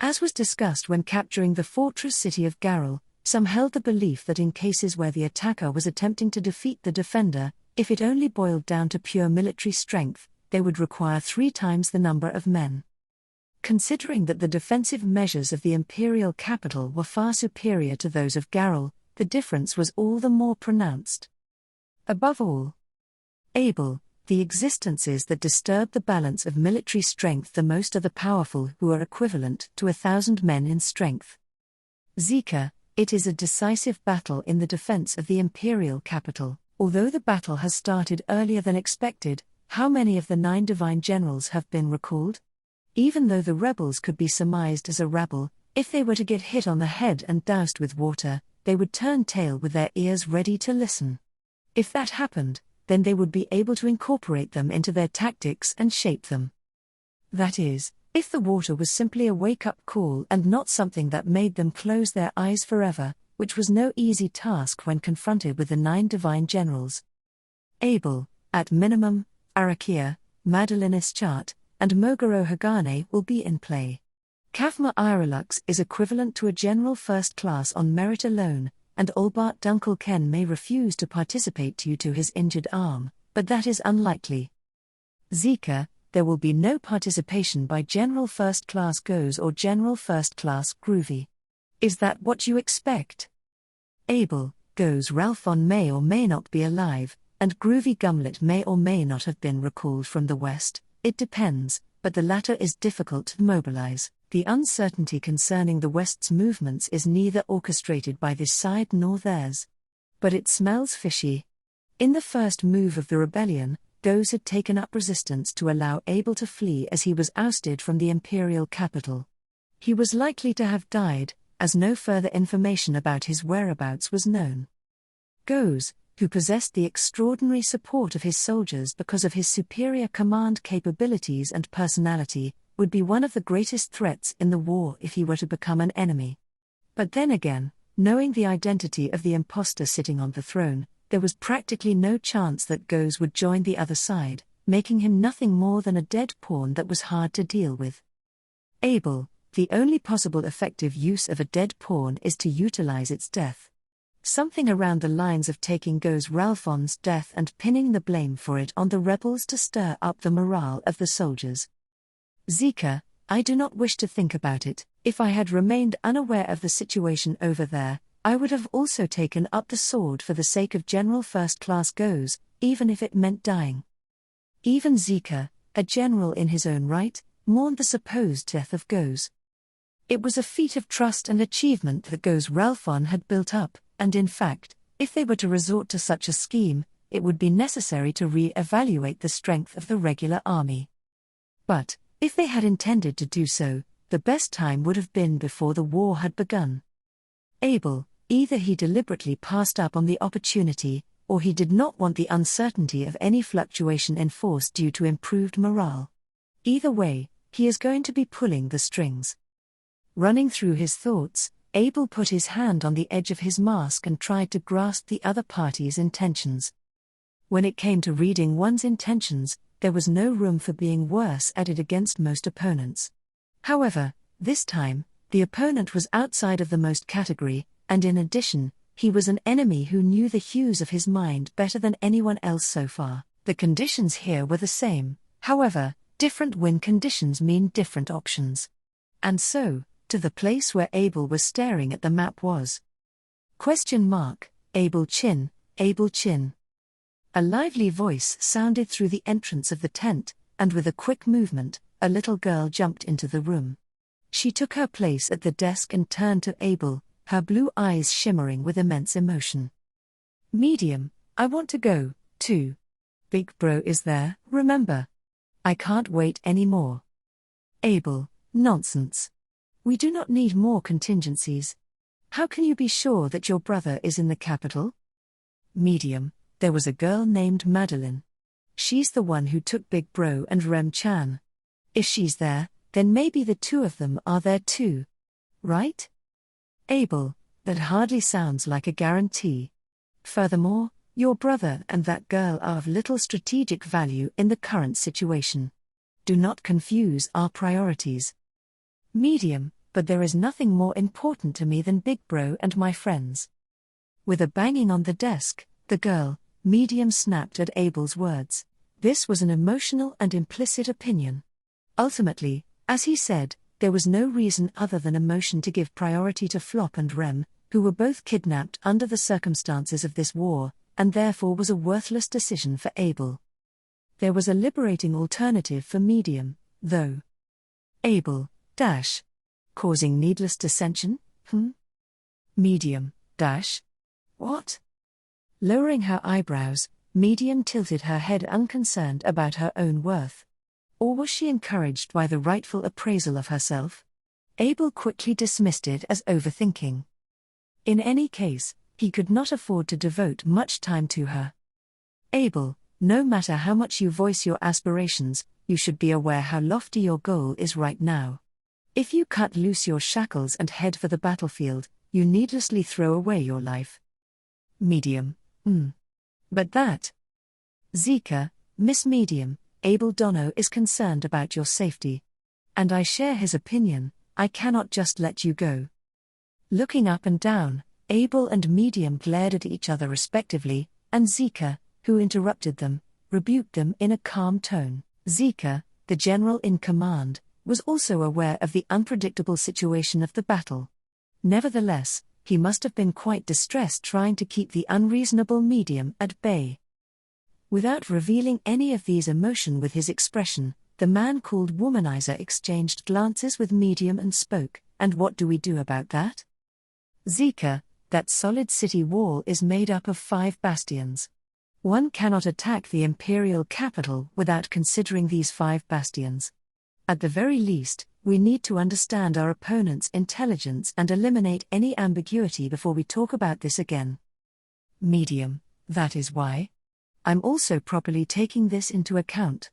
As was discussed when capturing the fortress city of Garrel, some held the belief that in cases where the attacker was attempting to defeat the defender, if it only boiled down to pure military strength, they would require 3 times the number of men. Considering that the defensive measures of the imperial capital were far superior to those of Garrel, the difference was all the more pronounced. Above all, Abel, the existences that disturb the balance of military strength the most are the powerful who are equivalent to 1,000 men in strength. Zika, it is a decisive battle in the defense of the imperial capital. Although the battle has started earlier than expected, how many of the 9 divine generals have been recalled? Even though the rebels could be surmised as a rabble, if they were to get hit on the head and doused with water, they would turn tail with their ears ready to listen. If that happened, then they would be able to incorporate them into their tactics and shape them. That is, if the water was simply a wake-up call and not something that made them close their eyes forever, which was no easy task when confronted with the 9 divine generals. Abel, at minimum, Arakia, Madeline Ischat, and Moguro Hagane will be in play. Kafma Irelux is equivalent to a general first class on merit alone, and Olbart Dunkel Ken may refuse to participate due to his injured arm, but that is unlikely. Zika, there will be no participation by General First Class Goes or General First Class Groovy. Is that what you expect? Abel, Goes Ralphon may or may not be alive, and Groovy Gumlet may or may not have been recalled from the West, it depends, but the latter is difficult to mobilize. The uncertainty concerning the West's movements is neither orchestrated by this side nor theirs. But it smells fishy. In the first move of the rebellion, Goes had taken up resistance to allow Abel to flee as he was ousted from the imperial capital. He was likely to have died, as no further information about his whereabouts was known. Goes, who possessed the extraordinary support of his soldiers because of his superior command capabilities and personality, would be one of the greatest threats in the war if he were to become an enemy. But then again, knowing the identity of the imposter sitting on the throne, there was practically no chance that Goes would join the other side, making him nothing more than a dead pawn that was hard to deal with. Abel, the only possible effective use of a dead pawn is to utilize its death. Something around the lines of taking Goes Ralphon's death and pinning the blame for it on the rebels to stir up the morale of the soldiers. Zika, I do not wish to think about it. If I had remained unaware of the situation over there, I would have also taken up the sword for the sake of General First Class Goes, even if it meant dying. Even Zika, a general in his own right, mourned the supposed death of Goes. It was a feat of trust and achievement that Goes Ralphon had built up, and in fact, if they were to resort to such a scheme, it would be necessary to re-evaluate the strength of the regular army. But, if they had intended to do so, the best time would have been before the war had begun. Abel, either he deliberately passed up on the opportunity, or he did not want the uncertainty of any fluctuation in force due to improved morale. Either way, he is going to be pulling the strings. Running through his thoughts, Abel put his hand on the edge of his mask and tried to grasp the other party's intentions. When it came to reading one's intentions, there was no room for being worse at it against most opponents. However, this time, the opponent was outside of the most category, and in addition, he was an enemy who knew the hues of his mind better than anyone else so far. The conditions here were the same, however, different win conditions mean different options. And so, to the place where Abel was staring at the map was. Abel Chin, Abel Chin. A lively voice sounded through the entrance of the tent, and with a quick movement, a little girl jumped into the room. She took her place at the desk and turned to Abel, her blue eyes shimmering with immense emotion. Medium, I want to go, too. Big Bro is there, remember? I can't wait anymore. Abel, nonsense. We do not need more contingencies. How can you be sure that your brother is in the capital? Medium, there was a girl named Madeline. She's the one who took Big Bro and Rem Chan. If she's there, then maybe the two of them are there too. Right? Abel, that hardly sounds like a guarantee. Furthermore, your brother and that girl are of little strategic value in the current situation. Do not confuse our priorities. Medium, but there is nothing more important to me than Big Bro and my friends. With a banging on the desk, the girl, Medium, snapped at Abel's words. This was an emotional and implicit opinion. Ultimately, as he said, there was no reason other than emotion to give priority to Flop and Rem, who were both kidnapped under the circumstances of this war, and therefore was a worthless decision for Abel. There was a liberating alternative for Medium, though. Abel, causing needless dissension, Medium, what? Lowering her eyebrows, Medium tilted her head unconcerned about her own worth. Or was she encouraged by the rightful appraisal of herself? Abel quickly dismissed it as overthinking. In any case, he could not afford to devote much time to her. Abel, no matter how much you voice your aspirations, you should be aware how lofty your goal is right now. If you cut loose your shackles and head for the battlefield, you needlessly throw away your life. Medium. But that. Zika, Miss Medium, Abel Dono is concerned about your safety. And I share his opinion, I cannot just let you go. Looking up and down, Abel and Medium glared at each other respectively, and Zika, who interrupted them, rebuked them in a calm tone. Zika, the general in command, was also aware of the unpredictable situation of the battle. Nevertheless, he must have been quite distressed trying to keep the unreasonable Medium at bay. Without revealing any of these emotion with his expression, the man called Womanizer exchanged glances with Medium and spoke, "And what do we do about that?" Zika, that solid city wall is made up of 5 bastions. One cannot attack the imperial capital without considering these 5 bastions. At the very least, we need to understand our opponent's intelligence and eliminate any ambiguity before we talk about this again. Medium, that is why. I'm also properly taking this into account.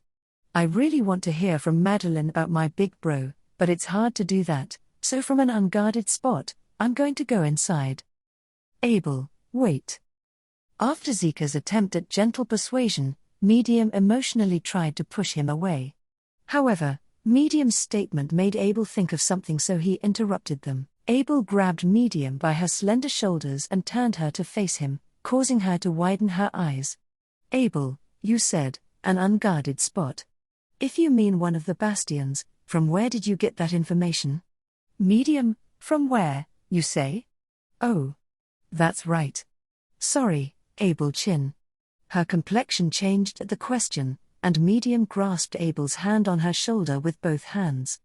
I really want to hear from Madeline about my big bro, but it's hard to do that, so from an unguarded spot, I'm going to go inside. Abel, wait. After Zika's attempt at gentle persuasion, Medium emotionally tried to push him away. However, Medium's statement made Abel think of something, so he interrupted them. Abel grabbed Medium by her slender shoulders and turned her to face him, causing her to widen her eyes. Abel, you said, an unguarded spot. If you mean one of the bastions, from where did you get that information? Medium, from where, you say? Oh. That's right. Sorry, Abel Chin. Her complexion changed at the question, and Medium grasped Abel's hand on her shoulder with both hands.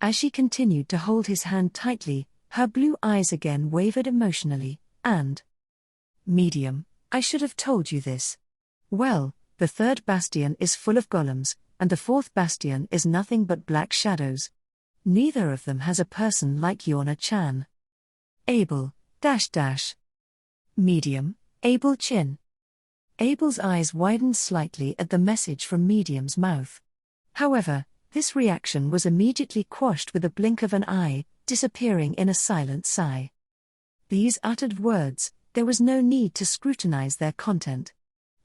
As she continued to hold his hand tightly, her blue eyes again wavered emotionally, and Medium, I should have told you this. Well, the 3rd bastion is full of golems, and the 4th bastion is nothing but black shadows. Neither of them has a person like Yorna-chan. Abel, -- Medium, Abel Chin. Abel's eyes widened slightly at the message from Medium's mouth. However, this reaction was immediately quashed with a blink of an eye, disappearing in a silent sigh. These uttered words, there was no need to scrutinize their content.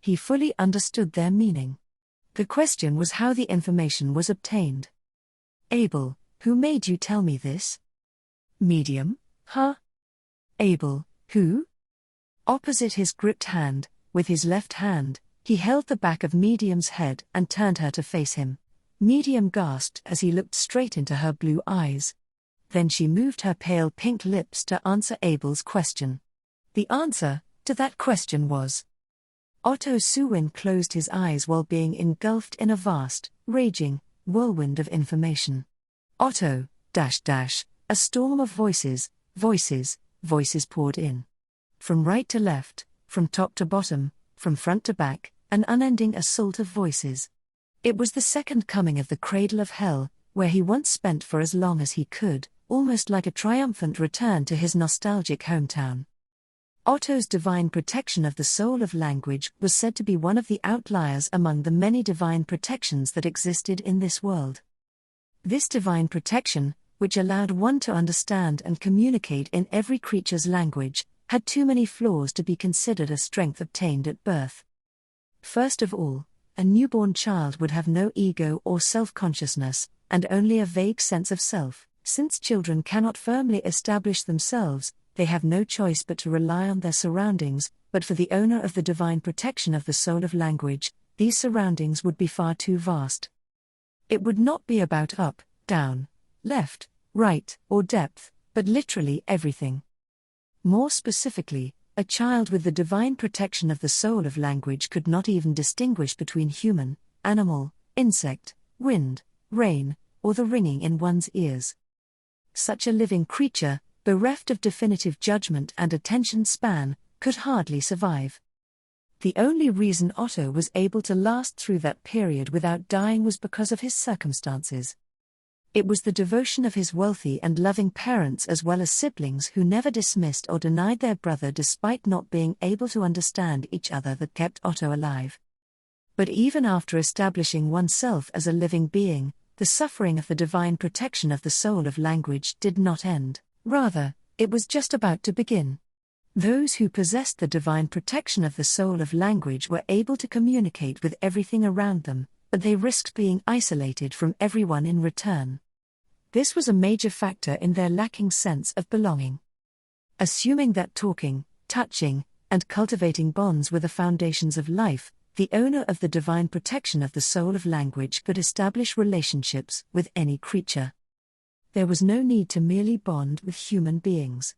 He fully understood their meaning. The question was how the information was obtained. Abel, who made you tell me this? Medium, huh? Abel, who? Opposite his gripped hand, with his left hand, he held the back of Medium's head and turned her to face him. Medium gasped as he looked straight into her blue eyes. Then she moved her pale pink lips to answer Abel's question. The answer to that question was Otto Suwin closed his eyes while being engulfed in a vast, raging, whirlwind of information. Otto, -- a storm of voices poured in. From right to left, from top to bottom, from front to back, an unending assault of voices. It was the second coming of the cradle of hell, where he once spent for as long as he could, almost like a triumphant return to his nostalgic hometown. Otto's divine protection of the soul of language was said to be one of the outliers among the many divine protections that existed in this world. This divine protection, which allowed one to understand and communicate in every creature's language, had too many flaws to be considered a strength obtained at birth. First of all, a newborn child would have no ego or self-consciousness, and only a vague sense of self. Since children cannot firmly establish themselves, they have no choice but to rely on their surroundings, but for the owner of the divine protection of the soul of language, these surroundings would be far too vast. It would not be about up, down, left, right, or depth, but literally everything. More specifically, a child with the divine protection of the soul of language could not even distinguish between human, animal, insect, wind, rain, or the ringing in one's ears. Such a living creature, bereft of definitive judgment and attention span, could hardly survive. The only reason Otto was able to last through that period without dying was because of his circumstances. It was the devotion of his wealthy and loving parents as well as siblings who never dismissed or denied their brother despite not being able to understand each other that kept Otto alive. But even after establishing oneself as a living being, the suffering of the divine protection of the soul of language did not end. Rather, It was just about to begin. Those who possessed the divine protection of the soul of language were able to communicate with everything around them, but they risked being isolated from everyone in return. This was a major factor in their lacking sense of belonging. Assuming that talking, touching, and cultivating bonds were the foundations of life, the owner of the divine protection of the soul of language could establish relationships with any creature. There was no need to merely bond with human beings.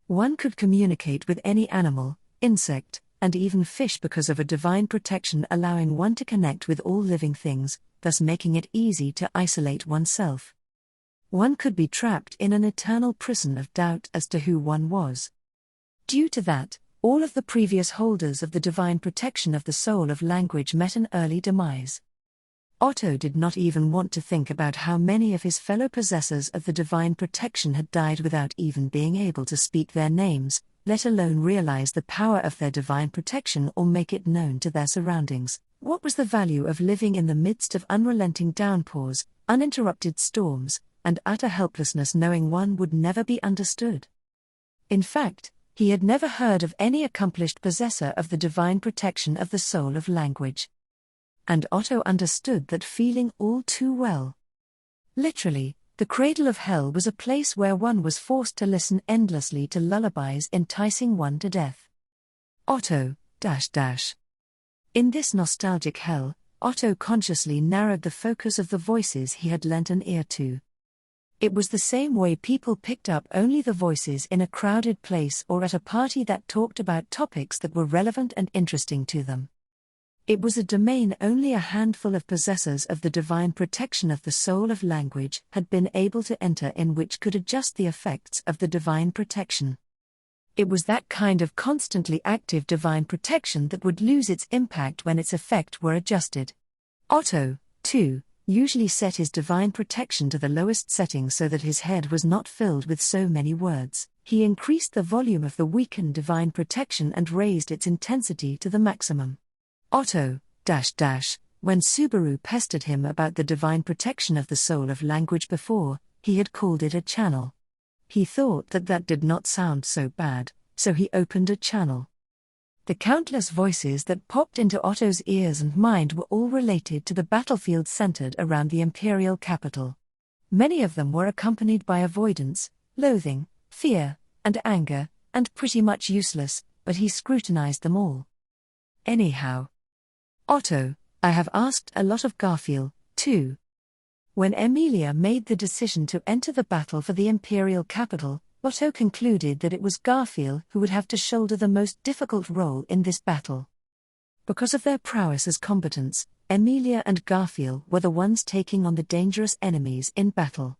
One could communicate with any animal, insect, and even fish because of a divine protection allowing one to connect with all living things, thus making it easy to isolate oneself. One could be trapped in an eternal prison of doubt as to who one was. Due to that, all of the previous holders of the divine protection of the soul of language met an early demise. Otto did not even want to think about how many of his fellow possessors of the divine protection had died without even being able to speak their names, let alone realize the power of their divine protection or make it known to their surroundings. What was the value of living in the midst of unrelenting downpours, uninterrupted storms, and utter helplessness knowing one would never be understood? In fact, he had never heard of any accomplished possessor of the divine protection of the soul of language. And Otto understood that feeling all too well. Literally, the cradle of hell was a place where one was forced to listen endlessly to lullabies enticing one to death. Otto, In this nostalgic hell, Otto consciously narrowed the focus of the voices he had lent an ear to. It was the same way people picked up only the voices in a crowded place or at a party that talked about topics that were relevant and interesting to them. It was a domain only a handful of possessors of the divine protection of the soul of language had been able to enter in, which could adjust the effects of the divine protection. It was that kind of constantly active divine protection that would lose its impact when its effect were adjusted. Otto, too, usually set his divine protection to the lowest setting so that his head was not filled with so many words. He increased the volume of the weakened divine protection and raised its intensity to the maximum. Otto, when Subaru pestered him about the divine protection of the soul of language before, he had called it a channel. He thought that did not sound so bad, so he opened a channel. The countless voices that popped into Otto's ears and mind were all related to the battlefield centered around the imperial capital. Many of them were accompanied by avoidance, loathing, fear, and anger, and pretty much useless, but he scrutinized them all. Anyhow, Otto, I have asked a lot of Garfield, too. When Emilia made the decision to enter the battle for the imperial capital, Otto concluded that it was Garfield who would have to shoulder the most difficult role in this battle. Because of their prowess as combatants, Emilia and Garfield were the ones taking on the dangerous enemies in battle.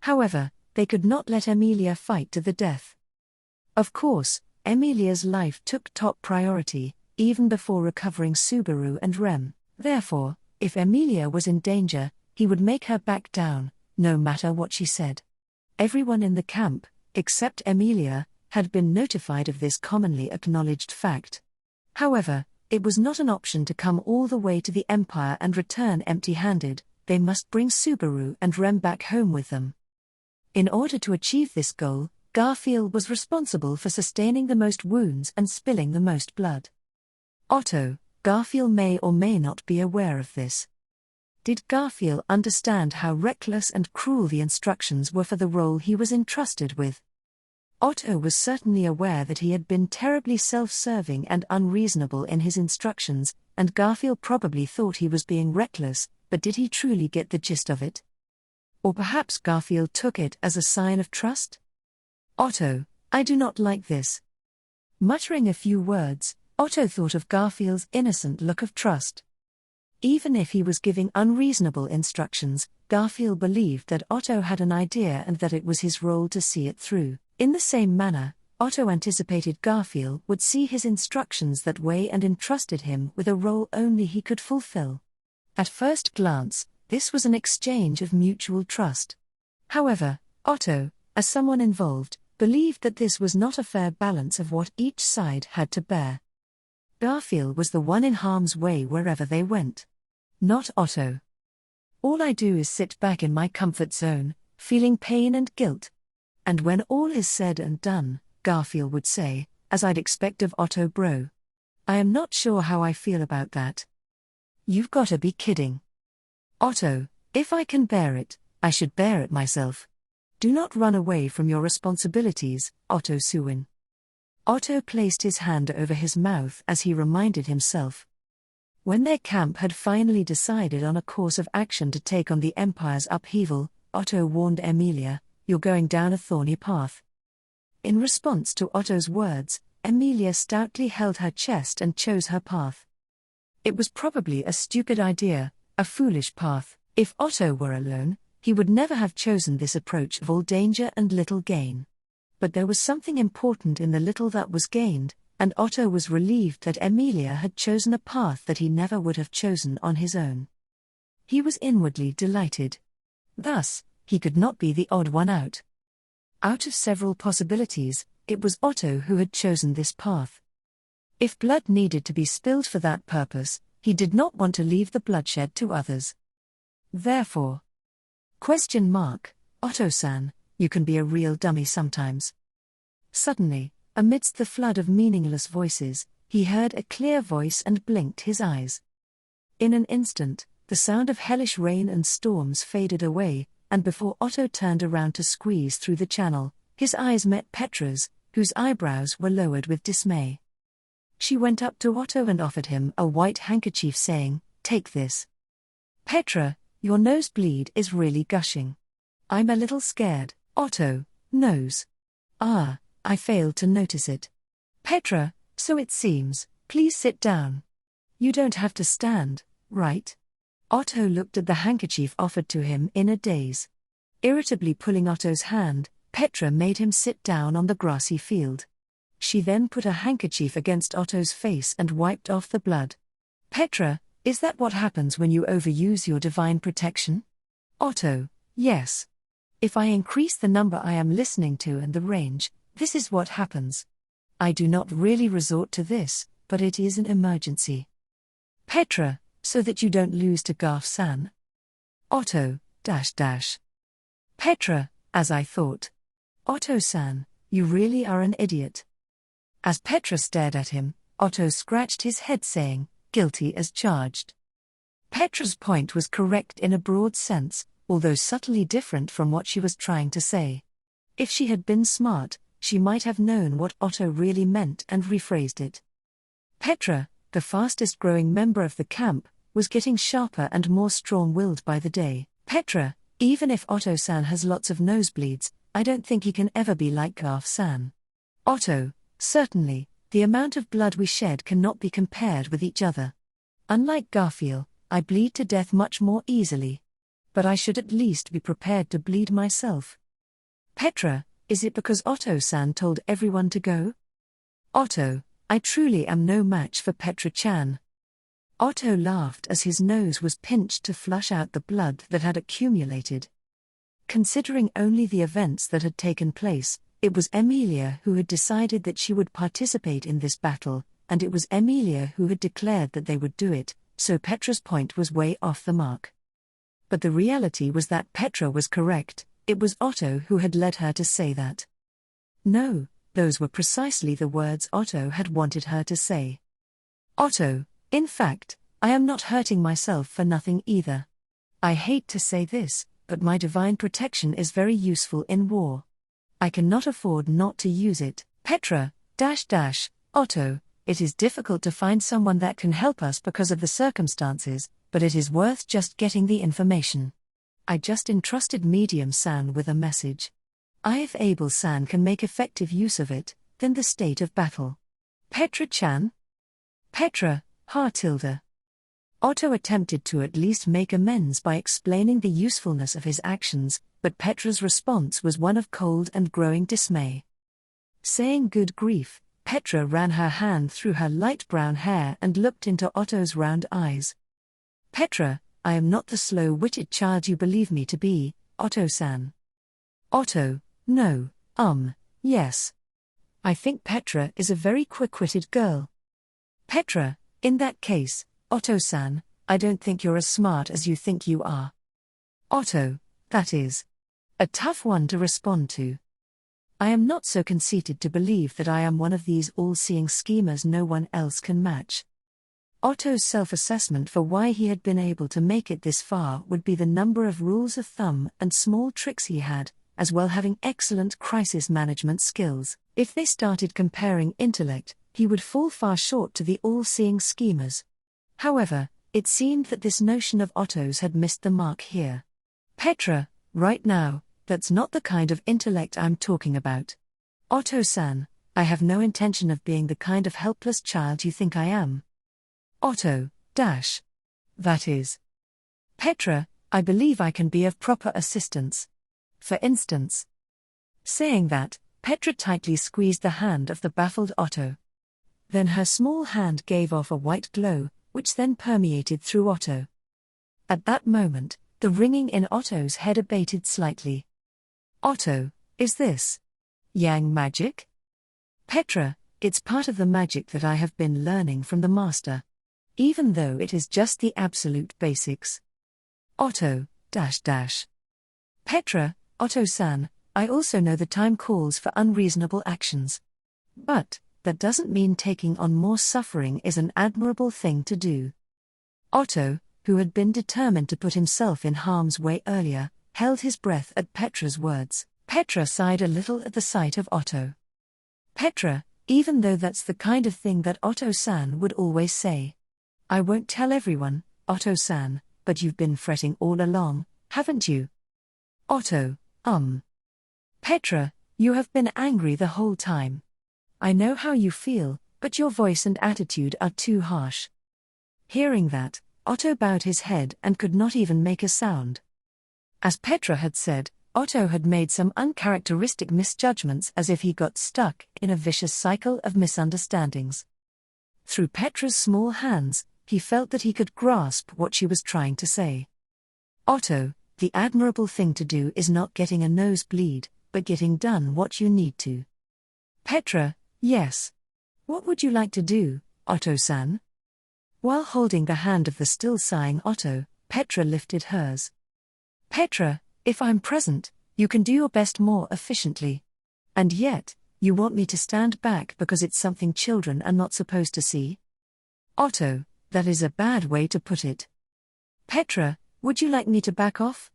However, they could not let Emilia fight to the death. Of course, Emilia's life took top priority, even before recovering Subaru and Rem. Therefore, if Emilia was in danger, he would make her back down, no matter what she said. Everyone in the camp, except Emilia, had been notified of this commonly acknowledged fact. However, it was not an option to come all the way to the Empire and return empty-handed. They must bring Subaru and Rem back home with them. In order to achieve this goal, Garfield was responsible for sustaining the most wounds and spilling the most blood. Garfield may or may not be aware of this. Did Garfield understand how reckless and cruel the instructions were for the role he was entrusted with? Otto was certainly aware that he had been terribly self-serving and unreasonable in his instructions, and Garfield probably thought he was being reckless, but did he truly get the gist of it? Or perhaps Garfield took it as a sign of trust? Otto, I do not like this. Muttering a few words, Otto thought of Garfield's innocent look of trust. Even if he was giving unreasonable instructions, Garfield believed that Otto had an idea and that it was his role to see it through. In the same manner, Otto anticipated Garfield would see his instructions that way and entrusted him with a role only he could fulfill. At first glance, this was an exchange of mutual trust. However, Otto, as someone involved, believed that this was not a fair balance of what each side had to bear. Garfield was the one in harm's way wherever they went. Not Otto. All I do is sit back in my comfort zone, feeling pain and guilt. And when all is said and done, Garfield would say, as I'd expect of Otto bro. I am not sure how I feel about that. You've gotta be kidding. Otto, if I can bear it, I should bear it myself. Do not run away from your responsibilities, Otto Suin. Otto placed his hand over his mouth as he reminded himself. When their camp had finally decided on a course of action to take on the Empire's upheaval, Otto warned Emilia, "You're going down a thorny path." In response to Otto's words, Emilia stoutly held her chest and chose her path. It was probably a stupid idea, a foolish path. If Otto were alone, he would never have chosen this approach of all danger and little gain. But there was something important in the little that was gained, and Otto was relieved that Emilia had chosen a path that he never would have chosen on his own. He was inwardly delighted. Thus, he could not be the odd one out. Out of several possibilities, it was Otto who had chosen this path. If blood needed to be spilled for that purpose, he did not want to leave the bloodshed to others. Therefore, Otto-san, you can be a real dummy sometimes. Suddenly, amidst the flood of meaningless voices, he heard a clear voice and blinked his eyes. In an instant, the sound of hellish rain and storms faded away, and before Otto turned around to squeeze through the channel, his eyes met Petra's, whose eyebrows were lowered with dismay. She went up to Otto and offered him a white handkerchief, saying, "Take this. Petra, your nosebleed is really gushing. I'm a little scared." Otto, nose. "Ah, I failed to notice it." "Petra, so it seems, please sit down. You don't have to stand, right?" Otto looked at the handkerchief offered to him in a daze. Irritably pulling Otto's hand, Petra made him sit down on the grassy field. She then put a handkerchief against Otto's face and wiped off the blood. "Petra, is that what happens when you overuse your divine protection?" Otto, "Yes. If I increase the number I am listening to and the range, this is what happens. I do not really resort to this, but it is an emergency." Petra, "So that you don't lose to Garf-san?" Otto, " Petra, as I thought. Otto-san, you really are an idiot." As Petra stared at him, Otto scratched his head, saying, "Guilty as charged." Petra's point was correct in a broad sense, although subtly different from what she was trying to say. If she had been smart, she might have known what Otto really meant and rephrased it. Petra, the fastest growing member of the camp, was getting sharper and more strong-willed by the day. "Petra, even if Otto-san has lots of nosebleeds, I don't think he can ever be like Garf-san." Otto, "Certainly, the amount of blood we shed cannot be compared with each other. Unlike Garfield, I bleed to death much more easily. But I should at least be prepared to bleed myself." Petra, "Is it because Otto-san told everyone to go?" Otto, "I truly am no match for Petra-chan." Otto laughed as his nose was pinched to flush out the blood that had accumulated. Considering only the events that had taken place, it was Emilia who had decided that she would participate in this battle, and it was Emilia who had declared that they would do it, so Petra's point was way off the mark. But the reality was that Petra was correct. It was Otto who had led her to say that. No, those were precisely the words Otto had wanted her to say. Otto, "In fact, I am not hurting myself for nothing either. I hate to say this, but my divine protection is very useful in war. I cannot afford not to use it." Petra, Otto, "It is difficult to find someone that can help us because of the circumstances, but it is worth just getting the information. I just entrusted Medium-san with a message. If Abel-san can make effective use of it, then the state of battle." Petra-chan? Petra, tilde. Otto attempted to at least make amends by explaining the usefulness of his actions, but Petra's response was one of cold and growing dismay. Saying good grief, Petra ran her hand through her light brown hair and looked into Otto's round eyes. "Petra, I am not the slow-witted child you believe me to be, Otto-san." Otto, "No, yes. I think Petra is a very quick-witted girl." Petra, "In that case, Otto-san, I don't think you're as smart as you think you are." Otto, "That is a tough one to respond to." I am not so conceited to believe that I am one of these all-seeing schemers no one else can match. Otto's self-assessment for why he had been able to make it this far would be the number of rules of thumb and small tricks he had, as well having excellent crisis management skills. If they started comparing intellect, he would fall far short to the all-seeing schemers. However, it seemed that this notion of Otto's had missed the mark here. Petra, right now, that's not the kind of intellect I'm talking about. Otto-san, I have no intention of being the kind of helpless child you think I am. Otto, that is. Petra, I believe I can be of proper assistance. For instance. Saying that, Petra tightly squeezed the hand of the baffled Otto. Then her small hand gave off a white glow, which then permeated through Otto. At that moment, the ringing in Otto's head abated slightly. Otto, is this Yang magic? Petra, it's part of the magic that I have been learning from the master. Even though it is just the absolute basics. Otto, Petra, Otto-san, I also know the time calls for unreasonable actions. But, that doesn't mean taking on more suffering is an admirable thing to do. Otto, who had been determined to put himself in harm's way earlier, held his breath at Petra's words. Petra sighed a little at the sight of Otto. Petra, even though that's the kind of thing that Otto-san would always say. I won't tell everyone, Otto-san, but you've been fretting all along, haven't you? Otto, Petra, you have been angry the whole time. I know how you feel, but your voice and attitude are too harsh. Hearing that, Otto bowed his head and could not even make a sound. As Petra had said, Otto had made some uncharacteristic misjudgments as if he got stuck in a vicious cycle of misunderstandings. Through Petra's small hands, he felt that he could grasp what she was trying to say. Otto, the admirable thing to do is not getting a nosebleed, but getting done what you need to. Petra, yes. What would you like to do, Otto-san? While holding the hand of the still sighing Otto, Petra lifted hers. Petra, if I'm present, you can do your best more efficiently. And yet, you want me to stand back because it's something children are not supposed to see? Otto, that is a bad way to put it. Petra, would you like me to back off?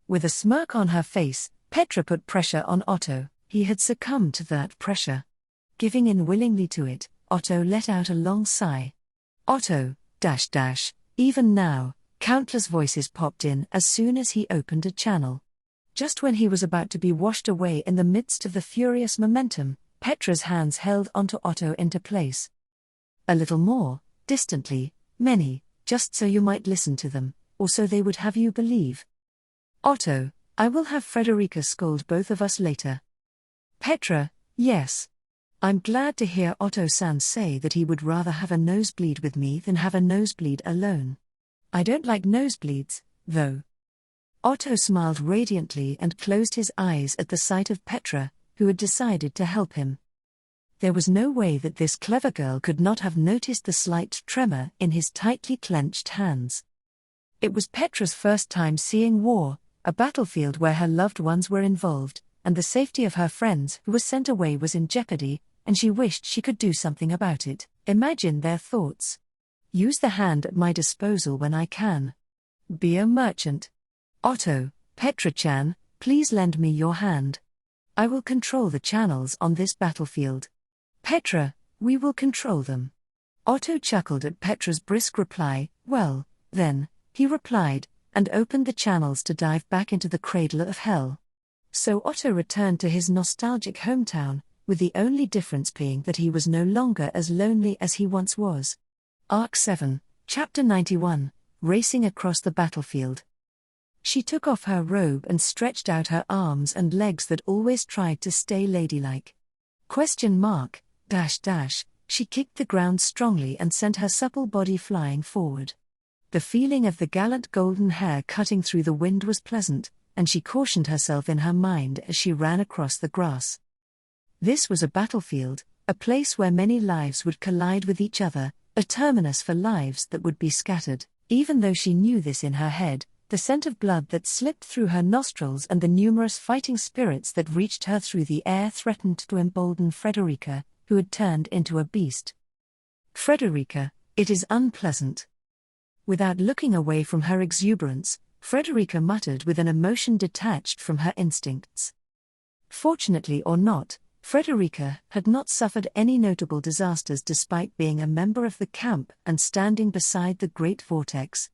With a smirk on her face, Petra put pressure on Otto. He had succumbed to that pressure. Giving in willingly to it, Otto let out a long sigh. Otto, even now, countless voices popped in as soon as he opened a channel. Just when he was about to be washed away in the midst of the furious momentum, Petra's hands held onto Otto into place. A little more, distantly, many, just so you might listen to them, or so they would have you believe. Otto, I will have Frederica scold both of us later. Petra, yes. I'm glad to hear Otto-san say that he would rather have a nosebleed with me than have a nosebleed alone. I don't like nosebleeds, though. Otto smiled radiantly and closed his eyes at the sight of Petra, who had decided to help him. There was no way that this clever girl could not have noticed the slight tremor in his tightly clenched hands. It was Petra's first time seeing war, a battlefield where her loved ones were involved, and the safety of her friends who were sent away was in jeopardy, and she wished she could do something about it. Imagine their thoughts. Use the hand at my disposal when I can. Be a merchant. Otto, Petra-chan, please lend me your hand. I will control the channels on this battlefield. Petra, we will control them. Otto chuckled at Petra's brisk reply. Well, then, he replied, and opened the channels to dive back into the cradle of hell. So Otto returned to his nostalgic hometown, with the only difference being that he was no longer as lonely as he once was. Arc 7, Chapter 91, Racing Across the Battlefield. She took off her robe and stretched out her arms and legs that always tried to stay ladylike. She kicked the ground strongly and sent her supple body flying forward. The feeling of the gallant golden hair cutting through the wind was pleasant, and she cautioned herself in her mind as she ran across the grass. This was a battlefield, a place where many lives would collide with each other, a terminus for lives that would be scattered. Even though she knew this in her head, the scent of blood that slipped through her nostrils and the numerous fighting spirits that reached her through the air threatened to embolden Frederica, who had turned into a beast. Frederica, it is unpleasant. Without looking away from her exuberance, Frederica muttered with an emotion detached from her instincts. Fortunately or not, Frederica had not suffered any notable disasters despite being a member of the camp and standing beside the Great Vortex.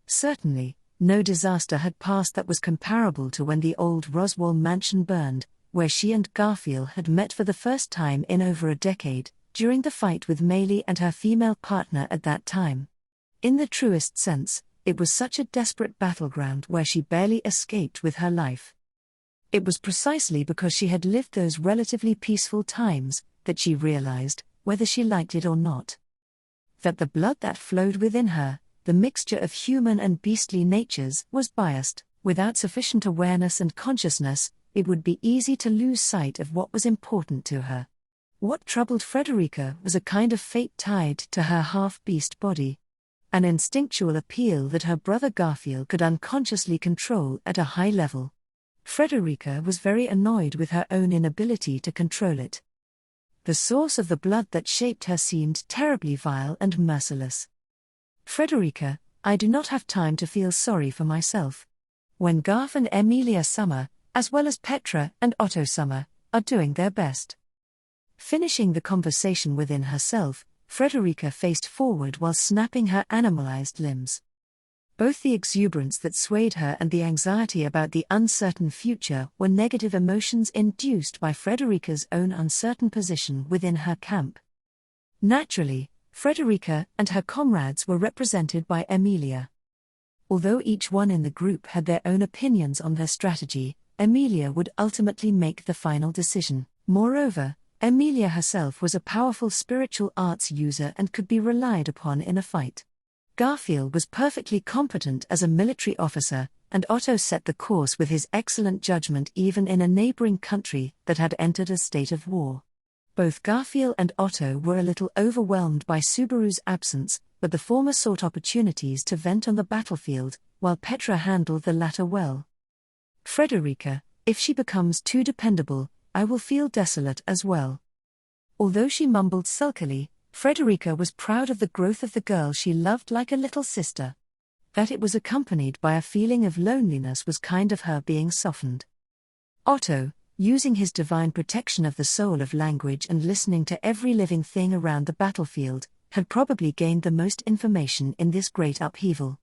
Certainly, no disaster had passed that was comparable to when the old Roswell mansion burned, where she and Garfield had met for the first time in over a decade, during the fight with Maylie and her female partner at that time. In the truest sense, it was such a desperate battleground where she barely escaped with her life. It was precisely because she had lived those relatively peaceful times that she realized, whether she liked it or not, that the blood that flowed within her, the mixture of human and beastly natures, was biased. Without sufficient awareness and consciousness, it would be easy to lose sight of what was important to her. What troubled Frederica was a kind of fate tied to her half-beast body. An instinctual appeal that her brother Garfield could unconsciously control at a high level. Frederica was very annoyed with her own inability to control it. The source of the blood that shaped her seemed terribly vile and merciless. Frederica, I do not have time to feel sorry for myself. When Garf and Emilia Summer, as well as Petra and Otto Summer, are doing their best. Finishing the conversation within herself, Frederica faced forward while snapping her animalized limbs. Both the exuberance that swayed her and the anxiety about the uncertain future were negative emotions induced by Frederica's own uncertain position within her camp. Naturally, Frederica and her comrades were represented by Emilia. Although each one in the group had their own opinions on their strategy, Emilia would ultimately make the final decision. Moreover, Emilia herself was a powerful spiritual arts user and could be relied upon in a fight. Garfield was perfectly competent as a military officer, and Otto set the course with his excellent judgment even in a neighboring country that had entered a state of war. Both Garfield and Otto were a little overwhelmed by Subaru's absence, but the former sought opportunities to vent on the battlefield, while Petra handled the latter well. Frederica, if she becomes too dependable, I will feel desolate as well. Although she mumbled sulkily, Frederica was proud of the growth of the girl she loved like a little sister. That it was accompanied by a feeling of loneliness was kind of her being softened. Otto, using his divine protection of the soul of language and listening to every living thing around the battlefield, had probably gained the most information in this great upheaval.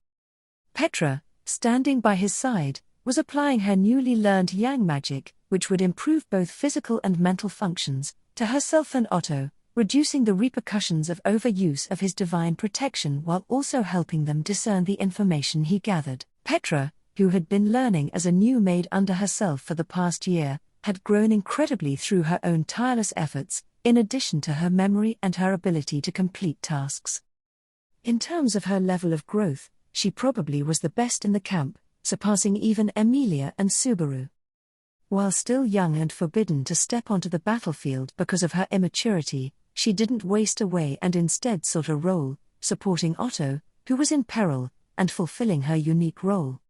Petra, standing by his side, was applying her newly learned yang magic, which would improve both physical and mental functions, to herself and Otto, reducing the repercussions of overuse of his divine protection while also helping them discern the information he gathered. Petra, who had been learning as a new maid under herself for the past year, had grown incredibly through her own tireless efforts, in addition to her memory and her ability to complete tasks. In terms of her level of growth, she probably was the best in the camp, surpassing even Emilia and Subaru. While still young and forbidden to step onto the battlefield because of her immaturity, she didn't waste away and instead sought a role, supporting Otto, who was in peril, and fulfilling her unique role.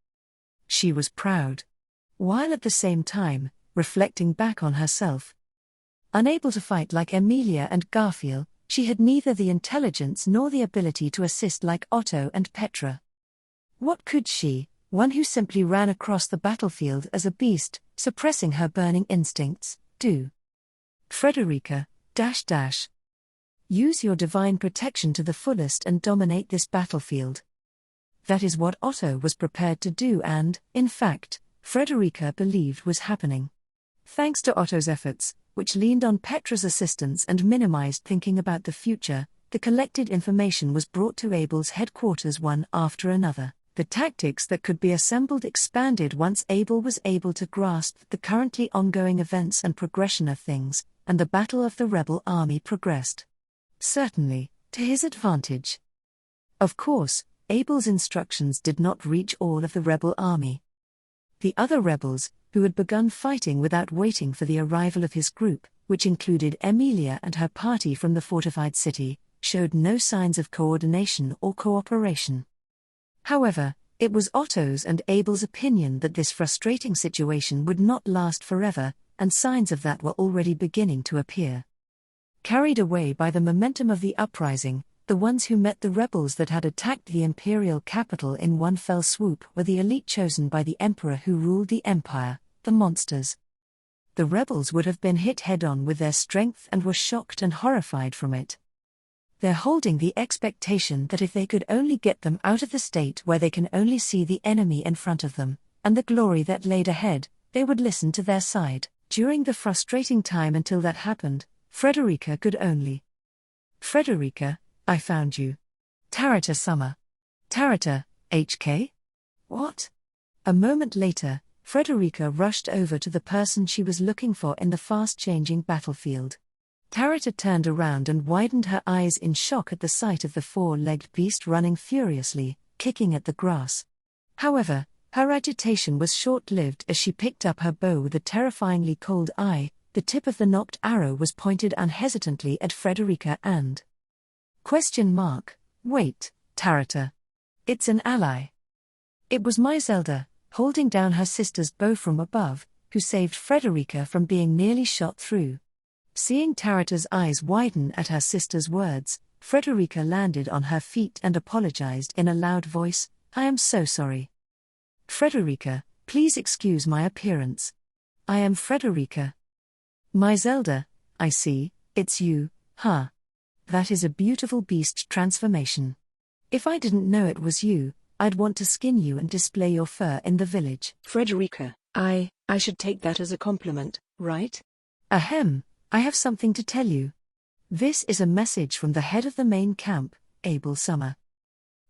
She was proud, while at the same time, reflecting back on herself. Unable to fight like Emilia and Garfield, she had neither the intelligence nor the ability to assist like Otto and Petra. What could she, one who simply ran across the battlefield as a beast, suppressing her burning instincts, do? Frederica, use your divine protection to the fullest and dominate this battlefield. That is what Otto was prepared to do and, in fact, Frederica believed was happening. Thanks to Otto's efforts, which leaned on Petra's assistance and minimized thinking about the future, the collected information was brought to Abel's headquarters one after another. The tactics that could be assembled expanded once Abel was able to grasp the currently ongoing events and progression of things, and the battle of the rebel army progressed. Certainly, to his advantage. Of course, Abel's instructions did not reach all of the rebel army. The other rebels, who had begun fighting without waiting for the arrival of his group, which included Emilia and her party from the fortified city, showed no signs of coordination or cooperation. However, It was Otto's and Abel's opinion that this frustrating situation would not last forever, and signs of that were already beginning to appear. Carried away by the momentum of the uprising, the ones who met the rebels that had attacked the imperial capital in one fell swoop were the elite chosen by the emperor who ruled the empire, the monsters. The rebels would have been hit head-on with their strength and were shocked and horrified from it. They're holding the expectation that if they could only get them out of the state where they can only see the enemy in front of them, and the glory that laid ahead, they would listen to their side. During the frustrating time until that happened, Frederica could only. Frederica, I found you. Tarata Summer. Tarata, HK? What? A moment later, Frederica rushed over to the person she was looking for in the fast-changing battlefield. Tarata turned around and widened her eyes in shock at the sight of the four-legged beast running furiously, kicking at the grass. However, her agitation was short-lived as she picked up her bow with a terrifyingly cold eye. The tip of the nocked arrow was pointed unhesitantly at Frederica and... Wait, Tarata. It's an ally. It was my Zelda, holding down her sister's bow from above, who saved Frederica from being nearly shot through. Seeing Tarata's eyes widen at her sister's words, Frederica landed on her feet and apologized in a loud voice, I am so sorry. Frederica, please excuse my appearance. I am Frederica. My Zelda, I see, it's you, huh? That is a beautiful beast transformation. If I didn't know it was you, I'd want to skin you and display your fur in the village. Frederica, I should take that as a compliment, right? Ahem, I have something to tell you. This is a message from the head of the main camp, Abel Summer.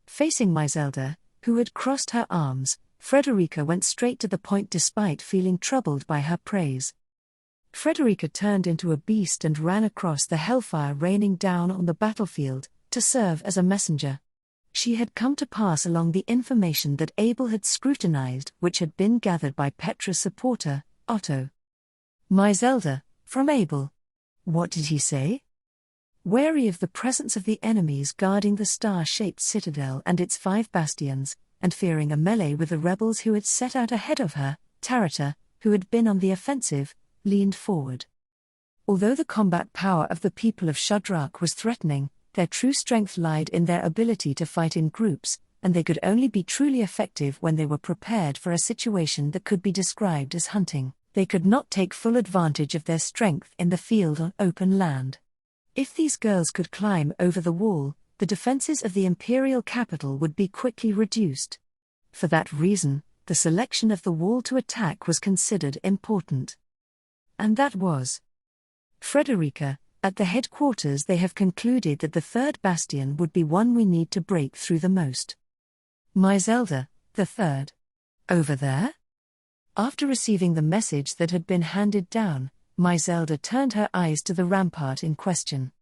Facing my Zelda, who had crossed her arms, Frederica went straight to the point despite feeling troubled by her praise. Frederica turned into a beast and ran across the hellfire raining down on the battlefield, to serve as a messenger. She had come to pass along the information that Abel had scrutinized, which had been gathered by Petra's supporter, Otto. My Zelda, from Abel. What did he say? Wary of the presence of the enemies guarding the star-shaped citadel and its 5 bastions, and fearing a melee with the rebels who had set out ahead of her, Tarata, who had been on the offensive, leaned forward. Although the combat power of the people of Shudrak was threatening, their true strength lied in their ability to fight in groups, and they could only be truly effective when they were prepared for a situation that could be described as hunting. They could not take full advantage of their strength in the field on open land. If these girls could climb over the wall, the defenses of the imperial capital would be quickly reduced. For that reason, the selection of the wall to attack was considered important. And that was Frederica. At the headquarters they have concluded that the 3rd bastion would be one we need to break through the most. My Zelda, the 3rd. Over there? After receiving the message that had been handed down, my Zelda turned her eyes to the rampart in question.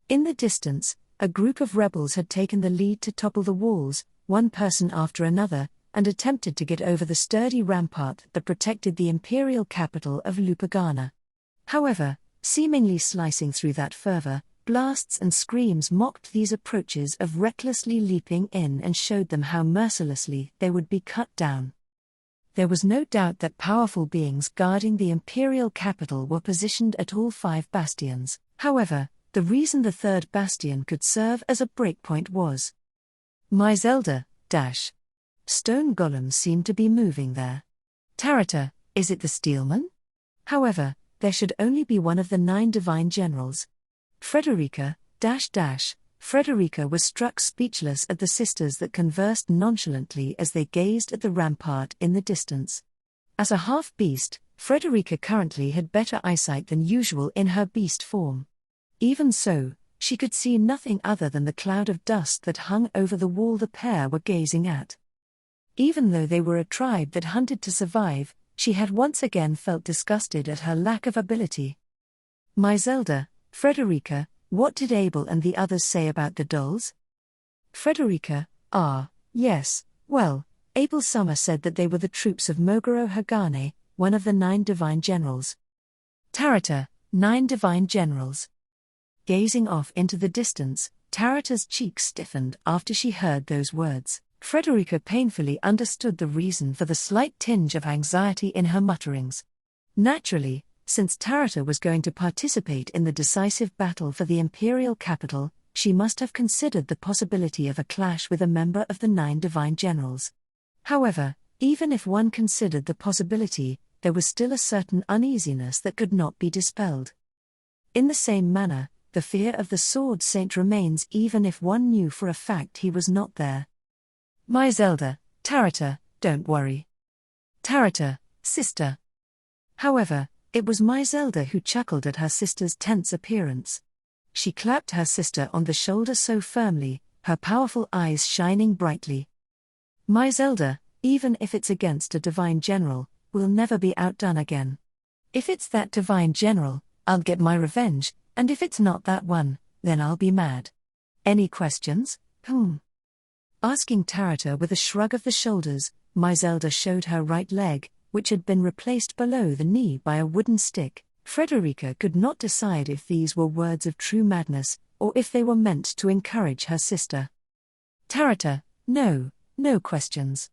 In the distance, a group of rebels had taken the lead to topple the walls, one person after another, and attempted to get over the sturdy rampart that protected the imperial capital of Lupagana. However, seemingly slicing through that fervor, blasts and screams mocked these approaches of recklessly leaping in and showed them how mercilessly they would be cut down. There was no doubt that powerful beings guarding the imperial capital were positioned at all 5 bastions. However, the reason the 3rd bastion could serve as a breakpoint was my Zelda, stone golems seemed to be moving there. Tarata, is it the Steelman? However, there should only be one of the 9 divine generals. Frederica, Frederica was struck speechless at the sisters that conversed nonchalantly as they gazed at the rampart in the distance. As a half-beast, Frederica currently had better eyesight than usual in her beast form. Even so, she could see nothing other than the cloud of dust that hung over the wall the pair were gazing at. Even though they were a tribe that hunted to survive, she had once again felt disgusted at her lack of ability. My Zelda, Frederica, what did Abel and the others say about the dolls? Frederica, yes, well, Abel Summer said that they were the troops of Moguro Hagane, one of the 9 divine generals. Tarata, 9 divine generals. Gazing off into the distance, Tarata's cheeks stiffened after she heard those words. Frederica painfully understood the reason for the slight tinge of anxiety in her mutterings. Naturally, since Tarata was going to participate in the decisive battle for the imperial capital, she must have considered the possibility of a clash with a member of the 9 divine generals. However, even if one considered the possibility, there was still a certain uneasiness that could not be dispelled. In the same manner, the fear of the Sword Saint remains even if one knew for a fact he was not there. My Zelda, Tarata, don't worry. Tarata, sister. However, it was my Zelda who chuckled at her sister's tense appearance. She clapped her sister on the shoulder so firmly, her powerful eyes shining brightly. My Zelda, even if it's against a divine general, will never be outdone again. If it's that divine general, I'll get my revenge, and if it's not that one, then I'll be mad. Any questions? Asking Tarata with a shrug of the shoulders, my Zelda showed her right leg, which had been replaced below the knee by a wooden stick. Frederica could not decide if these were words of true madness, or if they were meant to encourage her sister. Tarata, no questions.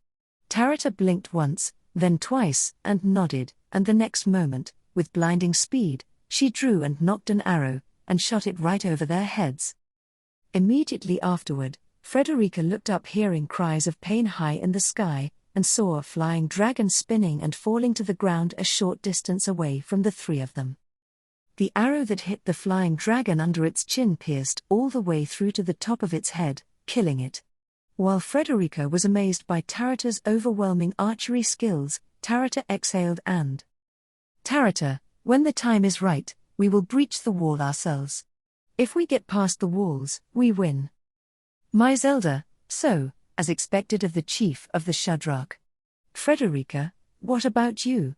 Tarata blinked once, then twice, and nodded, and the next moment, with blinding speed, she drew and nocked an arrow, and shot it right over their heads. Immediately afterward, Frederica looked up hearing cries of pain high in the sky, and saw a flying dragon spinning and falling to the ground a short distance away from the 3 of them. The arrow that hit the flying dragon under its chin pierced all the way through to the top of its head, killing it. While Frederica was amazed by Tarata's overwhelming archery skills, Tarata exhaled and Tarata, when the time is right, we will breach the wall ourselves. If we get past the walls, we win. My Zelda, so, as expected of the chief of the Shadrach. Frederica, what about you?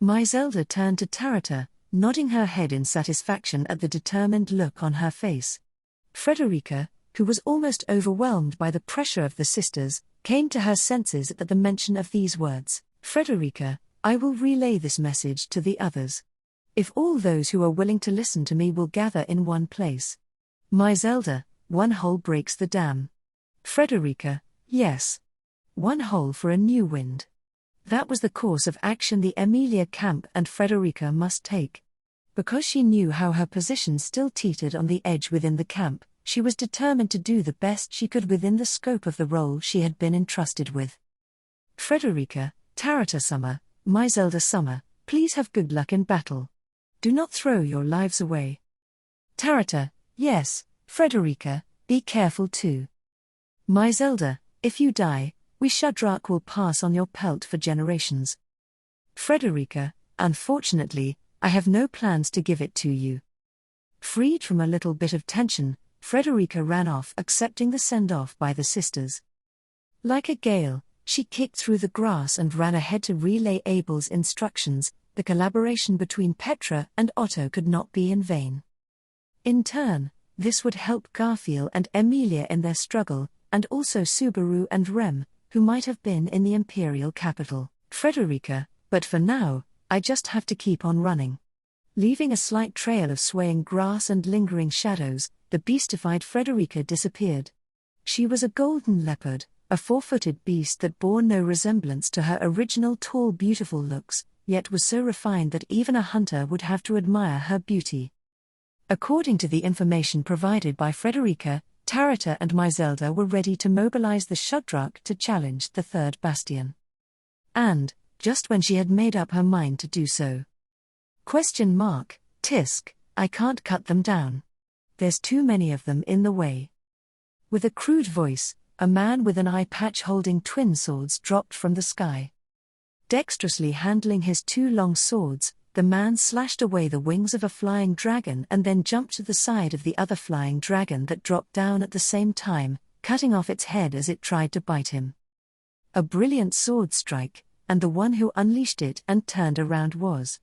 My Zelda turned to Tarata, nodding her head in satisfaction at the determined look on her face. Frederica, who was almost overwhelmed by the pressure of the sisters, came to her senses at the mention of these words. Frederica, I will relay this message to the others. If all those who are willing to listen to me will gather in one place. My Zelda, one hole breaks the dam. Frederica, yes. One hole for a new wind. That was the course of action the Emilia camp and Frederica must take. Because she knew how her position still teetered on the edge within the camp, she was determined to do the best she could within the scope of the role she had been entrusted with. Frederica, Tarata-sama, my Zelda-sama, please have good luck in battle. Do not throw your lives away. Tarata, yes, Frederica, be careful too. My Zelda, if you die, we Shadrach will pass on your pelt for generations. Frederica, unfortunately, I have no plans to give it to you. Freed from a little bit of tension, Frederica ran off, accepting the send-off by the sisters. Like a gale, she kicked through the grass and ran ahead to relay Abel's instructions. The collaboration between Petra and Otto could not be in vain. In turn, this would help Garfield and Emilia in their struggle, and also Subaru and Rem, who might have been in the imperial capital. Frederica, but for now, I just have to keep on running. Leaving a slight trail of swaying grass and lingering shadows, the beastified Frederica disappeared. She was a golden leopard, a 4-footed beast that bore no resemblance to her original tall beautiful looks, yet was so refined that even a hunter would have to admire her beauty. According to the information provided by Frederica, Tarata and my Zelda were ready to mobilize the Shadrach to challenge the third bastion. And, just when she had made up her mind to do so. Tisk, I can't cut them down. There's too many of them in the way. With a crude voice, a man with an eye patch holding twin swords dropped from the sky. Dexterously handling his 2 long swords, the man slashed away the wings of a flying dragon and then jumped to the side of the other flying dragon that dropped down at the same time, cutting off its head as it tried to bite him. A brilliant sword strike, and the one who unleashed it and turned around was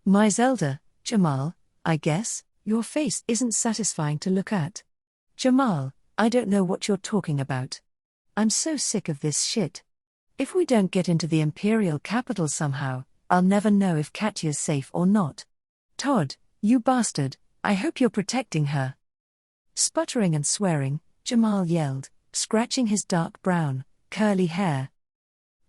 my Zelda, Jamal. I guess your face isn't satisfying to look at. Jamal, I don't know what you're talking about. I'm so sick of this shit. If we don't get into the imperial capital somehow, I'll never know if Katya's safe or not. Todd, you bastard, I hope you're protecting her. Sputtering and swearing, Jamal yelled, scratching his dark brown, curly hair.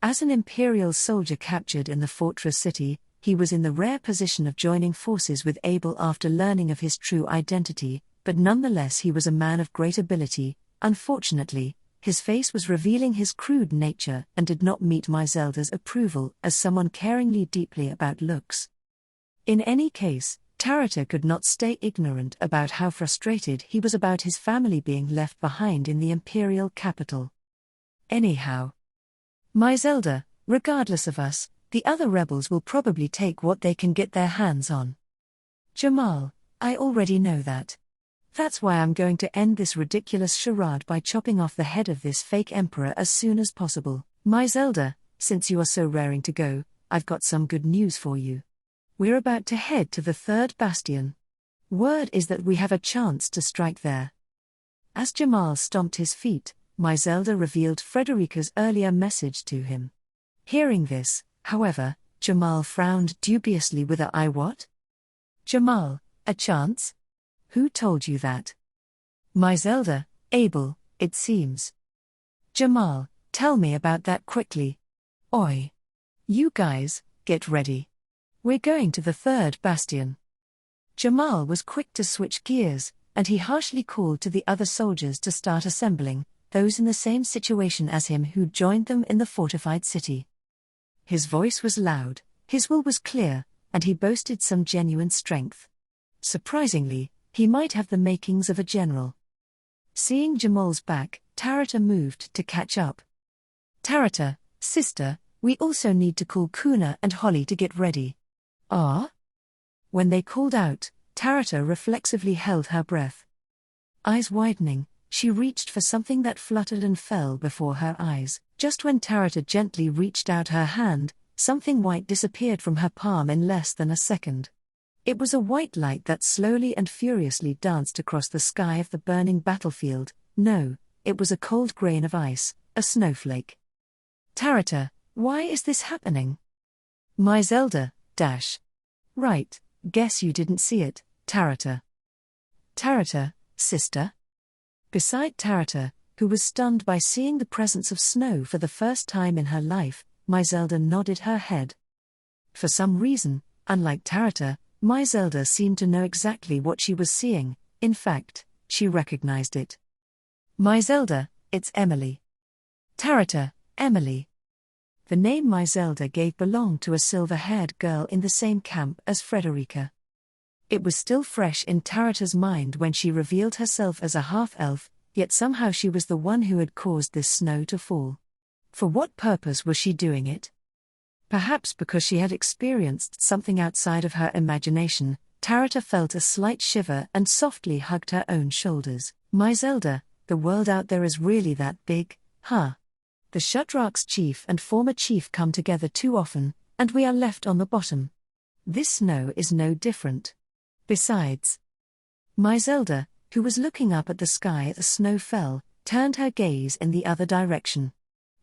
As an imperial soldier captured in the fortress city, he was in the rare position of joining forces with Abel after learning of his true identity, but nonetheless he was a man of great ability. Unfortunately, his face was revealing his crude nature and did not meet Myzelda's approval as someone caringly deeply about looks. In any case, Tarata could not stay ignorant about how frustrated he was about his family being left behind in the imperial capital. Anyhow, Myzelda, regardless of us, the other rebels will probably take what they can get their hands on. Jamal, I already know that. That's why I'm going to end this ridiculous charade by chopping off the head of this fake emperor as soon as possible. Myzelda, since you are so raring to go, I've got some good news for you. We're about to head to the third bastion. Word is that we have a chance to strike there. As Jamal stomped his feet, Myzelda revealed Frederica's earlier message to him. Hearing this, however, Jamal frowned dubiously with a "I what?" Jamal, a chance? Who told you that? Myzelda, Abel, it seems. Jamal, tell me about that quickly. Oi. You guys, get ready. We're going to the third bastion. Jamal was quick to switch gears, and he harshly called to the other soldiers to start assembling, those in the same situation as him who joined them in the fortified city. His voice was loud, his will was clear, and he boasted some genuine strength. Surprisingly, he might have the makings of a general. Seeing Jamal's back, Tarata moved to catch up. Tarata, sister, we also need to call Kuna and Holly to get ready. Ah? When they called out, Tarata reflexively held her breath. Eyes widening, she reached for something that fluttered and fell before her eyes. Just when Tarata gently reached out her hand, something white disappeared from her palm in less than a second. It was a white light that slowly and furiously danced across the sky of the burning battlefield. No, it was a cold grain of ice, a snowflake. Tarata, why is this happening? Myzelda, dash. Right, guess you didn't see it, Tarata. Tarata, sister? Beside Tarata, who was stunned by seeing the presence of snow for the first time in her life, Myzelda nodded her head. For some reason, unlike Tarata, Myzelda seemed to know exactly what she was seeing. In fact, she recognized it. Myzelda, it's Emily. Tarata, Emily. The name Myzelda gave belonged to a silver-haired girl in the same camp as Frederica. It was still fresh in Tarata's mind when she revealed herself as a half-elf, yet somehow she was the one who had caused this snow to fall. For what purpose was she doing it? Perhaps because she had experienced something outside of her imagination. Tarata felt a slight shiver and softly hugged her own shoulders. Myzelda, the world out there is really that big, huh? The Shudrach's chief and former chief come together too often, and we are left on the bottom. This snow is no different. Besides, Myzelda, who was looking up at the sky as the snow fell, turned her gaze in the other direction.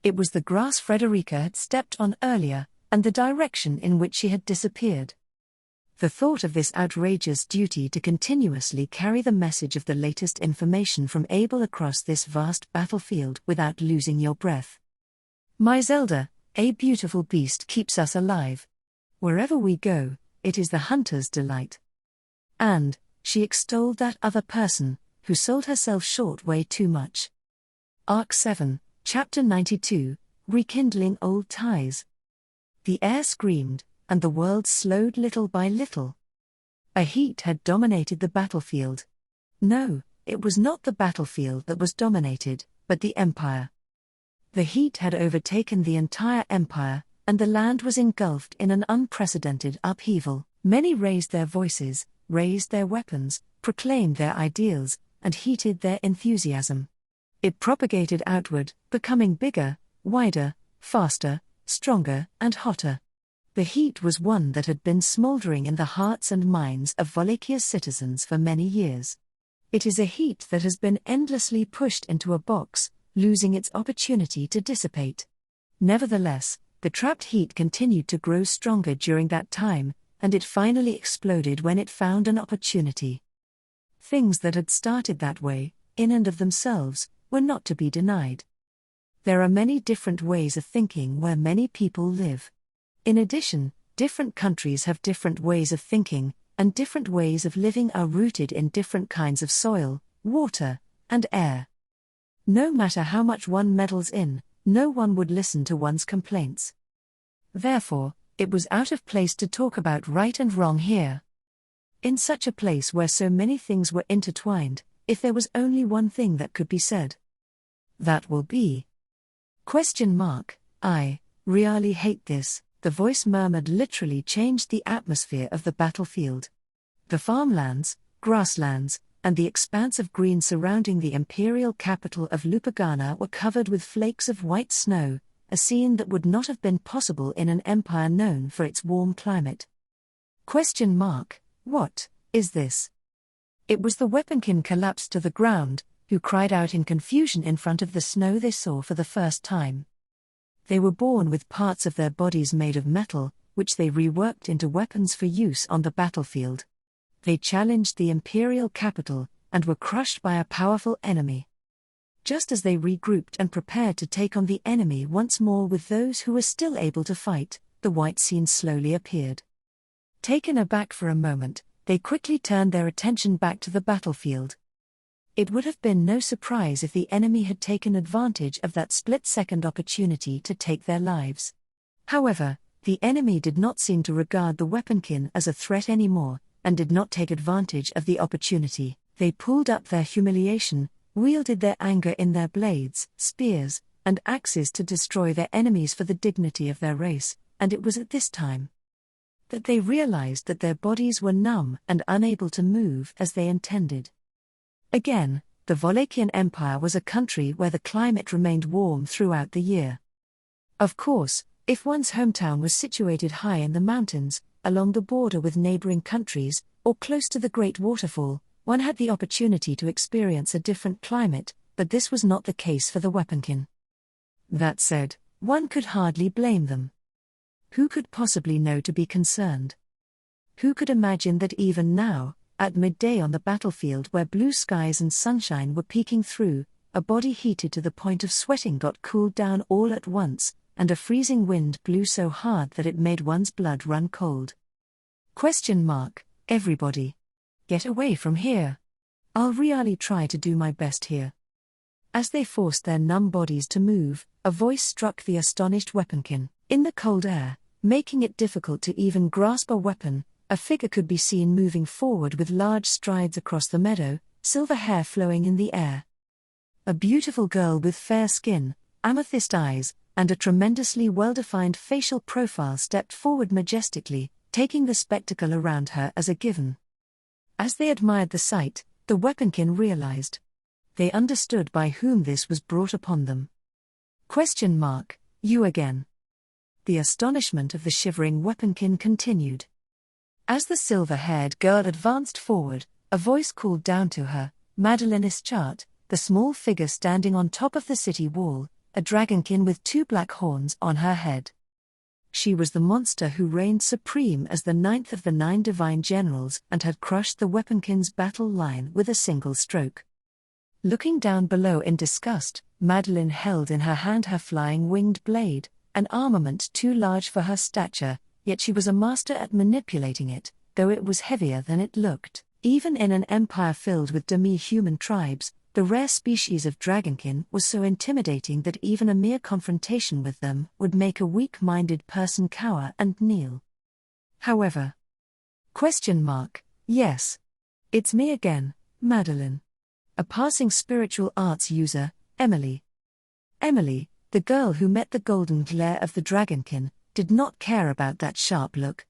It was the grass Frederica had stepped on earlier, and the direction in which she had disappeared. The thought of this outrageous duty to continuously carry the message of the latest information from Abel across this vast battlefield without losing your breath. Myzelda, a beautiful beast keeps us alive. Wherever we go, it is the hunter's delight. And, she extolled that other person, who sold herself short way too much. Arc 7, Chapter 92, Rekindling Old Ties. The air screamed, and the world slowed little by little. A heat had dominated the battlefield. No, it was not the battlefield that was dominated, but the empire. The heat had overtaken the entire empire, and the land was engulfed in an unprecedented upheaval. Many raised their voices, raised their weapons, proclaimed their ideals, and heated their enthusiasm. It propagated outward, becoming bigger, wider, faster, stronger, and hotter. The heat was one that had been smoldering in the hearts and minds of Wallachia's citizens for many years. It is a heat that has been endlessly pushed into a box, losing its opportunity to dissipate. Nevertheless, the trapped heat continued to grow stronger during that time, and it finally exploded when it found an opportunity. Things that had started that way, in and of themselves, were not to be denied. There are many different ways of thinking where many people live. In addition, different countries have different ways of thinking, and different ways of living are rooted in different kinds of soil, water, and air. No matter how much one meddles in, no one would listen to one's complaints. Therefore, it was out of place to talk about right and wrong here. In such a place where so many things were intertwined, if there was only one thing that could be said, that will be. I really hate this, the voice murmured literally changed the atmosphere of the battlefield. The farmlands, grasslands, and the expanse of green surrounding the imperial capital of Lupagana were covered with flakes of white snow, a scene that would not have been possible in an empire known for its warm climate. What is this? It was the weaponkin collapsed to the ground, who cried out in confusion in front of the snow they saw for the first time. They were born with parts of their bodies made of metal, which they reworked into weapons for use on the battlefield. They challenged the imperial capital, and were crushed by a powerful enemy. Just as they regrouped and prepared to take on the enemy once more with those who were still able to fight, the white scene slowly appeared. Taken aback for a moment, they quickly turned their attention back to the battlefield. It would have been no surprise if the enemy had taken advantage of that split-second opportunity to take their lives. However, the enemy did not seem to regard the weaponkin as a threat anymore, and did not take advantage of the opportunity. They pulled up their humiliation, wielded their anger in their blades, spears, and axes to destroy their enemies for the dignity of their race, and it was at this time that they realized that their bodies were numb and unable to move as they intended. Again, the Wallachian Empire was a country where the climate remained warm throughout the year. Of course, if one's hometown was situated high in the mountains, along the border with neighboring countries, or close to the Great Waterfall, one had the opportunity to experience a different climate, but this was not the case for the weaponkin. That said, one could hardly blame them. Who could possibly know to be concerned? Who could imagine that even now, at midday on the battlefield where blue skies and sunshine were peeking through, a body heated to the point of sweating got cooled down all at once, and a freezing wind blew so hard that it made one's blood run cold? Everybody. Get away from here. I'll really try to do my best here. As they forced their numb bodies to move, a voice struck the astonished weaponkin. In the cold air, making it difficult to even grasp a weapon, a figure could be seen moving forward with large strides across the meadow, silver hair flowing in the air. A beautiful girl with fair skin, amethyst eyes, and a tremendously well-defined facial profile stepped forward majestically, taking the spectacle around her as a given. As they admired the sight, the weaponkin realized. They understood by whom this was brought upon them. You again. The astonishment of the shivering weaponkin continued. As the silver-haired girl advanced forward, a voice called down to her, Madeleine Ischart, the small figure standing on top of the city wall, a dragonkin with 2 black horns on her head. She was the monster who reigned supreme as the 9th of the 9 divine generals and had crushed the weaponkin's battle line with a single stroke. Looking down below in disgust, Madeleine held in her hand her flying winged blade, an armament too large for her stature, yet she was a master at manipulating it, though it was heavier than it looked. Even in an empire filled with demi-human tribes, the rare species of dragonkin was so intimidating that even a mere confrontation with them would make a weak-minded person cower and kneel. However, yes. It's me again, Madeleine. A passing spiritual arts user, Emily. Emily, the girl who met the golden glare of the dragonkin, did not care about that sharp look.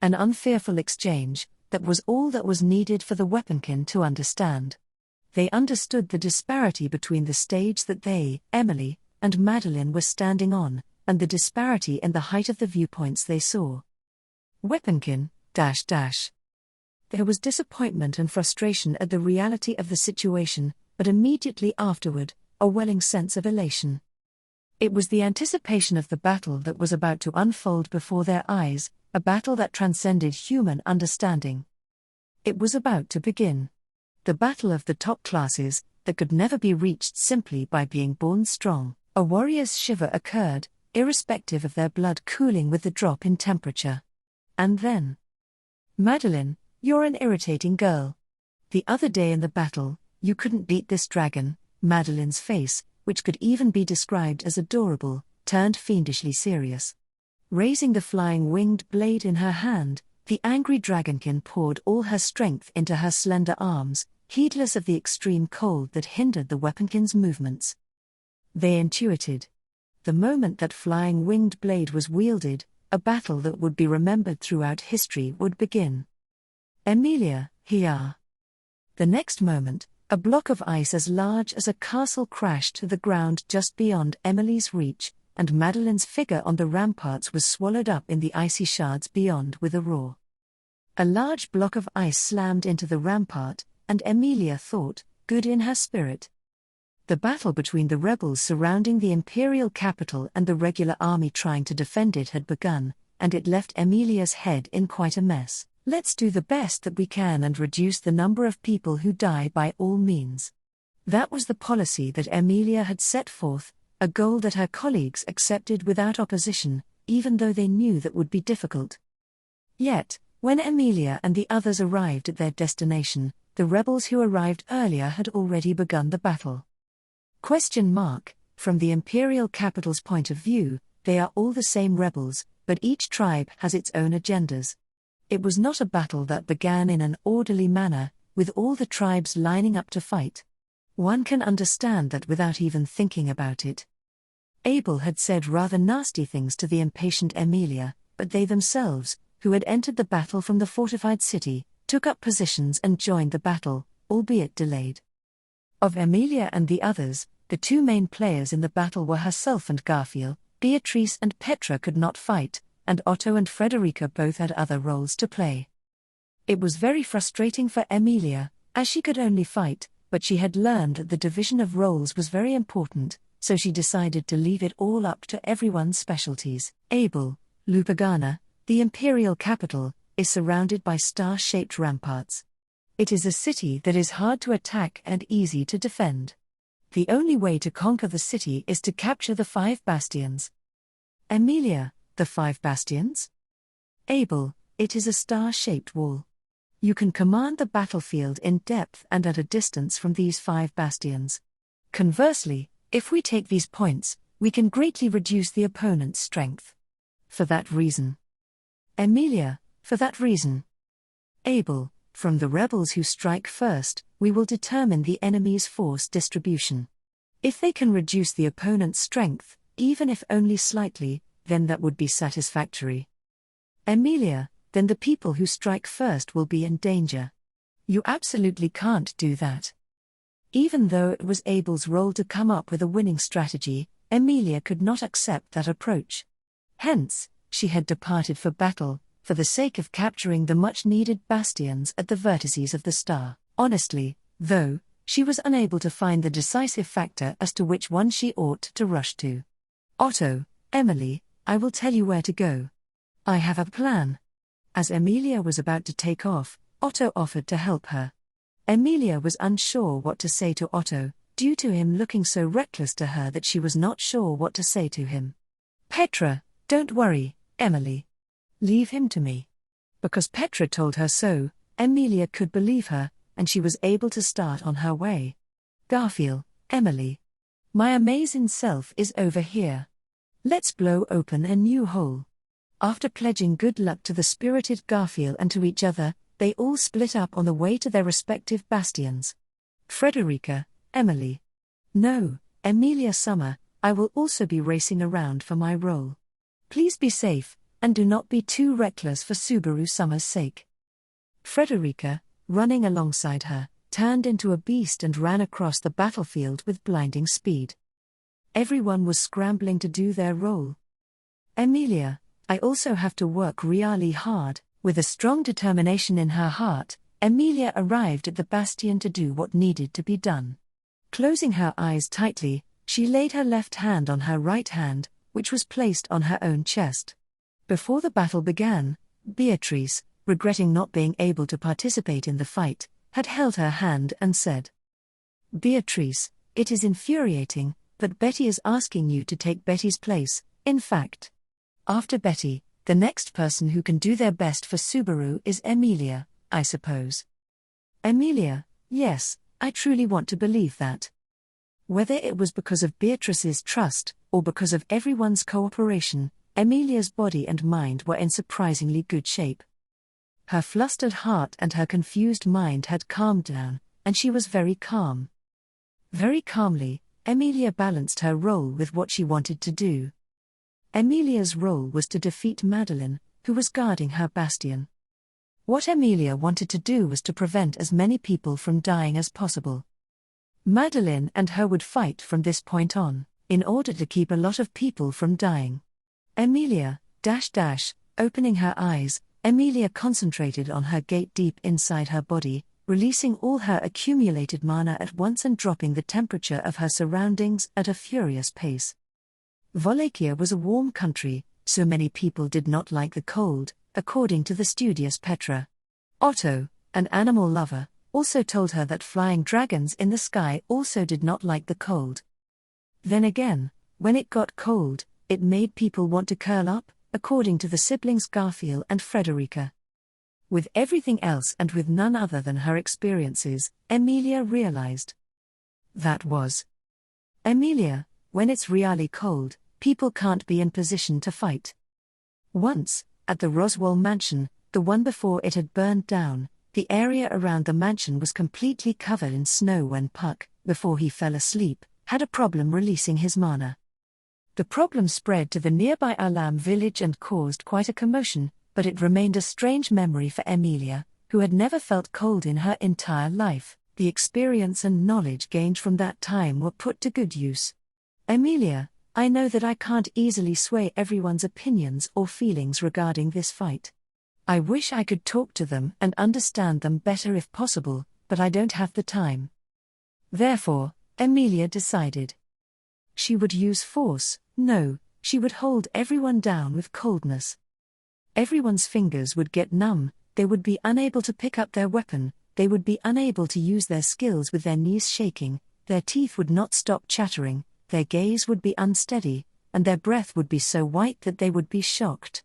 An unfearful exchange, that was all that was needed for the weaponkin to understand. They understood the disparity between the stage that they, Emily, and Madeleine were standing on, and the disparity in the height of the viewpoints they saw. Weaponkin, .. There was disappointment and frustration at the reality of the situation, but immediately afterward, a welling sense of elation. It was the anticipation of the battle that was about to unfold before their eyes, a battle that transcended human understanding. It was about to begin. The battle of the top classes, that could never be reached simply by being born strong. A warrior's shiver occurred, irrespective of their blood cooling with the drop in temperature. And then, "Madeline, you're an irritating girl. The other day in the battle, you couldn't beat this dragon." Madeline's face, which could even be described as adorable, turned fiendishly serious. Raising the flying winged blade in her hand, the angry dragonkin poured all her strength into her slender arms, heedless of the extreme cold that hindered the weaponkin's movements. They intuited. The moment that flying winged blade was wielded, a battle that would be remembered throughout history would begin. "Emilia, here." The next moment, a block of ice as large as a castle crashed to the ground just beyond Emily's reach, and Madeline's figure on the ramparts was swallowed up in the icy shards beyond with a roar. A large block of ice slammed into the rampart, and Emilia thought, good in her spirit. The battle between the rebels surrounding the imperial capital and the regular army trying to defend it had begun, and it left Emilia's head in quite a mess. Let's do the best that we can and reduce the number of people who die by all means. That was the policy that Emilia had set forth, a goal that her colleagues accepted without opposition, even though they knew that would be difficult. Yet, when Emilia and the others arrived at their destination, the rebels who arrived earlier had already begun the battle. From the imperial capital's point of view, they are all the same rebels, but each tribe has its own agendas. It was not a battle that began in an orderly manner, with all the tribes lining up to fight. One can understand that without even thinking about it. Abel had said rather nasty things to the impatient Emilia, but they themselves, who had entered the battle from the fortified city, took up positions and joined the battle, albeit delayed. Of Emilia and the others, the two main players in the battle were herself and Garfield. Beatrice and Petra could not fight, and Otto and Frederica both had other roles to play. It was very frustrating for Emilia, as she could only fight, but she had learned that the division of roles was very important, so she decided to leave it all up to everyone's specialties. Abel, Lupagana, the imperial capital, is surrounded by star-shaped ramparts. It is a city that is hard to attack and easy to defend. The only way to conquer the city is to capture the 5 bastions. Emilia, the 5 bastions? Abel, it is a star-shaped wall. You can command the battlefield in depth and at a distance from these 5 bastions. Conversely, if we take these points, we can greatly reduce the opponent's strength. For that reason. Emilia, for that reason. Abel, from the rebels who strike first, we will determine the enemy's force distribution. If they can reduce the opponent's strength, even if only slightly, then that would be satisfactory. Emilia, then the people who strike first will be in danger. You absolutely can't do that. Even though it was Abel's role to come up with a winning strategy, Emilia could not accept that approach. Hence, she had departed for battle, for the sake of capturing the much-needed bastions at the vertices of the star. Honestly, though, she was unable to find the decisive factor as to which one she ought to rush to. "Otto, Emily, I will tell you where to go. I have a plan." As Emilia was about to take off, Otto offered to help her. Emilia was unsure what to say to Otto, due to him looking so reckless to her that she was not sure what to say to him. "Petra, don't worry, Emily. Leave him to me." Because Petra told her so, Emilia could believe her, and she was able to start on her way. "Garfield, Emily. My amazing self is over here. Let's blow open a new hole." After pledging good luck to the spirited Garfield and to each other, they all split up on the way to their respective bastions. Frederica, Emily. "No, Emilia Summer, I will also be racing around for my role. Please be safe, and do not be too reckless for Subaru Summer's sake." Frederica, running alongside her, turned into a beast and ran across the battlefield with blinding speed. Everyone was scrambling to do their role. Emilia, I also have to work really hard. With a strong determination in her heart, Emilia arrived at the bastion to do what needed to be done. Closing her eyes tightly, she laid her left hand on her right hand, which was placed on her own chest. Before the battle began, Beatrice, regretting not being able to participate in the fight, had held her hand and said, Beatrice, it is infuriating, but Betty is asking you to take Betty's place. In fact, after Betty, the next person who can do their best for Subaru is Emilia, I suppose. Emilia, yes, I truly want to believe that. Whether it was because of Beatrice's trust, or because of everyone's cooperation, Emilia's body and mind were in surprisingly good shape. Her flustered heart and her confused mind had calmed down, and she was very calm. Very calmly, Emilia balanced her role with what she wanted to do. Emilia's role was to defeat Madeline, who was guarding her bastion. What Emilia wanted to do was to prevent as many people from dying as possible. Madeline and her would fight from this point on, in order to keep a lot of people from dying. Emilia, opening her eyes, Emilia concentrated on her gate deep inside her body, releasing all her accumulated mana at once and dropping the temperature of her surroundings at a furious pace. Wallachia was a warm country, so many people did not like the cold, according to the studious Petra. Otto, an animal lover, also told her that flying dragons in the sky also did not like the cold. Then again, when it got cold, it made people want to curl up, according to the siblings Garfield and Frederica. With everything else and with none other than her experiences, Emilia realized. That was. Emilia, when it's really cold, people can't be in position to fight. Once, at the Roswell mansion, the one before it had burned down, the area around the mansion was completely covered in snow when Puck, before he fell asleep, had a problem releasing his mana. The problem spread to the nearby Alam village and caused quite a commotion, but it remained a strange memory for Emilia, who had never felt cold in her entire life. The experience and knowledge gained from that time were put to good use. Emilia, I know that I can't easily sway everyone's opinions or feelings regarding this fight. I wish I could talk to them and understand them better if possible, but I don't have the time. Therefore, Emilia decided. She would use force. No, she would hold everyone down with coldness. Everyone's fingers would get numb, they would be unable to pick up their weapon, they would be unable to use their skills with their knees shaking, their teeth would not stop chattering, their gaze would be unsteady, and their breath would be so white that they would be shocked.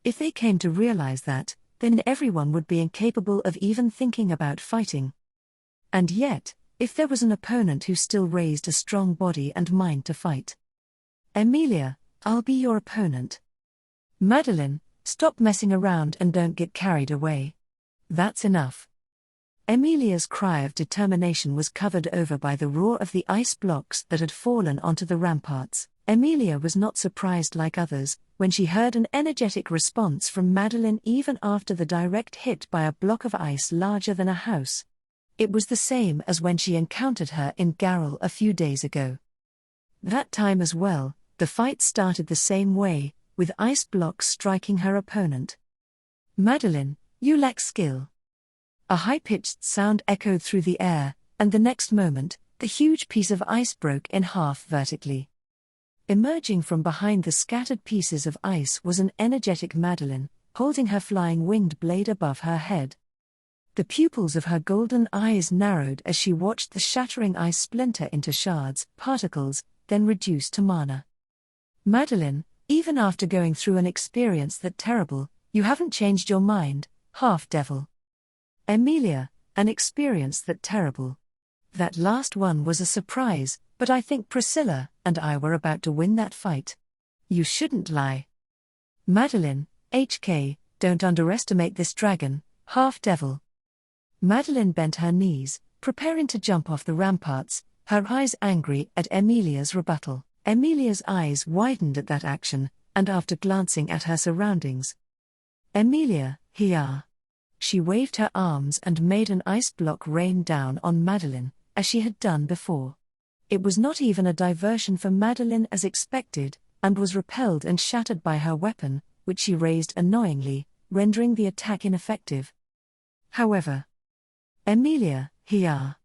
If they came to realize that, then everyone would be incapable of even thinking about fighting. And yet, if there was an opponent who still raised a strong body and mind to fight. Emilia, I'll be your opponent. Madeline, stop messing around and don't get carried away. That's enough. Emilia's cry of determination was covered over by the roar of the ice blocks that had fallen onto the ramparts. Emilia was not surprised like others, when she heard an energetic response from Madeline even after the direct hit by a block of ice larger than a house. It was the same as when she encountered her in Garrel a few days ago. That time as well, the fight started the same way, with ice blocks striking her opponent. Madeline, you lack skill. A high-pitched sound echoed through the air, and the next moment, the huge piece of ice broke in half vertically. Emerging from behind the scattered pieces of ice was an energetic Madeline, holding her flying winged blade above her head. The pupils of her golden eyes narrowed as she watched the shattering ice splinter into shards, particles, then reduce to mana. Madeline, even after going through an experience that terrible, you haven't changed your mind, half-devil. Emilia, an experience that terrible. That last one was a surprise, but I think Priscilla and I were about to win that fight. You shouldn't lie. Madeline, HK, don't underestimate this dragon, half-devil. Madeline bent her knees, preparing to jump off the ramparts, her eyes angry at Emilia's rebuttal. Emilia's eyes widened at that action, and after glancing at her surroundings. Emilia, here. She waved her arms and made an ice block rain down on Madeline, as she had done before. It was not even a diversion for Madeline as expected, and was repelled and shattered by her weapon, which she raised annoyingly, rendering the attack ineffective. However, Emilia, here.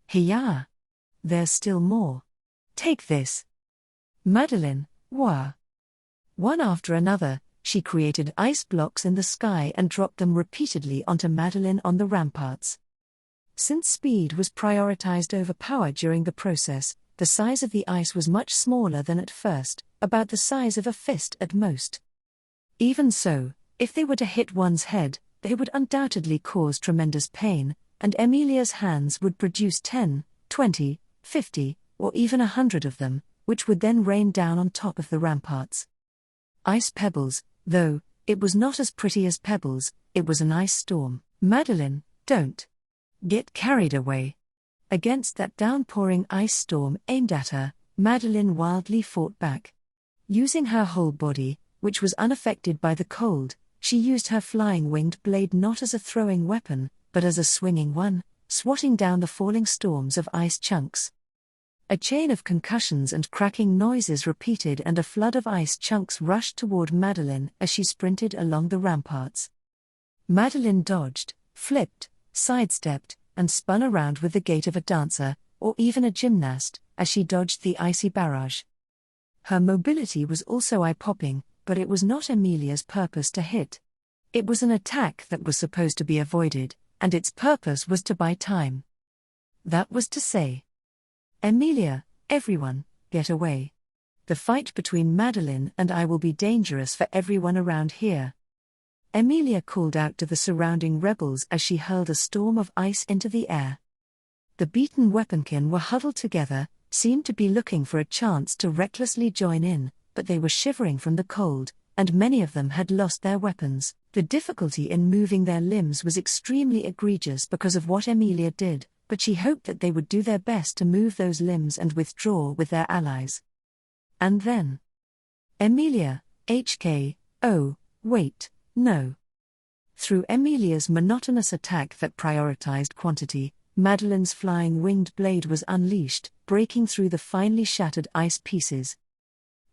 Here. There's still more. Take this. Madeline, wah. One after another, she created ice blocks in the sky and dropped them repeatedly onto Madeline on the ramparts. Since speed was prioritized over power during the process, the size of the ice was much smaller than at first, about the size of a fist at most. Even so, if they were to hit one's head, they would undoubtedly cause tremendous pain, and Emilia's hands would produce 10, 20, 50, or even 100 of them, which would then rain down on top of the ramparts. Ice pebbles, though, it was not as pretty as pebbles, it was an ice storm. Madeline, don't get carried away. Against that downpouring ice storm aimed at her, Madeline wildly fought back. Using her whole body, which was unaffected by the cold, she used her flying winged blade not as a throwing weapon, but as a swinging one, swatting down the falling storms of ice chunks. A chain of concussions and cracking noises repeated, and a flood of ice chunks rushed toward Madeline as she sprinted along the ramparts. Madeline dodged, flipped, sidestepped, and spun around with the gait of a dancer, or even a gymnast, as she dodged the icy barrage. Her mobility was also eye-popping, but it was not Emilia's purpose to hit. It was an attack that was supposed to be avoided, and its purpose was to buy time. That was to say, Emilia, everyone, get away. The fight between Madeline and I will be dangerous for everyone around here. Emilia called out to the surrounding rebels as she hurled a storm of ice into the air. The beaten weaponkin were huddled together, seemed to be looking for a chance to recklessly join in, but they were shivering from the cold, and many of them had lost their weapons. The difficulty in moving their limbs was extremely egregious because of what Emilia did, but she hoped that they would do their best to move those limbs and withdraw with their allies. And then, Emilia, oh, wait, no. Through Emilia's monotonous attack that prioritized quantity, Madeline's flying winged blade was unleashed, breaking through the finely shattered ice pieces.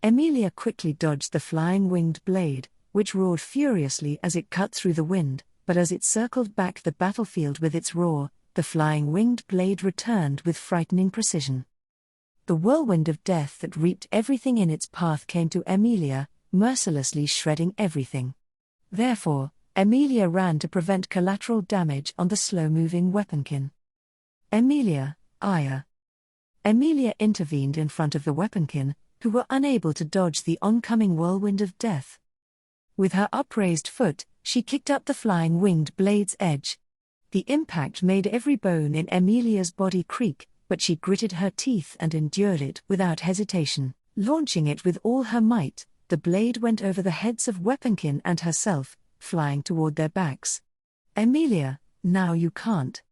Emilia quickly dodged the flying winged blade, which roared furiously as it cut through the wind, but as it circled back the battlefield with its roar, the flying winged blade returned with frightening precision. The whirlwind of death that reaped everything in its path came to Emilia, mercilessly shredding everything. Therefore, Emilia ran to prevent collateral damage on the slow-moving weaponkin. Emilia intervened in front of the weaponkin, who were unable to dodge the oncoming whirlwind of death. With her upraised foot, she kicked up the flying winged blade's edge. The impact made every bone in Emilia's body creak, but she gritted her teeth and endured it without hesitation. Launching it with all her might, the blade went over the heads of weaponkin and herself, flying toward their backs. Emilia, now you can't.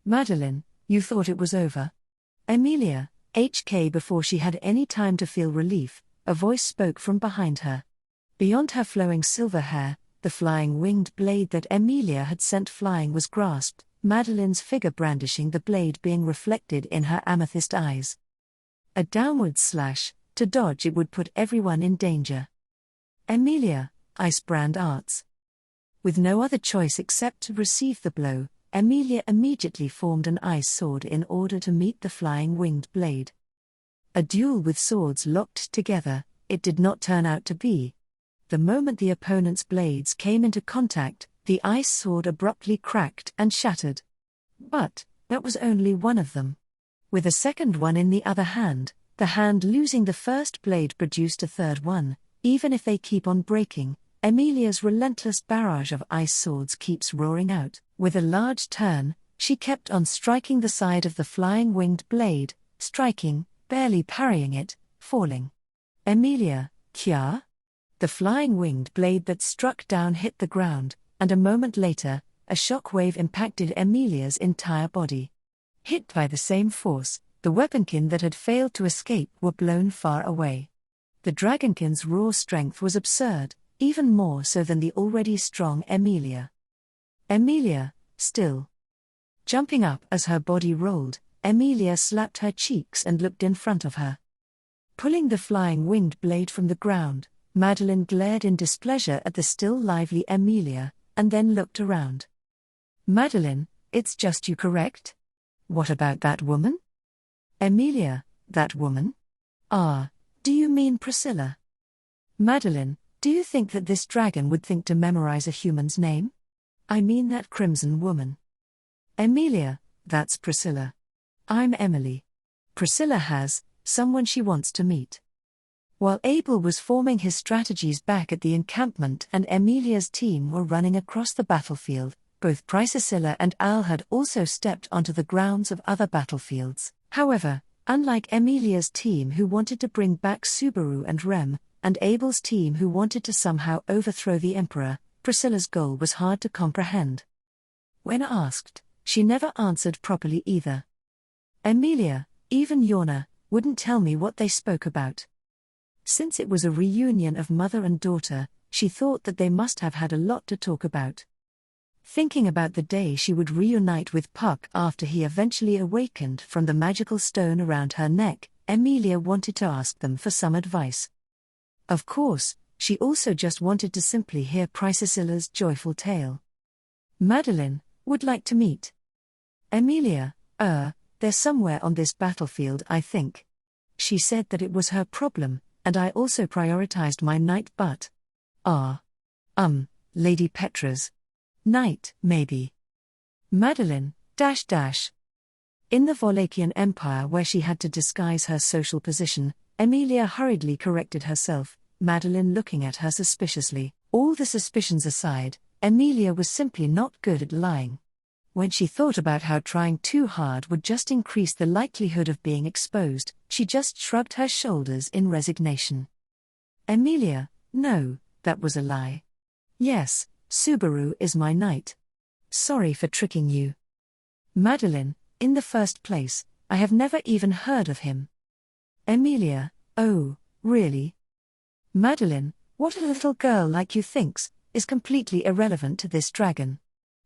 Madeline, you thought it was over. Emilia, before she had any time to feel relief, a voice spoke from behind her. Beyond her flowing silver hair, the flying winged blade that Emilia had sent flying was grasped, Madeline's figure brandishing the blade being reflected in her amethyst eyes. A downward slash, to dodge it would put everyone in danger. Emilia, Ice Brand Arts. With no other choice except to receive the blow, Emilia immediately formed an ice sword in order to meet the flying winged blade. A duel with swords locked together, it did not turn out to be. The moment the opponent's blades came into contact, the ice sword abruptly cracked and shattered. But that was only one of them. With a second one in the other hand, the hand losing the first blade produced a third one. Even if they keep on breaking, Emilia's relentless barrage of ice swords keeps roaring out. With a large turn, she kept on striking the side of the flying winged blade, striking, barely parrying it, falling. Emilia, Kya? The flying winged blade that struck down hit the ground, and a moment later, a shockwave impacted Emilia's entire body. Hit by the same force, the weaponkin that had failed to escape were blown far away. The dragonkin's raw strength was absurd, even more so than the already strong Emilia. Emilia, still jumping up as her body rolled, Emilia slapped her cheeks and looked in front of her. Pulling the flying winged blade from the ground, Madeline glared in displeasure at the still lively Emilia, and then looked around. Madeline, it's just you, correct? What about that woman? Emilia, that woman? Ah, do you mean Priscilla? Madeline, do you think that this dragon would think to memorize a human's name? I mean that crimson woman. Emilia, That's Priscilla. I'm Emily. Priscilla has someone she wants to meet. While Abel was forming his strategies back at the encampment and Emilia's team were running across the battlefield, both Priscilla and Al had also stepped onto the grounds of other battlefields. However, unlike Emilia's team who wanted to bring back Subaru and Rem, and Abel's team who wanted to somehow overthrow the Emperor, Priscilla's goal was hard to comprehend. When asked, she never answered properly either. Emilia, even Yorna, wouldn't tell me what they spoke about. Since it was a reunion of mother and daughter, she thought that they must have had a lot to talk about. Thinking about the day she would reunite with Puck after he eventually awakened from the magical stone around her neck, Emilia wanted to ask them for some advice. Of course, she also just wanted to simply hear Priscilla's joyful tale. Madeline would like to meet. Emilia, they're somewhere on this battlefield, I think. She said that it was her problem, and I also prioritized my knight, but Lady Petra's knight, maybe. Madeline, In the Wallachian Empire where she had to disguise her social position, Emilia hurriedly corrected herself, Madeline looking at her suspiciously. All the suspicions aside, Emilia was simply not good at lying. When she thought about how trying too hard would just increase the likelihood of being exposed, she just shrugged her shoulders in resignation. Emilia, no, that was a lie. Yes, Subaru is my knight. Sorry for tricking you. Madeline, in the first place, I have never even heard of him. Emilia, oh, really? Madeline, what a little girl like you thinks is completely irrelevant to this dragon.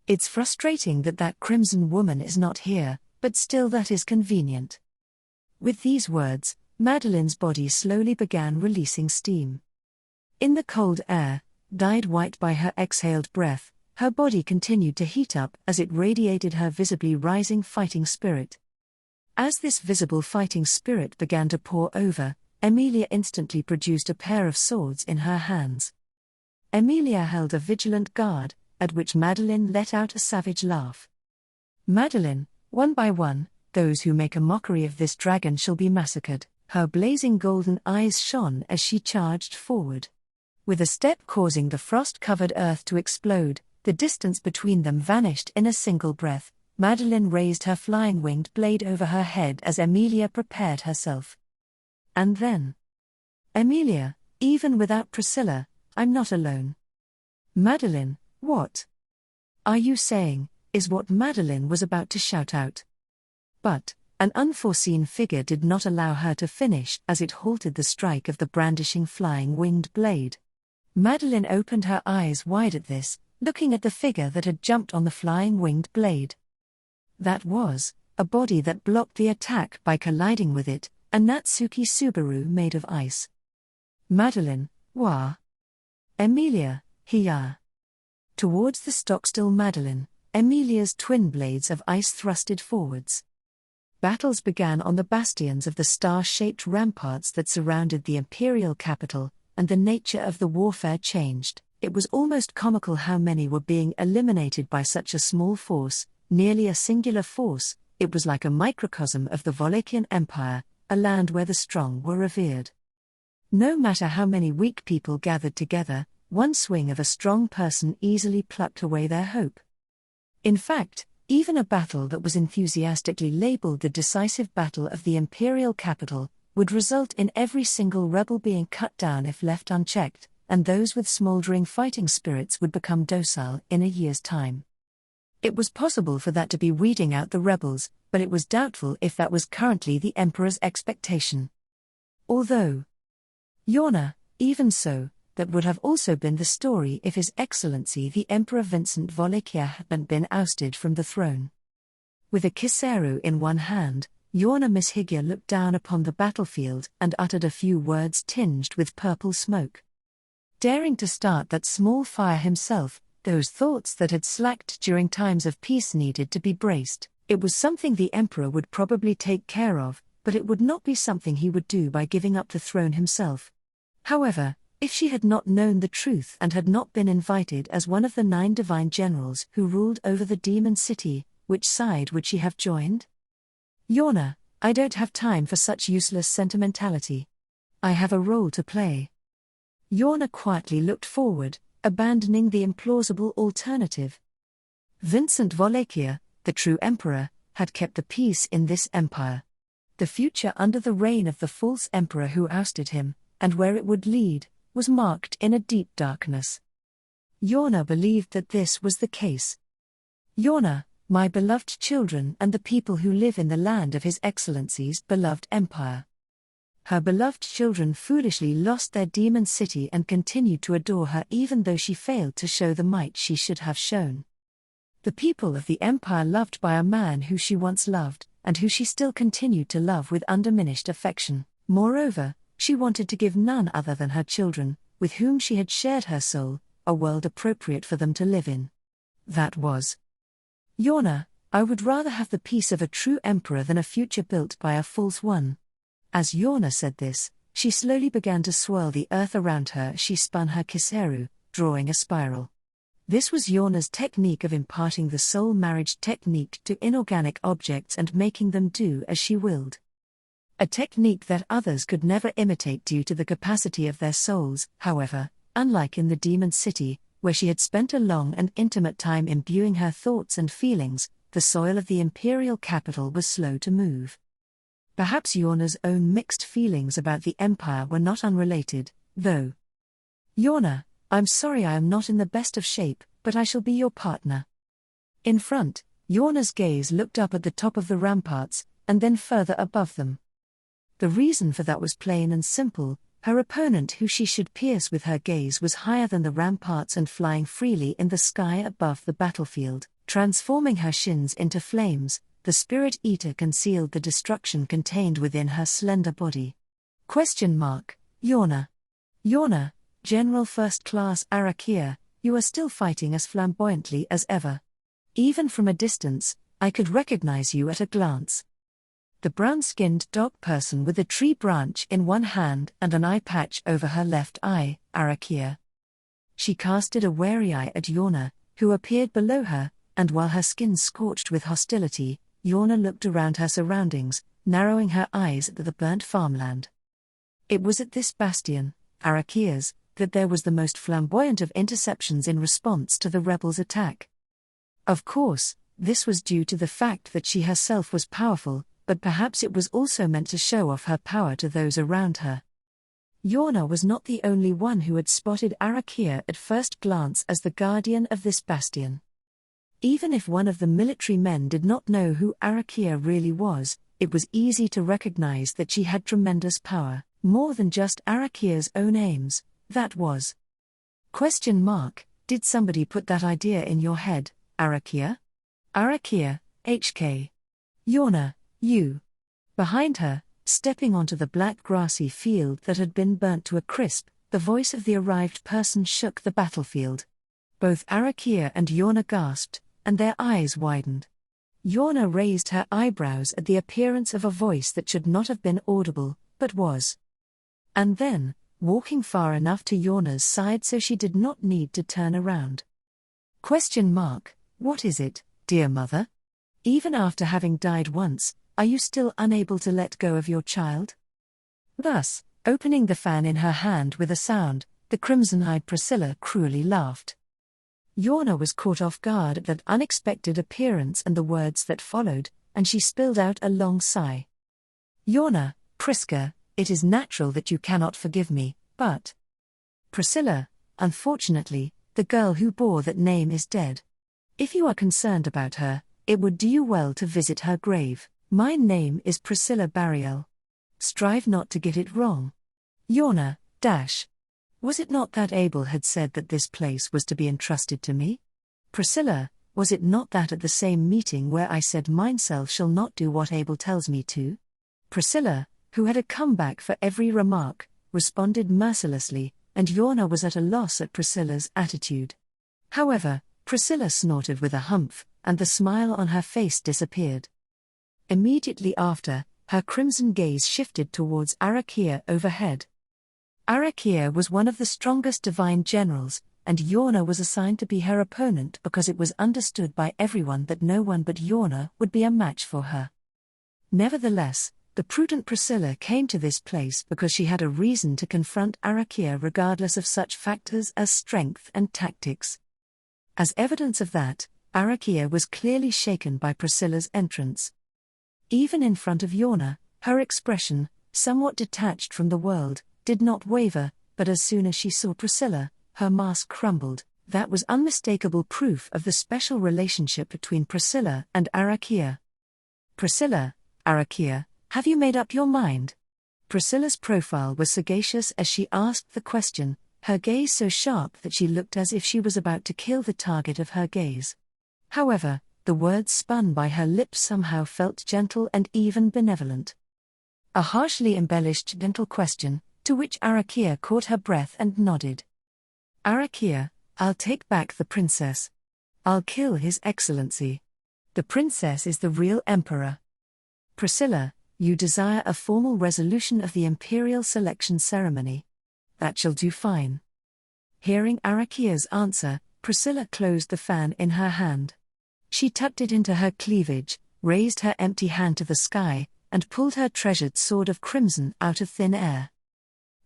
It's frustrating that that crimson woman is not here, but still that is convenient. With these words, Madeline's body slowly began releasing steam. In the cold air, dyed white by her exhaled breath, her body continued to heat up as it radiated her visibly rising fighting spirit. As this visible fighting spirit began to pour over, Emilia instantly produced a pair of swords in her hands. Emilia held a vigilant guard, at which Madeline let out a savage laugh. Madeline, one by one, those who make a mockery of this dragon shall be massacred. Her blazing golden eyes shone as she charged forward. With a step causing the frost-covered earth to explode, the distance between them vanished in a single breath. Madeline raised her flying winged blade over her head as Emilia prepared herself. And then, Emilia, even without Priscilla, I'm not alone. Madeline, what are you saying, is what Madeline was about to shout out. But an unforeseen figure did not allow her to finish as it halted the strike of the brandishing flying winged blade. Madeline opened her eyes wide at this, looking at the figure that had jumped on the flying winged blade. That was a body that blocked the attack by colliding with it, a Natsuki Subaru made of ice. Madeline, wah. Emilia, hiya. Towards the stock-still Madeline, Emilia's twin blades of ice thrusted forwards. Battles began on the bastions of the star-shaped ramparts that surrounded the imperial capital, and the nature of the warfare changed. It was almost comical how many were being eliminated by such a small force, nearly a singular force. It was like a microcosm of the Wallachian Empire, a land where the strong were revered. No matter how many weak people gathered together, one swing of a strong person easily plucked away their hope. In fact, even a battle that was enthusiastically labeled the decisive battle of the imperial capital would result in every single rebel being cut down if left unchecked, and those with smoldering fighting spirits would become docile in a year's time. It was possible for that to be weeding out the rebels, but it was doubtful if that was currently the emperor's expectation. Although, Yorna, even so, that would have also been the story if His Excellency the Emperor Vincent Wallachia hadn't been ousted from the throne. With a kiseru in one hand, Yorna Mishigya looked down upon the battlefield and uttered a few words tinged with purple smoke. Daring to start that small fire himself, those thoughts that had slacked during times of peace needed to be braced. It was something the Emperor would probably take care of, but it would not be something he would do by giving up the throne himself. However, if she had not known the truth and had not been invited as one of the 9 divine generals who ruled over the demon city, which side would she have joined? Yorna, I don't have time for such useless sentimentality. I have a role to play. Yorna quietly looked forward, abandoning the implausible alternative. Vincent Wallachia, the true emperor, had kept the peace in this empire. The future under the reign of the false emperor who ousted him, and where it would lead, was marked in a deep darkness. Yorna believed that this was the case. Yorna, my beloved children and the people who live in the land of His Excellency's beloved empire. Her beloved children foolishly lost their demon city and continued to adore her even though she failed to show the might she should have shown. The people of the empire loved by a man who she once loved, and who she still continued to love with undiminished affection. Moreover, she wanted to give none other than her children, with whom she had shared her soul, a world appropriate for them to live in. That was Yorna, I would rather have the peace of a true emperor than a future built by a false one. As Yorna said this, she slowly began to swirl the earth around her as she spun her kiseru, drawing a spiral. This was Yorna's technique of imparting the soul marriage technique to inorganic objects and making them do as she willed. A technique that others could never imitate due to the capacity of their souls, however, unlike in the demon city, where she had spent a long and intimate time imbuing her thoughts and feelings, the soil of the imperial capital was slow to move. Perhaps Yorna's own mixed feelings about the empire were not unrelated, though. Yorna, I'm sorry I am not in the best of shape, but I shall be your partner. In front, Yorna's gaze looked up at the top of the ramparts, and then further above them. The reason for that was plain and simple. Her opponent who she should pierce with her gaze was higher than the ramparts and flying freely in the sky above the battlefield, transforming her shins into flames. The Spirit Eater concealed the destruction contained within her slender body. Yorna. Yorna, General First Class Arakia, you are still fighting as flamboyantly as ever. Even from a distance, I could recognize you at a glance. The brown-skinned dog person with a tree branch in one hand and an eye patch over her left eye, Arakia. She casted a wary eye at Yorna, who appeared below her, and while her skin scorched with hostility, Yorna looked around her surroundings, narrowing her eyes at the burnt farmland. It was at this bastion, Arakia's, that there was the most flamboyant of interceptions in response to the rebels' attack. Of course, this was due to the fact that she herself was powerful, but perhaps it was also meant to show off her power to those around her. Yorna was not the only one who had spotted Arakia at first glance as the guardian of this bastion. Even if one of the military men did not know who Arakia really was, it was easy to recognize that she had tremendous power, more than just Arakia's own aims, that was. Did somebody put that idea in your head, Arakia? Arakia, HK. Yorna, you. Behind her, stepping onto the black grassy field that had been burnt to a crisp, the voice of the arrived person shook the battlefield. Both Arakia and Yorna gasped, and their eyes widened. Yorna raised her eyebrows at the appearance of a voice that should not have been audible, but was. And then, walking far enough to Yorna's side so she did not need to turn around. What is it, dear mother? Even after having died once, are you still unable to let go of your child? Thus, opening the fan in her hand with a sound, the crimson-eyed Priscilla cruelly laughed. Yorna was caught off guard at that unexpected appearance and the words that followed, and she spilled out a long sigh. Yorna, Priska, it is natural that you cannot forgive me, but... Priscilla, unfortunately, the girl who bore that name is dead. If you are concerned about her, it would do you well to visit her grave. My name is Priscilla Bariel. Strive not to get it wrong. Yorna, was it not that Abel had said that this place was to be entrusted to me? Priscilla, was it not that at the same meeting where I said mineself shall not do what Abel tells me to? Priscilla, who had a comeback for every remark, responded mercilessly, and Yorna was at a loss at Priscilla's attitude. However, Priscilla snorted with a humph, and the smile on her face disappeared. Immediately after, her crimson gaze shifted towards Arakia overhead. Arakia was one of the strongest divine generals, and Yorna was assigned to be her opponent because it was understood by everyone that no one but Yorna would be a match for her. Nevertheless, the prudent Priscilla came to this place because she had a reason to confront Arakia regardless of such factors as strength and tactics. As evidence of that, Arakia was clearly shaken by Priscilla's entrance. Even in front of Yorna, her expression, somewhat detached from the world, did not waver, but as soon as she saw Priscilla, her mask crumbled. That was unmistakable proof of the special relationship between Priscilla and Arakia. Priscilla, Arakia, have you made up your mind? Priscilla's profile was sagacious as she asked the question, her gaze so sharp that she looked as if she was about to kill the target of her gaze. However, the words spun by her lips somehow felt gentle and even benevolent. A harshly embellished gentle question, to which Arakia caught her breath and nodded. Arakia, I'll take back the princess. I'll kill His Excellency. The princess is the real emperor. Priscilla, you desire a formal resolution of the imperial selection ceremony. That shall do fine. Hearing Arakia's answer, Priscilla closed the fan in her hand. She tucked it into her cleavage, raised her empty hand to the sky, and pulled her treasured sword of crimson out of thin air.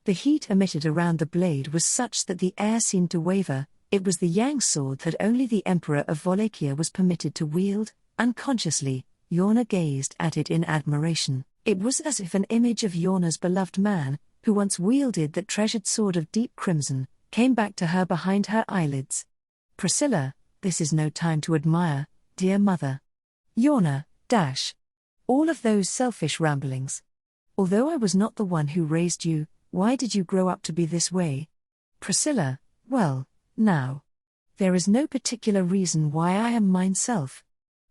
The heat emitted around the blade was such that the air seemed to waver. It was the yang sword that only the Emperor of Wallachia was permitted to wield. Unconsciously, Yorna gazed at it in admiration. It was as if an image of Yorna's beloved man, who once wielded that treasured sword of deep crimson, came back to her behind her eyelids. Priscilla, this is no time to admire, dear mother. Yorna, all of those selfish ramblings. Although I was not the one who raised you, why did you grow up to be this way? Priscilla, well, now. There is no particular reason why I am myself.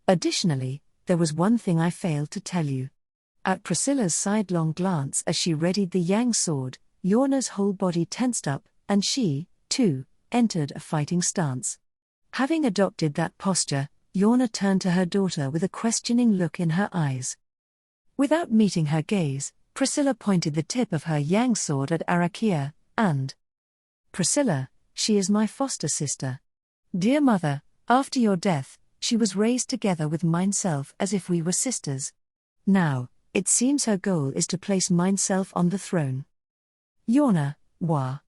Additionally, there was one thing I failed to tell you. At Priscilla's sidelong glance as she readied the yang sword, Yorna's whole body tensed up, and she, too, entered a fighting stance. Having adopted that posture, Yorna turned to her daughter with a questioning look in her eyes. Without meeting her gaze, Priscilla pointed the tip of her yang sword at Arakia, and Priscilla, she is my foster sister. Dear mother, after your death, she was raised together with mineself as if we were sisters. Now, it seems her goal is to place mineself on the throne. Yorna, wah.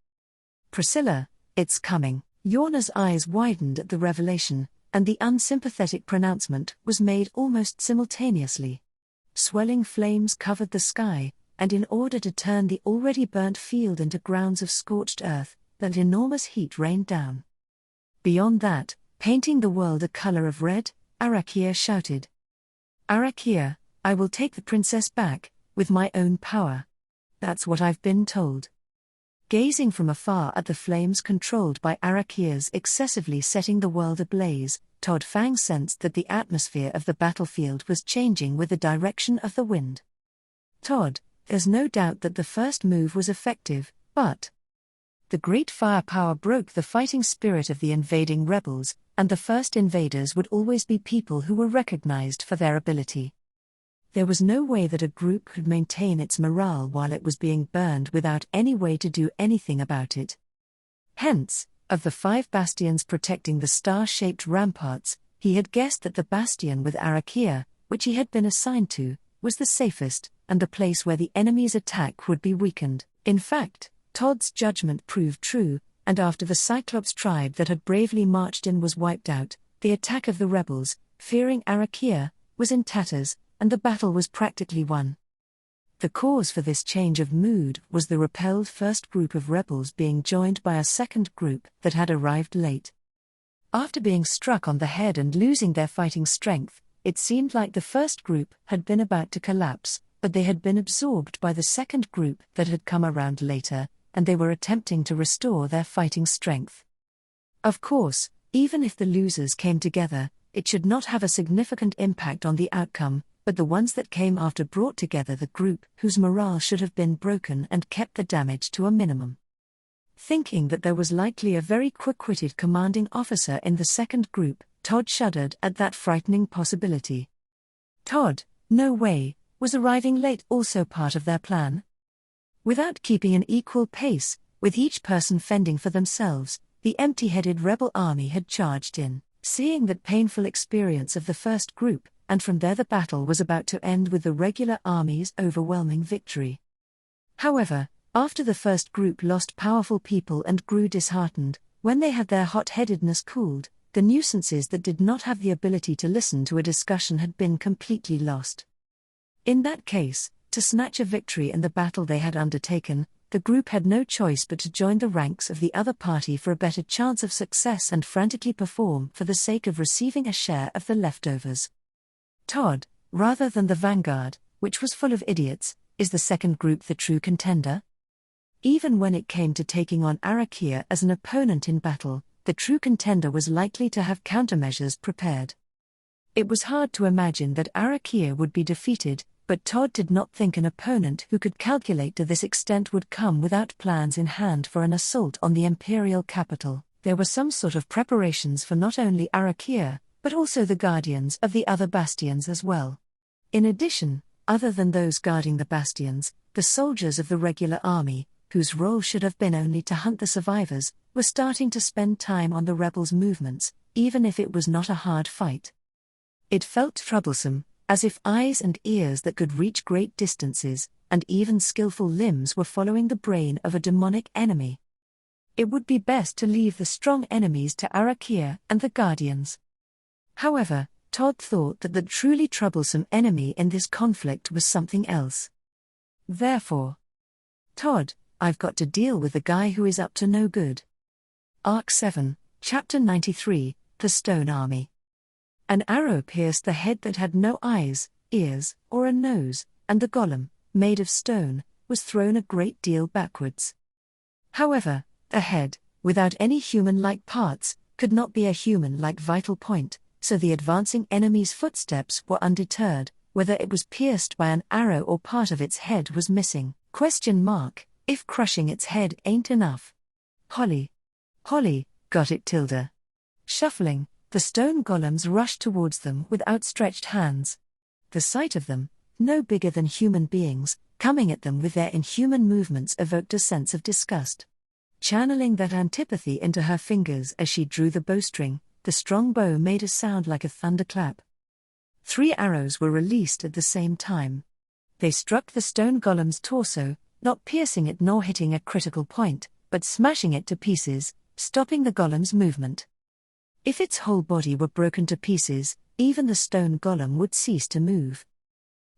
Priscilla, it's coming. Yorna's eyes widened at the revelation, and the unsympathetic pronouncement was made almost simultaneously. Swelling flames covered the sky, and in order to turn the already burnt field into grounds of scorched earth, that enormous heat rained down. Beyond that, painting the world a color of red, Arakia shouted. Arakia, I will take the princess back, with my own power. That's what I've been told. Gazing from afar at the flames controlled by Arakia's excessively setting the world ablaze, Todd Fang sensed that the atmosphere of the battlefield was changing with the direction of the wind. Todd, there's no doubt that the first move was effective, but the great firepower broke the fighting spirit of the invading rebels, and the first invaders would always be people who were recognized for their ability. There was no way that a group could maintain its morale while it was being burned without any way to do anything about it. Hence, of the 5 bastions protecting the star-shaped ramparts, he had guessed that the bastion with Arakia, which he had been assigned to, was the safest, and the place where the enemy's attack would be weakened. In fact, Todd's judgment proved true, and after the Cyclops tribe that had bravely marched in was wiped out, the attack of the rebels, fearing Arakia, was in tatters, and the battle was practically won. The cause for this change of mood was the repelled first group of rebels being joined by a second group that had arrived late. After being struck on the head and losing their fighting strength, it seemed like the first group had been about to collapse, but they had been absorbed by the second group that had come around later, and they were attempting to restore their fighting strength. Of course, even if the losers came together, it should not have a significant impact on the outcome, but the ones that came after brought together the group whose morale should have been broken and kept the damage to a minimum. Thinking that there was likely a very quick-witted commanding officer in the second group, Todd shuddered at that frightening possibility. Todd, no way, was arriving late also part of their plan? Without keeping an equal pace, with each person fending for themselves, The empty-headed rebel army had charged in, seeing that painful experience of the first group, and from there the battle was about to end with the regular army's overwhelming victory. However, after the first group lost powerful people and grew disheartened, when they had their hot-headedness cooled, the nuisances that did not have the ability to listen to a discussion had been completely lost. In that case, to snatch a victory in the battle they had undertaken, the group had no choice but to join the ranks of the other party for a better chance of success and frantically perform for the sake of receiving a share of the leftovers. Todd, rather than the vanguard, which was full of idiots, is the second group the true contender? Even when it came to taking on Arakia as an opponent in battle, the true contender was likely to have countermeasures prepared. It was hard to imagine that Arakia would be defeated, but Todd did not think an opponent who could calculate to this extent would come without plans in hand for an assault on the imperial capital. There were some sort of preparations for not only Arakia, but also the guardians of the other bastions as well. In addition, other than those guarding the bastions, the soldiers of the regular army, whose role should have been only to hunt the survivors, were starting to spend time on the rebels' movements, even if it was not a hard fight. It felt troublesome, as if eyes and ears that could reach great distances, and even skillful limbs were following the brain of a demonic enemy. It would be best to leave the strong enemies to Arakia and the Guardians. However, Todd thought that the truly troublesome enemy in this conflict was something else. Therefore, Todd, I've got to deal with the guy who is up to no good. Arc 7, Chapter 93, The Stone Army. An arrow pierced the head that had no eyes, ears, or a nose, and the golem, made of stone, was thrown a great deal backwards. However, a head, without any human-like parts, could not be a human-like vital point, so the advancing enemy's footsteps were undeterred, whether it was pierced by an arrow or part of its head was missing. If crushing its head ain't enough. Holly, got it tilde. Shuffling, the stone golems rushed towards them with outstretched hands. The sight of them, no bigger than human beings, coming at them with their inhuman movements evoked a sense of disgust. Channeling that antipathy into her fingers as she drew the bowstring, the strong bow made a sound like a thunderclap. 3 arrows were released at the same time. They struck the stone golem's torso, not piercing it nor hitting a critical point, but smashing it to pieces, stopping the golem's movement. If its whole body were broken to pieces, even the stone golem would cease to move.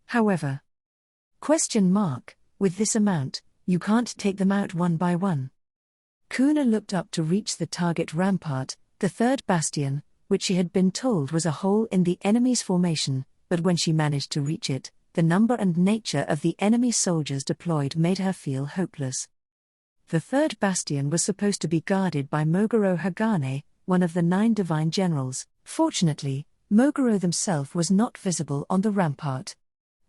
However, with this amount, you can't take them out one by one. Kuna looked up to reach the target rampart, the third bastion, which she had been told was a hole in the enemy's formation, but when she managed to reach it, the number and nature of the enemy soldiers deployed made her feel hopeless. The third bastion was supposed to be guarded by Moguro Hagane, one of the 9 divine generals. Fortunately, Moguro himself was not visible on the rampart.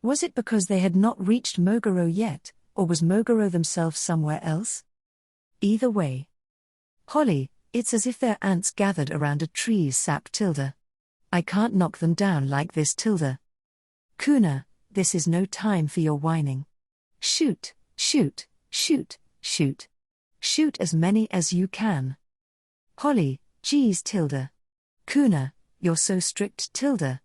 Was it because they had not reached Moguro yet, or was Moguro themselves somewhere else? Either way. Holly, it's as if they're ants gathered around a tree's sap tilde. I can't knock them down like this tilde. Kuna, this is no time for your whining. Shoot, shoot, shoot, shoot. Shoot as many as you can. Holly, geez tilde. Kuna, you're so strict tilde.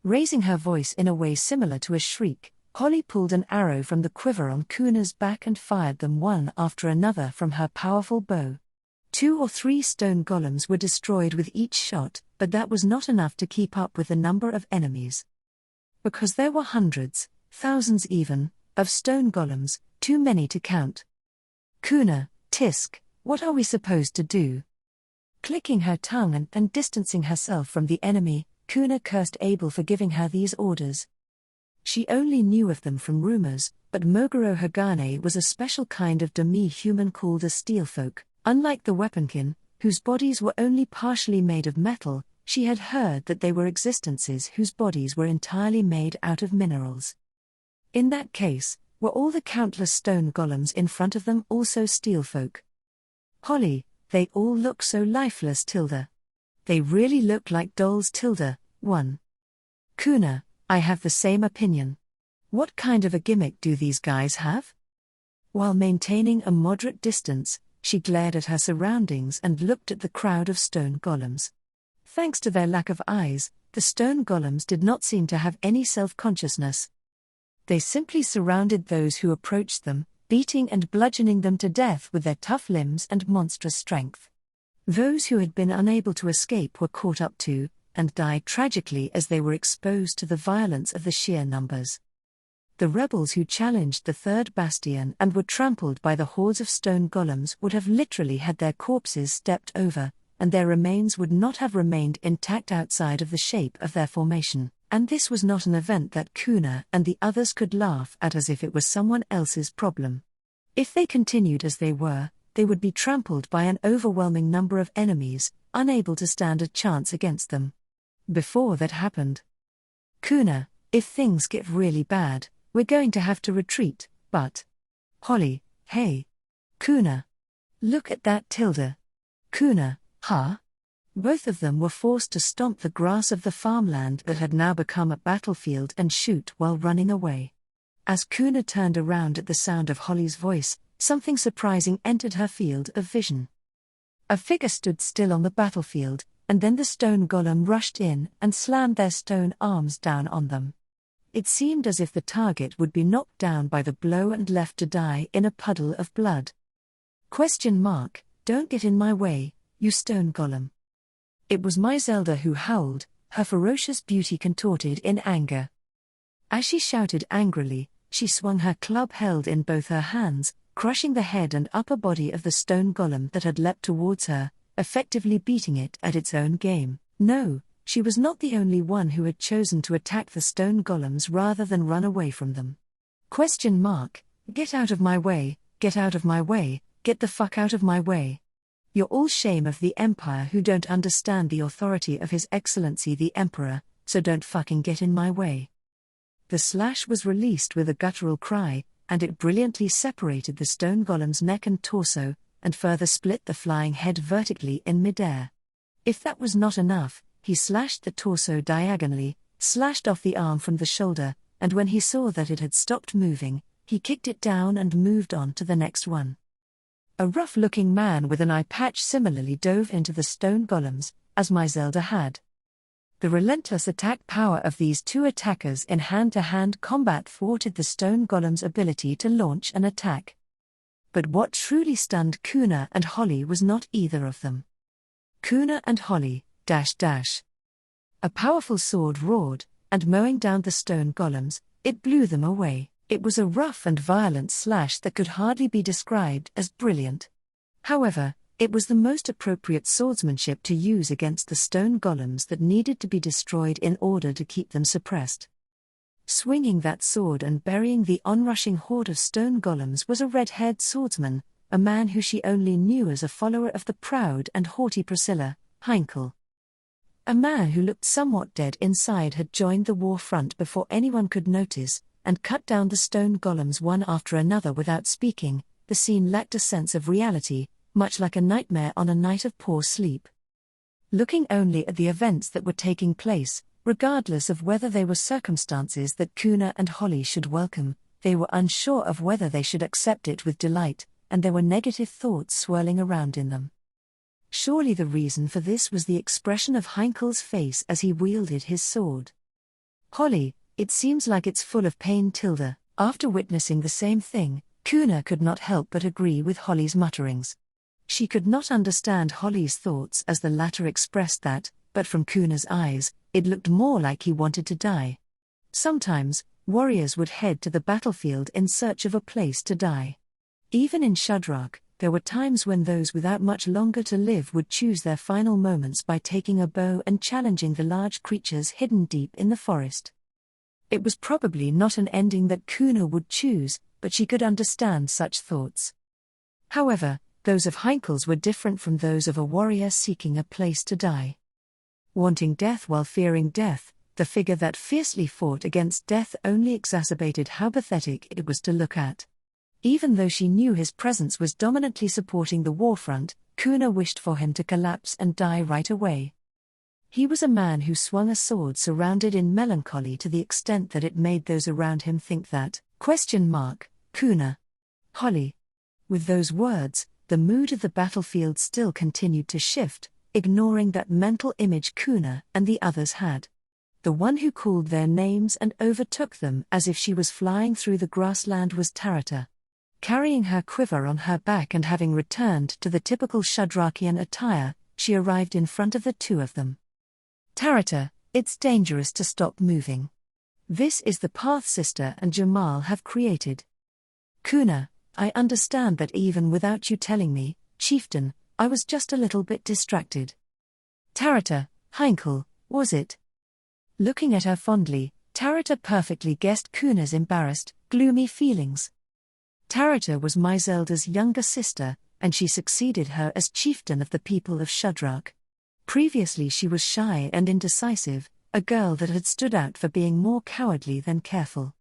Raising her voice in a way similar to a shriek, Holly pulled an arrow from the quiver on Kuna's back and fired them one after another from her powerful bow. 2 or 3 stone golems were destroyed with each shot, but that was not enough to keep up with the number of enemies. Because there were hundreds, thousands even, of stone golems, too many to count. Kuna, tisk, what are we supposed to do? Clicking her tongue and distancing herself from the enemy, Kuna cursed Abel for giving her these orders. She only knew of them from rumors, but Moguro Hagane was a special kind of demi-human called a steelfolk. Unlike the weaponkin, whose bodies were only partially made of metal, she had heard that they were existences whose bodies were entirely made out of minerals. In that case, were all the countless stone golems in front of them also steelfolk? Holly, they all look so lifeless tilde. They really look like dolls tilde. 1. Kuna, I have the same opinion. What kind of a gimmick do these guys have? While maintaining a moderate distance, She glared at her surroundings and looked at the crowd of stone golems. Thanks to their lack of eyes, the stone golems did not seem to have any self-consciousness. They simply surrounded those who approached them, beating and bludgeoning them to death with their tough limbs and monstrous strength. Those who had been unable to escape were caught up to, and died tragically as they were exposed to the violence of the sheer numbers. The rebels who challenged the third bastion and were trampled by the hordes of stone golems would have literally had their corpses stepped over, and their remains would not have remained intact outside of the shape of their formation, and this was not an event that Kuna and the others could laugh at as if it was someone else's problem. If they continued as they would be trampled by an overwhelming number of enemies, unable to stand a chance against them. Before that happened, Kuna, if things get really bad, we're going to have to retreat, but... Holly, hey. Kuna. Look at that tilde. Kuna, huh? Both of them were forced to stomp the grass of the farmland that had now become a battlefield and shoot while running away. As Kuna turned around at the sound of Holly's voice, something surprising entered her field of vision. A figure stood still on the battlefield, and then the stone golem rushed in and slammed their stone arms down on them. It seemed as if the target would be knocked down by the blow and left to die in a puddle of blood. Don't get in my way, you stone golem. It was my Zelda who howled, her ferocious beauty contorted in anger. As she shouted angrily, she swung her club held in both her hands, crushing the head and upper body of the stone golem that had leapt towards her, effectively beating it at its own game. No, she was not the only one who had chosen to attack the stone golems rather than run away from them. Get out of my way, get out of my way, get the fuck out of my way. You're all shame of the Empire who don't understand the authority of His Excellency the Emperor, so don't fucking get in my way. The slash was released with a guttural cry, and it brilliantly separated the stone golem's neck and torso, and further split the flying head vertically in midair. If that was not enough, he slashed the torso diagonally, slashed off the arm from the shoulder, and when he saw that it had stopped moving, he kicked it down and moved on to the next one. A rough-looking man with an eye patch similarly dove into the stone golems, as my Zelda had. The relentless attack power of these two attackers in hand-to-hand combat thwarted the stone golem's ability to launch an attack. But what truly stunned Kuna and Holly was not either of them. Kuna and Holly, .. A powerful sword roared, and mowing down the stone golems, it blew them away. It was a rough and violent slash that could hardly be described as brilliant. However, it was the most appropriate swordsmanship to use against the stone golems that needed to be destroyed in order to keep them suppressed. Swinging that sword and burying the onrushing horde of stone golems was a red-haired swordsman, a man who she only knew as a follower of the proud and haughty Priscilla, Heinkel. A man who looked somewhat dead inside had joined the war front before anyone could notice, and cut down the stone golems one after another without speaking. The scene lacked a sense of reality, much like a nightmare on a night of poor sleep. Looking only at the events that were taking place, regardless of whether they were circumstances that Kuna and Holly should welcome, they were unsure of whether they should accept it with delight, and there were negative thoughts swirling around in them. Surely the reason for this was the expression of Heinkel's face as he wielded his sword. Holly, it seems like it's full of pain. After witnessing the same thing, Kuna could not help but agree with Holly's mutterings. She could not understand Holly's thoughts as the latter expressed that, but from Kuna's eyes, it looked more like he wanted to die. Sometimes, warriors would head to the battlefield in search of a place to die. Even in Shudrak, there were times when those without much longer to live would choose their final moments by taking a bow and challenging the large creatures hidden deep in the forest. It was probably not an ending that Kuna would choose, but she could understand such thoughts. However, those of Heinkel's were different from those of a warrior seeking a place to die. Wanting death while fearing death, the figure that fiercely fought against death only exacerbated how pathetic it was to look at. Even though she knew his presence was dominantly supporting the war front, Kuna wished for him to collapse and die right away. He was a man who swung a sword surrounded in melancholy to the extent that it made those around him think that, Kuna. Holly. With those words, the mood of the battlefield still continued to shift, ignoring that mental image Kuna and the others had. The one who called their names and overtook them as if she was flying through the grassland was Tarata. Carrying her quiver on her back and having returned to the typical Shudrakian attire, she arrived in front of the two of them. Tarata, it's dangerous to stop moving. This is the path Sister and Jamal have created. Kuna, I understand that even without you telling me, Chieftain, I was just a little bit distracted. Tarata, Heinkel, was it? Looking at her fondly, Tarata perfectly guessed Kuna's embarrassed, gloomy feelings. Tarata was Myzelda's younger sister, and she succeeded her as chieftain of the people of Shudrak. Previously she was shy and indecisive, a girl that had stood out for being more cowardly than careful.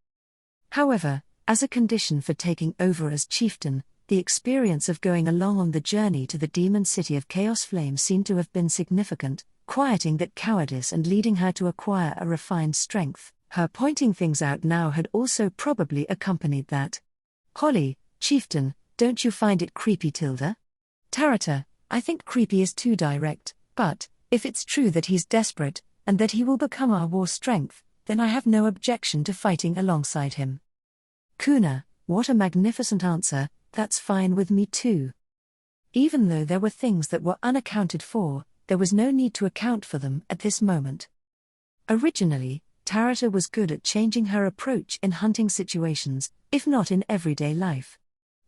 However, as a condition for taking over as chieftain, the experience of going along on the journey to the demon city of Chaos Flame seemed to have been significant, quieting that cowardice and leading her to acquire a refined strength. Her pointing things out now had also probably accompanied that. Holly, chieftain, don't you find it creepy, Tilda? Tarata, I think creepy is too direct, but, if it's true that he's desperate, and that he will become our war strength, then I have no objection to fighting alongside him. Kuna, what a magnificent answer, that's fine with me too. Even though there were things that were unaccounted for, there was no need to account for them at this moment. Originally, Tarata was good at changing her approach in hunting situations, if not in everyday life.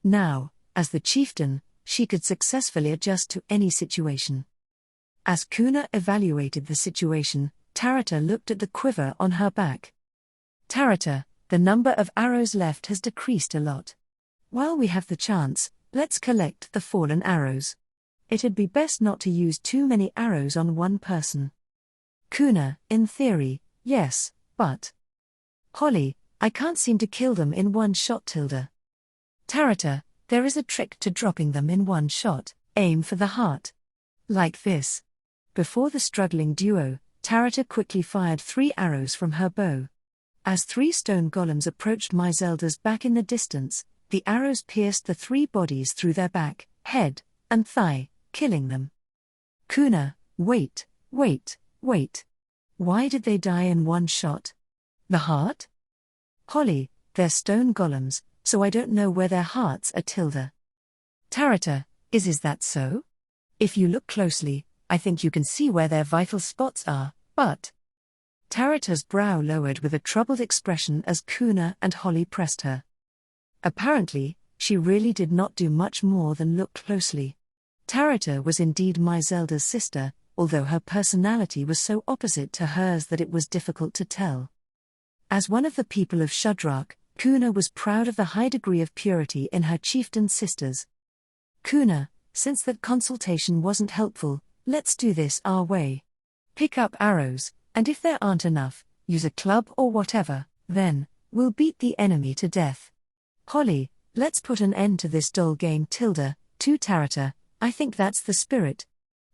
Now, as the chieftain, she could successfully adjust to any situation. As Kuna evaluated the situation, Tarata looked at the quiver on her back. Tarata, the number of arrows left has decreased a lot. While we have the chance, let's collect the fallen arrows. It'd be best not to use too many arrows on one person. Kuna, in theory, yes, but... Holly, I can't seem to kill them in one shot, Tilda. Tarata, there is a trick to dropping them in one shot, aim for the heart. Like this. Before the struggling duo, Tarata quickly fired 3 arrows from her bow. As 3 stone golems approached Myzelda's back in the distance, the arrows pierced the 3 bodies through their back, head, and thigh, killing them. Kuna, wait. Why did they die in one shot? The heart? Holly, they're stone golems, so I don't know where their hearts are, Tilda. Tarata, is that so? If you look closely, I think you can see where their vital spots are, but... Tarata's brow lowered with a troubled expression as Kuna and Holly pressed her. Apparently, she really did not do much more than look closely. Tarata was indeed Myzelda's sister, although her personality was so opposite to hers that it was difficult to tell. As one of the people of Shudrak, Kuna was proud of the high degree of purity in her chieftain sisters. Kuna, since that consultation wasn't helpful, let's do this our way. Pick up arrows, and if there aren't enough, use a club or whatever, then, we'll beat the enemy to death. Holly, let's put an end to this dull game, Tilda, to Tarata, I think that's the spirit.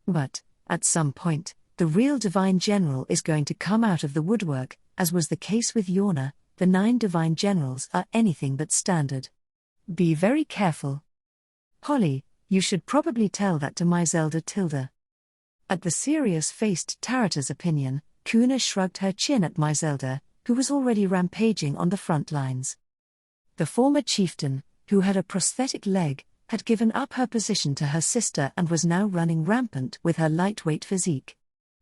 But, at some point, the real Divine General is going to come out of the woodwork, as was the case with Yorna. The 9 Divine Generals are anything but standard. Be very careful. Holly, you should probably tell that to Myzelda, Tilda. At the serious-faced Tarata's opinion, Kuna shrugged her chin at Myzelda, who was already rampaging on the front lines. The former chieftain, who had a prosthetic leg, had given up her position to her sister and was now running rampant with her lightweight physique.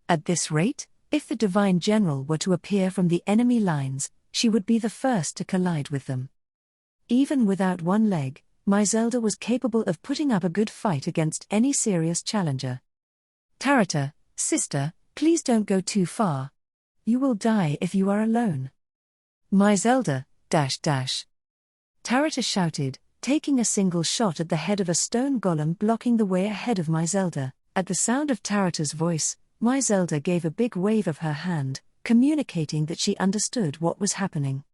At this rate, if the Divine General were to appear from the enemy lines, she would be the first to collide with them. Even without one leg, Myzelda was capable of putting up a good fight against any serious challenger. Tarata, sister, please don't go too far. You will die if you are alone. Myzelda, .. Tarata shouted, taking a single shot at the head of a stone golem blocking the way ahead of Myzelda. At the sound of Tarata's voice, Myzelda gave a big wave of her hand, communicating that she understood what was happening.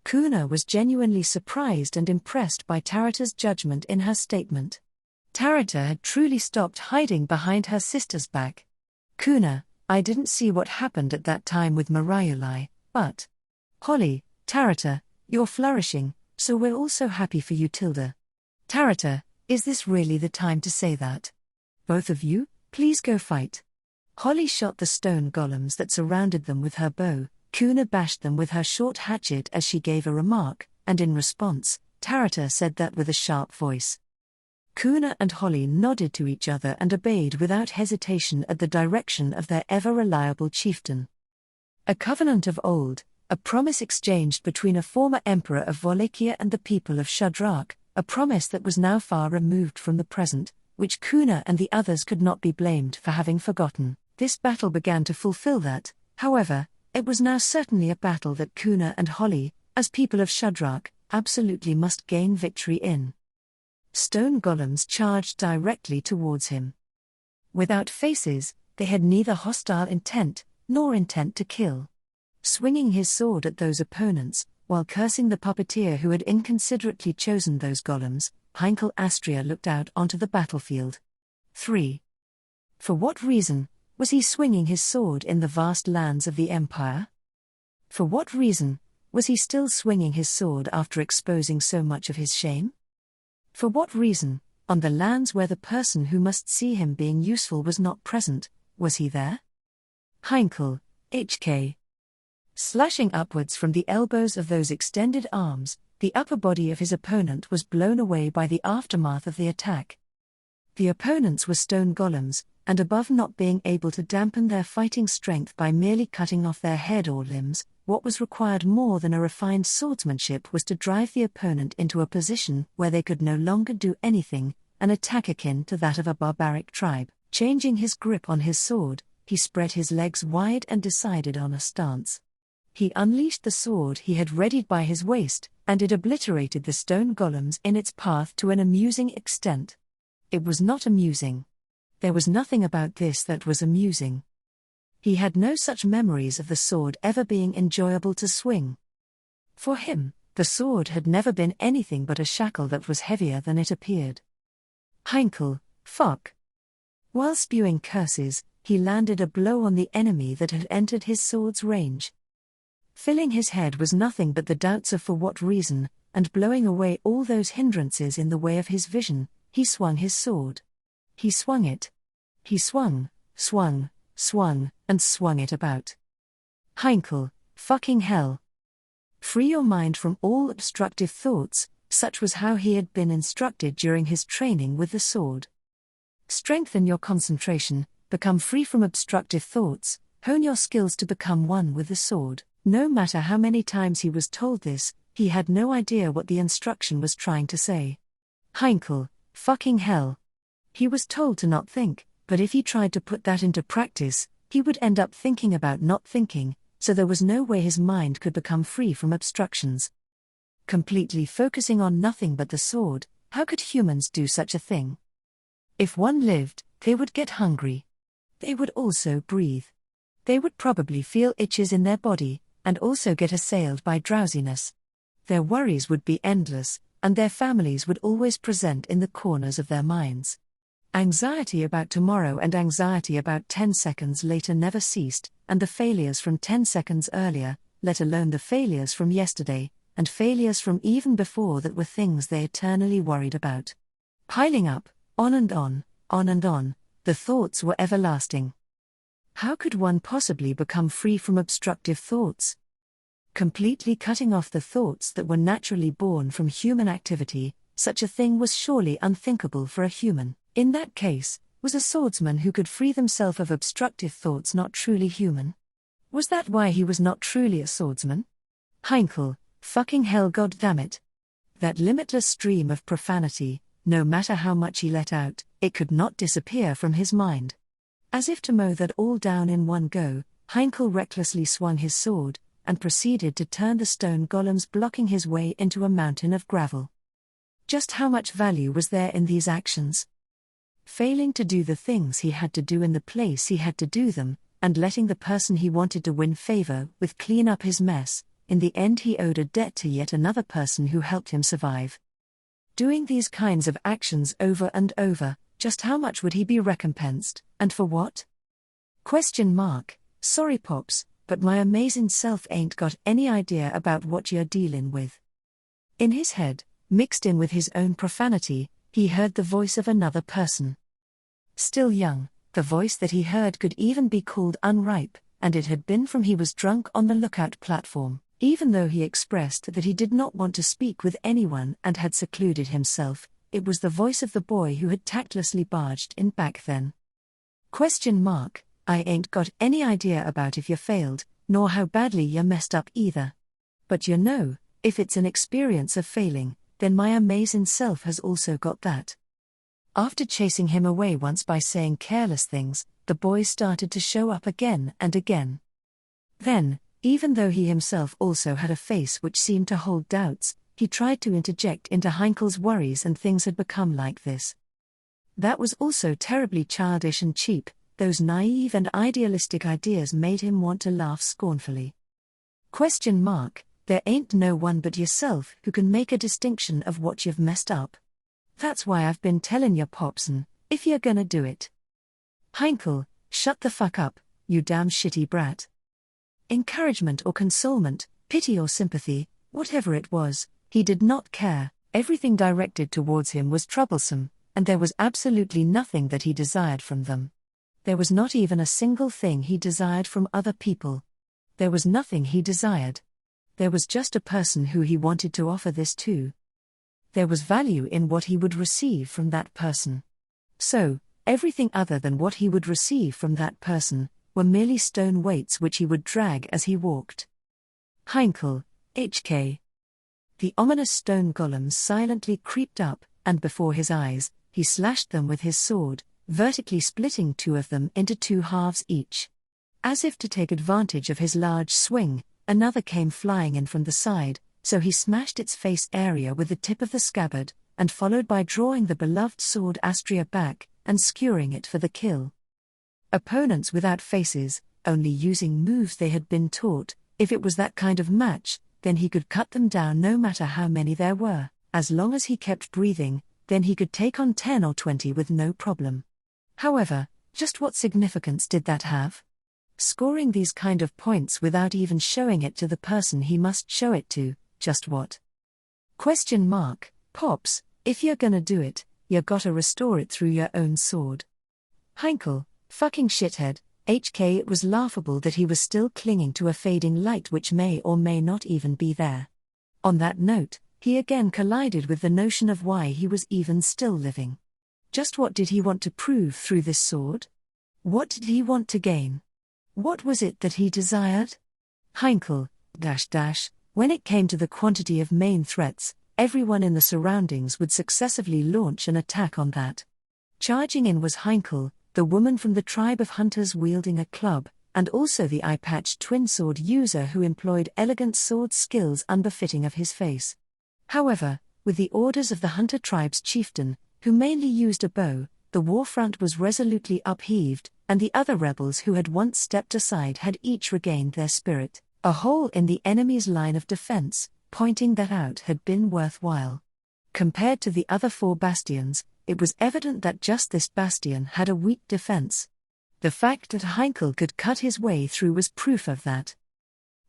Kuna was genuinely surprised and impressed by Tarata's judgment in her statement. Tarata had truly stopped hiding behind her sister's back. Kuna, I didn't see what happened at that time with Mariulai, but... Holly, Tarata, you're flourishing, so we're also happy for you, Tilda. Tarata, Is this really the time to say that? Both of you, please go fight. Holly shot the stone golems that surrounded them with her bow, Kuna bashed them with her short hatchet as she gave a remark, and in response, Tarata said that with a sharp voice. Kuna and Holly nodded to each other and obeyed without hesitation at the direction of their ever-reliable chieftain. A covenant of old, a promise exchanged between a former emperor of Wallachia and the people of Shudrak, a promise that was now far removed from the present, which Kuna and the others could not be blamed for having forgotten. This battle began to fulfill that, however, it was now certainly a battle that Kuna and Holly, as people of Shudrak, absolutely must gain victory in. Stone golems charged directly towards him. Without faces, they had neither hostile intent, nor intent to kill. Swinging his sword at those opponents, while cursing the puppeteer who had inconsiderately chosen those golems, Heinkel Astria looked out onto the battlefield. 3. For what reason was he swinging his sword in the vast lands of the Empire? For what reason was he still swinging his sword after exposing so much of his shame? For what reason, on the lands where the person who must see him being useful was not present, was he there? Heinkel, H.K. Slashing upwards from the elbows of those extended arms, the upper body of his opponent was blown away by the aftermath of the attack. The opponents were stone golems, and above not being able to dampen their fighting strength by merely cutting off their head or limbs, what was required more than a refined swordsmanship was to drive the opponent into a position where they could no longer do anything, an attack akin to that of a barbaric tribe. Changing his grip on his sword, he spread his legs wide and decided on a stance. He unleashed the sword he had readied by his waist, and it obliterated the stone golems in its path to an amusing extent. It was not amusing. There was nothing about this that was amusing. He had no such memories of the sword ever being enjoyable to swing. For him, the sword had never been anything but a shackle that was heavier than it appeared. Heinkel, fuck. While spewing curses, he landed a blow on the enemy that had entered his sword's range. Filling his head was nothing but the doubts of for what reason, and blowing away all those hindrances in the way of his vision, he swung his sword. He swung it. He swung, and swung it about. Heinkel, fucking hell. Free your mind from all obstructive thoughts, such was how he had been instructed during his training with the sword. Strengthen your concentration, become free from obstructive thoughts, hone your skills to become one with the sword. No matter how many times he was told this, he had no idea what the instruction was trying to say. Heinkel, fucking hell. He was told to not think, but if he tried to put that into practice, he would end up thinking about not thinking, so there was no way his mind could become free from obstructions. Completely focusing on nothing but the sword, how could humans do such a thing? If one lived, they would get hungry. They would also breathe. They would probably feel itches in their body, and also get assailed by drowsiness. Their worries would be endless, and their families would always present in the corners of their minds. Anxiety about tomorrow and anxiety about 10 seconds later never ceased, and the failures from 10 seconds earlier, let alone the failures from yesterday, and failures from even before that were things they eternally worried about. Piling up, on and on, the thoughts were everlasting. How could one possibly become free from obstructive thoughts? Completely cutting off the thoughts that were naturally born from human activity, such a thing was surely unthinkable for a human. In that case, was a swordsman who could free themselves of obstructive thoughts not truly human? Was that why he was not truly a swordsman? Heinkel, fucking hell, goddammit. That limitless stream of profanity, no matter how much he let out, it could not disappear from his mind. As if to mow that all down in one go, Heinkel recklessly swung his sword, and proceeded to turn the stone golems blocking his way into a mountain of gravel. Just how much value was there in these actions? Failing to do the things he had to do in the place he had to do them, and letting the person he wanted to win favor with clean up his mess, in the end he owed a debt to yet another person who helped him survive. Doing these kinds of actions over and over, just how much would he be recompensed, and for what? Sorry pops, but my amazing self ain't got any idea about what you're dealin' with. In his head, mixed in with his own profanity, he heard the voice of another person. Still young, the voice that he heard could even be called unripe, and it had been from he was drunk on the lookout platform, even though he expressed that he did not want to speak with anyone and had secluded himself. It was the voice of the boy who had tactlessly barged in back then. I ain't got any idea about if you failed, nor how badly you messed up either. But you know, if it's an experience of failing, then my amazing self has also got that. After chasing him away once by saying careless things, the boy started to show up again and again. Then, even though he himself also had a face which seemed to hold doubts, he tried to interject into Heinkel's worries, and things had become like this. That was also terribly childish and cheap. Those naive and idealistic ideas made him want to laugh scornfully. There ain't no one but yourself who can make a distinction of what you've messed up. That's why I've been tellin' ya, Popson, if you're gonna do it. Heinkel, shut the fuck up, you damn shitty brat. Encouragement or consolement, pity or sympathy, whatever it was, he did not care. Everything directed towards him was troublesome, and there was absolutely nothing that he desired from them. There was not even a single thing he desired from other people. There was nothing he desired. There was just a person who he wanted to offer this to. There was value in what he would receive from that person. So, everything other than what he would receive from that person were merely stone weights which he would drag as he walked. Heinkel, HK. The ominous stone golems silently creeped up, and before his eyes, he slashed them with his sword, vertically splitting two of them into two halves each. As if to take advantage of his large swing, another came flying in from the side, so he smashed its face area with the tip of the scabbard, and followed by drawing the beloved sword Astria back, and skewering it for the kill. Opponents without faces, only using moves they had been taught, if it was that kind of match, then he could cut them down no matter how many there were. As long as he kept breathing, then he could take on 10 or 20 with no problem. However, just what significance did that have? Scoring these kind of points without even showing it to the person he must show it to, just what? Pops, if you're gonna do it, you gotta restore it through your own sword. Heinkel, fucking shithead, HK. It was laughable that he was still clinging to a fading light which may or may not even be there. On that note, he again collided with the notion of why he was even still living. Just what did he want to prove through this sword? What did he want to gain? What was it that he desired? Heinkel, when it came to the quantity of main threats, everyone in the surroundings would successively launch an attack on that. Charging in was Heinkel, the woman from the tribe of hunters wielding a club, and also the eye-patched twin sword user who employed elegant sword skills unbefitting of his face. However, with the orders of the hunter tribe's chieftain, who mainly used a bow, the war front was resolutely upheaved, and the other rebels who had once stepped aside had each regained their spirit. A hole in the enemy's line of defense, pointing that out, had been worthwhile. Compared to the other 4 bastions, it was evident that just this bastion had a weak defense. The fact that Heinkel could cut his way through was proof of that.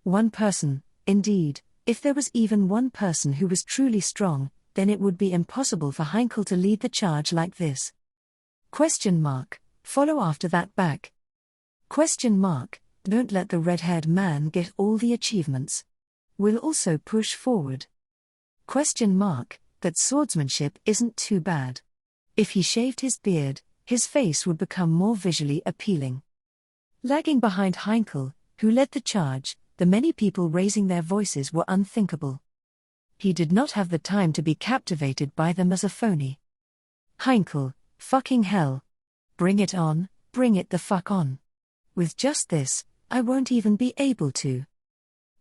One person, indeed, if there was even one person who was truly strong, then it would be impossible for Heinkel to lead the charge like this. Follow after that back. Don't let the red-haired man get all the achievements. We'll also push forward. That swordsmanship isn't too bad. If he shaved his beard, his face would become more visually appealing. Lagging behind Heinkel, who led the charge, the many people raising their voices were unthinkable. He did not have the time to be captivated by them as a phony. Heinkel, fucking hell. Bring it on, bring it the fuck on. With just this, I won't even be able to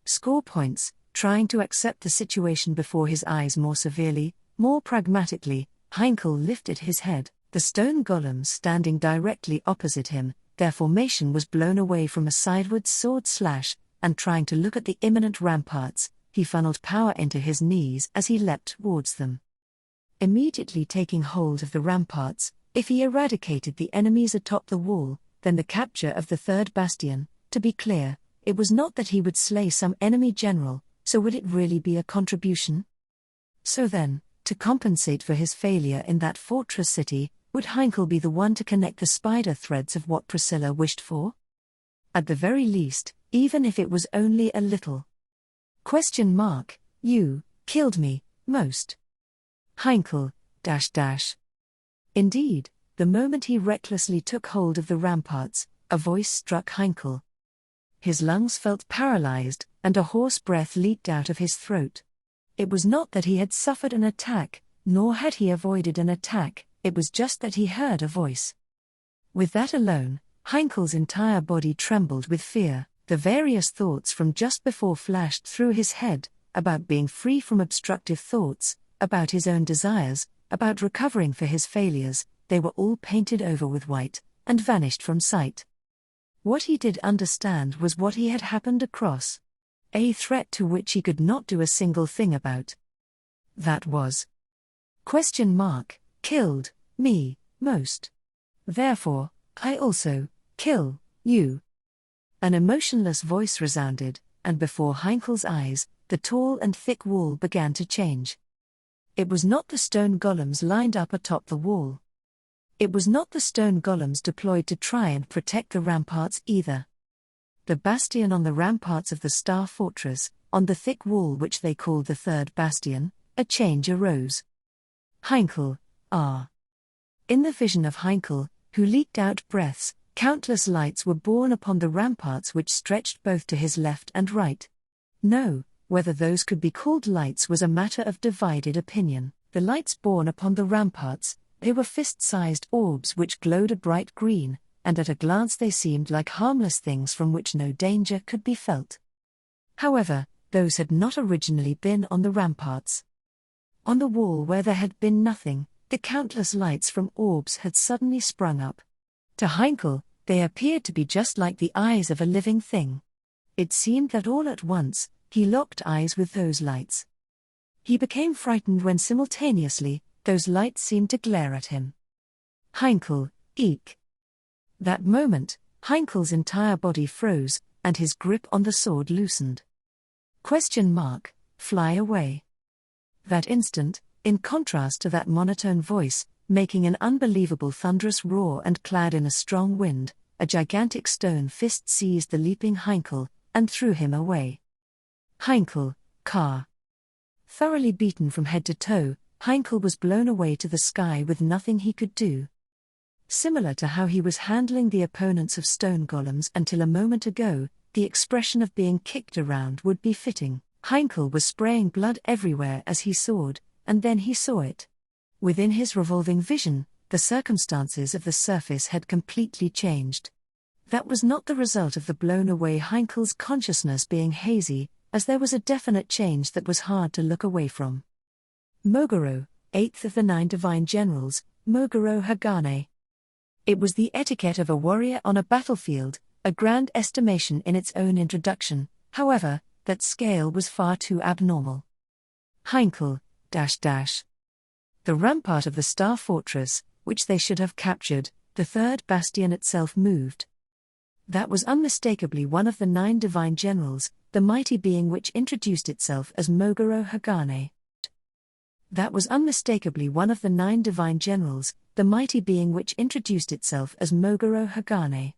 score points, trying to accept the situation before his eyes more severely, more pragmatically. Heinkel lifted his head. The stone golems standing directly opposite him, their formation was blown away from a sideward sword slash, and trying to look at the imminent ramparts, he funneled power into his knees as he leapt towards them. Immediately taking hold of the ramparts, if he eradicated the enemies atop the wall, then the capture of the 3rd bastion. To be clear, it was not that he would slay some enemy general, so would it really be a contribution? So then, to compensate for his failure in that fortress city, would Heinkel be the one to connect the spider threads of what Priscilla wished for? At the very least, even if it was only a little. You killed me, most. Heinkel, Indeed, the moment he recklessly took hold of the ramparts, a voice struck Heinkel. His lungs felt paralyzed, and a hoarse breath leaked out of his throat. It was not that he had suffered an attack, nor had he avoided an attack, it was just that he heard a voice. With that alone, Heinkel's entire body trembled with fear. The various thoughts from just before flashed through his head, about being free from obstructive thoughts, about his own desires, about recovering for his failures. They were all painted over with white, and vanished from sight. What he did understand was what he had happened across. A threat to which he could not do a single thing about. That was killed me, most. Therefore, I also kill you. An emotionless voice resounded, and before Heinkel's eyes, the tall and thick wall began to change. It was not the stone golems lined up atop the wall. It was not the stone golems deployed to try and protect the ramparts either. The bastion on the ramparts of the Star Fortress, on the thick wall which they called the Third Bastion, a change arose. Heinkel, In the vision of Heinkel, who leaked out breaths, countless lights were born upon the ramparts which stretched both to his left and right. No, whether those could be called lights was a matter of divided opinion. The lights born upon the ramparts, they were fist-sized orbs which glowed a bright green, and at a glance they seemed like harmless things from which no danger could be felt. However, those had not originally been on the ramparts. On the wall where there had been nothing, the countless lights from orbs had suddenly sprung up. To Heinkel, they appeared to be just like the eyes of a living thing. It seemed that all at once, he locked eyes with those lights. He became frightened when simultaneously, those lights seemed to glare at him. Heinkel, eek. That moment, Heinkel's entire body froze, and his grip on the sword loosened. Fly away. That instant, in contrast to that monotone voice, making an unbelievable thunderous roar and clad in a strong wind, a gigantic stone fist seized the leaping Heinkel, and threw him away. Heinkel, Thoroughly beaten from head to toe, Heinkel was blown away to the sky with nothing he could do. Similar to how he was handling the opponents of stone golems until a moment ago, the expression of being kicked around would be fitting. Heinkel was spraying blood everywhere as he soared, and then he saw it. Within his revolving vision, the circumstances of the surface had completely changed. That was not the result of the blown-away Heinkel's consciousness being hazy, as there was a definite change that was hard to look away from. Mogoro, 8th of the 9 divine generals, Mogoro Hagane. It was the etiquette of a warrior on a battlefield, a grand estimation in its own introduction, however, that scale was far too abnormal. Heinkel, The rampart of the Star Fortress, which they should have captured, the third bastion itself moved. That was unmistakably one of the 9 divine generals, the mighty being which introduced itself as Mogoro Hagane. That was unmistakably one of the 9 divine generals, the mighty being which introduced itself as Mogoro Hagane.